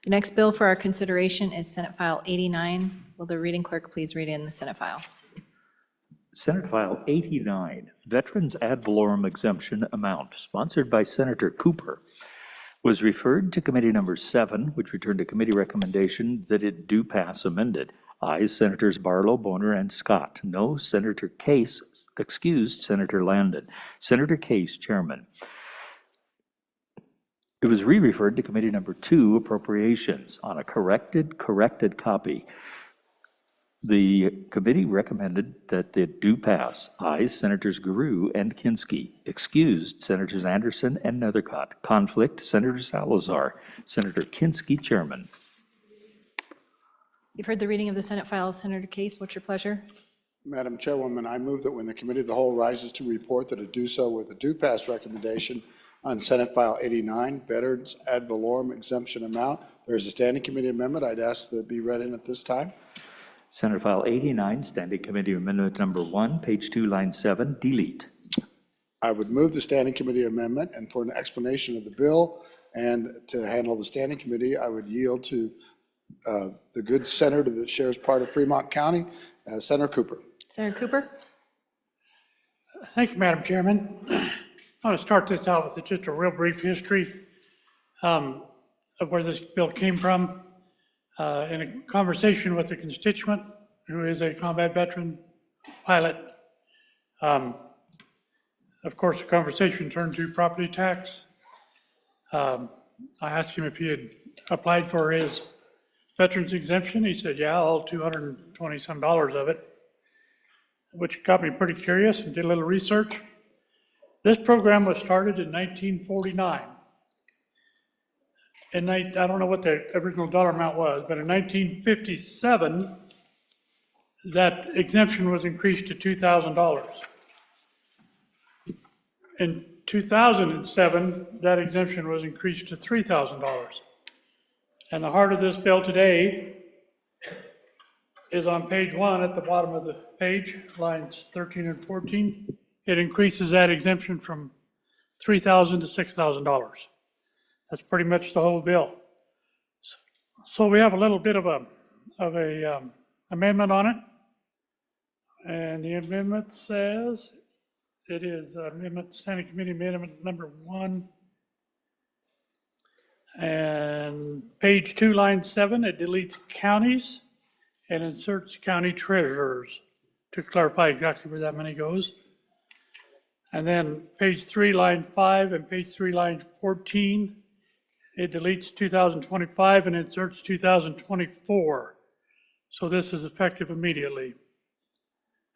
The next bill for our consideration is Senate File 89. Will the reading clerk please read in the Senate file? Senate File 89, Veterans Ad Valorem Exemption Amount, sponsored by Senator Cooper. was referred to committee number 7, which returned a committee recommendation that it do pass amended. Ayes Senators Barlow, Boner, and Scott. No, Senator Case excused Senator Landon. Senator Case, Chairman. It was re-referred to committee number 2, Appropriations, on a corrected copy. The committee recommended that it do pass. Ayes Senators Guru and Kinski. Excused Senators Anderson and Nethercott. Conflict, Senator Salazar. Senator Kinski, Chairman. You've heard the reading of the Senate file. Senator Case, what's your pleasure? Madam Chairwoman, I move that when the Committee of the Whole rises to report, that it do so with a due pass recommendation on Senate File 89, Veterans Ad Valorem Exemption Amount. There is a standing committee amendment. I'd ask that it be read in at this time. Senate File 89, Standing Committee Amendment Number 1, page 2, line 7, delete. I would move the standing committee amendment, and for an explanation of the bill and to handle the standing committee, I would yield to the good senator that shares part of Fremont County, Senator Cooper. Senator Cooper? Thank you, Madam Chairman. I want to start this out with just a real brief history of where this bill came from. In a conversation with a constituent who is a combat veteran pilot, of course, the conversation turned to property tax. I asked him if he had applied for his veterans exemption. He said, yeah, all $220 some of it, which got me pretty curious and did a little research. This program was started in 1949. And I don't know what the original dollar amount was, but in 1957, that exemption was increased to $2,000. In 2007, that exemption was increased to $3,000. And the heart of this bill today is on page 1 at the bottom of the page, lines 13 and 14. It increases that exemption from $3,000 to $6,000. That's pretty much the whole bill. So we have a little bit of a amendment on it. And the amendment says, it is amendment, Standing Committee Amendment number 1. And page 2, line 7, it deletes counties and inserts county treasurers to clarify exactly where that money goes. And then page 3, line 5, and page 3, line 14, it deletes 2025 and inserts 2024. So this is effective immediately.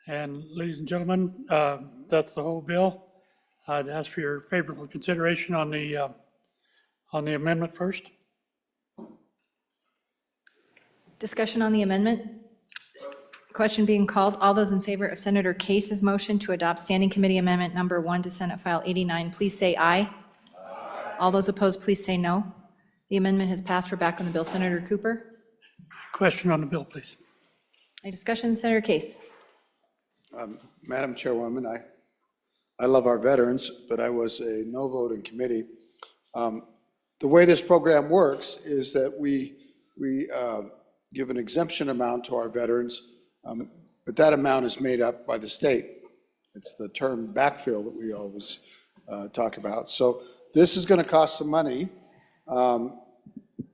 And ladies and gentlemen, that's the whole bill. I'd ask for your favorable consideration on the amendment first. Discussion on the amendment? Question being called. All those in favor of Senator Case's motion to adopt Standing Committee Amendment number 1 to Senate File 89, please say aye. All those opposed, please say no. The amendment has passed. We're back on the bill. Senator Cooper? Question on the bill, please. Any discussion? Senator Case? Madam Chairwoman, I love our veterans, but I was a no vote in committee. The way this program works is that we give an exemption amount to our veterans, but that amount is made up by the state. It's the term backfill that we always talk about. So this is going to cost some money.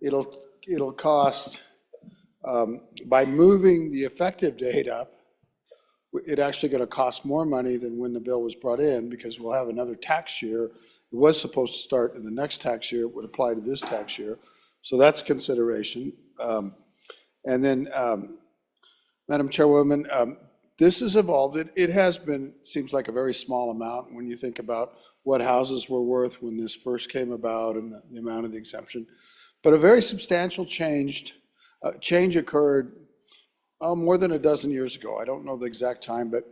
It'll cost, by moving the effective date up, it's actually going to cost more money than when the bill was brought in, because we'll have another tax year. It was supposed to start in the next tax year. It would apply to this tax year. So that's consideration. And then, Madam Chairwoman, this has evolved. It has been, seems like a very small amount when you think about what houses were worth when this first came about and the amount of the exemption. But a very substantial change occurred more than a dozen years ago. I don't know the exact time, but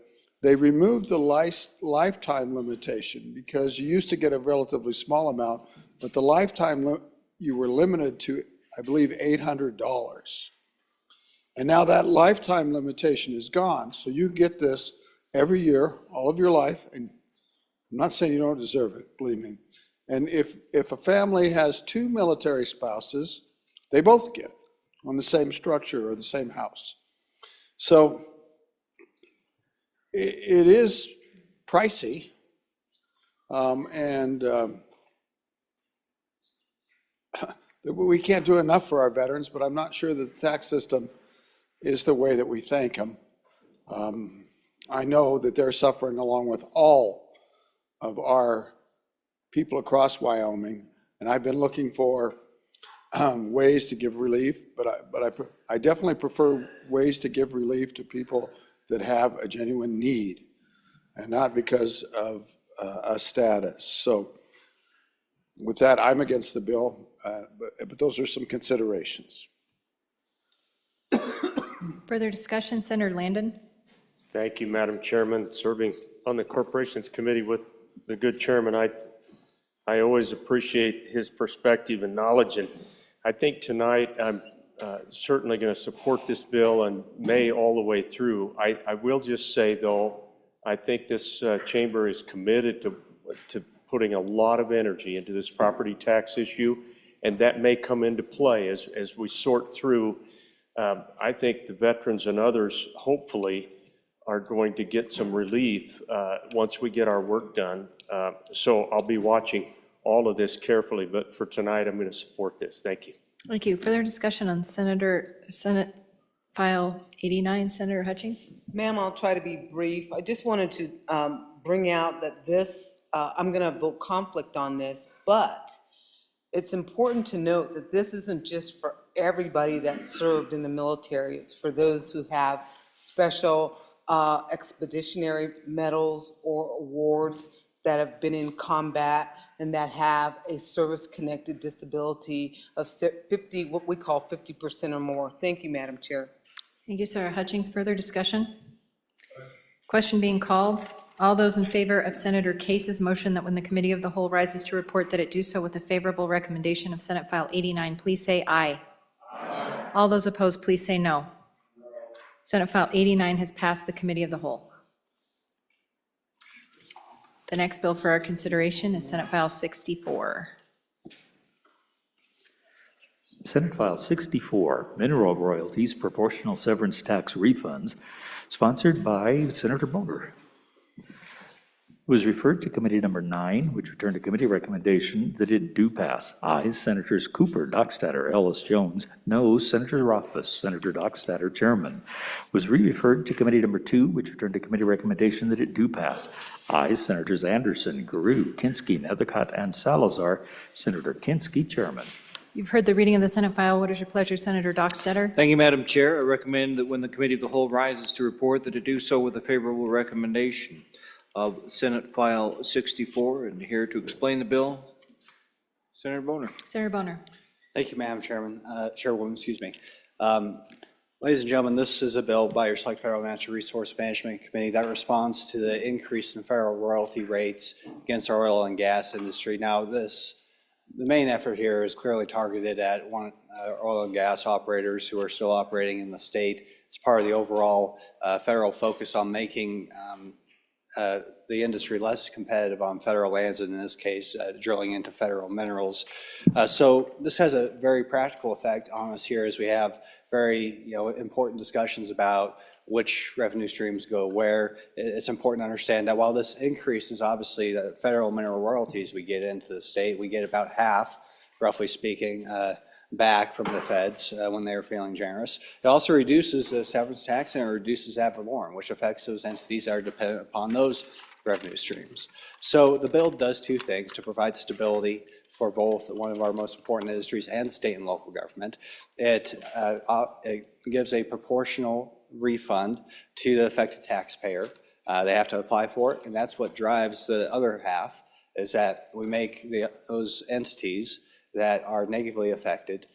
they removed the lifetime limitation, because you used to get a relatively small amount, but the lifetime you were limited to, I believe, $800. And now that lifetime limitation is gone. So you get this every year, all of your life, and I'm not saying you don't deserve it, believe me. And if a family has 2 military spouses, they both get it on the same structure or the same house. So it is pricey, and that we can't do enough for our veterans, but I'm not sure that the tax system is the way that we thank them. I know that they're suffering along with all of our people across Wyoming, and I've been looking for ways to give relief, but I definitely prefer ways to give relief to people that have a genuine need, and not because of a status. So with that, I'm against the bill, but those are some considerations. Further discussion, Senator Landon? Thank you, Madam Chairman. Serving on the Corporations Committee with the good chairman, I always appreciate his perspective and knowledge, and I think tonight I'm certainly going to support this bill and may all the way through. I will just say, though, I think this chamber is committed to putting a lot of energy into this property tax issue, and that may come into play as we sort through. I think the veterans and others, hopefully, are going to get some relief once we get our work done. So I'll be watching all of this carefully, but for tonight, I'm going to support this. Thank you. Thank you. Further discussion on Senate File 89, Senator Hutchings? Ma'am, I'll try to be brief. I just wanted to bring out that this, I'm going to vote conflict on this, but it's important to note that this isn't just for everybody that served in the military. It's for those who have special expeditionary medals or awards that have been in combat and that have a service-connected disability of 50, what we call 50% or more. Thank you, Madam Chair. Thank you, Senator Hutchings. Further discussion? Question being called. All those in favor of Senator Case's motion that when the Committee of the Whole rises to report that it do so with a favorable recommendation of Senate File 89, please say aye. Aye. All those opposed, please say no. Senate File 89 has passed the Committee of the Whole. The next bill for our consideration is Senate File 64. Senate File 64, Mineral Royalties Proportional Severance Tax Refunds, sponsored by Senator Boner. It was referred to Committee Number 9, which returned a committee recommendation that it do pass. Ayes, Senators Cooper, Dockstader, Ellis Jones. No, Senator Rothfuss, Senator Dockstader, Chairman. Was re-referred to Committee Number 2, which returned a committee recommendation that it do pass. Ayes, Senators Anderson, Guru, Kinski, Nethercott, and Salazar. Senator Kinski, Chairman. You've heard the reading of the Senate file. What is your pleasure, Senator Dockstader? Thank you, Madam Chair. I recommend that when the Committee of the Whole rises to report, that it do so with a favorable recommendation of Senate File 64, and here to explain the bill, Senator Boner. Senator Boner. Thank you, Madam Chairwoman, excuse me. Ladies and gentlemen, this is a bill by your Select Federal Natural Resource Management Committee that responds to the increase in federal royalty rates against our oil and gas industry. Now, the main effort here is clearly targeted at oil and gas operators who are still operating in the state. It's part of the overall federal focus on making the industry less competitive on federal lands, and in this case, drilling into federal minerals. So this has a very practical effect on us here as we have very important discussions about which revenue streams go where. It's important to understand that while this increases obviously the federal mineral royalties we get into the state, we get about half, roughly speaking, back from the feds when they're feeling generous. It also reduces the severance tax and it reduces ad valorem, which affects those entities that are dependent upon those revenue streams. So the bill does two things to provide stability for both one of our most important industries and state and local government. It gives a proportional refund to the affected taxpayer. They have to apply for it, and that's what drives the other half, is that we make those entities that are negatively affected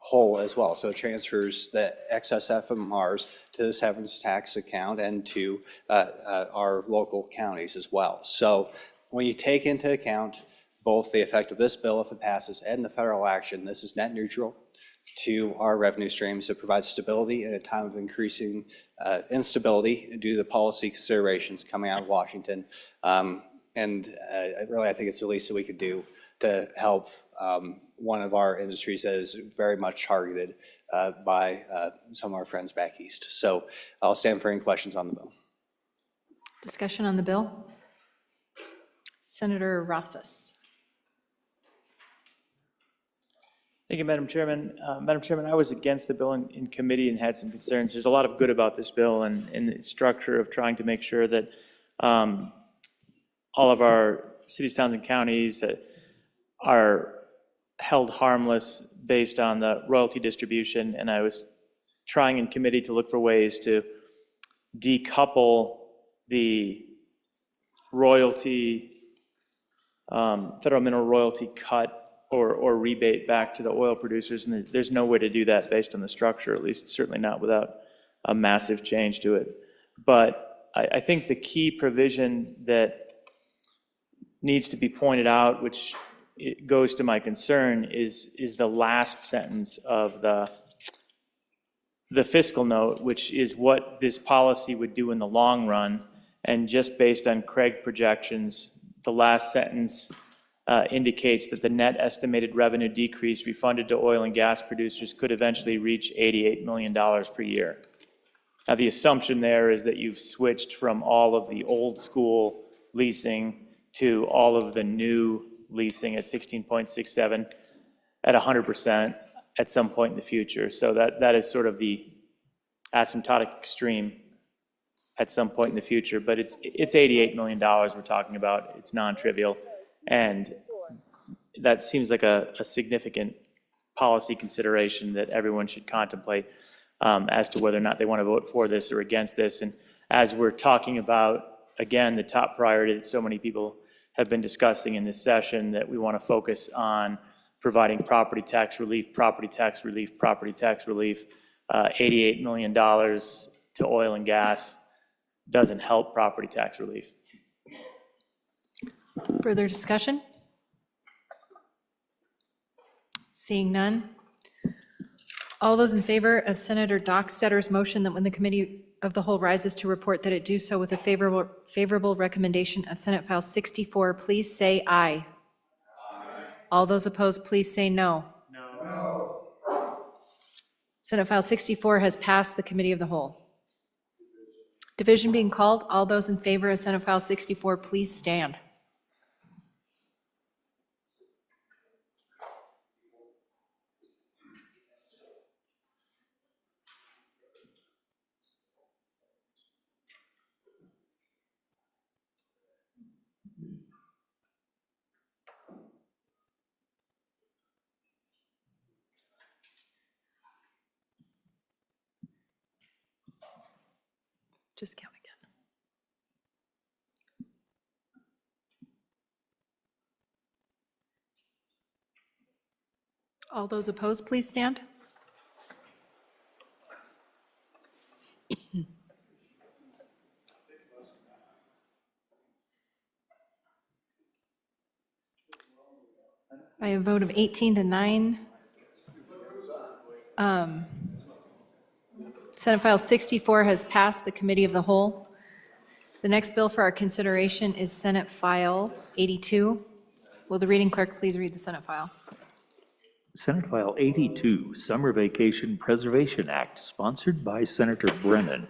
whole as well. So it transfers the excess FMRs to the severance tax account and to our local counties as well. So when you take into account both the effect of this bill, if it passes, and the federal action, this is net neutral to our revenue streams. It provides stability in a time of increasing instability due to the policy considerations coming out of Washington. Really, I think it's the least that we could do to help one of our industries that is very much targeted by some of our friends back east. So I'll stand for any questions on the bill. Discussion on the bill? Senator Rothfuss. Thank you, Madam Chairman. Madam Chairman, I was against the bill in committee and had some concerns. There's a lot of good about this bill and the structure of trying to make sure that all of our cities, towns, and counties are held harmless based on the royalty distribution. And I was trying in committee to look for ways to decouple the royalty, federal mineral royalty cut or rebate back to the oil producers, and there's no way to do that based on the structure, at least certainly not without a massive change to it. But I think the key provision that needs to be pointed out, which it goes to my concern, is the last sentence of the fiscal note, which is what this policy would do in the long run. And just based on Craig projections, the last sentence indicates that the net estimated revenue decrease refunded to oil and gas producers could eventually reach $88 million per year. Now, the assumption there is that you've switched from all of the old school leasing to all of the new leasing at 16.67 at 100% at some point in the future. So that is sort of the asymptotic extreme at some point in the future, but it's $88 million we're talking about. It's non-trivial, and that seems like a significant policy consideration that everyone should contemplate as to whether or not they want to vote for this or against this. And as we're talking about, again, the top priority that so many people have been discussing in this session, that we want to focus on providing property tax relief, property tax relief, property tax relief. $88 million to oil and gas doesn't help property tax relief. Further discussion? Seeing none. All those in favor of Senator Dockstetter's motion that when the committee of the whole rises to report that it do so with a favorable recommendation of Senate File 64, please say aye. All those opposed, please say no. No. Senate File 64 has passed the committee of the whole. Division being called. All those in favor of Senate File 64, please stand. Just count again. All those opposed, please stand. By a vote of 18 to 9, Senate File 64 has passed the committee of the whole. The next bill for our consideration is Senate File 82. Will the reading clerk please read the Senate file? Senate File 82, Summer Vacation Preservation Act, sponsored by Senator Brennan,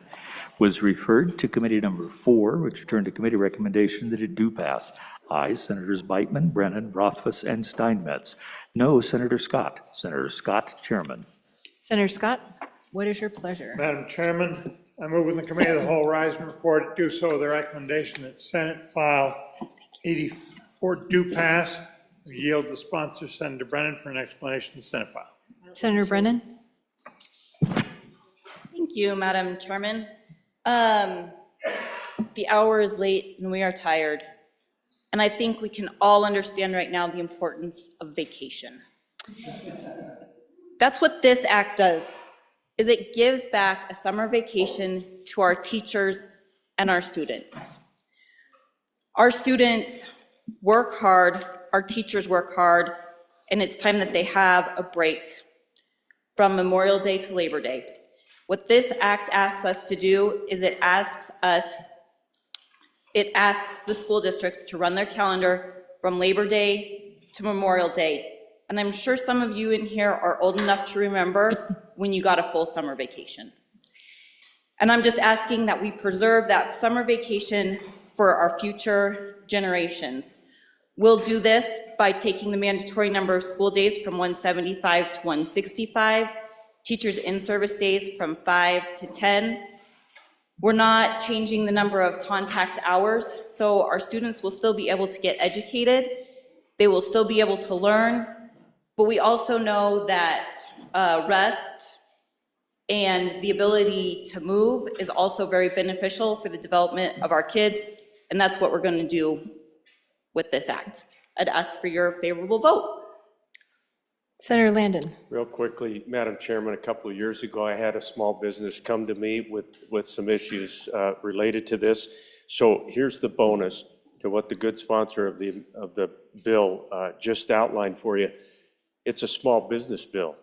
was referred to Committee Number 4, which returned to committee recommendation that it do pass. Aye, Senators Beitman, Brennan, Rothfuss, and Steinmetz. No, Senator Scott. Senator Scott, Chairman. Senator Scott, what is your pleasure? Madam Chairman, I move when the Committee of the Whole rise and report do so with the recommendation that Senate File 84 do pass. I yield the sponsor, Senator Brennan, for an explanation of the Senate file. Senator Brennan? Thank you, Madam Chairman. The hour is late and we are tired. And I think we can all understand right now the importance of vacation. That's what this act does, is it gives back a summer vacation to our teachers and our students. Our students work hard, our teachers work hard, and it's time that they have a break from Memorial Day to Labor Day. What this act asks us to do is it asks the school districts to run their calendar from Labor Day to Memorial Day. And I'm sure some of you in here are old enough to remember when you got a full summer vacation. And I'm just asking that we preserve that summer vacation for our future generations. We'll do this by taking the mandatory number of school days from 175 to 165, teachers' in-service days from 5 to 10. We're not changing the number of contact hours, so our students will still be able to get educated. They will still be able to learn, but we also know that rest and the ability to move is also very beneficial for the development of our kids, and that's what we're going to do with this act. I'd ask for your favorable vote. Senator Landon. Real quickly, Madam Chairman, a couple of years ago, I had a small business come to me with some issues related to this. So here's the bonus to what the good sponsor of the bill just outlined for you. It's a small business bill.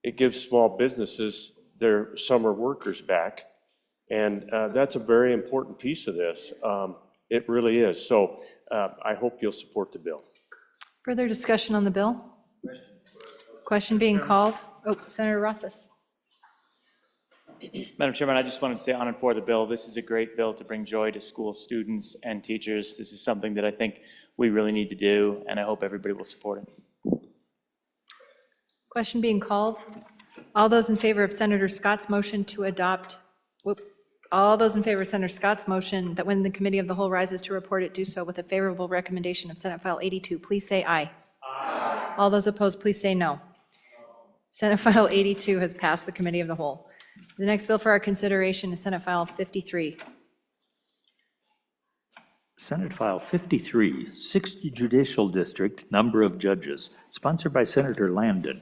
It gives small businesses their summer workers back. And that's a very important piece of this. It really is. So I hope you'll support the bill. Further discussion on the bill? Question being called. Oh, Senator Rothfuss. Madam Chairman, I just wanted to say on and for the bill. This is a great bill to bring joy to school students and teachers. This is something that I think we really need to do, and I hope everybody will support it. Question being called. All those in favor of Senator Scott's motion to adopt, all those in favor of Senator Scott's motion that when the committee of the whole rises to report it, do so with a favorable recommendation of Senate File 82, please say aye. Aye. All those opposed, please say no. Senate File 82 has passed the committee of the whole. The next bill for our consideration is Senate File 53. Senate File 53, 6th Judicial District, number of judges, sponsored by Senator Landon,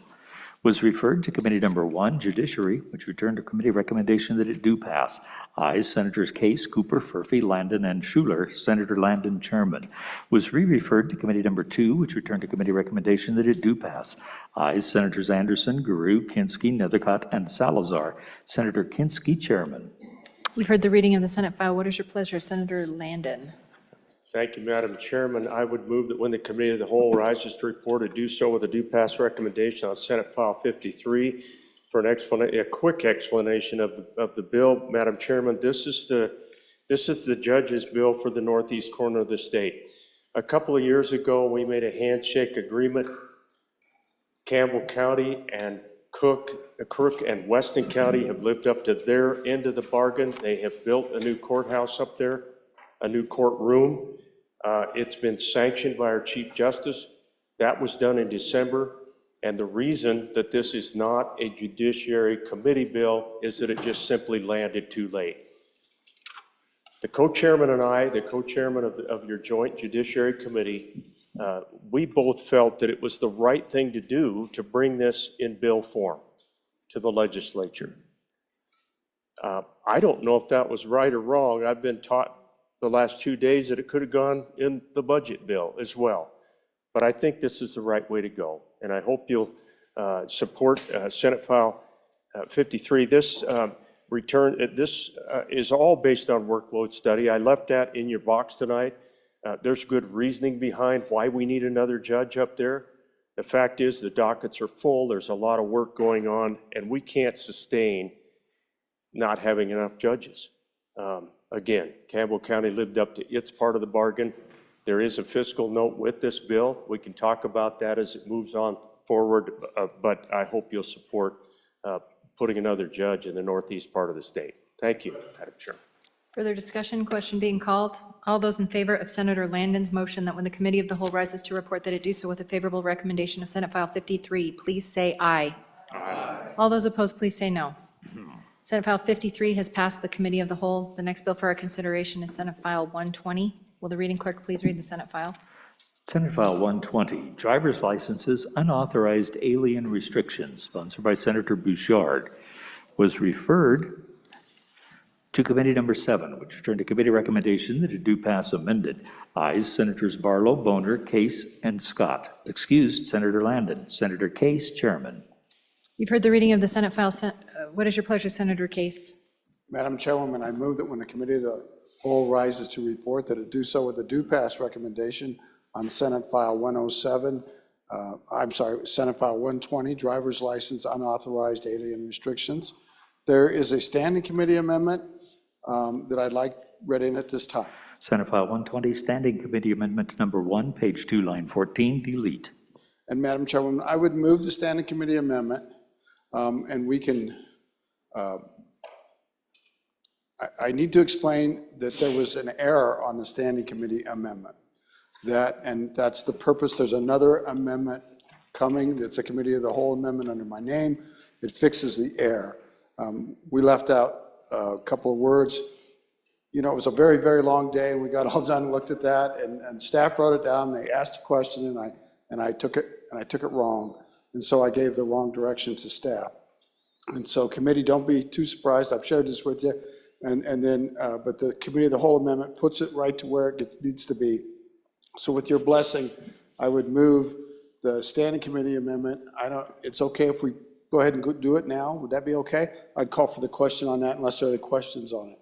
was referred to Committee Number 1, Judiciary, which returned to committee recommendation that it do pass. Ayes, Senators Case, Cooper, Furphy, Landon, and Schuler. Senator Landon, Chairman. Was re-referred to Committee Number 2, which returned to committee recommendation that it do pass. Ayes, Senators Anderson, Guru, Kinski, Nethercott, and Salazar. Senator Kinski, Chairman. We've heard the reading of the Senate file. What is your pleasure, Senator Landon? Thank you, Madam Chairman. I would move that when the committee of the whole rises to report, it do so with a due pass recommendation on Senate File 53. For a quick explanation of the bill, Madam Chairman, this is the judge's bill for the northeast corner of the state. A couple of years ago, we made a handshake agreement. Campbell County and Crook and Weston County have lived up to their end of the bargain. They have built a new courthouse up there, a new courtroom. It's been sanctioned by our Chief Justice. That was done in December. And the reason that this is not a Judiciary Committee bill is that it just simply landed too late. The co-chairman and I, the co-chairman of your joint Judiciary Committee, we both felt that it was the right thing to do to bring this in bill form to the legislature. I don't know if that was right or wrong. I've been taught the last 2 days that it could have gone in the budget bill as well. But I think this is the right way to go. And I hope you'll support Senate File 53. This is all based on workload study. I left that in your box tonight. There's good reasoning behind why we need another judge up there. The fact is the dockets are full. There's a lot of work going on, and we can't sustain not having enough judges. Again, Campbell County lived up to its part of the bargain. There is a fiscal note with this bill. We can talk about that as it moves on forward, but I hope you'll support putting another judge in the northeast part of the state. Thank you, Madam Chair. Further discussion, question being called. All those in favor of Senator Landon's motion that when the committee of the whole rises to report that it do so with a favorable recommendation of Senate File 53, please say aye. Aye. All those opposed, please say no. Senate File 53 has passed the committee of the whole. The next bill for our consideration is Senate File 120. Will the reading clerk please read the Senate file? Senate File 120, driver's licenses, unauthorized alien restrictions, sponsored by Senator Bouchard, was referred to Committee Number 7, which returned to committee recommendation that it do pass amended. Ayes, Senators Barlow, Boner, Case, and Scott. Excused, Senator Landon. Senator Case, Chairman. You've heard the reading of the Senate file. What is your pleasure, Senator Case? Madam Chairwoman, I move that when the committee of the whole rises to report, that it do so with a due pass recommendation on Senate File 107, Senate File 120, driver's license unauthorized alien restrictions. There is a standing committee amendment that I'd like read in at this time. Senate File 120, Standing Committee Amendment Number 1, page 2, line 14, delete. And Madam Chairwoman, I would move the standing committee amendment, and we can, I need to explain that there was an error on the standing committee amendment. And that's the purpose. There's another amendment coming that's a committee of the whole amendment under my name. It fixes the error. We left out a couple of words. You know, it was a very, very long day, and we got all done and looked at that, and staff wrote it down. They asked a question, and I took it wrong. And so I gave the wrong direction to staff. And so committee, don't be too surprised. I've shared this with you. And then, but the committee of the whole amendment puts it right to where it needs to be. So with your blessing, I would move the standing committee amendment. It's okay if we go ahead and do it now. Would that be okay? I'd call for the question on that unless there are any questions on it.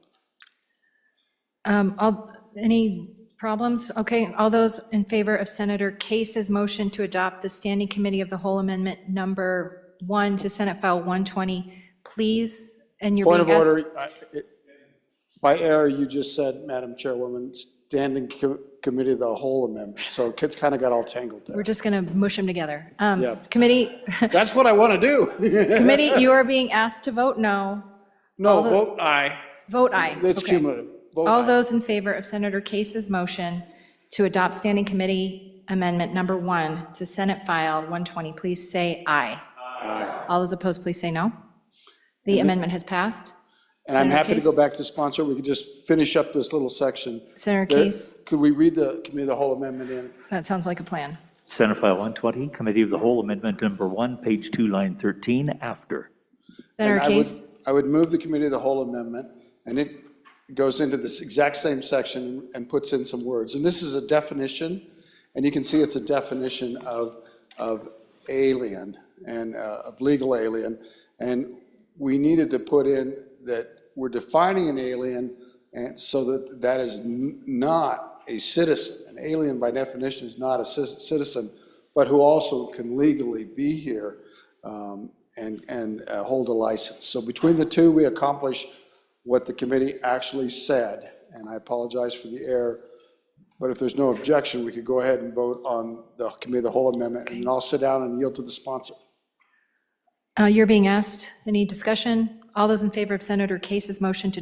Any problems? Okay, all those in favor of Senator Case's motion to adopt the Standing Committee of the Whole Amendment Number 1 to Senate File 120, please, and you're being asked. Point of order, by error, you just said, Madam Chairwoman, Standing Committee of the Whole Amendment, so kids kind of got all tangled there. We're just going to mush them together. Yeah. Committee, That's what I want to do. committee, you are being asked to vote no. No, vote aye. Vote aye. It's Okay. cumulative. Vote All aye. those in favor of Senator Case's motion to adopt Standing Committee Amendment Number 1 to Senate File 120, please say aye. Aye. All those opposed, please say no. The amendment has passed. And I'm Senator happy to Case? go back to sponsor. We could just finish up this little section. Senator There- Case? Could we read the Committee of the Whole Amendment in? That sounds like a plan. Senate File 120, Committee of the Whole Amendment Number 1, page 2, line 13, after. Senator And I would- Case? I would move the Committee of the Whole Amendment, and it goes into this exact same section and puts in some words. And this is a definition, and you can see it's a definition of alien and of legal alien. And we needed to put in that we're defining an alien, and so that that is not a citizen. An alien by definition is not a citizen, but who also can legally be here and hold a license. So between the two, we accomplish what the committee actually said, and I apologize for the error, but if there's no objection, we could go ahead and vote on the Committee of the Whole Amendment, and then I'll sit down and yield to the sponsor. You're being asked, any discussion? All those in favor of Senator Case's motion to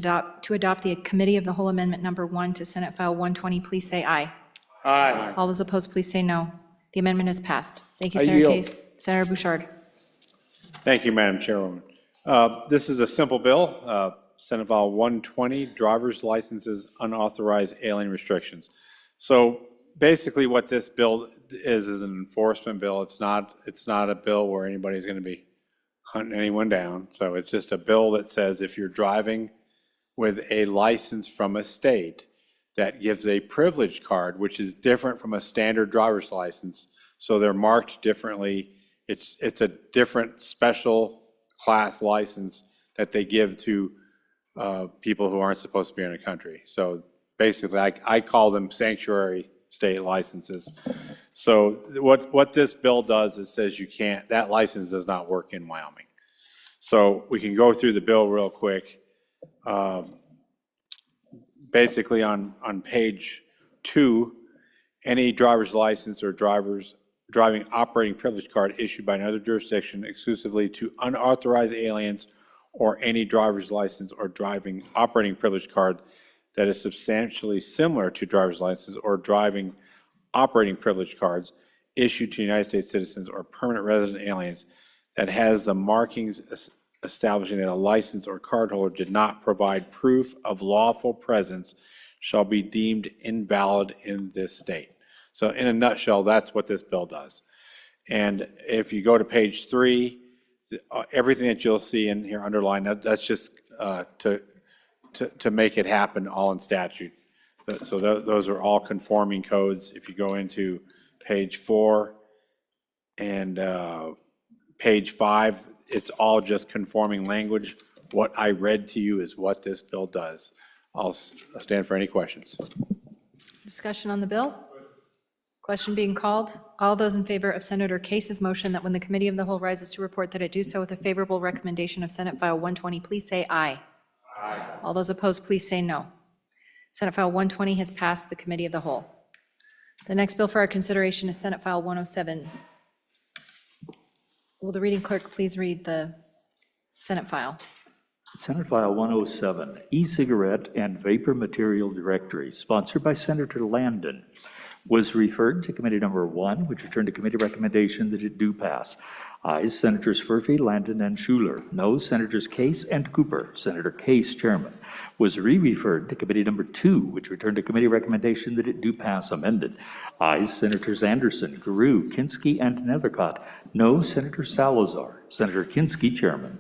adopt the Committee of the Whole Amendment Number 1 to Senate File 120, please say aye. Aye. All those opposed, please say no. The amendment is passed. Thank you, I Senator yield. Case. Senator Bouchard. Thank you, Madam Chairwoman. This is a simple bill, Senate File 120, driver's licenses, unauthorized alien restrictions. So basically what this bill is an enforcement bill. It's not a bill where anybody's going to be hunting anyone down. So it's just a bill that says if you're driving with a license from a state that gives a privilege card, which is different from a standard driver's license, so they're marked differently. It's a different special class license that they give to people who aren't supposed to be in a country. So basically, I call them sanctuary state licenses. So what this bill does is says you can't, that license does not work in Wyoming. So we can go through the bill real quick. Basically on page 2, any driver's license or driving operating privilege card issued by another jurisdiction exclusively to unauthorized aliens or any driver's license or driving operating privilege card that is substantially similar to driver's license or driving operating privilege cards issued to United States citizens or permanent resident aliens that has the markings establishing that a license or cardholder did not provide proof of lawful presence shall be deemed invalid in this state. So in a nutshell, that's what this bill does. And if you go to page 3, everything that you'll see in here underlined, that's just to make it happen all in statute. So those are all conforming codes. If you go into page 4 and page 5, it's all just conforming language. What I read to you is what this bill does. I'll stand for any questions. Discussion on the bill? Question being called. All those in favor of Senator Case's motion that when the Committee of the Whole rises to report that it do so with a favorable recommendation of Senate File 120, please say aye. Aye. All those opposed, please say no. Senate File 120 has passed the Committee of the Whole. The next bill for our consideration is Senate File 107. Will the reading clerk please read the Senate file? Senate File 107, e-cigarette and vapor material directory, sponsored by Senator Landon, was referred to Committee Number 1, which returned to committee recommendation that it do pass. Ayes, Senators Furphy, Landon, and Schuler. No, Senators Case and Cooper. Senator Case, Chairman. Was re-referred to Committee Number 2, which returned to committee recommendation that it do pass amended. Ayes, Senators Anderson, Giroux, Kinski, and Nethercott. No, Senator Salazar. Senator Kinski, Chairman.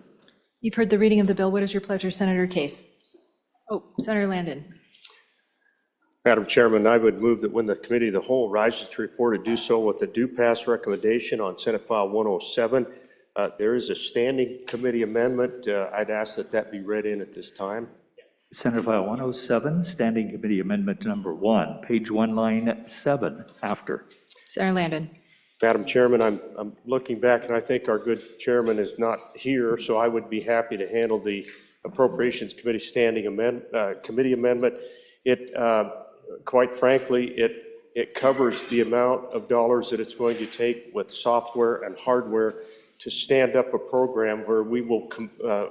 You've heard the reading of the bill. What is your pleasure, Senator Case? Oh, Senator Landon. Madam Chairman, I would move that when the Committee of the Whole rises to report, it do so with the due pass recommendation on Senate File 107. There is a standing committee amendment. I'd ask that that be read in at this time. Senate File 107, Standing Committee Amendment Number 1, page 1, line 7, after. Senator Landon. Madam Chairman, I'm looking back, and I think our good chairman is not here, so I would be happy to handle the Appropriations Committee Standing Committee Amendment. It, quite frankly, it covers the amount of dollars that it's going to take with software and hardware to stand up a program where we will,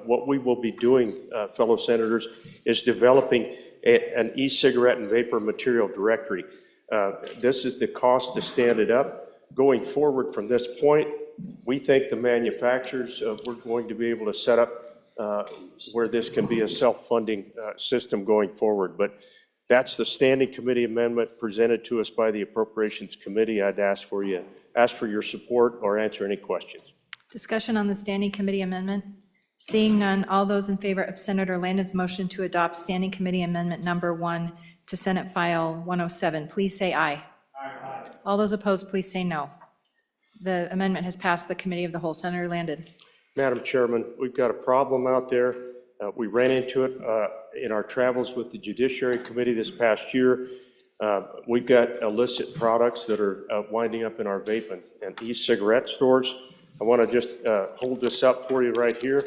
what we will be doing, fellow senators, is developing an e-cigarette and vapor material directory. This is the cost to stand it up. Going forward from this point, we think the manufacturers, we're going to be able to set up where this can be a self-funding system going forward. But that's the standing committee amendment presented to us by the Appropriations Committee. I'd ask for your support or answer any questions. Discussion on the standing committee amendment. Seeing none, all those in favor of Senator Landon's motion to adopt standing committee amendment number 1 to Senate File 107, please say aye. Aye. All those opposed, please say no. The amendment has passed the Committee of the Whole. Senator Landon. Madam Chairman, we've got a problem out there. We ran into it in our travels with the Judiciary Committee this past year. We've got illicit products that are winding up in our vape and e-cigarette stores. I want to just hold this up for you right here.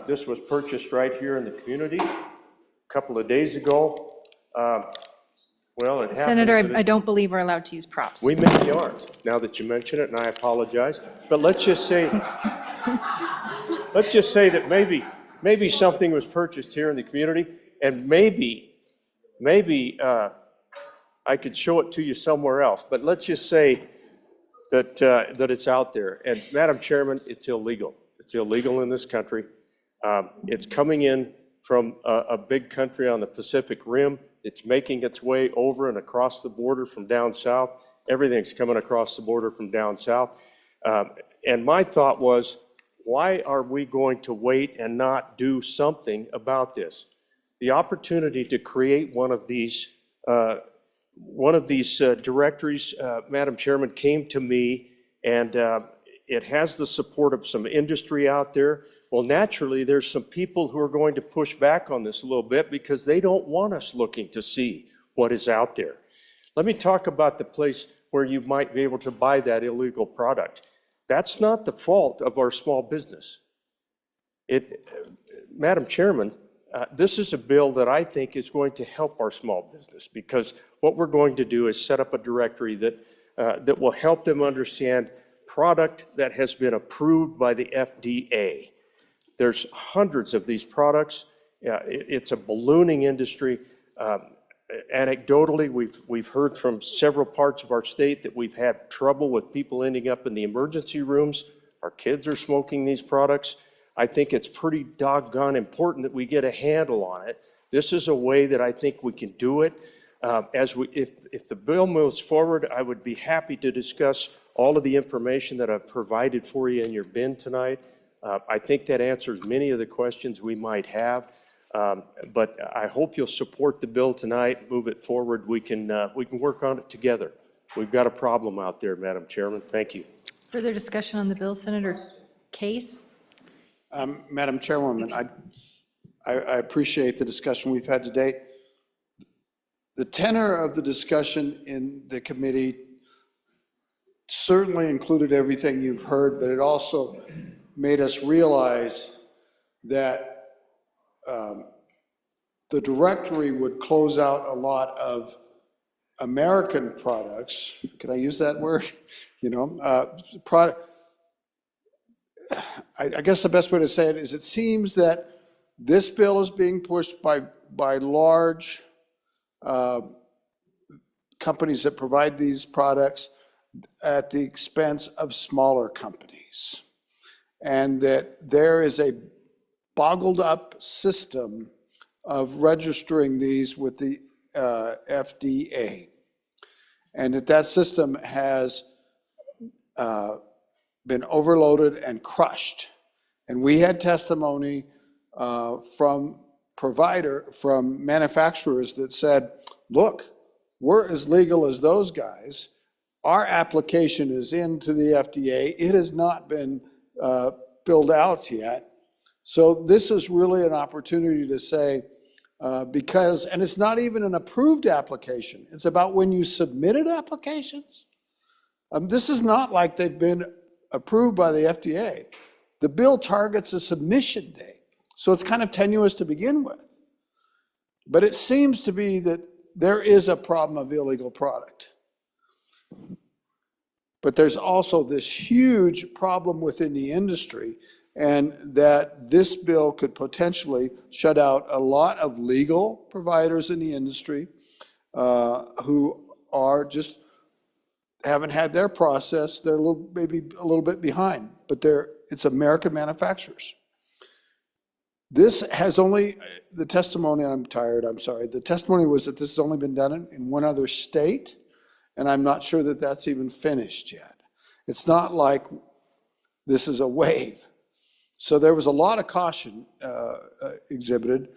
This was purchased right here in the community a couple of days ago. Well, it happens. Senator, I don't believe we're allowed to use props. We maybe aren't, now that you mention it, and I apologize. But let's just say that maybe something was purchased here in the community, and maybe I could show it to you somewhere else. But let's just say that it's out there. And Madam Chairman, it's illegal. It's illegal in this country. It's coming in from a big country on the Pacific Rim. It's making its way over and across the border from down south. Everything's coming across the border from down south. And my thought was, why are we going to wait and not do something about this? The opportunity to create one of these directories, Madam Chairman, came to me, and it has the support of some industry out there. Well, naturally, there's some people who are going to push back on this a little bit because they don't want us looking to see what is out there. Let me talk about the place where you might be able to buy that illegal product. That's not the fault of our small business. Madam Chairman, this is a bill that I think is going to help our small business, because what we're going to do is set up a directory that will help them understand product that has been approved by the FDA. There's hundreds of these products. It's a ballooning industry. Anecdotally, we've heard from several parts of our state that we've had trouble with people ending up in the emergency rooms. Our kids are smoking these products. I think it's pretty doggone important that we get a handle on it. This is a way that I think we can do it. If the bill moves forward, I would be happy to discuss all of the information that I've provided for you in your bin tonight. I think that answers many of the questions we might have. But I hope you'll support the bill tonight, move it forward. We can work on it together. We've got a problem out there, Madam Chairman. Thank you. Further discussion on the bill, Senator Case? Madam Chairwoman, I appreciate the discussion we've had today. The tenor of the discussion in the committee certainly included everything you've heard, but it also made us realize that the directory would close out a lot of American products. Can I use that word? You know, product. I guess the best way to say it is it seems that this bill is being pushed by large companies that provide these products at the expense of smaller companies. And that there is a boggled up system of registering these with the FDA. And that system has been overloaded and crushed. And we had testimony from manufacturers that said, look, we're as legal as those guys. Our application is into the FDA. It has not been filled out yet. So this is really an opportunity to say, because, and it's not even an approved application. It's about when you submitted applications. This is not like they've been approved by the FDA. The bill targets a submission date. So it's kind of tenuous to begin with. But it seems to be that there is a problem of illegal product. But there's also this huge problem within the industry, and that this bill could potentially shut out a lot of legal providers in the industry who are just haven't had their process. They're maybe a little bit behind, but it's American manufacturers. This has only, the testimony, I'm sorry, the testimony was that this has only been done in one other state, and I'm not sure that that's even finished yet. It's not like this is a wave. So there was a lot of caution exhibited.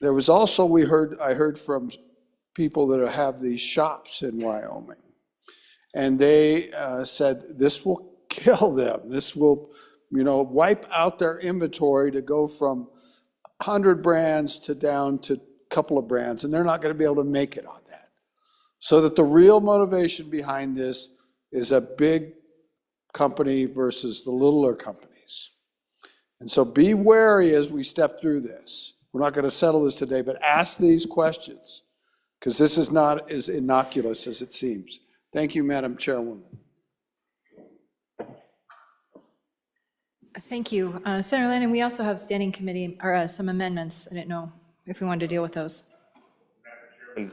There was also, I heard from people that have these shops in Wyoming, and they said this will kill them. This will, wipe out their inventory to go from 100 brands to down to a couple of brands, and they're not going to be able to make it on that. So that the real motivation behind this is a big company versus the littler companies. And so be wary as we step through this. We're not going to settle this today, but ask these questions, because this is not as innocuous as it seems. Thank you, Madam Chairwoman. Thank you. Senator Landon, we also have standing committee, or some amendments. I didn't know if we wanted to deal with those. And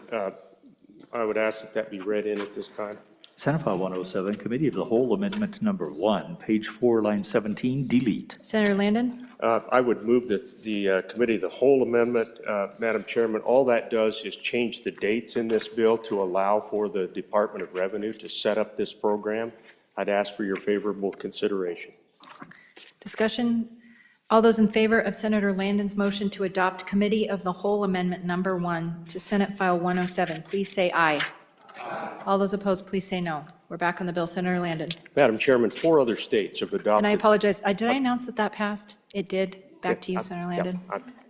I would ask that be read in at this time. Senate File 107, Committee of the Whole Amendment Number 1, page 4, line 17, delete. Senator Landon? I would move the Committee of the Whole Amendment, Madam Chairman. All that does is change the dates in this bill to allow for the Department of Revenue to set up this program. I'd ask for your favorable consideration. Discussion? All those in favor of Senator Landon's motion to adopt Committee of the Whole Amendment Number 1 to Senate File 107, please say aye. All those opposed, please say no. We're back on the bill. Senator Landon. Madam Chairman, 4 other states have adopted. And I apologize. Did I announce that passed? It did. Back to you, Senator Landon.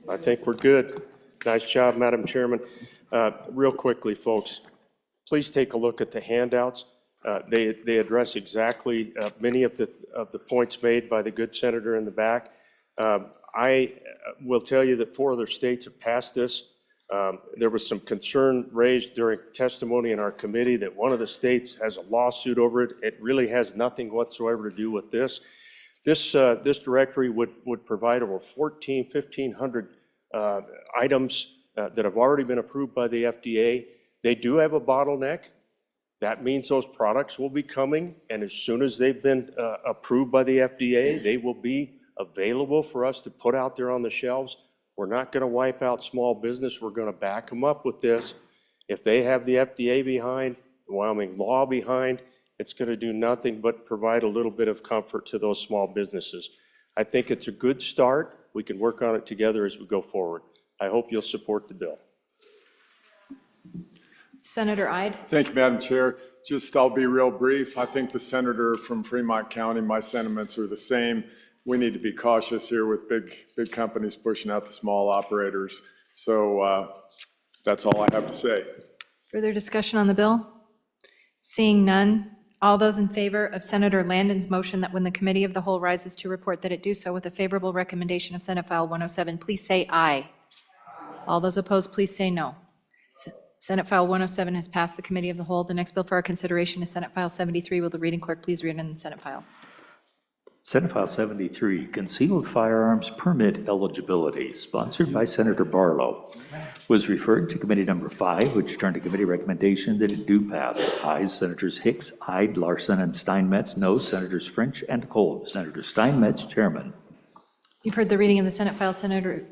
I think we're good. Nice job, Madam Chairman. Real quickly, folks, please take a look at the handouts. They address exactly many of the points made by the good senator in the back. I will tell you that 4 other states have passed this. There was some concern raised during testimony in our committee that one of the states has a lawsuit over it. It really has nothing whatsoever to do with this. This directory would provide over 1,500 items that have already been approved by the FDA. They do have a bottleneck. That means those products will be coming, and as soon as they've been approved by the FDA, they will be available for us to put out there on the shelves. We're not going to wipe out small business. We're going to back them up with this. If they have the FDA behind, the Wyoming law behind, it's going to do nothing but provide a little bit of comfort to those small businesses. I think it's a good start. We can work on it together as we go forward. I hope you'll support the bill. Senator Ide. Thank you, Madam Chair. I'll be real brief. I think the senator from Fremont County, my sentiments are the same. We need to be cautious here with big companies pushing out the small operators. So that's all I have to say. Further discussion on the bill? Seeing none, all those in favor of Senator Landon's motion that when the Committee of the Whole rises to report that it do so with a favorable recommendation of Senate File 107, please say aye. All those opposed, please say no. Senate File 107 has passed the Committee of the Whole. The next bill for our consideration is Senate File 73. Will the reading clerk please read in the Senate file? Senate File 73, Concealed Firearms Permit Eligibility, sponsored by Senator Barlow, was referred to Committee Number 5, which turned to committee recommendation that it do pass. Ayes, Senators Hicks, Ide, Larson, and Steinmetz. No, Senators French and Kolb. Senator Steinmetz, Chairman. You've heard the reading of the Senate file, Senator.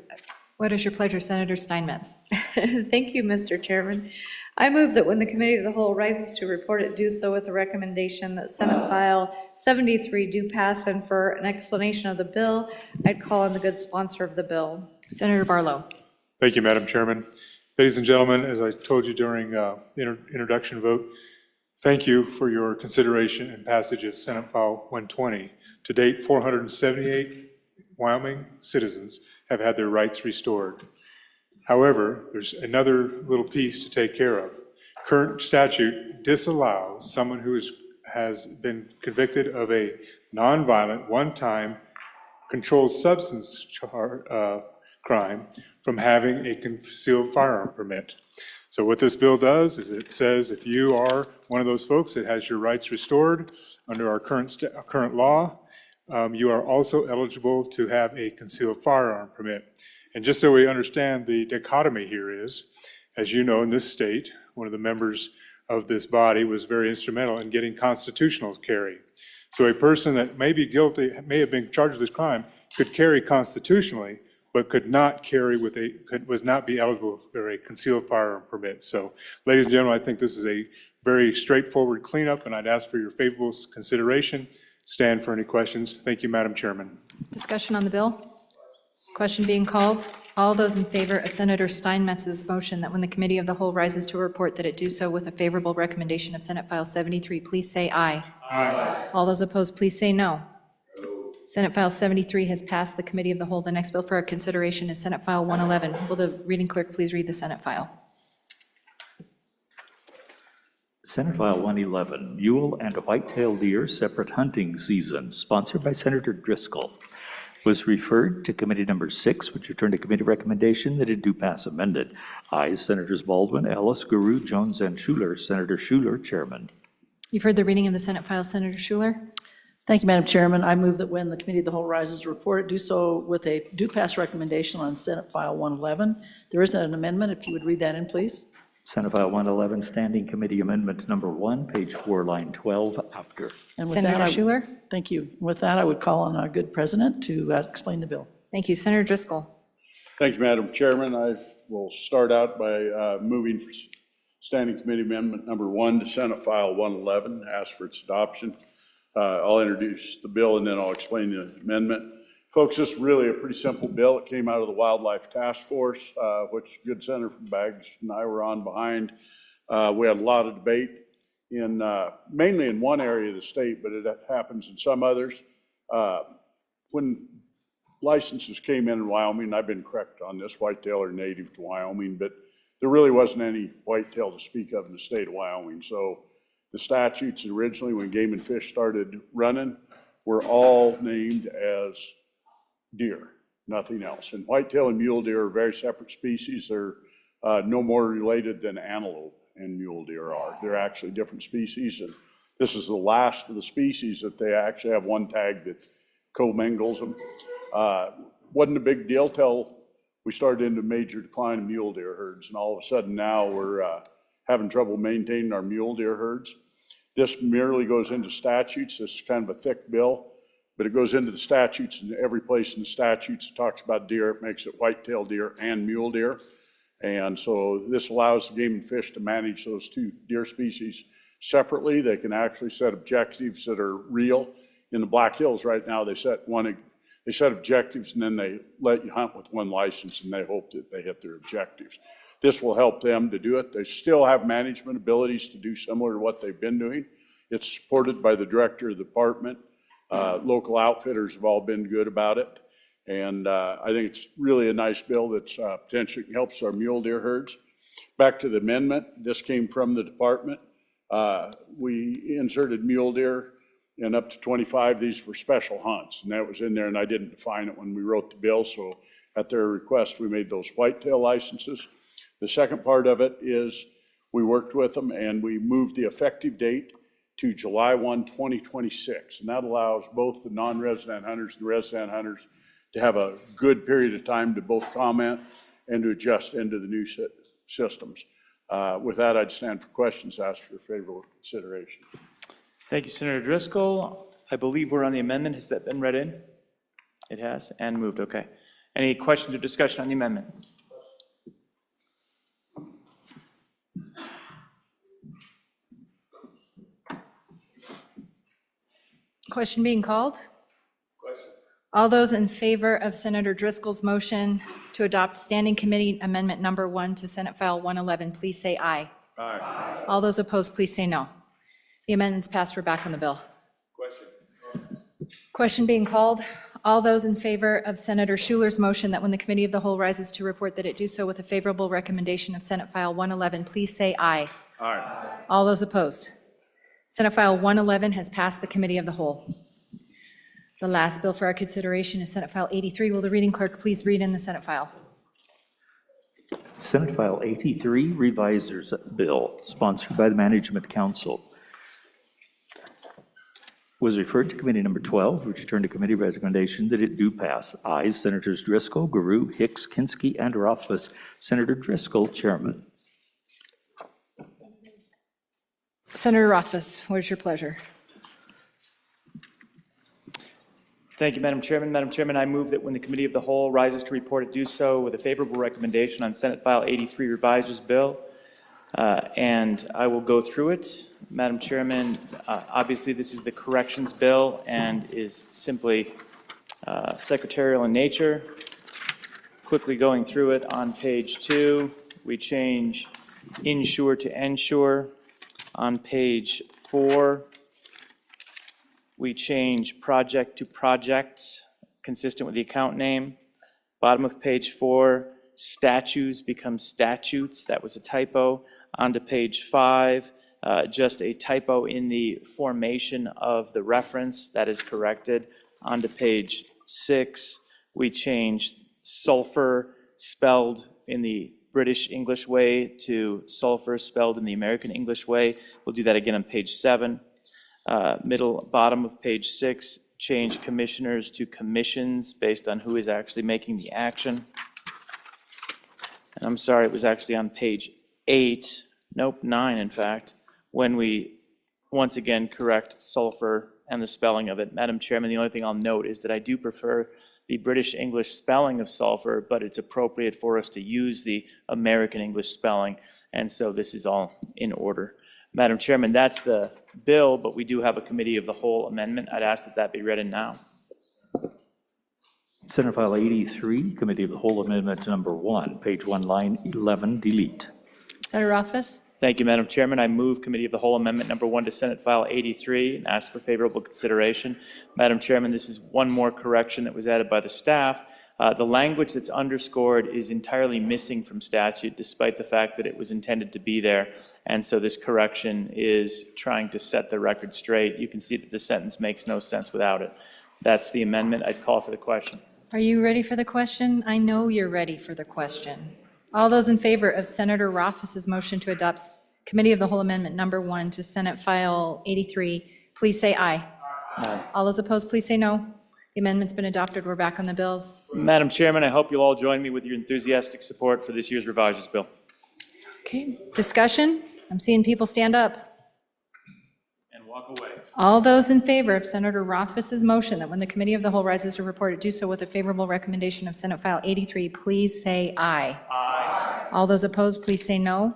What is your pleasure, Senator Steinmetz? Thank you, Mr. Chairman. I move that when the Committee of the Whole rises to report it, do so with a recommendation that Senate File 73 do pass, and for an explanation of the bill, I'd call on the good sponsor of the bill. Senator Barlow. Thank you, Madam Chairman. Ladies and gentlemen, as I told you during the introduction vote, thank you for your consideration and passage of Senate File 120. To date, 478 Wyoming citizens have had their rights restored. However, there's another little piece to take care of. Current statute disallows someone who has been convicted of a nonviolent, one-time controlled substance crime from having a concealed firearm permit. So what this bill does is it says if you are one of those folks that has your rights restored under our current law, you are also eligible to have a concealed firearm permit. And just so we understand, the dichotomy here is, as you know, in this state, one of the members of this body was very instrumental in getting constitutional carry. So a person that may be guilty, may have been charged with this crime, could carry constitutionally, but could not carry with was not be eligible for a concealed firearm permit. So, ladies and gentlemen, I think this is a very straightforward cleanup, and I'd ask for your favorable consideration. Stand for any questions. Thank you, Madam Chairman. Discussion on the bill? Question being called. All those in favor of Senator Steinmetz's motion that when the Committee of the Whole rises to report that it do so with a favorable recommendation of Senate File 73, please say aye. Aye. All those opposed, please say no. Senate File 73 has passed the Committee of the Whole. The next bill for our consideration is Senate File 111. Will the reading clerk please read the Senate file? Senate File 111, Mule and Whitetail Deer Separate Hunting Season, sponsored by Senator Driscoll, was referred to Committee Number 6, which returned to committee recommendation that it do pass amended. Ayes, Senators Baldwin, Ellis, Guru, Jones, and Schuler. Senator Schuler, Chairman. You've heard the reading of the Senate file, Senator Schuler. Thank you, Madam Chairman. I move that when the Committee of the Whole rises to report, do so with a do pass recommendation on Senate File 111. There is an amendment, if you would read that in, please. Senate File 111, Standing Committee Amendment Number 1, page 4, line 12, after. And with Senator that, Schuler. Thank you. With that, I would call on our good president to explain the bill. Thank you. Senator Driscoll. Thank you, Madam Chairman. I will start out by moving for Standing Committee Amendment Number 1 to Senate File 111, ask for its adoption. I'll introduce the bill and then I'll explain the amendment. Folks, this is really a pretty simple bill. It came out of the Wildlife Task Force, which good Senator from Baggs and I were on behind. We had a lot of debate in mainly in one area of the state, but it happens in some others. When licenses came in Wyoming, I've been correct on this, whitetail are native to Wyoming, but there really wasn't any whitetail to speak of in the state of Wyoming. So the statutes originally, when Game and Fish started running, were all named as deer, nothing else. And whitetail and mule deer are very separate species. They're no more related than antelope and mule deer are. They're actually different species, and this is the last of the species that they actually have one tag that commingles them. Wasn't a big deal till we started into major decline of mule deer herds, and all of a sudden now we're having trouble maintaining our mule deer herds. This merely goes into statutes. This is kind of a thick bill, but it goes into the statutes, and every place in the statutes it talks about deer, it makes it whitetail deer and mule deer. And so this allows the Game and Fish to manage those two deer species separately. They can actually set objectives that are real. In the Black Hills right now, they set objectives and then they let you hunt with one license and they hope that they hit their objectives. This will help them to do it. They still have management abilities to do similar to what they've been doing. It's supported by the director of the department. Local outfitters have all been good about it. And I think it's really a nice bill that's potentially helps our mule deer herds. Back to the amendment, this came from the department. We inserted mule deer and up to 25 of these for special hunts, and that was in there, and I didn't define it when we wrote the bill, so at their request, we made those whitetail licenses. The second part of it is we worked with them and we moved the effective date to July 1, 2026. And that allows both the non-resident hunters and resident hunters to have a good period of time to both comment and to adjust into the new systems. With that, I'd stand for questions, ask for favorable consideration. Thank you, Senator Driscoll. I believe we're on the amendment. Has that been read in? It has, and moved, okay. Any questions or discussion on the amendment? Question being called? All those in favor of Senator Driscoll's motion to adopt Standing Committee Amendment Number 1 to Senate File 111, please say aye. Aye. All those opposed, please say no. The amendment's passed. We're back on the bill. Question. Question being called. All those in favor of Senator Schuler's motion that when the Committee of the Whole rises to report that it do so with a favorable recommendation of Senate File 111, please say aye. Aye. All those opposed. Senate File 111 has passed the Committee of the Whole. The last bill for our consideration is Senate File 83. Will the reading clerk please read in the Senate file? Senate File 83, Revisers Bill, sponsored by the Management Council, was referred to Committee Number 12, which returned to committee recommendation that it do pass. Ayes, Senators Driscoll, Garou, Hicks, Kinski, and Rothfuss. Senator Driscoll, Chairman. Senator Rothfuss, what is your pleasure? Thank you, Madam Chairman. Madam Chairman, I move that when the Committee of the Whole rises to report, it do so with a favorable recommendation on Senate File 83 Revisers Bill. And I will go through it. Madam Chairman, obviously this is the corrections bill and is simply secretarial in nature. Quickly going through it, on page 2, we change insure to ensure. On page 4, we change project to projects, consistent with the account name. Bottom of page 4, statues become statutes. That was a typo. Onto page 5, just a typo in the formation of the reference. That is corrected. Onto page 6, we changed sulfur spelled in the British English way to sulfur spelled in the American English way. We'll do that again on page 7. Bottom of page 6, change commissioners to commissions based on who is actually making the action. And I'm sorry, it was actually on page 8, nope, 9 in fact, when we once again correct sulfur and the spelling of it. Madam Chairman, the only thing I'll note is that I do prefer the British English spelling of sulfur, but it's appropriate for us to use the American English spelling, and so this is all in order. Madam Chairman, that's the bill, but we do have a Committee of the Whole amendment. I'd ask that that be read in now. Senate File 83, Committee of the Whole Amendment Number 1, page 1, line 11, delete. Senator Rothfuss? Thank you, Madam Chairman. I move Committee of the Whole Amendment Number 1 to Senate File 83 and ask for favorable consideration. Madam Chairman, this is one more correction that was added by the staff. The language that's underscored is entirely missing from statute, despite the fact that it was intended to be there. And so this correction is trying to set the record straight. You can see that the sentence makes no sense without it. That's the amendment. I'd call for the question. Are you ready for the question? I know you're ready for the question. All those in favor of Senator Rothfuss's motion to adopt Committee of the Whole Amendment Number 1 to Senate File 83, please say aye. Aye. All those opposed, please say no. The amendment's been adopted. We're back on the bills. Madam Chairman, I hope you'll all join me with your enthusiastic support for this year's revisers bill. Okay, discussion? I'm seeing people stand up. And walk away. All those in favor of Senator Rothfuss's motion that when the Committee of the Whole rises to report, it do so with a favorable recommendation of Senate File 83, please say aye. Aye. All those opposed, please say no.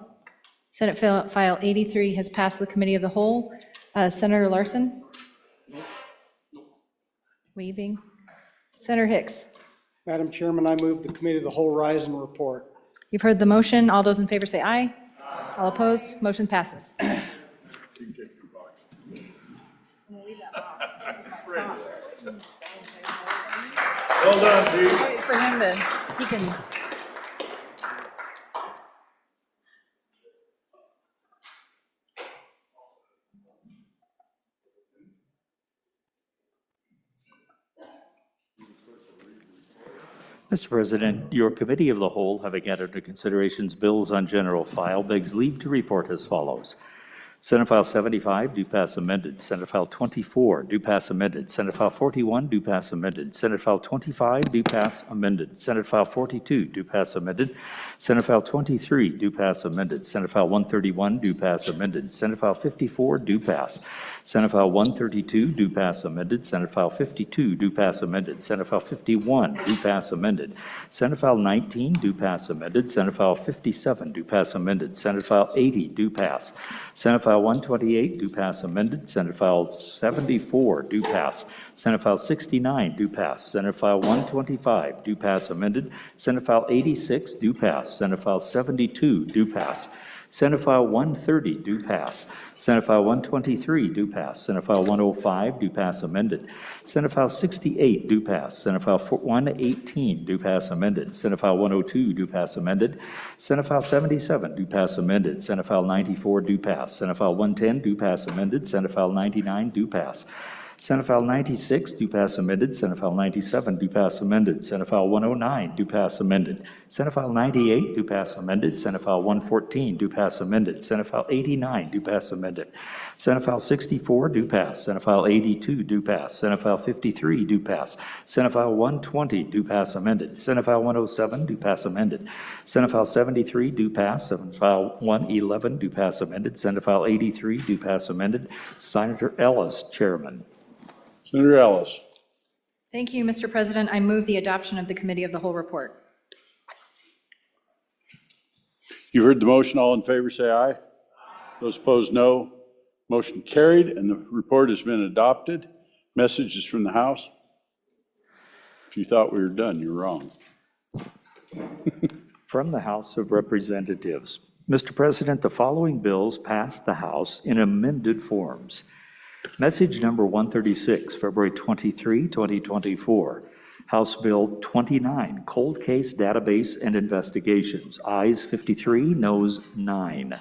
Senate File 83 has passed the Committee of the Whole. Senator Larson? Waving. Senator Hicks? Madam Chairman, I move the Committee of the Whole rise and report. You've heard the motion. All those in favor say aye. All opposed, motion passes. Well done, Chief. Wait for him to, he can. Mr. President, your Committee of the Whole, having added to considerations bills on general file, begs leave to report as follows. Senate File 75, do pass amended. Senate File 24, do pass amended. Senate File 41, do pass amended. Senate File 25, do pass amended. Senate File 42, do pass amended. Senate File 23, do pass amended. Senate File 131, do pass amended. Senate File 54, do pass. Senate File 132, do pass amended. Senate File 52, do pass amended. Senate File 51, do pass amended. Senate File 19, do pass amended. Senate File 57, do pass amended. Senate File 80, do pass. Senate File 128, do pass amended. Senate File 74, do pass. Senate File 69, do pass. Senate File 125, do pass amended. Senate File 86, do pass. Senate File 72, do pass. Senate File 130, do pass. Senate File 123, do pass. Senate File 105, do pass amended. Senate File 68, do pass. Senate File 118, do pass amended. Senate File 102, do pass amended. Senate File 77, do pass amended. Senate File 94, do pass. Senate File 110, do pass amended. Senate File 99, do pass. Senate File 96, do pass amended. Senate File 97, do pass amended. Senate File 109, do pass amended. Senate File 98, do pass amended. Senate File 114, do pass amended. Senate File 89, do pass amended. Senate File 64, do pass. Senate File 82, do pass. Senate File 53, do pass. Senate File 120, do pass amended. Senate File 107, do pass amended. Senate File 73, do pass. Senate File 111, do pass amended. Senate File 83, do pass amended. Senator Ellis, Chairman. Senator Ellis. Thank you, Mr. President. I move the adoption of the Committee of the Whole report. You heard the motion. All in favor, say aye. Those opposed, no. Motion carried, and the report has been adopted. Messages from the House. If you thought we were done, you're wrong. From the House of Representatives. Mr. President, the following bills passed the House in amended forms. Message number 136, February 23, 2024. House Bill 29, Cold Case Database and Investigations. Ayes 53, noes 9.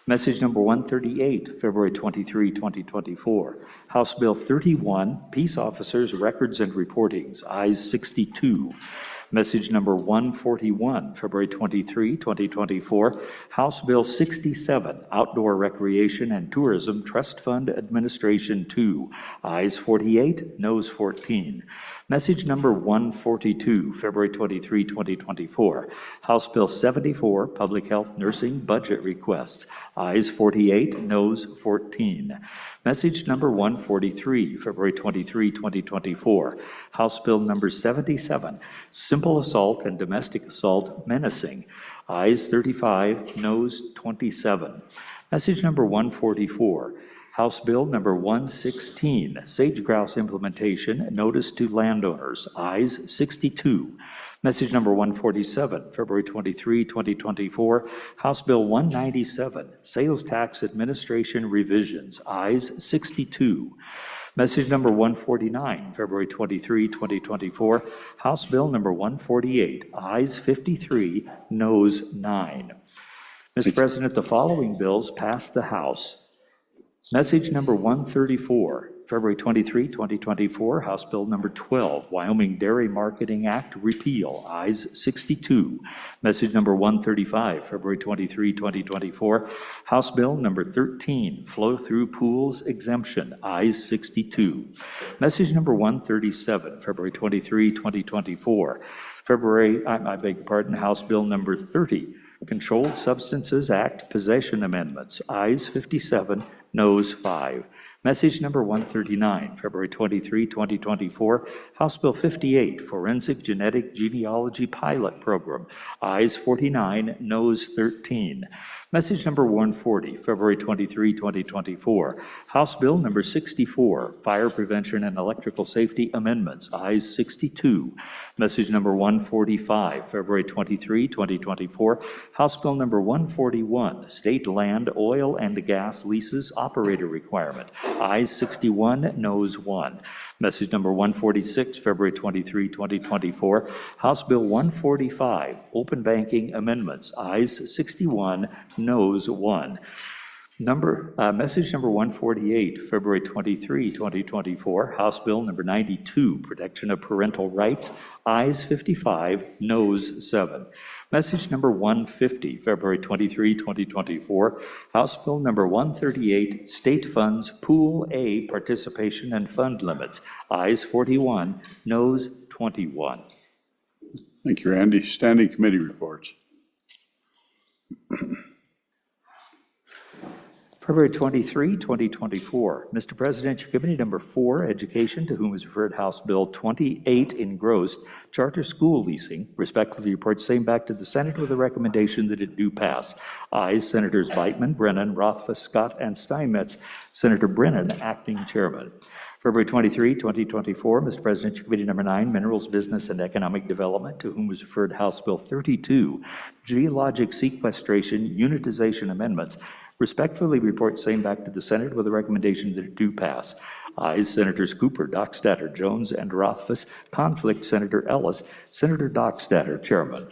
Message number 138, February 23, 2024. House Bill 31, Peace Officers' Records and Reportings. Ayes 62. Message number 141, February 23, 2024, House Bill 67, Outdoor Recreation and Tourism Trust Fund Administration 2, ayes 48, noes 14. Message number 142, February 23, 2024, House Bill 74, Public Health Nursing Budget Requests, ayes 48, noes 14. Message number 143, February 23, 2024, House Bill number 77, Simple Assault and Domestic Assault Menacing, ayes 35, noes 27. Message number 144, House Bill number 116, Sage Grouse Implementation Notice to Landowners, ayes 62. Message number 147, February 23, 2024, House Bill 197, Sales Tax Administration Revisions, ayes 62. Message number 149, February 23, 2024, House Bill number 148, ayes 53, noes 9. Mr. President, the following bills passed the House. Message number 134, February 23, 2024, House Bill number 12, Wyoming Dairy Marketing Act repeal, ayes 62. Message number 135, February 23, 2024, House Bill number 13, Flow-Through Pools Exemption, ayes 62. Message number 137, February 23, 2024, I beg your pardon, House Bill number 30, Controlled Substances Act Possession Amendments, ayes 57, noes 5. Message number 139, February 23, 2024, House Bill 58, Forensic Genetic Genealogy Pilot Program, ayes 49, noes 13. Message number 140, February 23, 2024, House Bill number 64, Fire Prevention and Electrical Safety Amendments, ayes 62. Message number 145, February 23, 2024, House Bill number 141, State Land, Oil, and Gas Leases Operator Requirement, ayes 61, noes 1. Message number 146, February 23, 2024, House Bill 145, Open Banking Amendments, ayes 61, noes 1. Message number 148, February 23, 2024, House Bill number 92, Protection of Parental Rights, ayes 55, noes 7. Message number 150, February 23, 2024, House Bill number 138, State Funds Pool A Participation and Fund Limits, ayes 41, noes 21. Thank you, Randy. Standing committee reports. February 23, 2024. Mr. President, your committee number 4, Education, to whom is referred House Bill 28, engrossed, Charter School Leasing, respectfully reports same back to the Senate with a recommendation that it do pass. Ayes, Senators Beitman, Brennan, Rothfuss, Scott, and Steinmetz. Senator Brennan, acting chairman. February 23, 2024, Mr. President, your committee number 9, Minerals, Business, and Economic Development, to whom was referred House Bill 32, Geologic Sequestration Unitization Amendments, respectfully report same back to the Senate with a recommendation that it do pass. Ayes, Senators Cooper, Dockstader, Jones, and Rothfuss. Conflict, Senator Ellis. Senator Dockstader, chairman.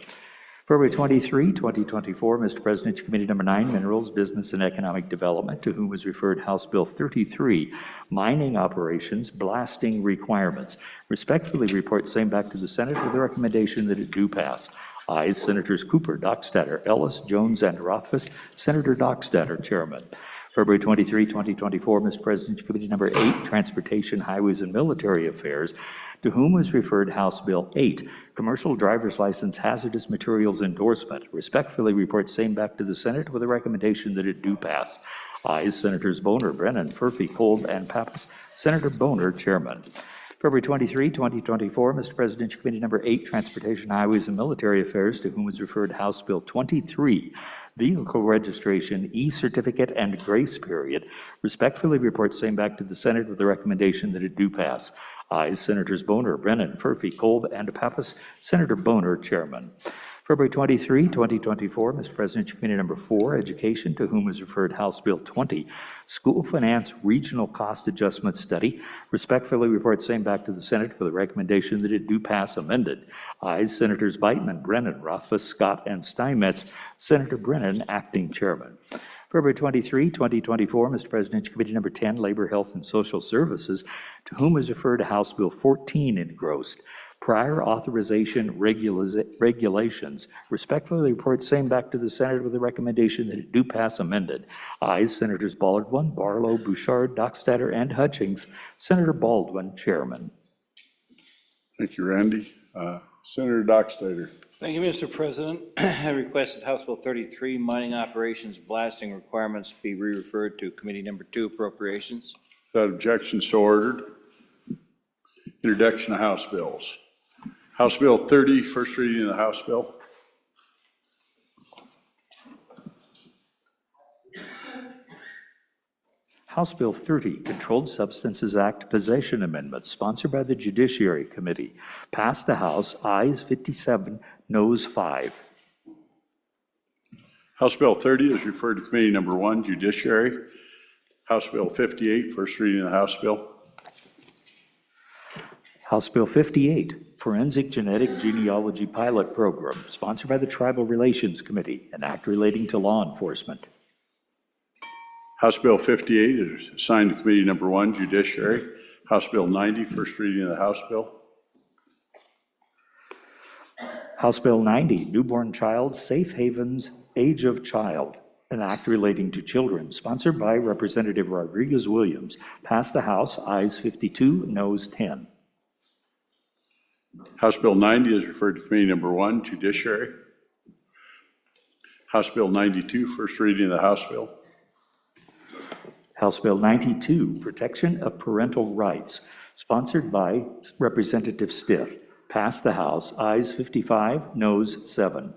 February 23, 2024, Mr. President, committee number 9, Minerals, Business, and Economic Development, to whom was referred House Bill 33, Mining Operations, Blasting Requirements. Respectfully report same back to the Senate with a recommendation that it do pass. Ayes, Senators Cooper, Dockstader, Ellis, Jones, and Rothfuss. Senator Dockstader, chairman. February 23, 2024, Mr. President, committee number 8, Transportation, Highways, and Military Affairs, to whom was referred House Bill 8, Commercial Driver's License Hazardous Materials Endorsement. Respectfully report same back to the Senate with a recommendation that it do pass. Ayes, Senators Boner, Brennan, Furphy, Kolb, and Pappas. Senator Boner, chairman. February 23, 2024, Mr. President, committee number 8, Transportation, Highways, and Military Affairs, to whom was referred House Bill 23, Vehicle Registration, E-Certificate, and Grace Period. Respectfully report same back to the Senate with the recommendation that it do pass. Ayes, Senators Boner, Brennan, Furphy, Kolb, and Pappas. Senator Boner, chairman. February 23, 2024, Mr. President, committee number 4, Education, to whom was referred House Bill 20, School Finance Regional Cost Adjustment Study. Respectfully report same back to the Senate with a recommendation that it do pass amended. Ayes, Senators Beitman, Brennan, Rothfuss, Scott, and Steinmetz. Senator Brennan, acting chairman. February 23, 2024, Mr. President, committee number 10, Labor, Health, and Social Services, to whom was referred House Bill 14, engrossed, Prior Authorization Regulations. Respectfully report same back to the Senate with a recommendation that it do pass amended. Ayes, Senators Baldwin, Barlow, Bouchard, Dockstader, and Hutchings. Senator Baldwin, chairman. Thank you, Randy. Senator Dockstader. Thank you, Mr. President. I request that House Bill 33, Mining Operations Blasting Requirements, be re-referred to Committee Number 2, Appropriations. Without objection, so ordered. Introduction of House bills. House Bill 30, first reading of the House bill. House Bill 30, Controlled Substances Act Possession Amendment, sponsored by the Judiciary Committee. Passed the House, ayes 57, noes 5. House Bill 30 is referred to Committee Number 1, Judiciary. House Bill 58, first reading of the House bill. House Bill 58, Forensic Genetic Genealogy Pilot Program, sponsored by the Tribal Relations Committee, an act relating to law enforcement. House Bill 58 is assigned to Committee Number 1, Judiciary. House Bill 90, first reading of the House bill. House Bill 90, Newborn Child Safe Havens Age of Child, an act relating to children, sponsored by Representative Rodriguez-Williams. Passed the House, ayes 52, noes 10. House Bill 90 is referred to Committee Number 1, Judiciary. House Bill 92, first reading of the House bill. House Bill 92, Protection of Parental Rights, sponsored by Representative Stiff. Passed the House, ayes 55, noes 7.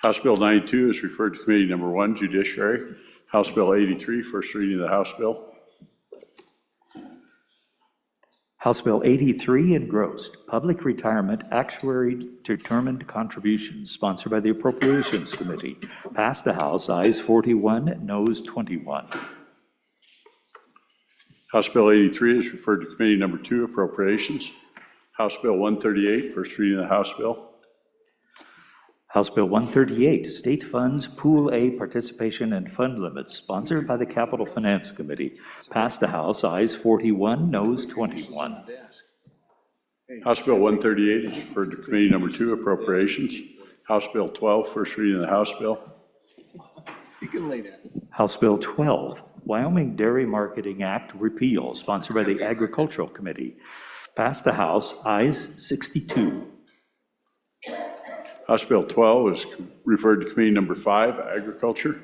House Bill 92 is referred to Committee Number 1, Judiciary. House Bill 83, first reading of the House bill. House Bill 83, engrossed, Public Retirement Actuary Determined Contributions, sponsored by the Appropriations Committee. Passed the House, ayes 41, noes 21. House Bill 83 is referred to Committee Number 2, Appropriations. House Bill 138, first reading of the House bill. House Bill 138, State Funds Pool A Participation and Fund Limits, sponsored by the Capital Finance Committee. Passed the House, ayes 41, noes 21. House Bill 138 is referred to Committee Number 2, Appropriations. House Bill 12, first reading of the House Bill. You can lay that. House Bill 12, Wyoming Dairy Marketing Act repeal, sponsored by the Agricultural Committee. Passed the House, ayes 62. House Bill 12 is referred to Committee Number 5, Agriculture.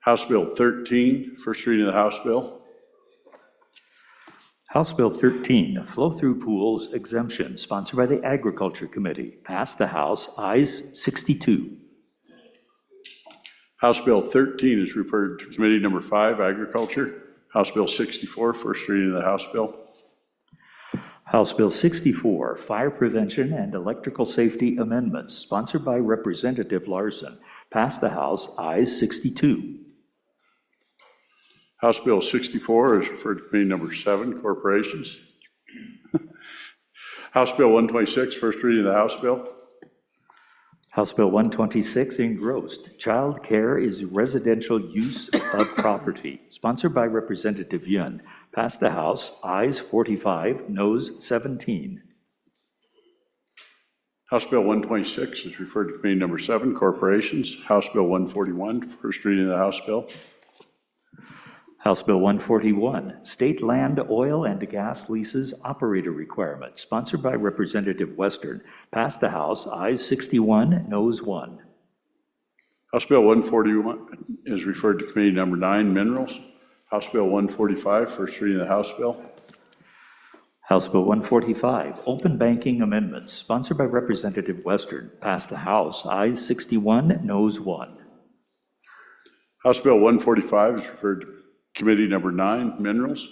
House Bill 13, first reading of the House Bill. House Bill 13, Flow-Through Pools Exemption, sponsored by the Agriculture Committee. Passed the House, ayes 62. House Bill 13 is referred to Committee Number 5, Agriculture. House Bill 64, first reading of the House Bill. House Bill 64, Fire Prevention and Electrical Safety Amendments, sponsored by Representative Larson. Passed the House, ayes 62. House Bill 64 is referred to Committee Number 7, Corporations. House Bill 126, first reading of the House Bill. House Bill 126, engrossed. Child care is residential use of property, sponsored by Representative Yun. Passed the House, ayes 45, noes 17. House Bill 126 is referred to Committee Number 7, Corporations. House Bill 141, first reading of the House Bill. House Bill 141, State Land, Oil, and Gas Leases Operator Requirement, sponsored by Representative Western. Passed the House, ayes 61, noes 1. House Bill 141 is referred to Committee Number 9, Minerals. House Bill 145, first reading of the House Bill. House Bill 145, Open Banking Amendments, sponsored by Representative Western. Passed the House, ayes 61, noes 1. House Bill 145 is referred to Committee Number 9, Minerals.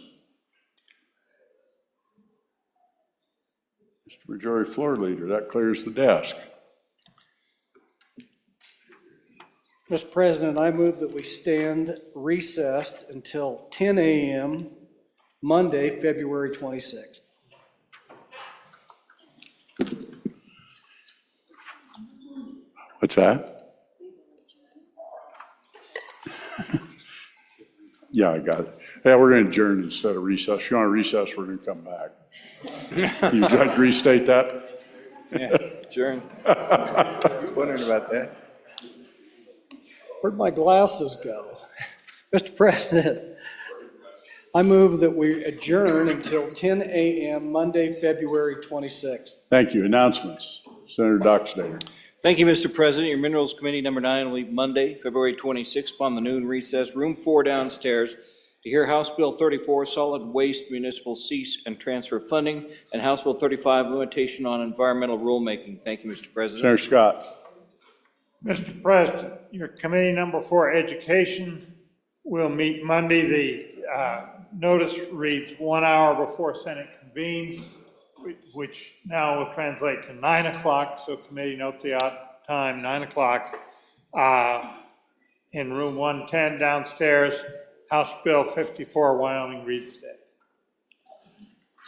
Mr. Majority Floor Leader, that clears the desk. Mr. President, I move that we stand recessed until 10 a.m. Monday, February 26th. What's that? Yeah, I got it. Yeah, we're going to adjourn instead of recess. If you want to recess, we're going to come back. You'd like to restate that? Yeah, adjourn. I was wondering about that. Where'd my glasses go? Mr. President, I move that we adjourn until 10 a.m. Monday, February 26th. Thank you. Announcements. Senator Dockstader. Thank you, Mr. President. Your Minerals Committee Number 9 will meet Monday, February 26th upon the noon recess, room 4 downstairs, to hear House Bill 34, Solid Waste Municipal Cease and Transfer Funding, and House Bill 35, Limitation on Environmental Rulemaking. Thank you, Mr. President. Senator Scott. Mr. President, your Committee Number 4, Education, will meet Monday. The notice reads 1 hour before Senate convenes, which now will translate to 9 o'clock, so committee note the time, 9 o'clock, in room 110 downstairs, House Bill 54, Wyoming Reed State.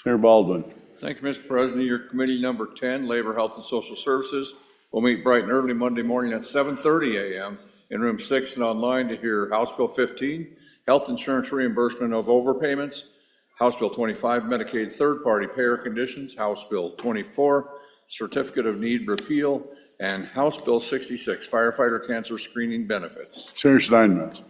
Senator Baldwin. Thank you, Mr. President. Your Committee Number 10, Labor, Health, and Social Services, will meet bright and early Monday morning at 7:30 a.m. in room 6 and online to hear House Bill 15, Health Insurance Reimbursement of Overpayments, House Bill 25, Medicaid Third-Party Payer Conditions, House Bill 24, Certificate of Need Repeal, and House Bill 66, Firefighter Cancer Screening Benefits. Senator Steinmetz.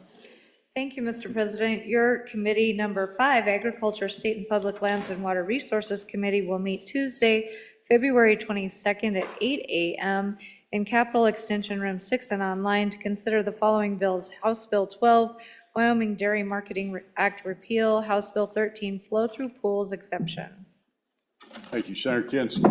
Thank you, Mr. President. Your Committee Number 5, Agriculture, State and Public Lands and Water Resources Committee, will meet Tuesday, February 22nd at 8 a.m. in Capitol Extension Room 6 and online to consider the following bills: House Bill 12, Wyoming Dairy Marketing Act repeal, House Bill 13, Flow-Through Pools exemption. Thank you. Senator Kinson.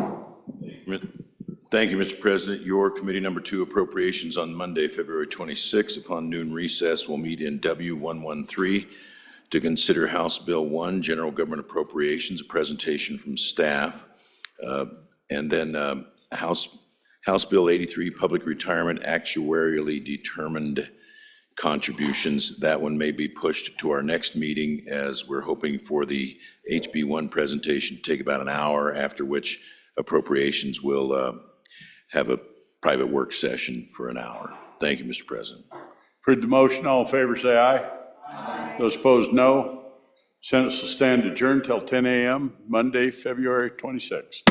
Thank you, Mr. President. Your Committee Number 2, Appropriations, on Monday, February 26, upon noon recess, will meet in W113 to consider House Bill 1, General Government Appropriations, a presentation from staff, and then House Bill 83, Public Retirement Actuarially Determined Contributions. That one may be pushed to our next meeting, as we're hoping for the HB1 presentation to take about an hour, after which appropriations will have a private work session for an hour. Thank you, Mr. President. Heard the motion, all in favor, say aye. Aye. Those opposed, no. Senate will stand adjourned till 10 a.m. Monday, February 26th.